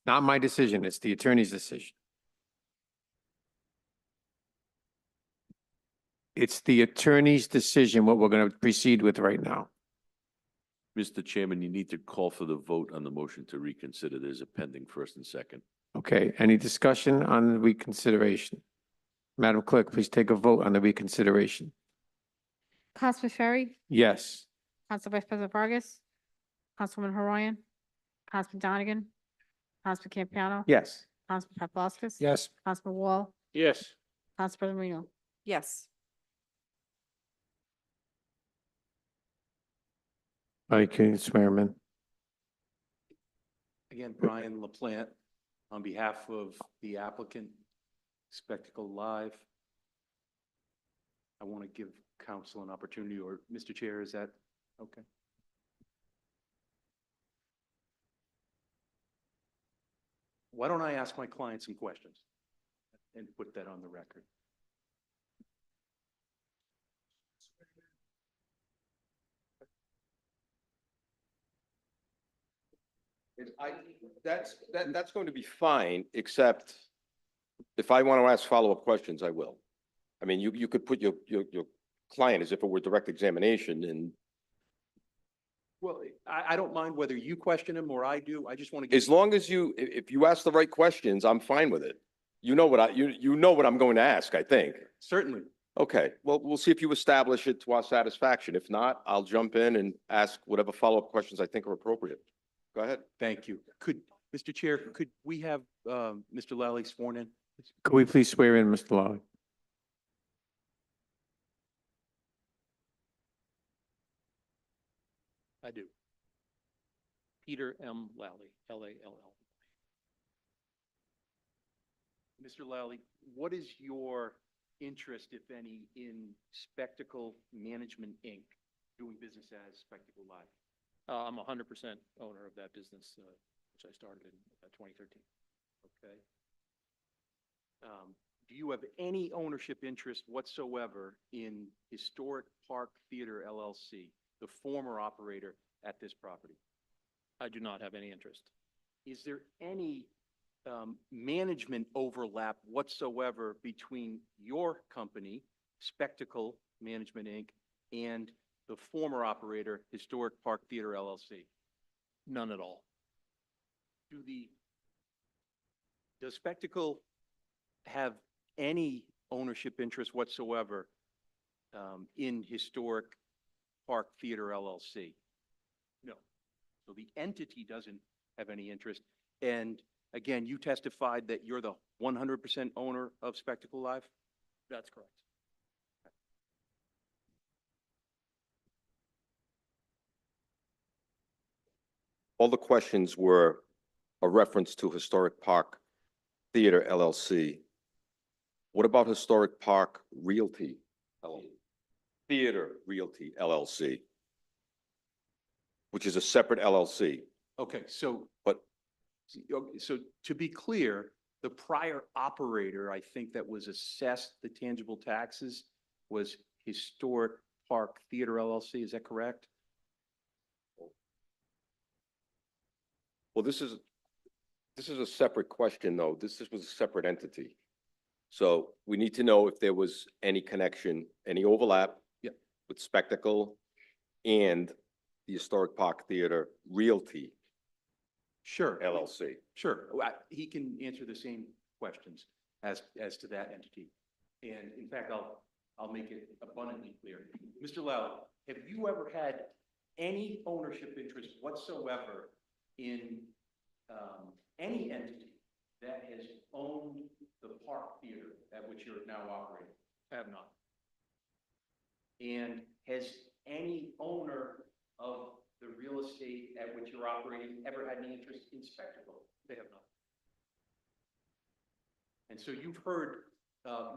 Not my decision, it's the attorney's decision. It's the attorney's decision what we're going to proceed with right now. Mr. Chairman, you need to call for the vote on the motion to reconsider. There's a pending first and second. Okay, any discussion on the reconsideration? Madam Clerk, please take a vote on the reconsideration. Councilman Ferry, Yes. Council Vice President Vargas, Councilwoman Haroyan, Councilman Donegan, Councilman Campiano, Yes. Councilman Paplaskas, Yes. Councilman Wall, Yes. Council President Marino. Yes. Okay, swearman. Again, Brian LaPlante, on behalf of the applicant, Spectacle Live. I want to give council an opportunity, or Mr. Chair, is that okay? Why don't I ask my client some questions and put that on the record? That's going to be fine, except if I want to ask follow-up questions, I will. I mean, you could put your client as if it were direct examination and Well, I don't mind whether you question him or I do. I just want to get. as long as if you ask the right questions, I'm fine with it. You know what you know what I'm going to ask, I think. Certainly. Okay, well, we'll see if you establish it to our satisfaction. If not, I'll jump in and ask whatever follow-up questions I think are appropriate. Go ahead. Thank you. Mr. Chair, could we have Mr. Lally sworn in? Could we please swear in Mr. Lally? I do. Peter M. Lally, L-A-L-L. Mr. Lally, what is your interest, if any, in Spectacle Management, Inc., doing business as Spectacle Live? I'm 100% owner of that business, which I started in 2013. Okay. do you have any ownership interest whatsoever in Historic Park Theater LLC, the former operator at this property? I do not have any interest. Is there any management overlap whatsoever between your company, Spectacle Management, Inc., and the former operator, Historic Park Theater LLC? None at all. Does Spectacle have any ownership interest whatsoever in Historic Park Theater LLC? No. So the entity doesn't have any interest. And again, you testified that you're the 100% owner of Spectacle Live? That's correct. All the questions were a reference to Historic Park Theater LLC. What about Historic Park Realty LLC? Theater Realty LLC, which is a separate LLC. Okay, so, But so to be clear, the prior operator, I think that was assessed the tangible taxes was Historic Park Theater LLC, is that correct? Well, this is a separate question, though. This was a separate entity. So we need to know if there was any connection, any overlap with Spectacle and the Historic Park Theater Realty Sure. LLC. Sure. He can answer the same questions as to that entity. And in fact, I'll make it abundantly clear. Mr. Lau, have you ever had any ownership interest whatsoever in any entity that has owned the Park Theater at which you're now operating? I have not. And has any owner of the real estate at which you're operating ever had any interest in Spectacle? They have not. And so you've heard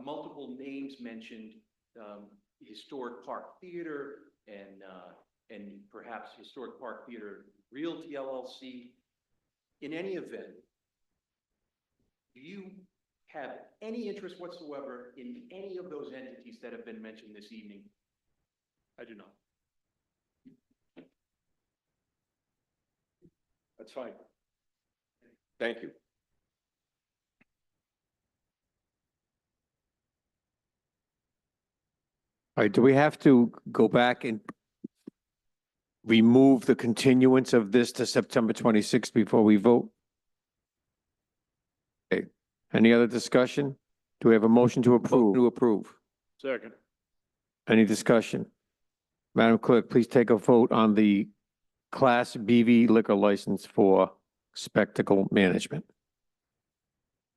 multiple names mentioned, Historic Park Theater and perhaps Historic Park Theater Realty LLC. In any event, do you have any interest whatsoever in any of those entities that have been mentioned this evening? I do not. That's fine. Thank you. All right, do we have to go back and remove the continuance of this to September 26th before we vote? Okay, any other discussion? Do we have a motion to approve? To approve. Second. Any discussion? Madam Clerk, please take a vote on the Class BV liquor license for Spectacle Management.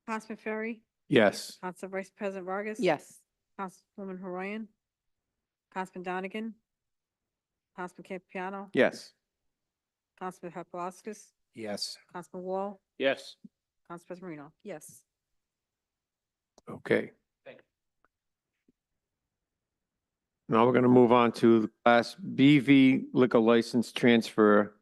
Councilman Ferry, Yes. Council Vice President Vargas. Yes. Councilwoman Horayan, Councilman Donegan, Councilman Campiano, Yes. Councilman Paplaskas, Yes. Councilman Wall, Yes. Council President Marino. Yes. Okay. Thank you. Now we're going to move on to the Class BV liquor license transfer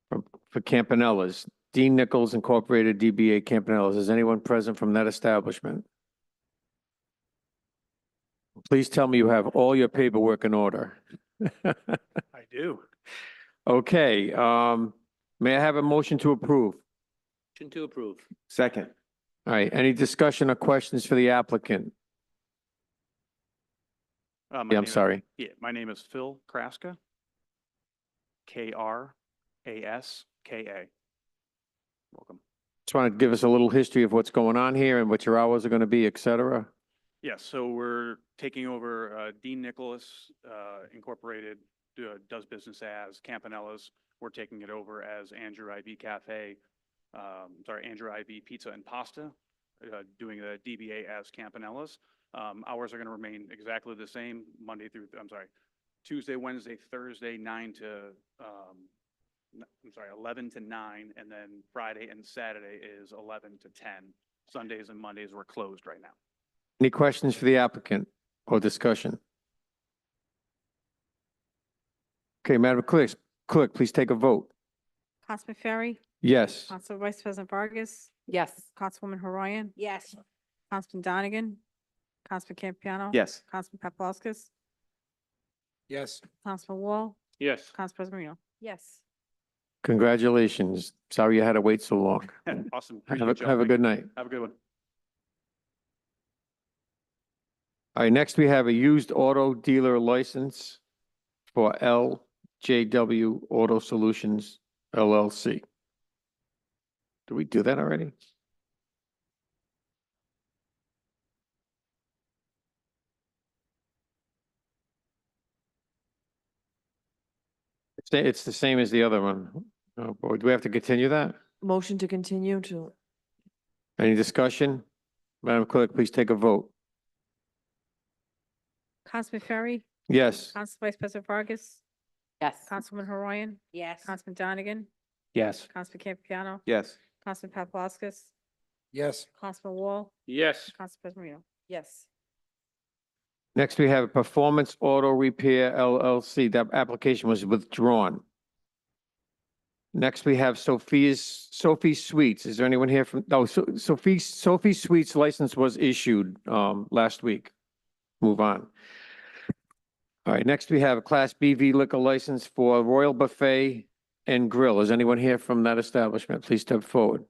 for Campanella's, Dean Nichols Incorporated, DBA Campanella's. Is anyone present from that establishment? Please tell me you have all your paperwork in order. I do. Okay, may I have a motion to approve? Motion to approve. Second. All right, any discussion or questions for the applicant? Yeah, I'm sorry. Yeah, my name is Phil Kraska. Kraska. Welcome. Just want to give us a little history of what's going on here and what your hours are going to be, et cetera. Yes, so we're taking over Dean Nicholas Incorporated, does business as Campanella's. We're taking it over as Andrew IV Cafe, Andrew IV Pizza and Pasta, doing the DBA as Campanella's. Hours are going to remain exactly the same, Tuesday, Wednesday, Thursday, 11 to 9, and then Friday and Saturday is 11 to 10. Sundays and Mondays we're closed right now. Any questions for the applicant or discussion? Okay, Madam Clerk, please take a vote. Councilman Ferry, Yes. Council Vice President Vargas, Yes. Councilwoman Horayan, Yes. Councilman Donegan, Councilman Campiano. Yes. Councilman Paplaskas, Yes. Councilman Wall, Yes. Council President Marino. Yes. Congratulations. Sorry you had to wait so long. Awesome. Have Appreciate y'all. have a Thank good you. night. Have a good one. All right, next we have a used auto dealer license for LJW Auto Solutions LLC. Did we do that already? It's the same as the other one. Oh, boy, do we have to continue that? Motion to continue to, Any discussion? Madam Clerk, please take a vote. Councilman Ferry, Yes. Council Vice President Vargas, Yes. Councilman Horoyan, Yes. Councilman Donegan, Yes. Councilman Campiano, Yes. Councilman Paplaskas, Yes. Councilman Wall, Yes. Council President Marino. Yes. Next, we have Performance Auto Repair LLC. That application was withdrawn. Next, we have Sophie Sweets. Is there anyone here from, no, Sophie Sweets license was issued last week. Move on. All right, next we have a Class BV liquor license for Royal Buffet and Grill. Is anyone here from that establishment? Please step forward.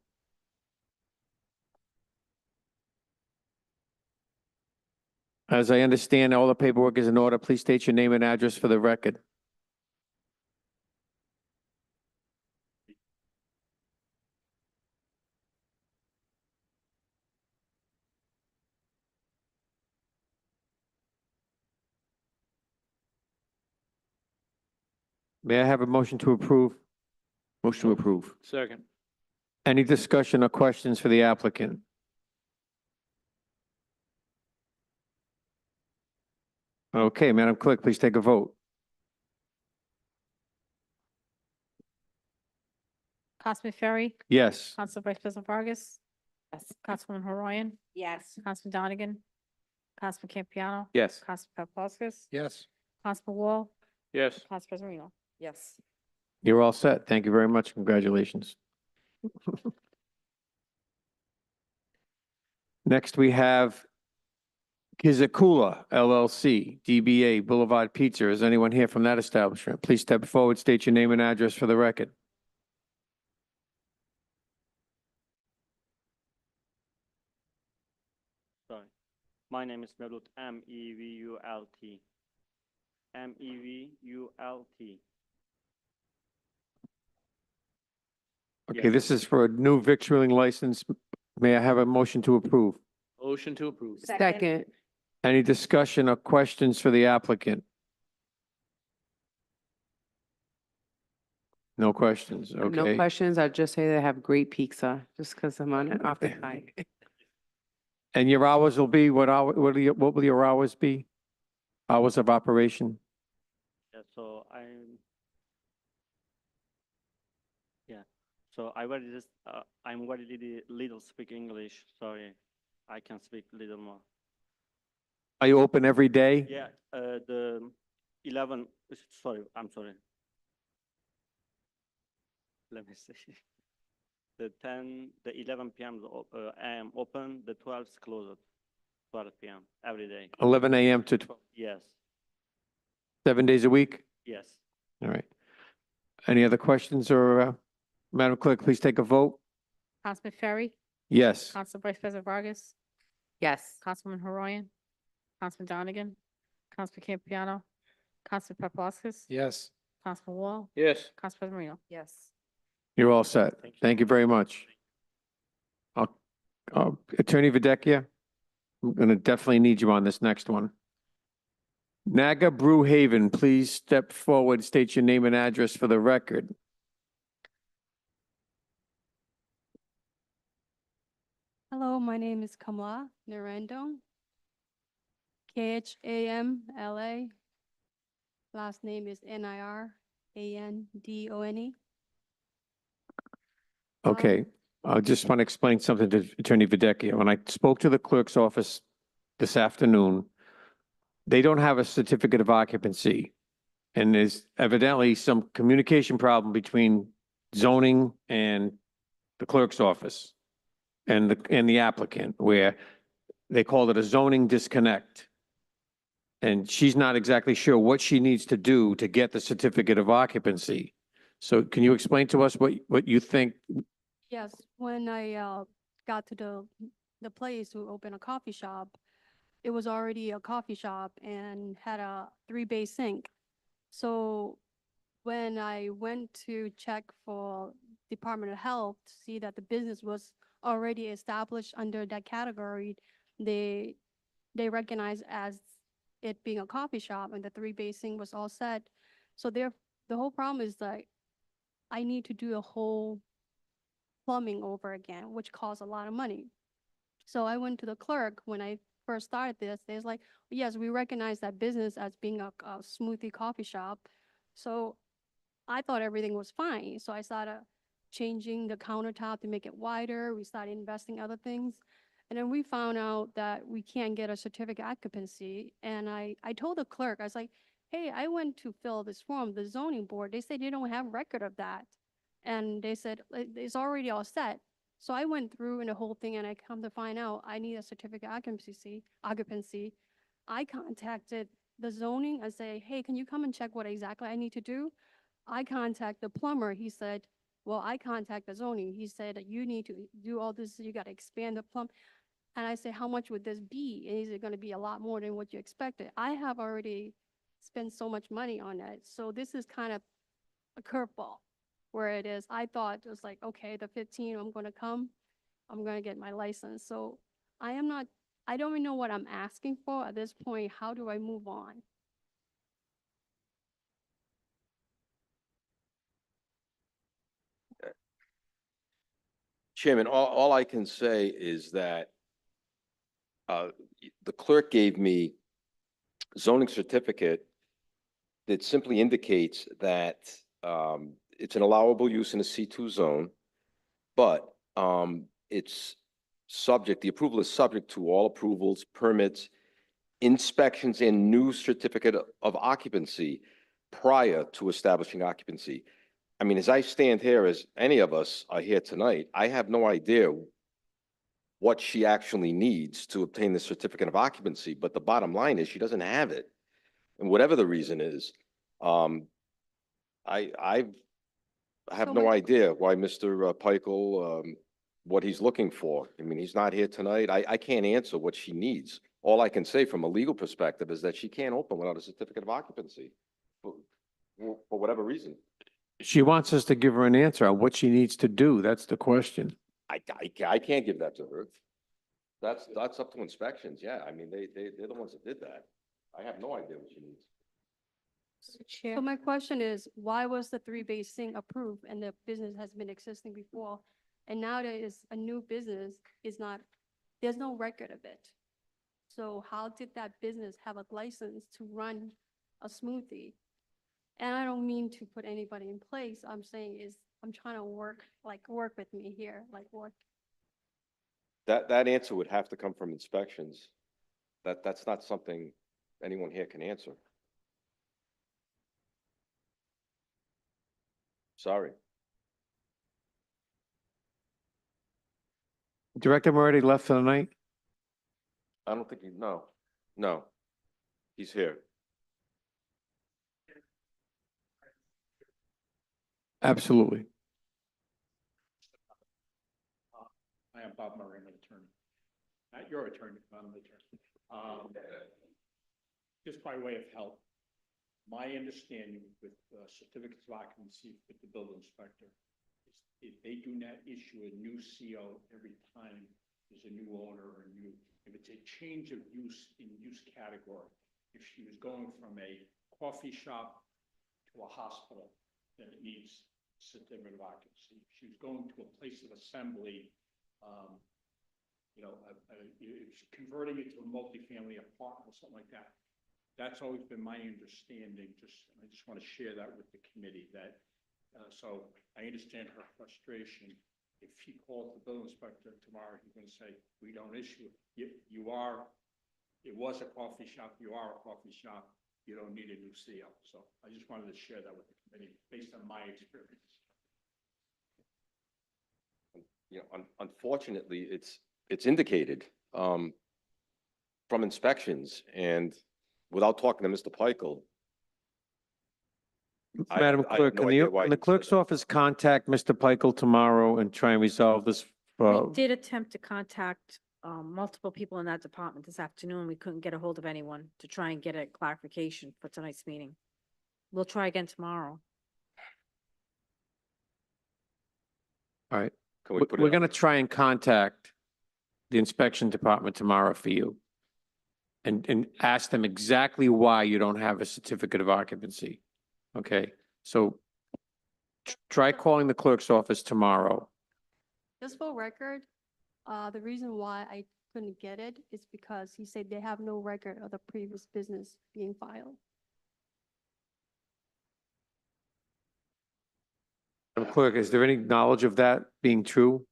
As I understand, all the paperwork is in order. Please state your name and address for the record. May I have a motion to approve? Motion to approve. Second. Any discussion or questions for the applicant? Okay, Madam Clerk, please take a vote. Councilman Ferry, Yes. Council Vice President Vargas, Yes. Councilman Horoyan, Yes. Councilman Donegan, Councilman Campiano, Yes. Councilman Paplaskas, Yes. Councilman Wall, Yes. Council President Marino. Yes. You're all set. Thank you very much. Congratulations. Next, we have Kizakula LLC, DBA Boulevard Pizza. Is anyone here from that establishment? Please step forward, state your name and address for the record. Sorry. My name is Mevlut, Mevult. Mevult. Okay, this is for a new victualling license. May I have a motion to approve? Motion to approve. Second. Any discussion or questions for the applicant? No questions, No okay. questions. I'll just say they have great pizza, just because I'm on it off the side. And your hours will be, what will your hours be? Hours of operation? Yeah, so I very just I'm very little speak English. Sorry, I can speak little more. Are you open every day? Yeah, the 11. Sorry, I'm sorry. Let me see. The 11 p.m. I am open. The 12 is closed. 12 p.m. every day. 11 a.m. to 12, Yes. 7 days a week? Yes. All right. Any other questions or, Madam Clerk, please take a vote? Councilman Ferry, Yes. Council Vice President Vargas, Yes. Councilman Horoyan, Councilman Donegan, Councilman Campiano, Councilman Paplaskas, Yes. Councilman Wall, Yes. Council President Marino. Yes. You're all set. Thank you very much. Attorney Videcchia, I'm going to definitely need you on this next one. Naga Brew Haven, please step forward, state your name and address for the record. Hello, my name is Kamla Narendon. Khamla. Last name is Nirandone. Okay, I just want to explain something to Attorney Videcchia. When I spoke to the clerk's office this afternoon, they don't have a certificate of occupancy. And there's evidently some communication problem between zoning and the clerk's office and the applicant, where they called it a zoning disconnect. And she's not exactly sure what she needs to do to get the certificate of occupancy. So can you explain to us what you think? Yes, when I got to the place to open a coffee shop, it was already a coffee shop and had a 3-bay sink. So when I went to check for Department of Health to see that the business was already established under that category, they recognized as it being a coffee shop, and the 3-bay sink was all set. So the whole problem is that I need to do a whole plumbing over again, which costs a lot of money. So I went to the clerk when I first started this. They was like, yes, we recognize that business as being a smoothie coffee shop. So I thought everything was fine. So I started changing the countertop to make it wider. We started investing other things. And then we found out that we can't get a certificate of occupancy. And I told the clerk, I was like, hey, I went to fill this form, the zoning board. They said they don't have record of that. And they said, it's already all set. So I went through and the whole thing, and I come to find out I need a certificate of occupancy. I contacted the zoning and say, hey, can you come and check what exactly I need to do? I contact the plumber. He said, well, I contact the zoning. He said that you need to do all this. You got to expand the plumb. And I said, how much would this be? And he said, going to be a lot more than what you expected. I have already spent so much money on that. So this is kind of a curveball where it is. I thought it was like, okay, the 15th, I'm going to come. I'm going to get my license. So I don't even know what I'm asking for at this point. How do I move on? Chairman, all I can say is that the clerk gave me zoning certificate that simply indicates that it's an allowable use in a C2 zone, but it's subject, the approval is subject to all approvals, permits, inspections, and new certificate of occupancy prior to establishing occupancy. I mean, as I stand here, as any of us are here tonight, I have no idea what she actually needs to obtain the certificate of occupancy, but the bottom line is she doesn't have it. And whatever the reason is, I have So no my- idea why Mr. Peichel, what he's looking for. I mean, he's not here tonight. I can't answer what she needs. All I can say from a legal perspective is that she can't open without a certificate of occupancy for whatever reason. She wants us to give her an answer on what she needs to do. That's the question. I can't give that to her. That's up to inspections. Yeah, I mean, they're the ones that did that. I have no idea what she needs. So my question is, why was the 3-bay sink approved and the business has been existing before? And now there is a new business, there's no record of it. So how did that business have a license to run a smoothie? And I don't mean to put anybody in place. I'm saying is, I'm trying to work with me here, like what? That answer would have to come from inspections. That's not something anyone here can answer. Sorry. Director Moretti left for the night? I don't think no, he's here. Absolutely. I am Bob Murray, I'm an attorney. Not your attorney, but I'm an attorney. Just by way of help, my understanding with certificates of occupancy with the building inspector is if they do not issue a new CO every time there's a new owner or if it's a change of use in use category, if she was going from a coffee shop to a hospital, then it needs certificate of occupancy. If she was going to a place of assembly, converting it to a multifamily apartment or something like that. That's always been my understanding. I just want to share that with the committee that, so I understand her frustration. If he calls the building inspector tomorrow, he's going to say, we don't issue it. It was a coffee shop. You are a coffee shop. You don't need a new CO. So I just wanted to share that with the committee based on my experience. Unfortunately, it's indicated. from inspections, and without talking to Mr. Peichel. Madam I have Clerk, no can idea the, why can he the said clerk's that. office contact Mr. Peichel tomorrow and try and resolve this? We did attempt to contact multiple people in that department this afternoon. We couldn't get a hold of anyone to try and get a clarification for tonight's meeting. We'll try again tomorrow. All right. Can we We- put We're it gonna up? try and contact the inspection department tomorrow for you. And ask them exactly why you don't have a certificate of occupancy. Okay, so try calling the clerk's office tomorrow. Just for record, the reason why I couldn't get it is because he said they have no record of the previous business being filed. Madam Clerk, is there any knowledge of that being true?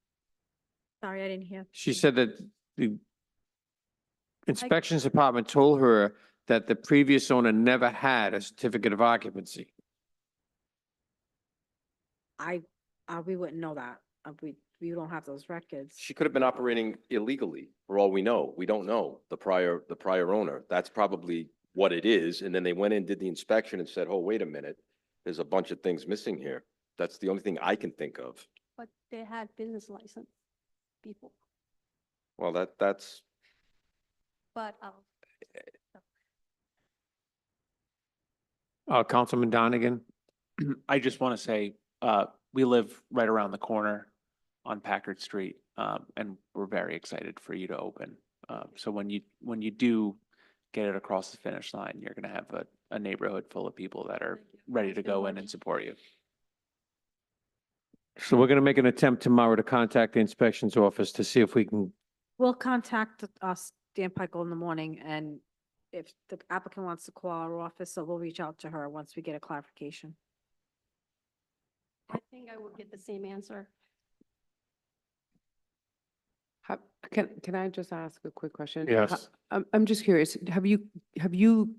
Sorry, I didn't hear. She said that the inspections department told her that the previous owner never had a certificate of occupancy. We wouldn't know that. We don't have those records. She could have been operating illegally, for all we know. We don't know the prior owner. That's probably what it is. And then they went in, did the inspection and said, oh, wait a minute, there's a bunch of things missing here. That's the only thing I can think of. But they had business license people, Well, that's, but, Councilman Donegan? I just want to say, we live right around the corner on Packard Street, and we're very excited for you to open. So when you do get it across the finish line, you're going to have a neighborhood full of people that are ready to go in and support you. So we're gonna make an attempt tomorrow to contact the inspections office to see if we can, We'll contact us, Dan Peichel, in the morning, and if the applicant wants to call our office, so we'll reach out to her once we get a clarification. I think I will get the same answer. Can I just ask a quick question? Yes. I'm just curious, have you,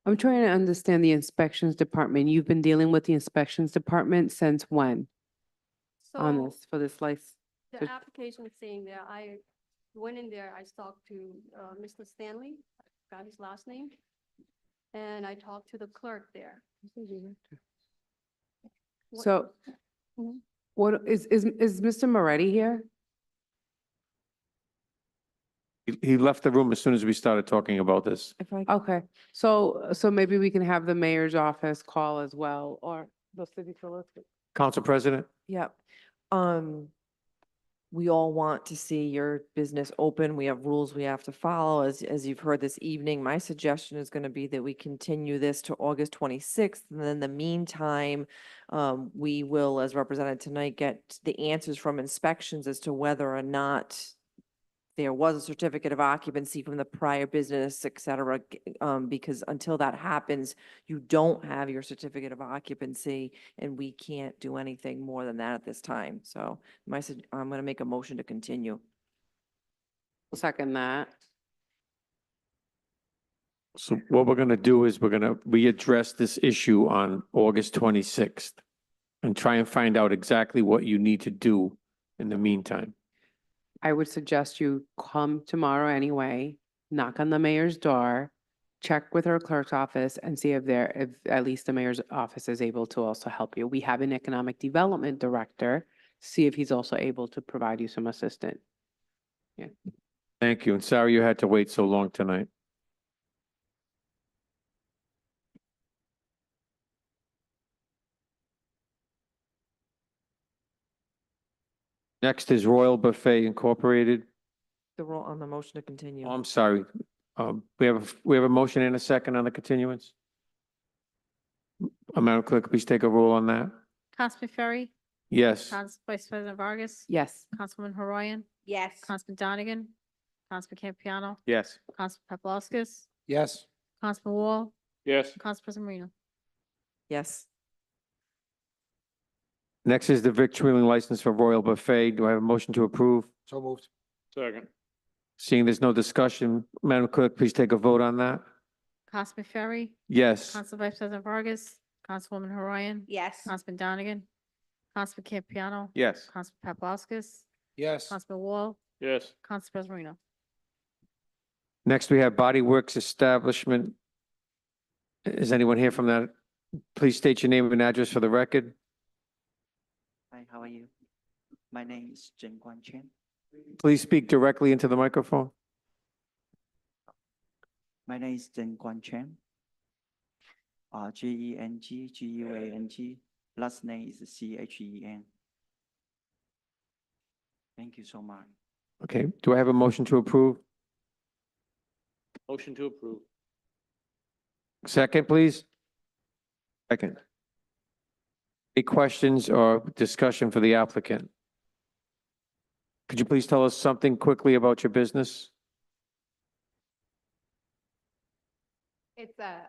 I'm trying to understand the inspections department. You've been dealing with the inspections department since when on So this, for this license? the application is saying that I went in there, I talked to, Mr. Stanley, I forgot his last name. And I talked to the clerk there. What- So Mhm. what, is Mr. Moretti here? he left the room as soon as we started talking about this. If I, Okay, so maybe we can have the mayor's office call as well, or the city solicitor. Council President? yep. We all want to see your business open. We have rules we have to follow. As you've heard this evening, my suggestion is going to be that we continue this to August 26th. And then in the meantime, we will, as represented tonight, get the answers from inspections as to whether or not there was a certificate of occupancy from the prior business, et cetera, because until that happens, you don't have your certificate of occupancy, and we can't do anything more than that at this time. So I'm going to make a motion to continue. Second that. So what we're gonna do is we're gonna readdress this issue on August 26th and try and find out exactly what you need to do in the meantime. I would suggest you come tomorrow anyway, knock on the mayor's door, check with her clerk's office and see if at least the mayor's office is able to also help you. We have an economic development director, see if he's also able to provide you some assistance. Thank you, and sorry you had to wait so long tonight. Next is Royal Buffet Incorporated. The roll on the motion to continue. Oh, I'm sorry. We have a motion and a second on the continuance. Madam Clerk, please take a roll on that. Councilman Ferry, Yes. Council Vice President Vargas, Yes. Councilman Horoyan, Yes. Councilman Donegan, Councilman Campiano, Yes. Councilman Paplaskas, Yes. Councilman Wall, Yes. Council President Marino. Yes. Next is the victualling license for Royal Buffet. Do I have a motion to approve? So moved. Second. Seeing there's no discussion, Madam Clerk, please take a vote on that. Councilman Ferry, Yes. Council Vice President Vargas, Councilwoman Horoyan, Yes. Councilman Donegan, Councilman Campiano, Yes. Councilman Paplaskas, Yes. Councilman Wall, Yes. Council President Marino. Next, we have Body Works Establishment. Is anyone here from that? Please state your name and address for the record. Hi, how are you? My name is Chen Guan Chen. Please speak directly into the microphone. My name is Chen Guan Chen. G-E-N-G-G-U-A-N-G. Last name is C-H-E-N. Thank you so much. Okay, do I have a motion to approve? Motion to approve. Second, please. Second. Any questions or discussion for the applicant? Could you please tell us something quickly about your business? It's a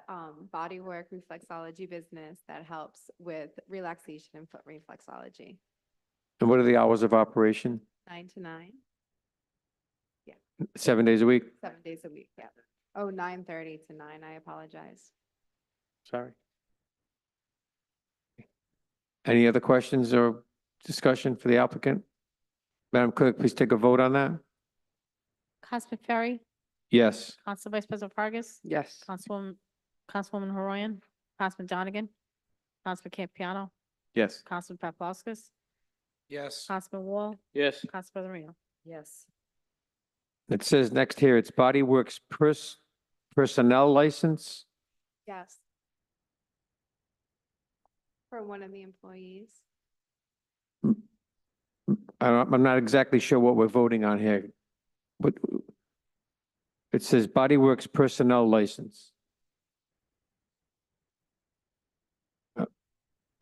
bodywork reflexology business that helps with relaxation and foot reflexology. And what are the hours of operation? 9 to 9, 7 days a week? 7 days a week. Yeah. Oh, 9:30 to 9. I apologize. Sorry. Any other questions or discussion for the applicant? Madam Clerk, please take a vote on that. Councilman Ferry, Yes. Council Vice President Vargas, Yes. Councilwoman Haroyan, Councilman Donegan, Councilman Campiano, Yes. Councilman Paplaskas, Yes. Councilman Wall, Yes. Council President Reno. Yes. It says next here, it's Body Works personnel license. Yes. For one of the employees. I'm not exactly sure what we're voting on here. What, it says Body Works personnel license.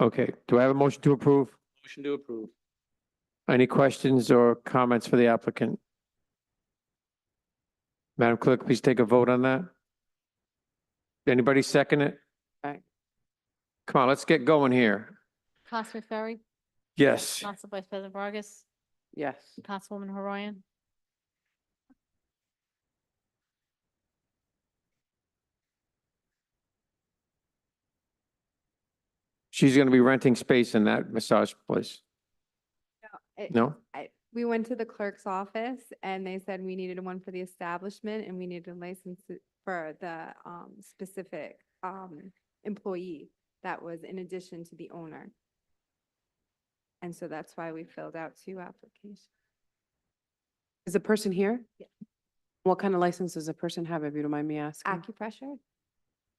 Okay, do I have a motion to approve? Motion to approve. Any questions or comments for the applicant? Madam Clerk, please take a vote on that. Anybody second it? Aye. Come on, let's get going here. Councilman Ferry, Yes. Council Vice President Vargas, Yes. Councilwoman Haroyan, She's going to be renting space in that massage place. No? We went to the clerk's office and they said we needed one for the establishment and we needed a license for the specific employee that was in addition to the owner. And so that's why we filled out 2 applications. Is the person here? Yeah. What kind of license does a person have, if you don't mind me asking? Acupressure,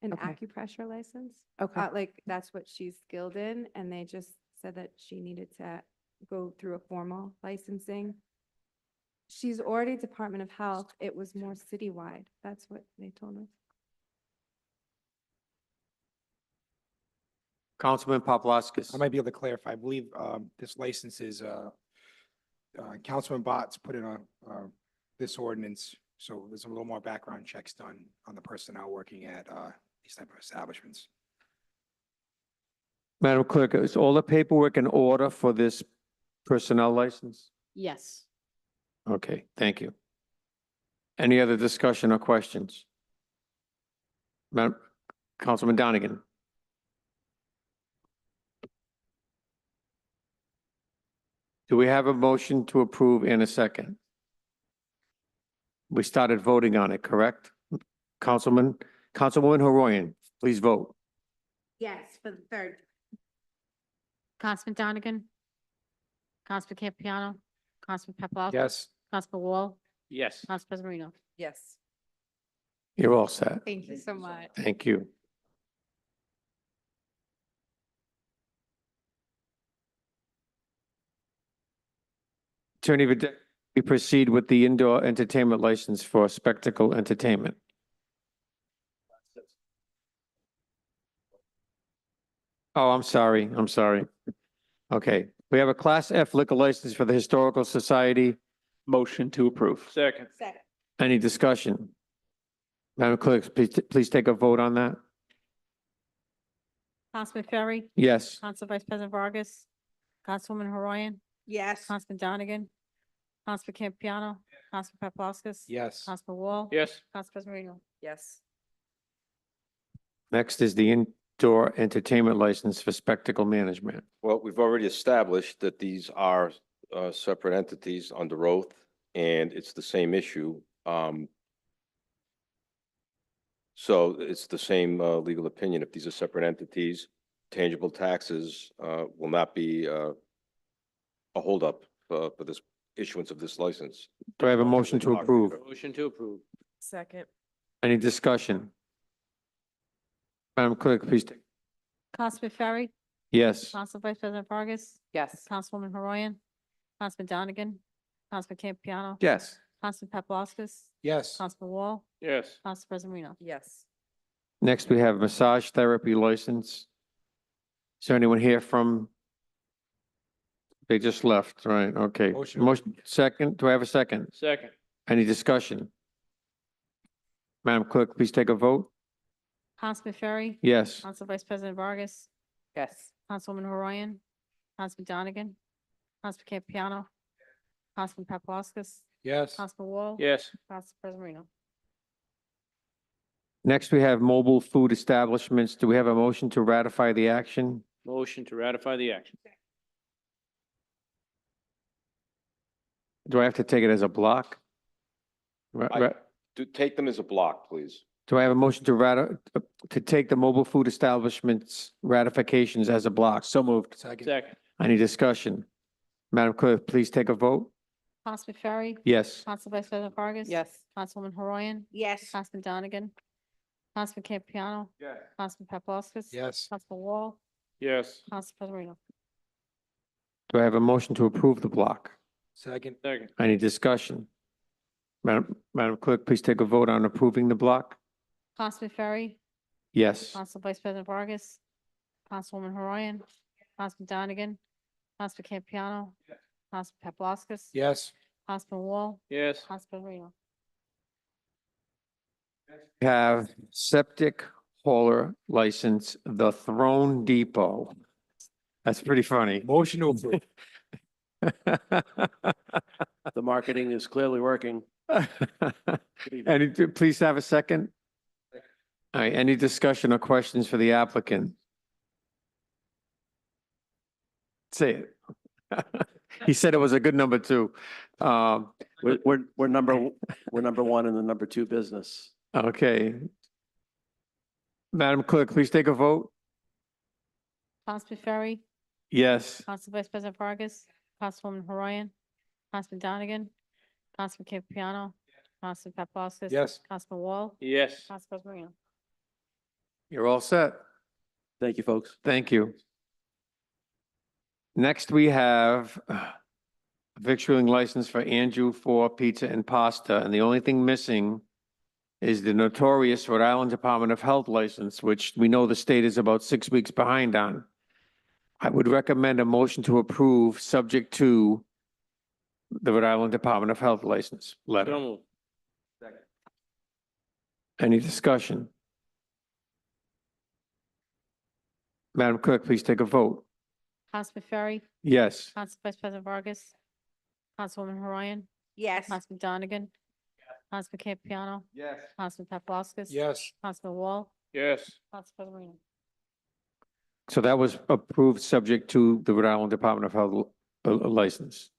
an Okay. acupressure license. Okay. Like that's what she's skilled in and they just said that she needed to go through a formal licensing. She's already Department of Health. It was more citywide. That's what they told us. Councilman Paplaskas. I might be able to clarify. I believe this license is Councilman Bott's put in this ordinance, so there's a little more background checks done on the personnel working at these type of establishments. Madam Clerk, is all the paperwork in order for this personnel license? yes. Okay, thank you. Any other discussion or questions? Madam, Councilman Donegan. Do we have a motion to approve in a second? We started voting on it, correct? Councilwoman Haroyan, please vote. Yes, for the third. Councilman Donegan, Councilman Campiano, Councilman Paplaskas. Yes. Councilman Wall, Yes. Council President Reno. Yes. You're all set. Thank you so much. Thank you. Attorney Vidal, we proceed with the indoor entertainment license for Spectacle Entertainment. Oh, I'm sorry. Okay, we have a Class F liquor license for the Historical Society. Motion to approve. Second. Second. Any discussion? Madam Clerk, please take a vote on that. Councilman Ferry, Yes. Council Vice President Vargas, Councilwoman Haroyan, Yes. Councilman Donegan, Councilman Campiano, Councilman Paplaskas. Yes. Councilman Wall. Yes. Council President Reno. Yes. Next is the indoor entertainment license for Spectacle Management. Well, we've already established that these are separate entities under oath, and it's the same issue. So it's the same legal opinion. If these are separate entities, tangible taxes will not be a holdup for this issuance of this license. Do I have a motion to approve? Motion to approve. Second. Any discussion? Madam Clerk, please take. Councilman Ferry, Yes. Council Vice President Vargas, Yes. Councilwoman Horoyan, Councilman Donegan, Councilman Campiano. Yes. Councilman Paplaskas, Yes. Councilman Wall, Yes. Council President Marino. Yes. Next, we have massage therapy license. Is there anyone here from? They just left, right? Okay. Motion. Motion, second, do I have a second? Second. Any discussion? Madam Clerk, please take a vote. Councilman Ferry, Yes. Council Vice President Vargas, Yes. Councilwoman Horoyan, Councilman Donegan, Councilman Campiano, Councilman Paplaskas, Yes. Councilman Wall. Yes. Council President Marino. Next, we have mobile food establishments. Do we have a motion to ratify the action? Motion to ratify the action. Do I have to take it as a block? Take them as a block, please. Do I have a motion to take the mobile food establishments ratifications as a block? So moved. Second. Second. Any discussion? Madam Clerk, please take a vote. Councilman Ferry, Yes. Council Vice President Vargas. Yes. Councilwoman Horoyan, Yes. Councilman Donegan, Councilman Campiano. Yes. Councilman Paplaskas. Yes. Councilman Wall, Yes. Council President Marino. Do I have a motion to approve the block? Second. Second. Any discussion? Madam Clerk, please take a vote on approving the block. Councilman Ferry, Yes. Council Vice President Vargas, Councilwoman Horoyan, Councilman Donegan, Councilman Campiano. Councilman Paplaskas. Yes. Councilman Wall, Yes. Council President Marino. We have septic hauler license, the Throne Depot. That's pretty funny. Motion to approve. The marketing is clearly working. Any, please have a second. All right, any discussion or questions for the applicant? Say it. He said it was a good number two. We're number one in the number two business. Okay. Madam Clerk, please take a vote. Councilman Ferry, Yes. Council Vice President Vargas, Councilwoman Horoyan, Councilman Donegan, Councilman Campiano, Councilman Paplaskas. Yes. Councilman Wall, Yes. Council President Marino. You're all set. Thank you, folks. Thank you. Next, we have a victualling license for Andrew for Pizza and Pasta, and the only thing missing is the notorious Rhode Island Department of Health license, which we know the state is about 6 weeks behind on. I would recommend a motion to approve, subject to the Rhode Island Department of Health license So letter. moved. Any discussion? Madam Clerk, please take a vote. Councilman Ferry, Yes. Council Vice President Vargas, Councilwoman Horoyan, Yes. Councilman Donegan, Councilman Campiano, Yes. Councilman Paplaskas. Yes. Councilman Wall, Yes. Council President Marino. So that was approved, subject to the Rhode Island Department of Health license.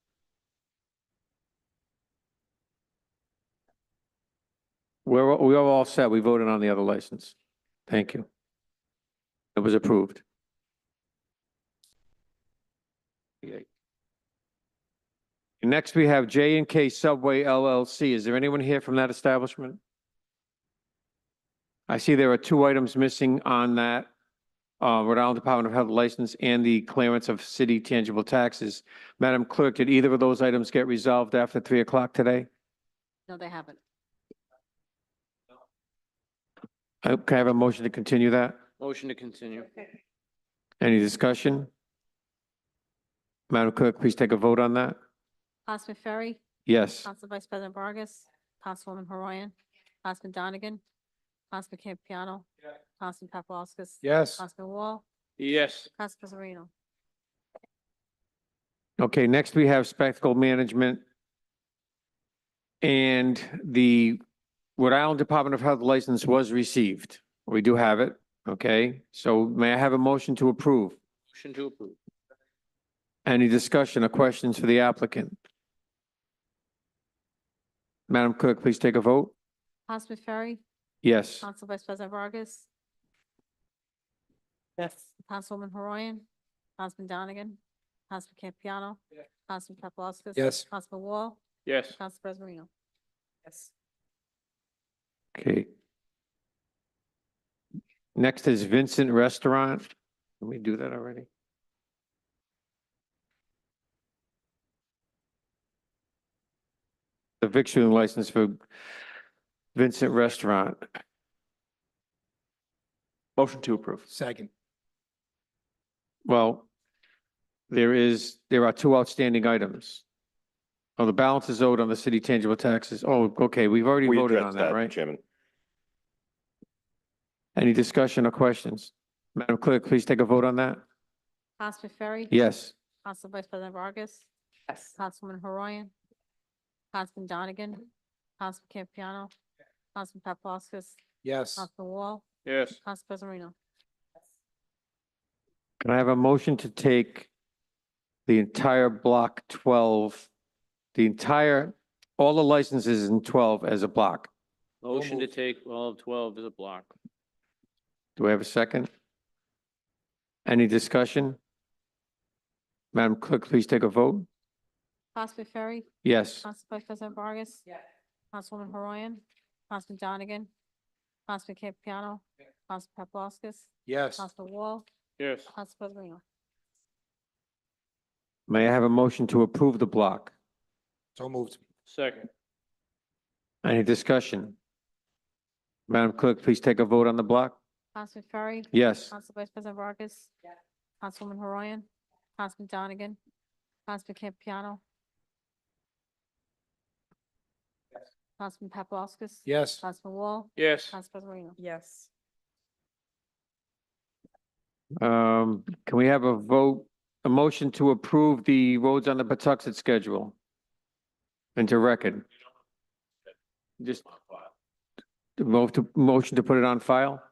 We're all set. We voted on the other license. Thank you. It was approved. Okay. Next, we have J&K Subway LLC. Is there anyone here from that establishment? I see there are 2 items missing on that Rhode Island Department of Health license and the clearance of city tangible taxes. Madam Clerk, did either of those items get resolved after 3 o'clock today? No, they haven't. Can I have a motion to continue that? Motion to continue. Any discussion? Madam Clerk, please take a vote on that. Councilman Ferry, Yes. Council Vice President Vargas, Councilwoman Horoyan, Councilman Donegan, Councilman Campiano, Councilman Paplaskas. Yes. Councilman Wall, Yes. Council President Marino. Okay, next we have spectacle management. And the Rhode Island Department of Health license was received. We do have it, okay? So may I have a motion to approve? Motion to approve. Any discussion or questions for the applicant? Madam Clerk, please take a vote. Councilman Ferry, Yes. Council Vice President Vargas, Yes. Councilwoman Horoyan, Councilman Donegan, Councilman Campiano, Councilman Paplaskas. Yes. Councilman Wall, Yes. Council President Marino. Yes. Okay. Next is Vincent Restaurant. Did we do that already? The victualling license for Vincent Restaurant. Motion to approve. Second. Well, there are two outstanding items. Oh, the balance is owed on the city tangible taxes. Oh, okay, we've already We voted addressed on that, right? Chairman. Any discussion or questions? Madam Clerk, please take a vote on that. Councilman Ferry. Yes. Council Vice President Vargas, Yes. Councilwoman Horoyan, Councilman Donegan, Councilman Campiano, Councilman Paplaskas, Yes. Councilman Wall, Yes. Council President Marino. Can I have a motion to take the entire block 12, all the licenses in 12 as a block? Motion to take all of 12 as a block. Do I have a second? Any discussion? Madam Clerk, please take a vote. Councilman Ferry, Yes. Council Vice President Vargas. Yes. Councilwoman Horoyan, Councilman Donegan, Councilman Campiano, Councilman Paplaskas, Yes. Councilman Wall, Yes. Council President Marino. May I have a motion to approve the block? So moved. Second. Any discussion? Madam Clerk, please take a vote on the block. Councilman Ferry. Yes. Council Vice President Vargas. Yes. Councilwoman Horoyan, Councilman Donegan, Councilman Campiano. Councilman Paplaskas. Yes. Councilman Wall, Yes. Council President Marino. Yes. Can we have a motion to approve the roads on the Patuxent schedule? Into record. Just motion to put it on file?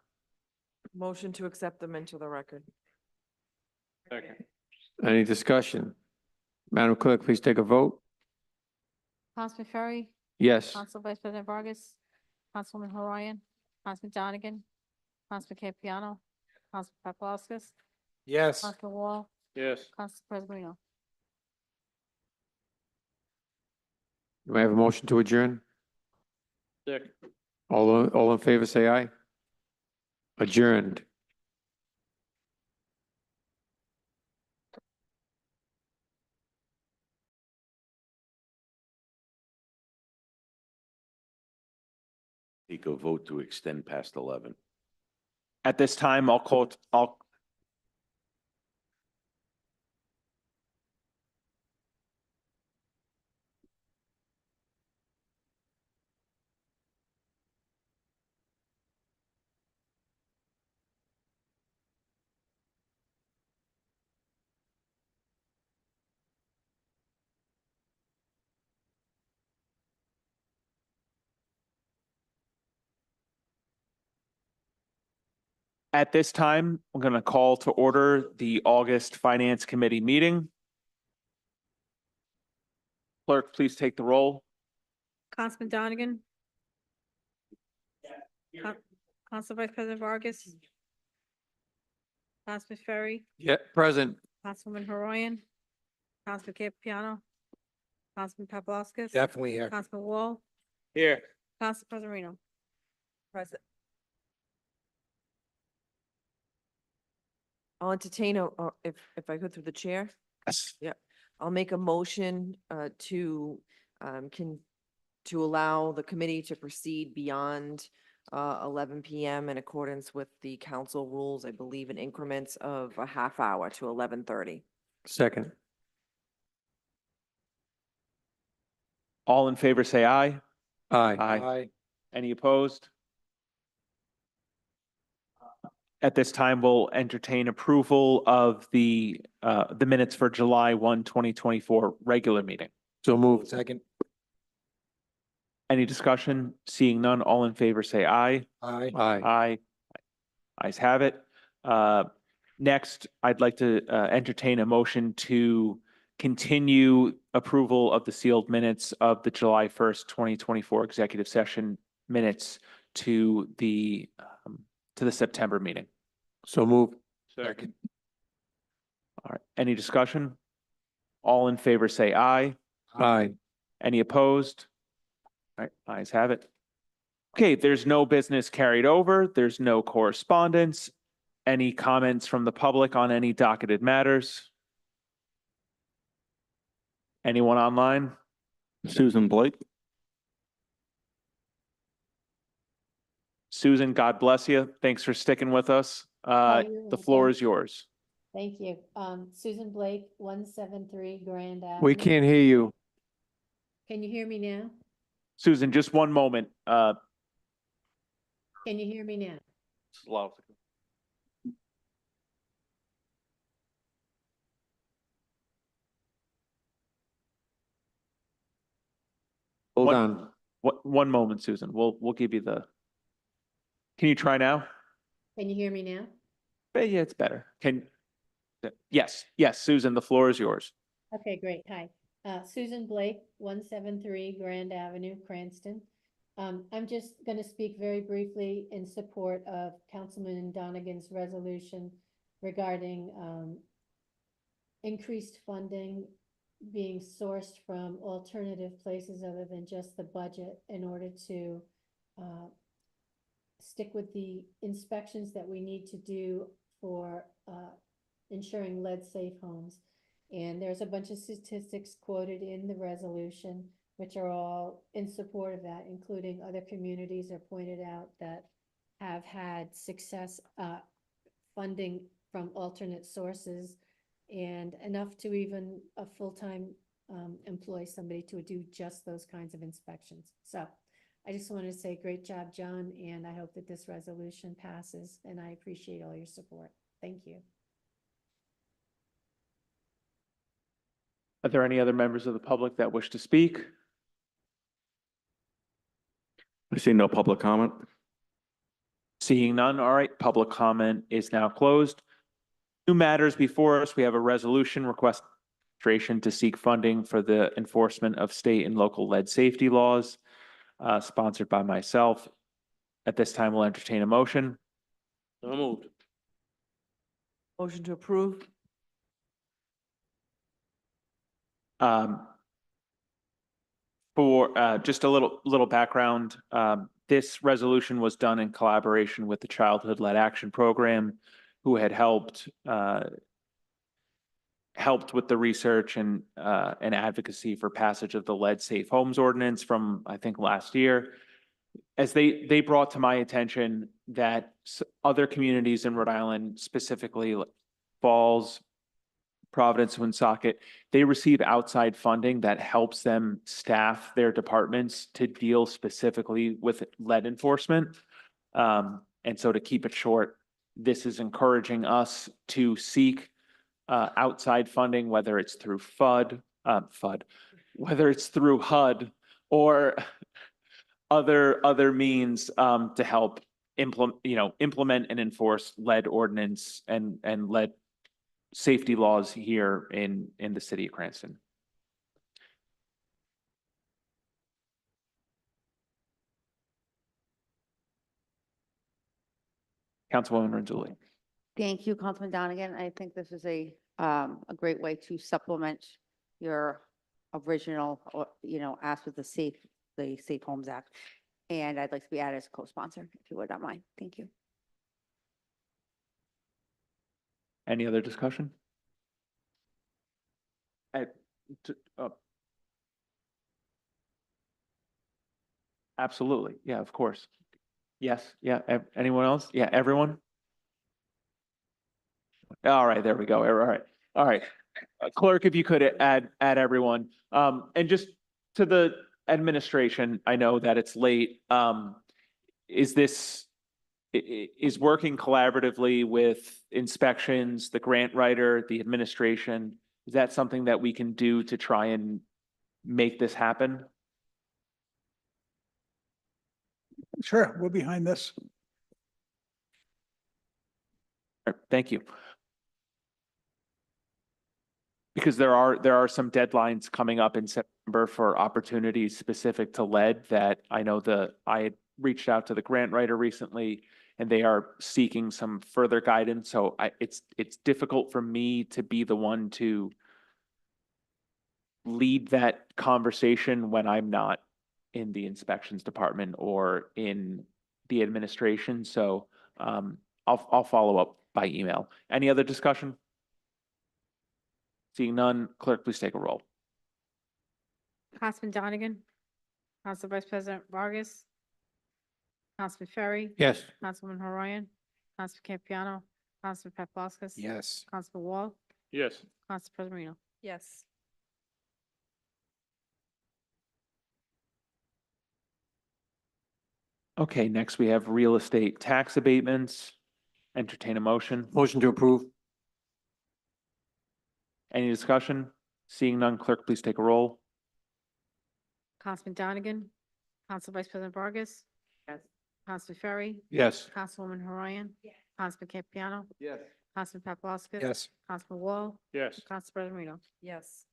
Motion to accept them into the record. Second. Any discussion? Madam Clerk, please take a vote. Councilman Ferry, Yes. Council Vice President Vargas, Councilwoman Horoyan, Councilman Donegan, Councilman Campiano, Councilman Paplaskas, Yes. Councilman Wall, Yes. Council President Marino. Do I have a motion to adjourn? Second. All in favor, say aye. Adjourned. Take a vote to extend past 11. At this time, I'll At this time, I'm going to call to order the August Finance Committee meeting. Clerk, please take the roll. Councilman Donegan. Council Vice President Vargas. Councilman Ferry, Yeah, present. Councilwoman Horoyan, Councilman Campiano, Councilman Paplaskas. Definitely here. Councilman Wall, Here. Council President Marino. Present. I'll entertain if I could through the chair. Yes. Yeah, I'll make a motion to allow the committee to proceed beyond 11 PM in accordance with the council rules, I believe in increments of a half hour to 11:30. Second. All in favor, say aye. Aye. Aye. Any opposed? At this time, we'll entertain approval of the minutes for July 1, 2024 regular meeting. So moved. Second. Any discussion? Seeing none, all in favor, say aye. Aye. Aye. Aye. Ayes have it. Next, I'd like to entertain a motion to continue approval of the sealed minutes of the July 1st, 2024 executive session minutes to the September meeting. So move. Second. All right, any discussion? All in favor, say aye. Aye. Any opposed? All right, ayes have it. Okay, there's no business carried over. There's no correspondence. Any comments from the public on any docketed matters? Anyone online? Susan Blake. Susan, God bless you. Thanks for sticking with us. The floor is yours. Thank you. Susan Blake, 173 Grand Avenue. We can't hear you. Can you hear me now? Susan, just one moment. Can you hear me now? Slow. Hold on. One moment, Susan. We'll give you the. Can you try now? Can you hear me now? Yeah, it's better. Yes, Susan, the floor is yours. Okay, great. Hi. Susan Blake, 173 Grand Avenue, Cranston. I'm just going to speak very briefly in support of Councilman Donegan's resolution regarding increased funding being sourced from alternative places other than just the budget in order to stick with the inspections that we need to do for ensuring lead-safe homes. And there's a bunch of statistics quoted in the resolution, which are all in support of that, including other communities are pointed out that have had success funding from alternate sources and enough to even a full-time employ somebody to do just those kinds of inspections. So I just wanted to say great job, John, and I hope that this resolution passes, and I appreciate all your support. Thank you. Are there any other members of the public that wish to speak? I see no public comment. Seeing none, all right, public comment is now closed. New matters before us, we have a resolution request administration to seek funding for the enforcement of state and local lead safety laws, sponsored by myself. At this time, we'll entertain a motion. So moved. Motion to approve. For just a little background, this resolution was done in collaboration with the Childhood Lead Action Program, who had helped with the research and advocacy for passage of the Lead Safe Homes Ordinance from, I think, last year. As they brought to my attention that other communities in Rhode Island, specifically Falls, Providence, Woonsocket, they receive outside funding that helps them staff their departments to deal specifically with lead enforcement. And so to keep it short, this is encouraging us to seek outside funding, whether it's through whether it's through HUD or other means to help implement and enforce lead ordinance and lead safety laws here in the city of Cranston. Councilwoman Renzulli. Thank you, Councilman Donegan. I think this is a great way to supplement your original, ask with the Safe Homes Act. And I'd like to be added as a co-sponsor, if you would not mind. Thank you. Any other discussion? Absolutely. Yeah, of course. Yes. Yeah. Anyone else? Yeah. Everyone? All right. There we go. All right. All right. Clerk, if you could add everyone. And just to the administration, I know that it's late. Is working collaboratively with inspections, the grant writer, the administration, is that something that we can do to try and make this happen? Sure, we're behind this. All right, thank you. Because there are some deadlines coming up in September for opportunities specific to lead that I know reached out to the grant writer recently, and they are seeking some further guidance. So it's difficult for me to be the one to lead that conversation when I'm not in the inspections department or in the administration. So I'll follow up by email. Any other discussion? Seeing none, clerk, please take a roll. Councilman Donegan, Council Vice President Vargas, Councilman Ferry, Yes. Councilwoman Horian, Councilman Campiano, Councilman Paplaskas. Yes. Councilman Wall, Yes. Council President Marino. Yes. Okay, next we have real estate tax abatements. Entertain a motion. Motion to approve? Any discussion? Seeing none, clerk, please take a roll. Councilman Donegan, Council Vice President Vargas. Yes. Councilman Ferry, Yes. Councilwoman Horian. Councilman Campiano, Yes. Councilman Paplaskas. Yes. Councilman Wall, Yes. Council President Marino. Yes.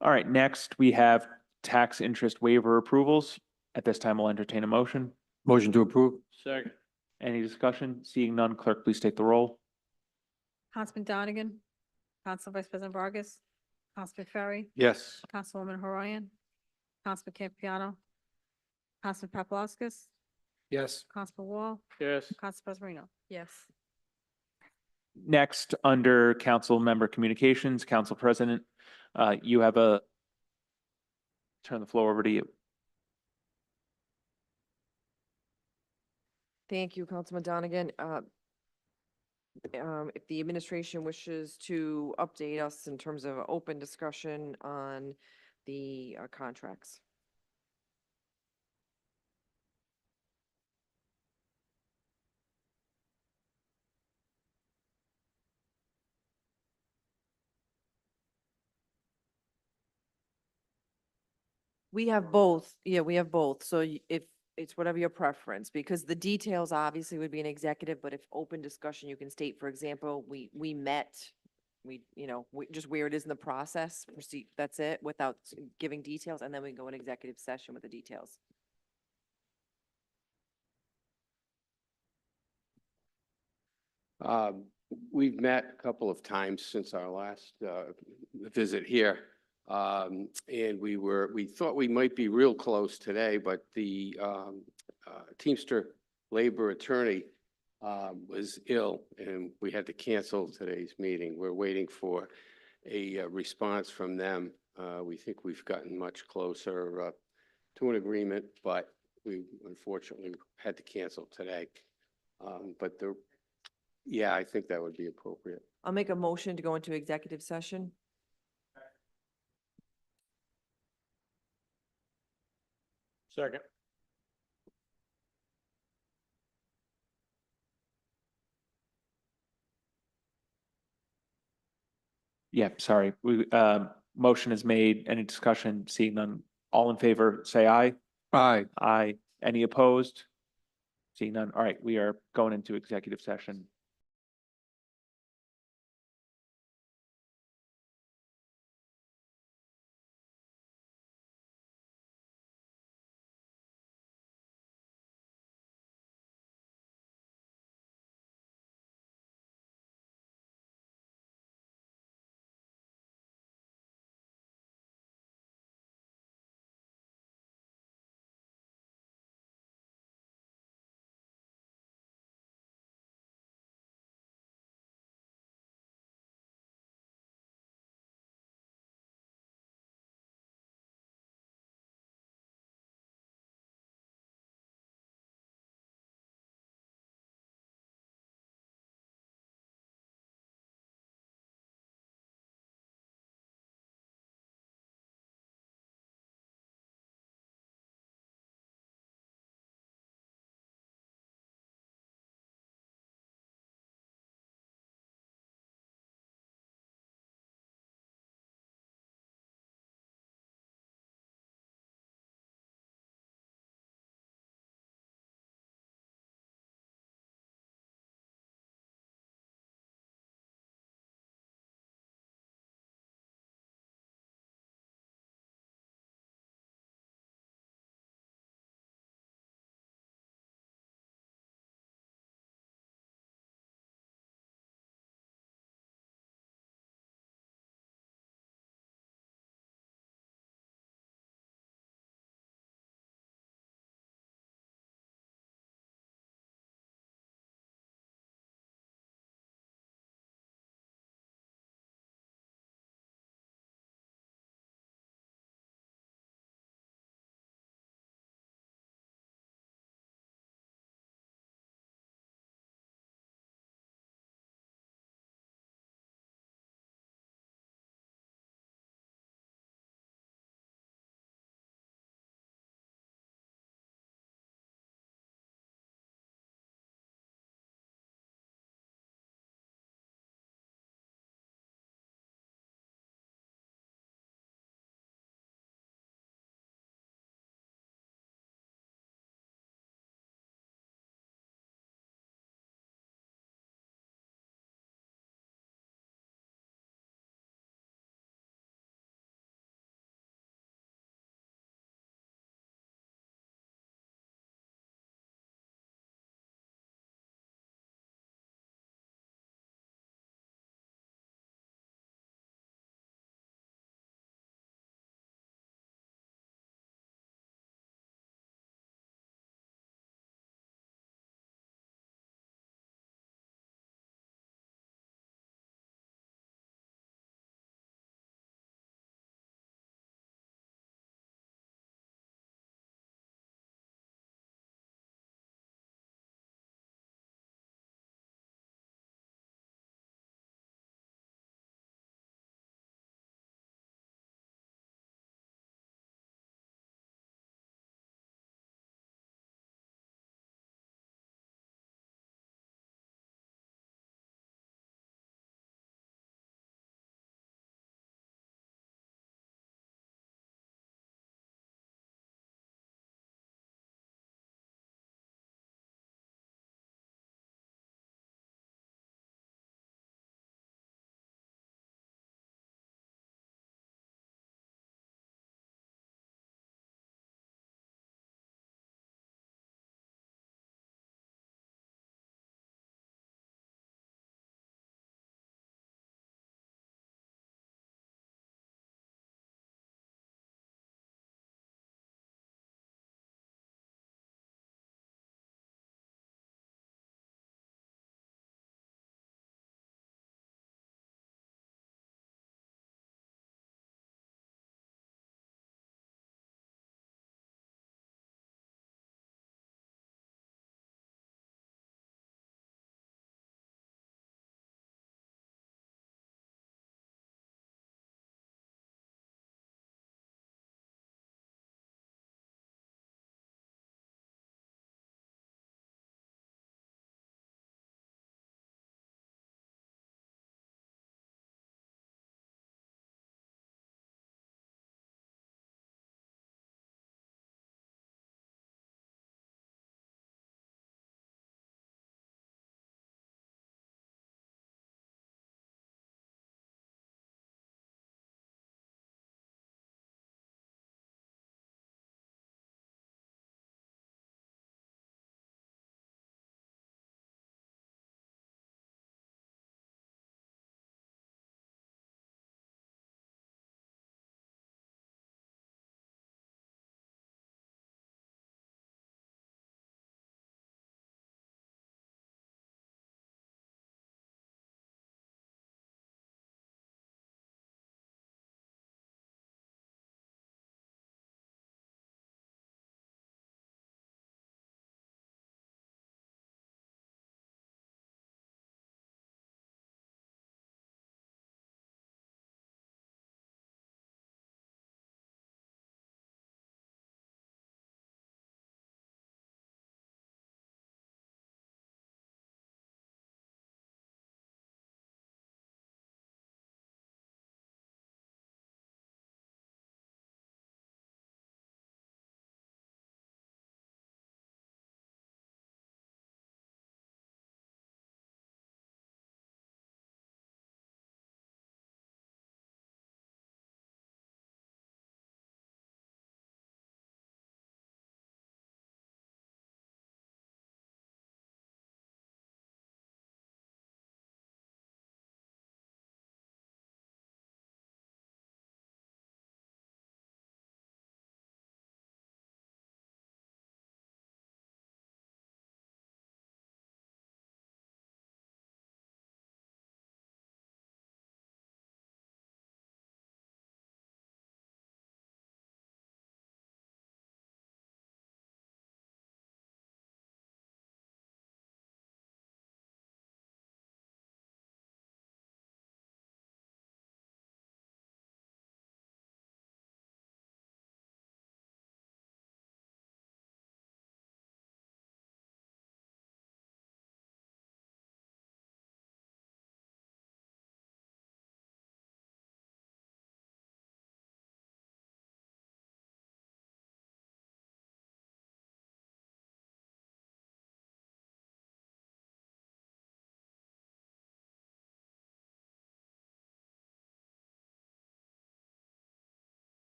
All right, next we have tax interest waiver approvals. At this time, we'll entertain a motion. Motion to approve? Second. Any discussion? Seeing none, clerk, please take the roll. Councilman Donegan, Council Vice President Vargas, Councilman Ferry, Yes. Councilwoman Horian, Councilman Campiano, Councilman Paplaskas, Yes. Councilman Wall, Yes. Council President Marino. Yes. Next, under council member communications, council president, you have a, turn the floor over to you. Thank you, Councilman Donegan. If the administration wishes to update us in terms of open discussion on the contracts. We have both. Yeah, we have both. So if it's whatever your preference, because the details obviously would be an executive, but if open discussion, you can state, for example, we met, just where it is in the process, proceed, that's it, without giving details, and then we go in executive session with the details. We've met a couple of times since our last visit here. And we thought we might be real close today, but the Teamster labor attorney was ill and we had to cancel today's meeting. We're waiting for a response from them. We think we've gotten much closer to an agreement, but we unfortunately had to cancel today. Yeah, I think that would be appropriate. I'll make a motion to go into executive session. Second. Yeah, sorry. Motion is made. Any discussion? Seeing none, all in favor, say aye. Aye. Aye. Any opposed? Seeing none. All right, we are going into executive session.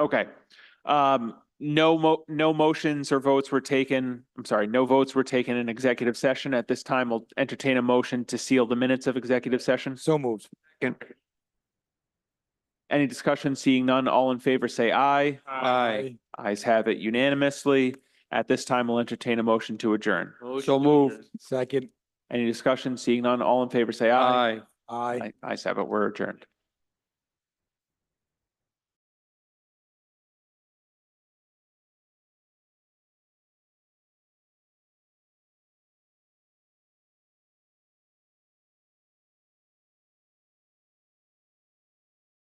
Okay. No motions or votes were taken. I'm sorry, no votes were taken in executive session. At this time, we'll entertain a motion to seal the minutes of executive session. So moved. Any discussion? Seeing none, all in favor say aye. Aye. Ayes have it unanimously. At this time, we'll entertain a motion to adjourn. So moved. Second. Any discussion? Seeing none, all in favor say aye. Aye. Ayes have it. We're adjourned.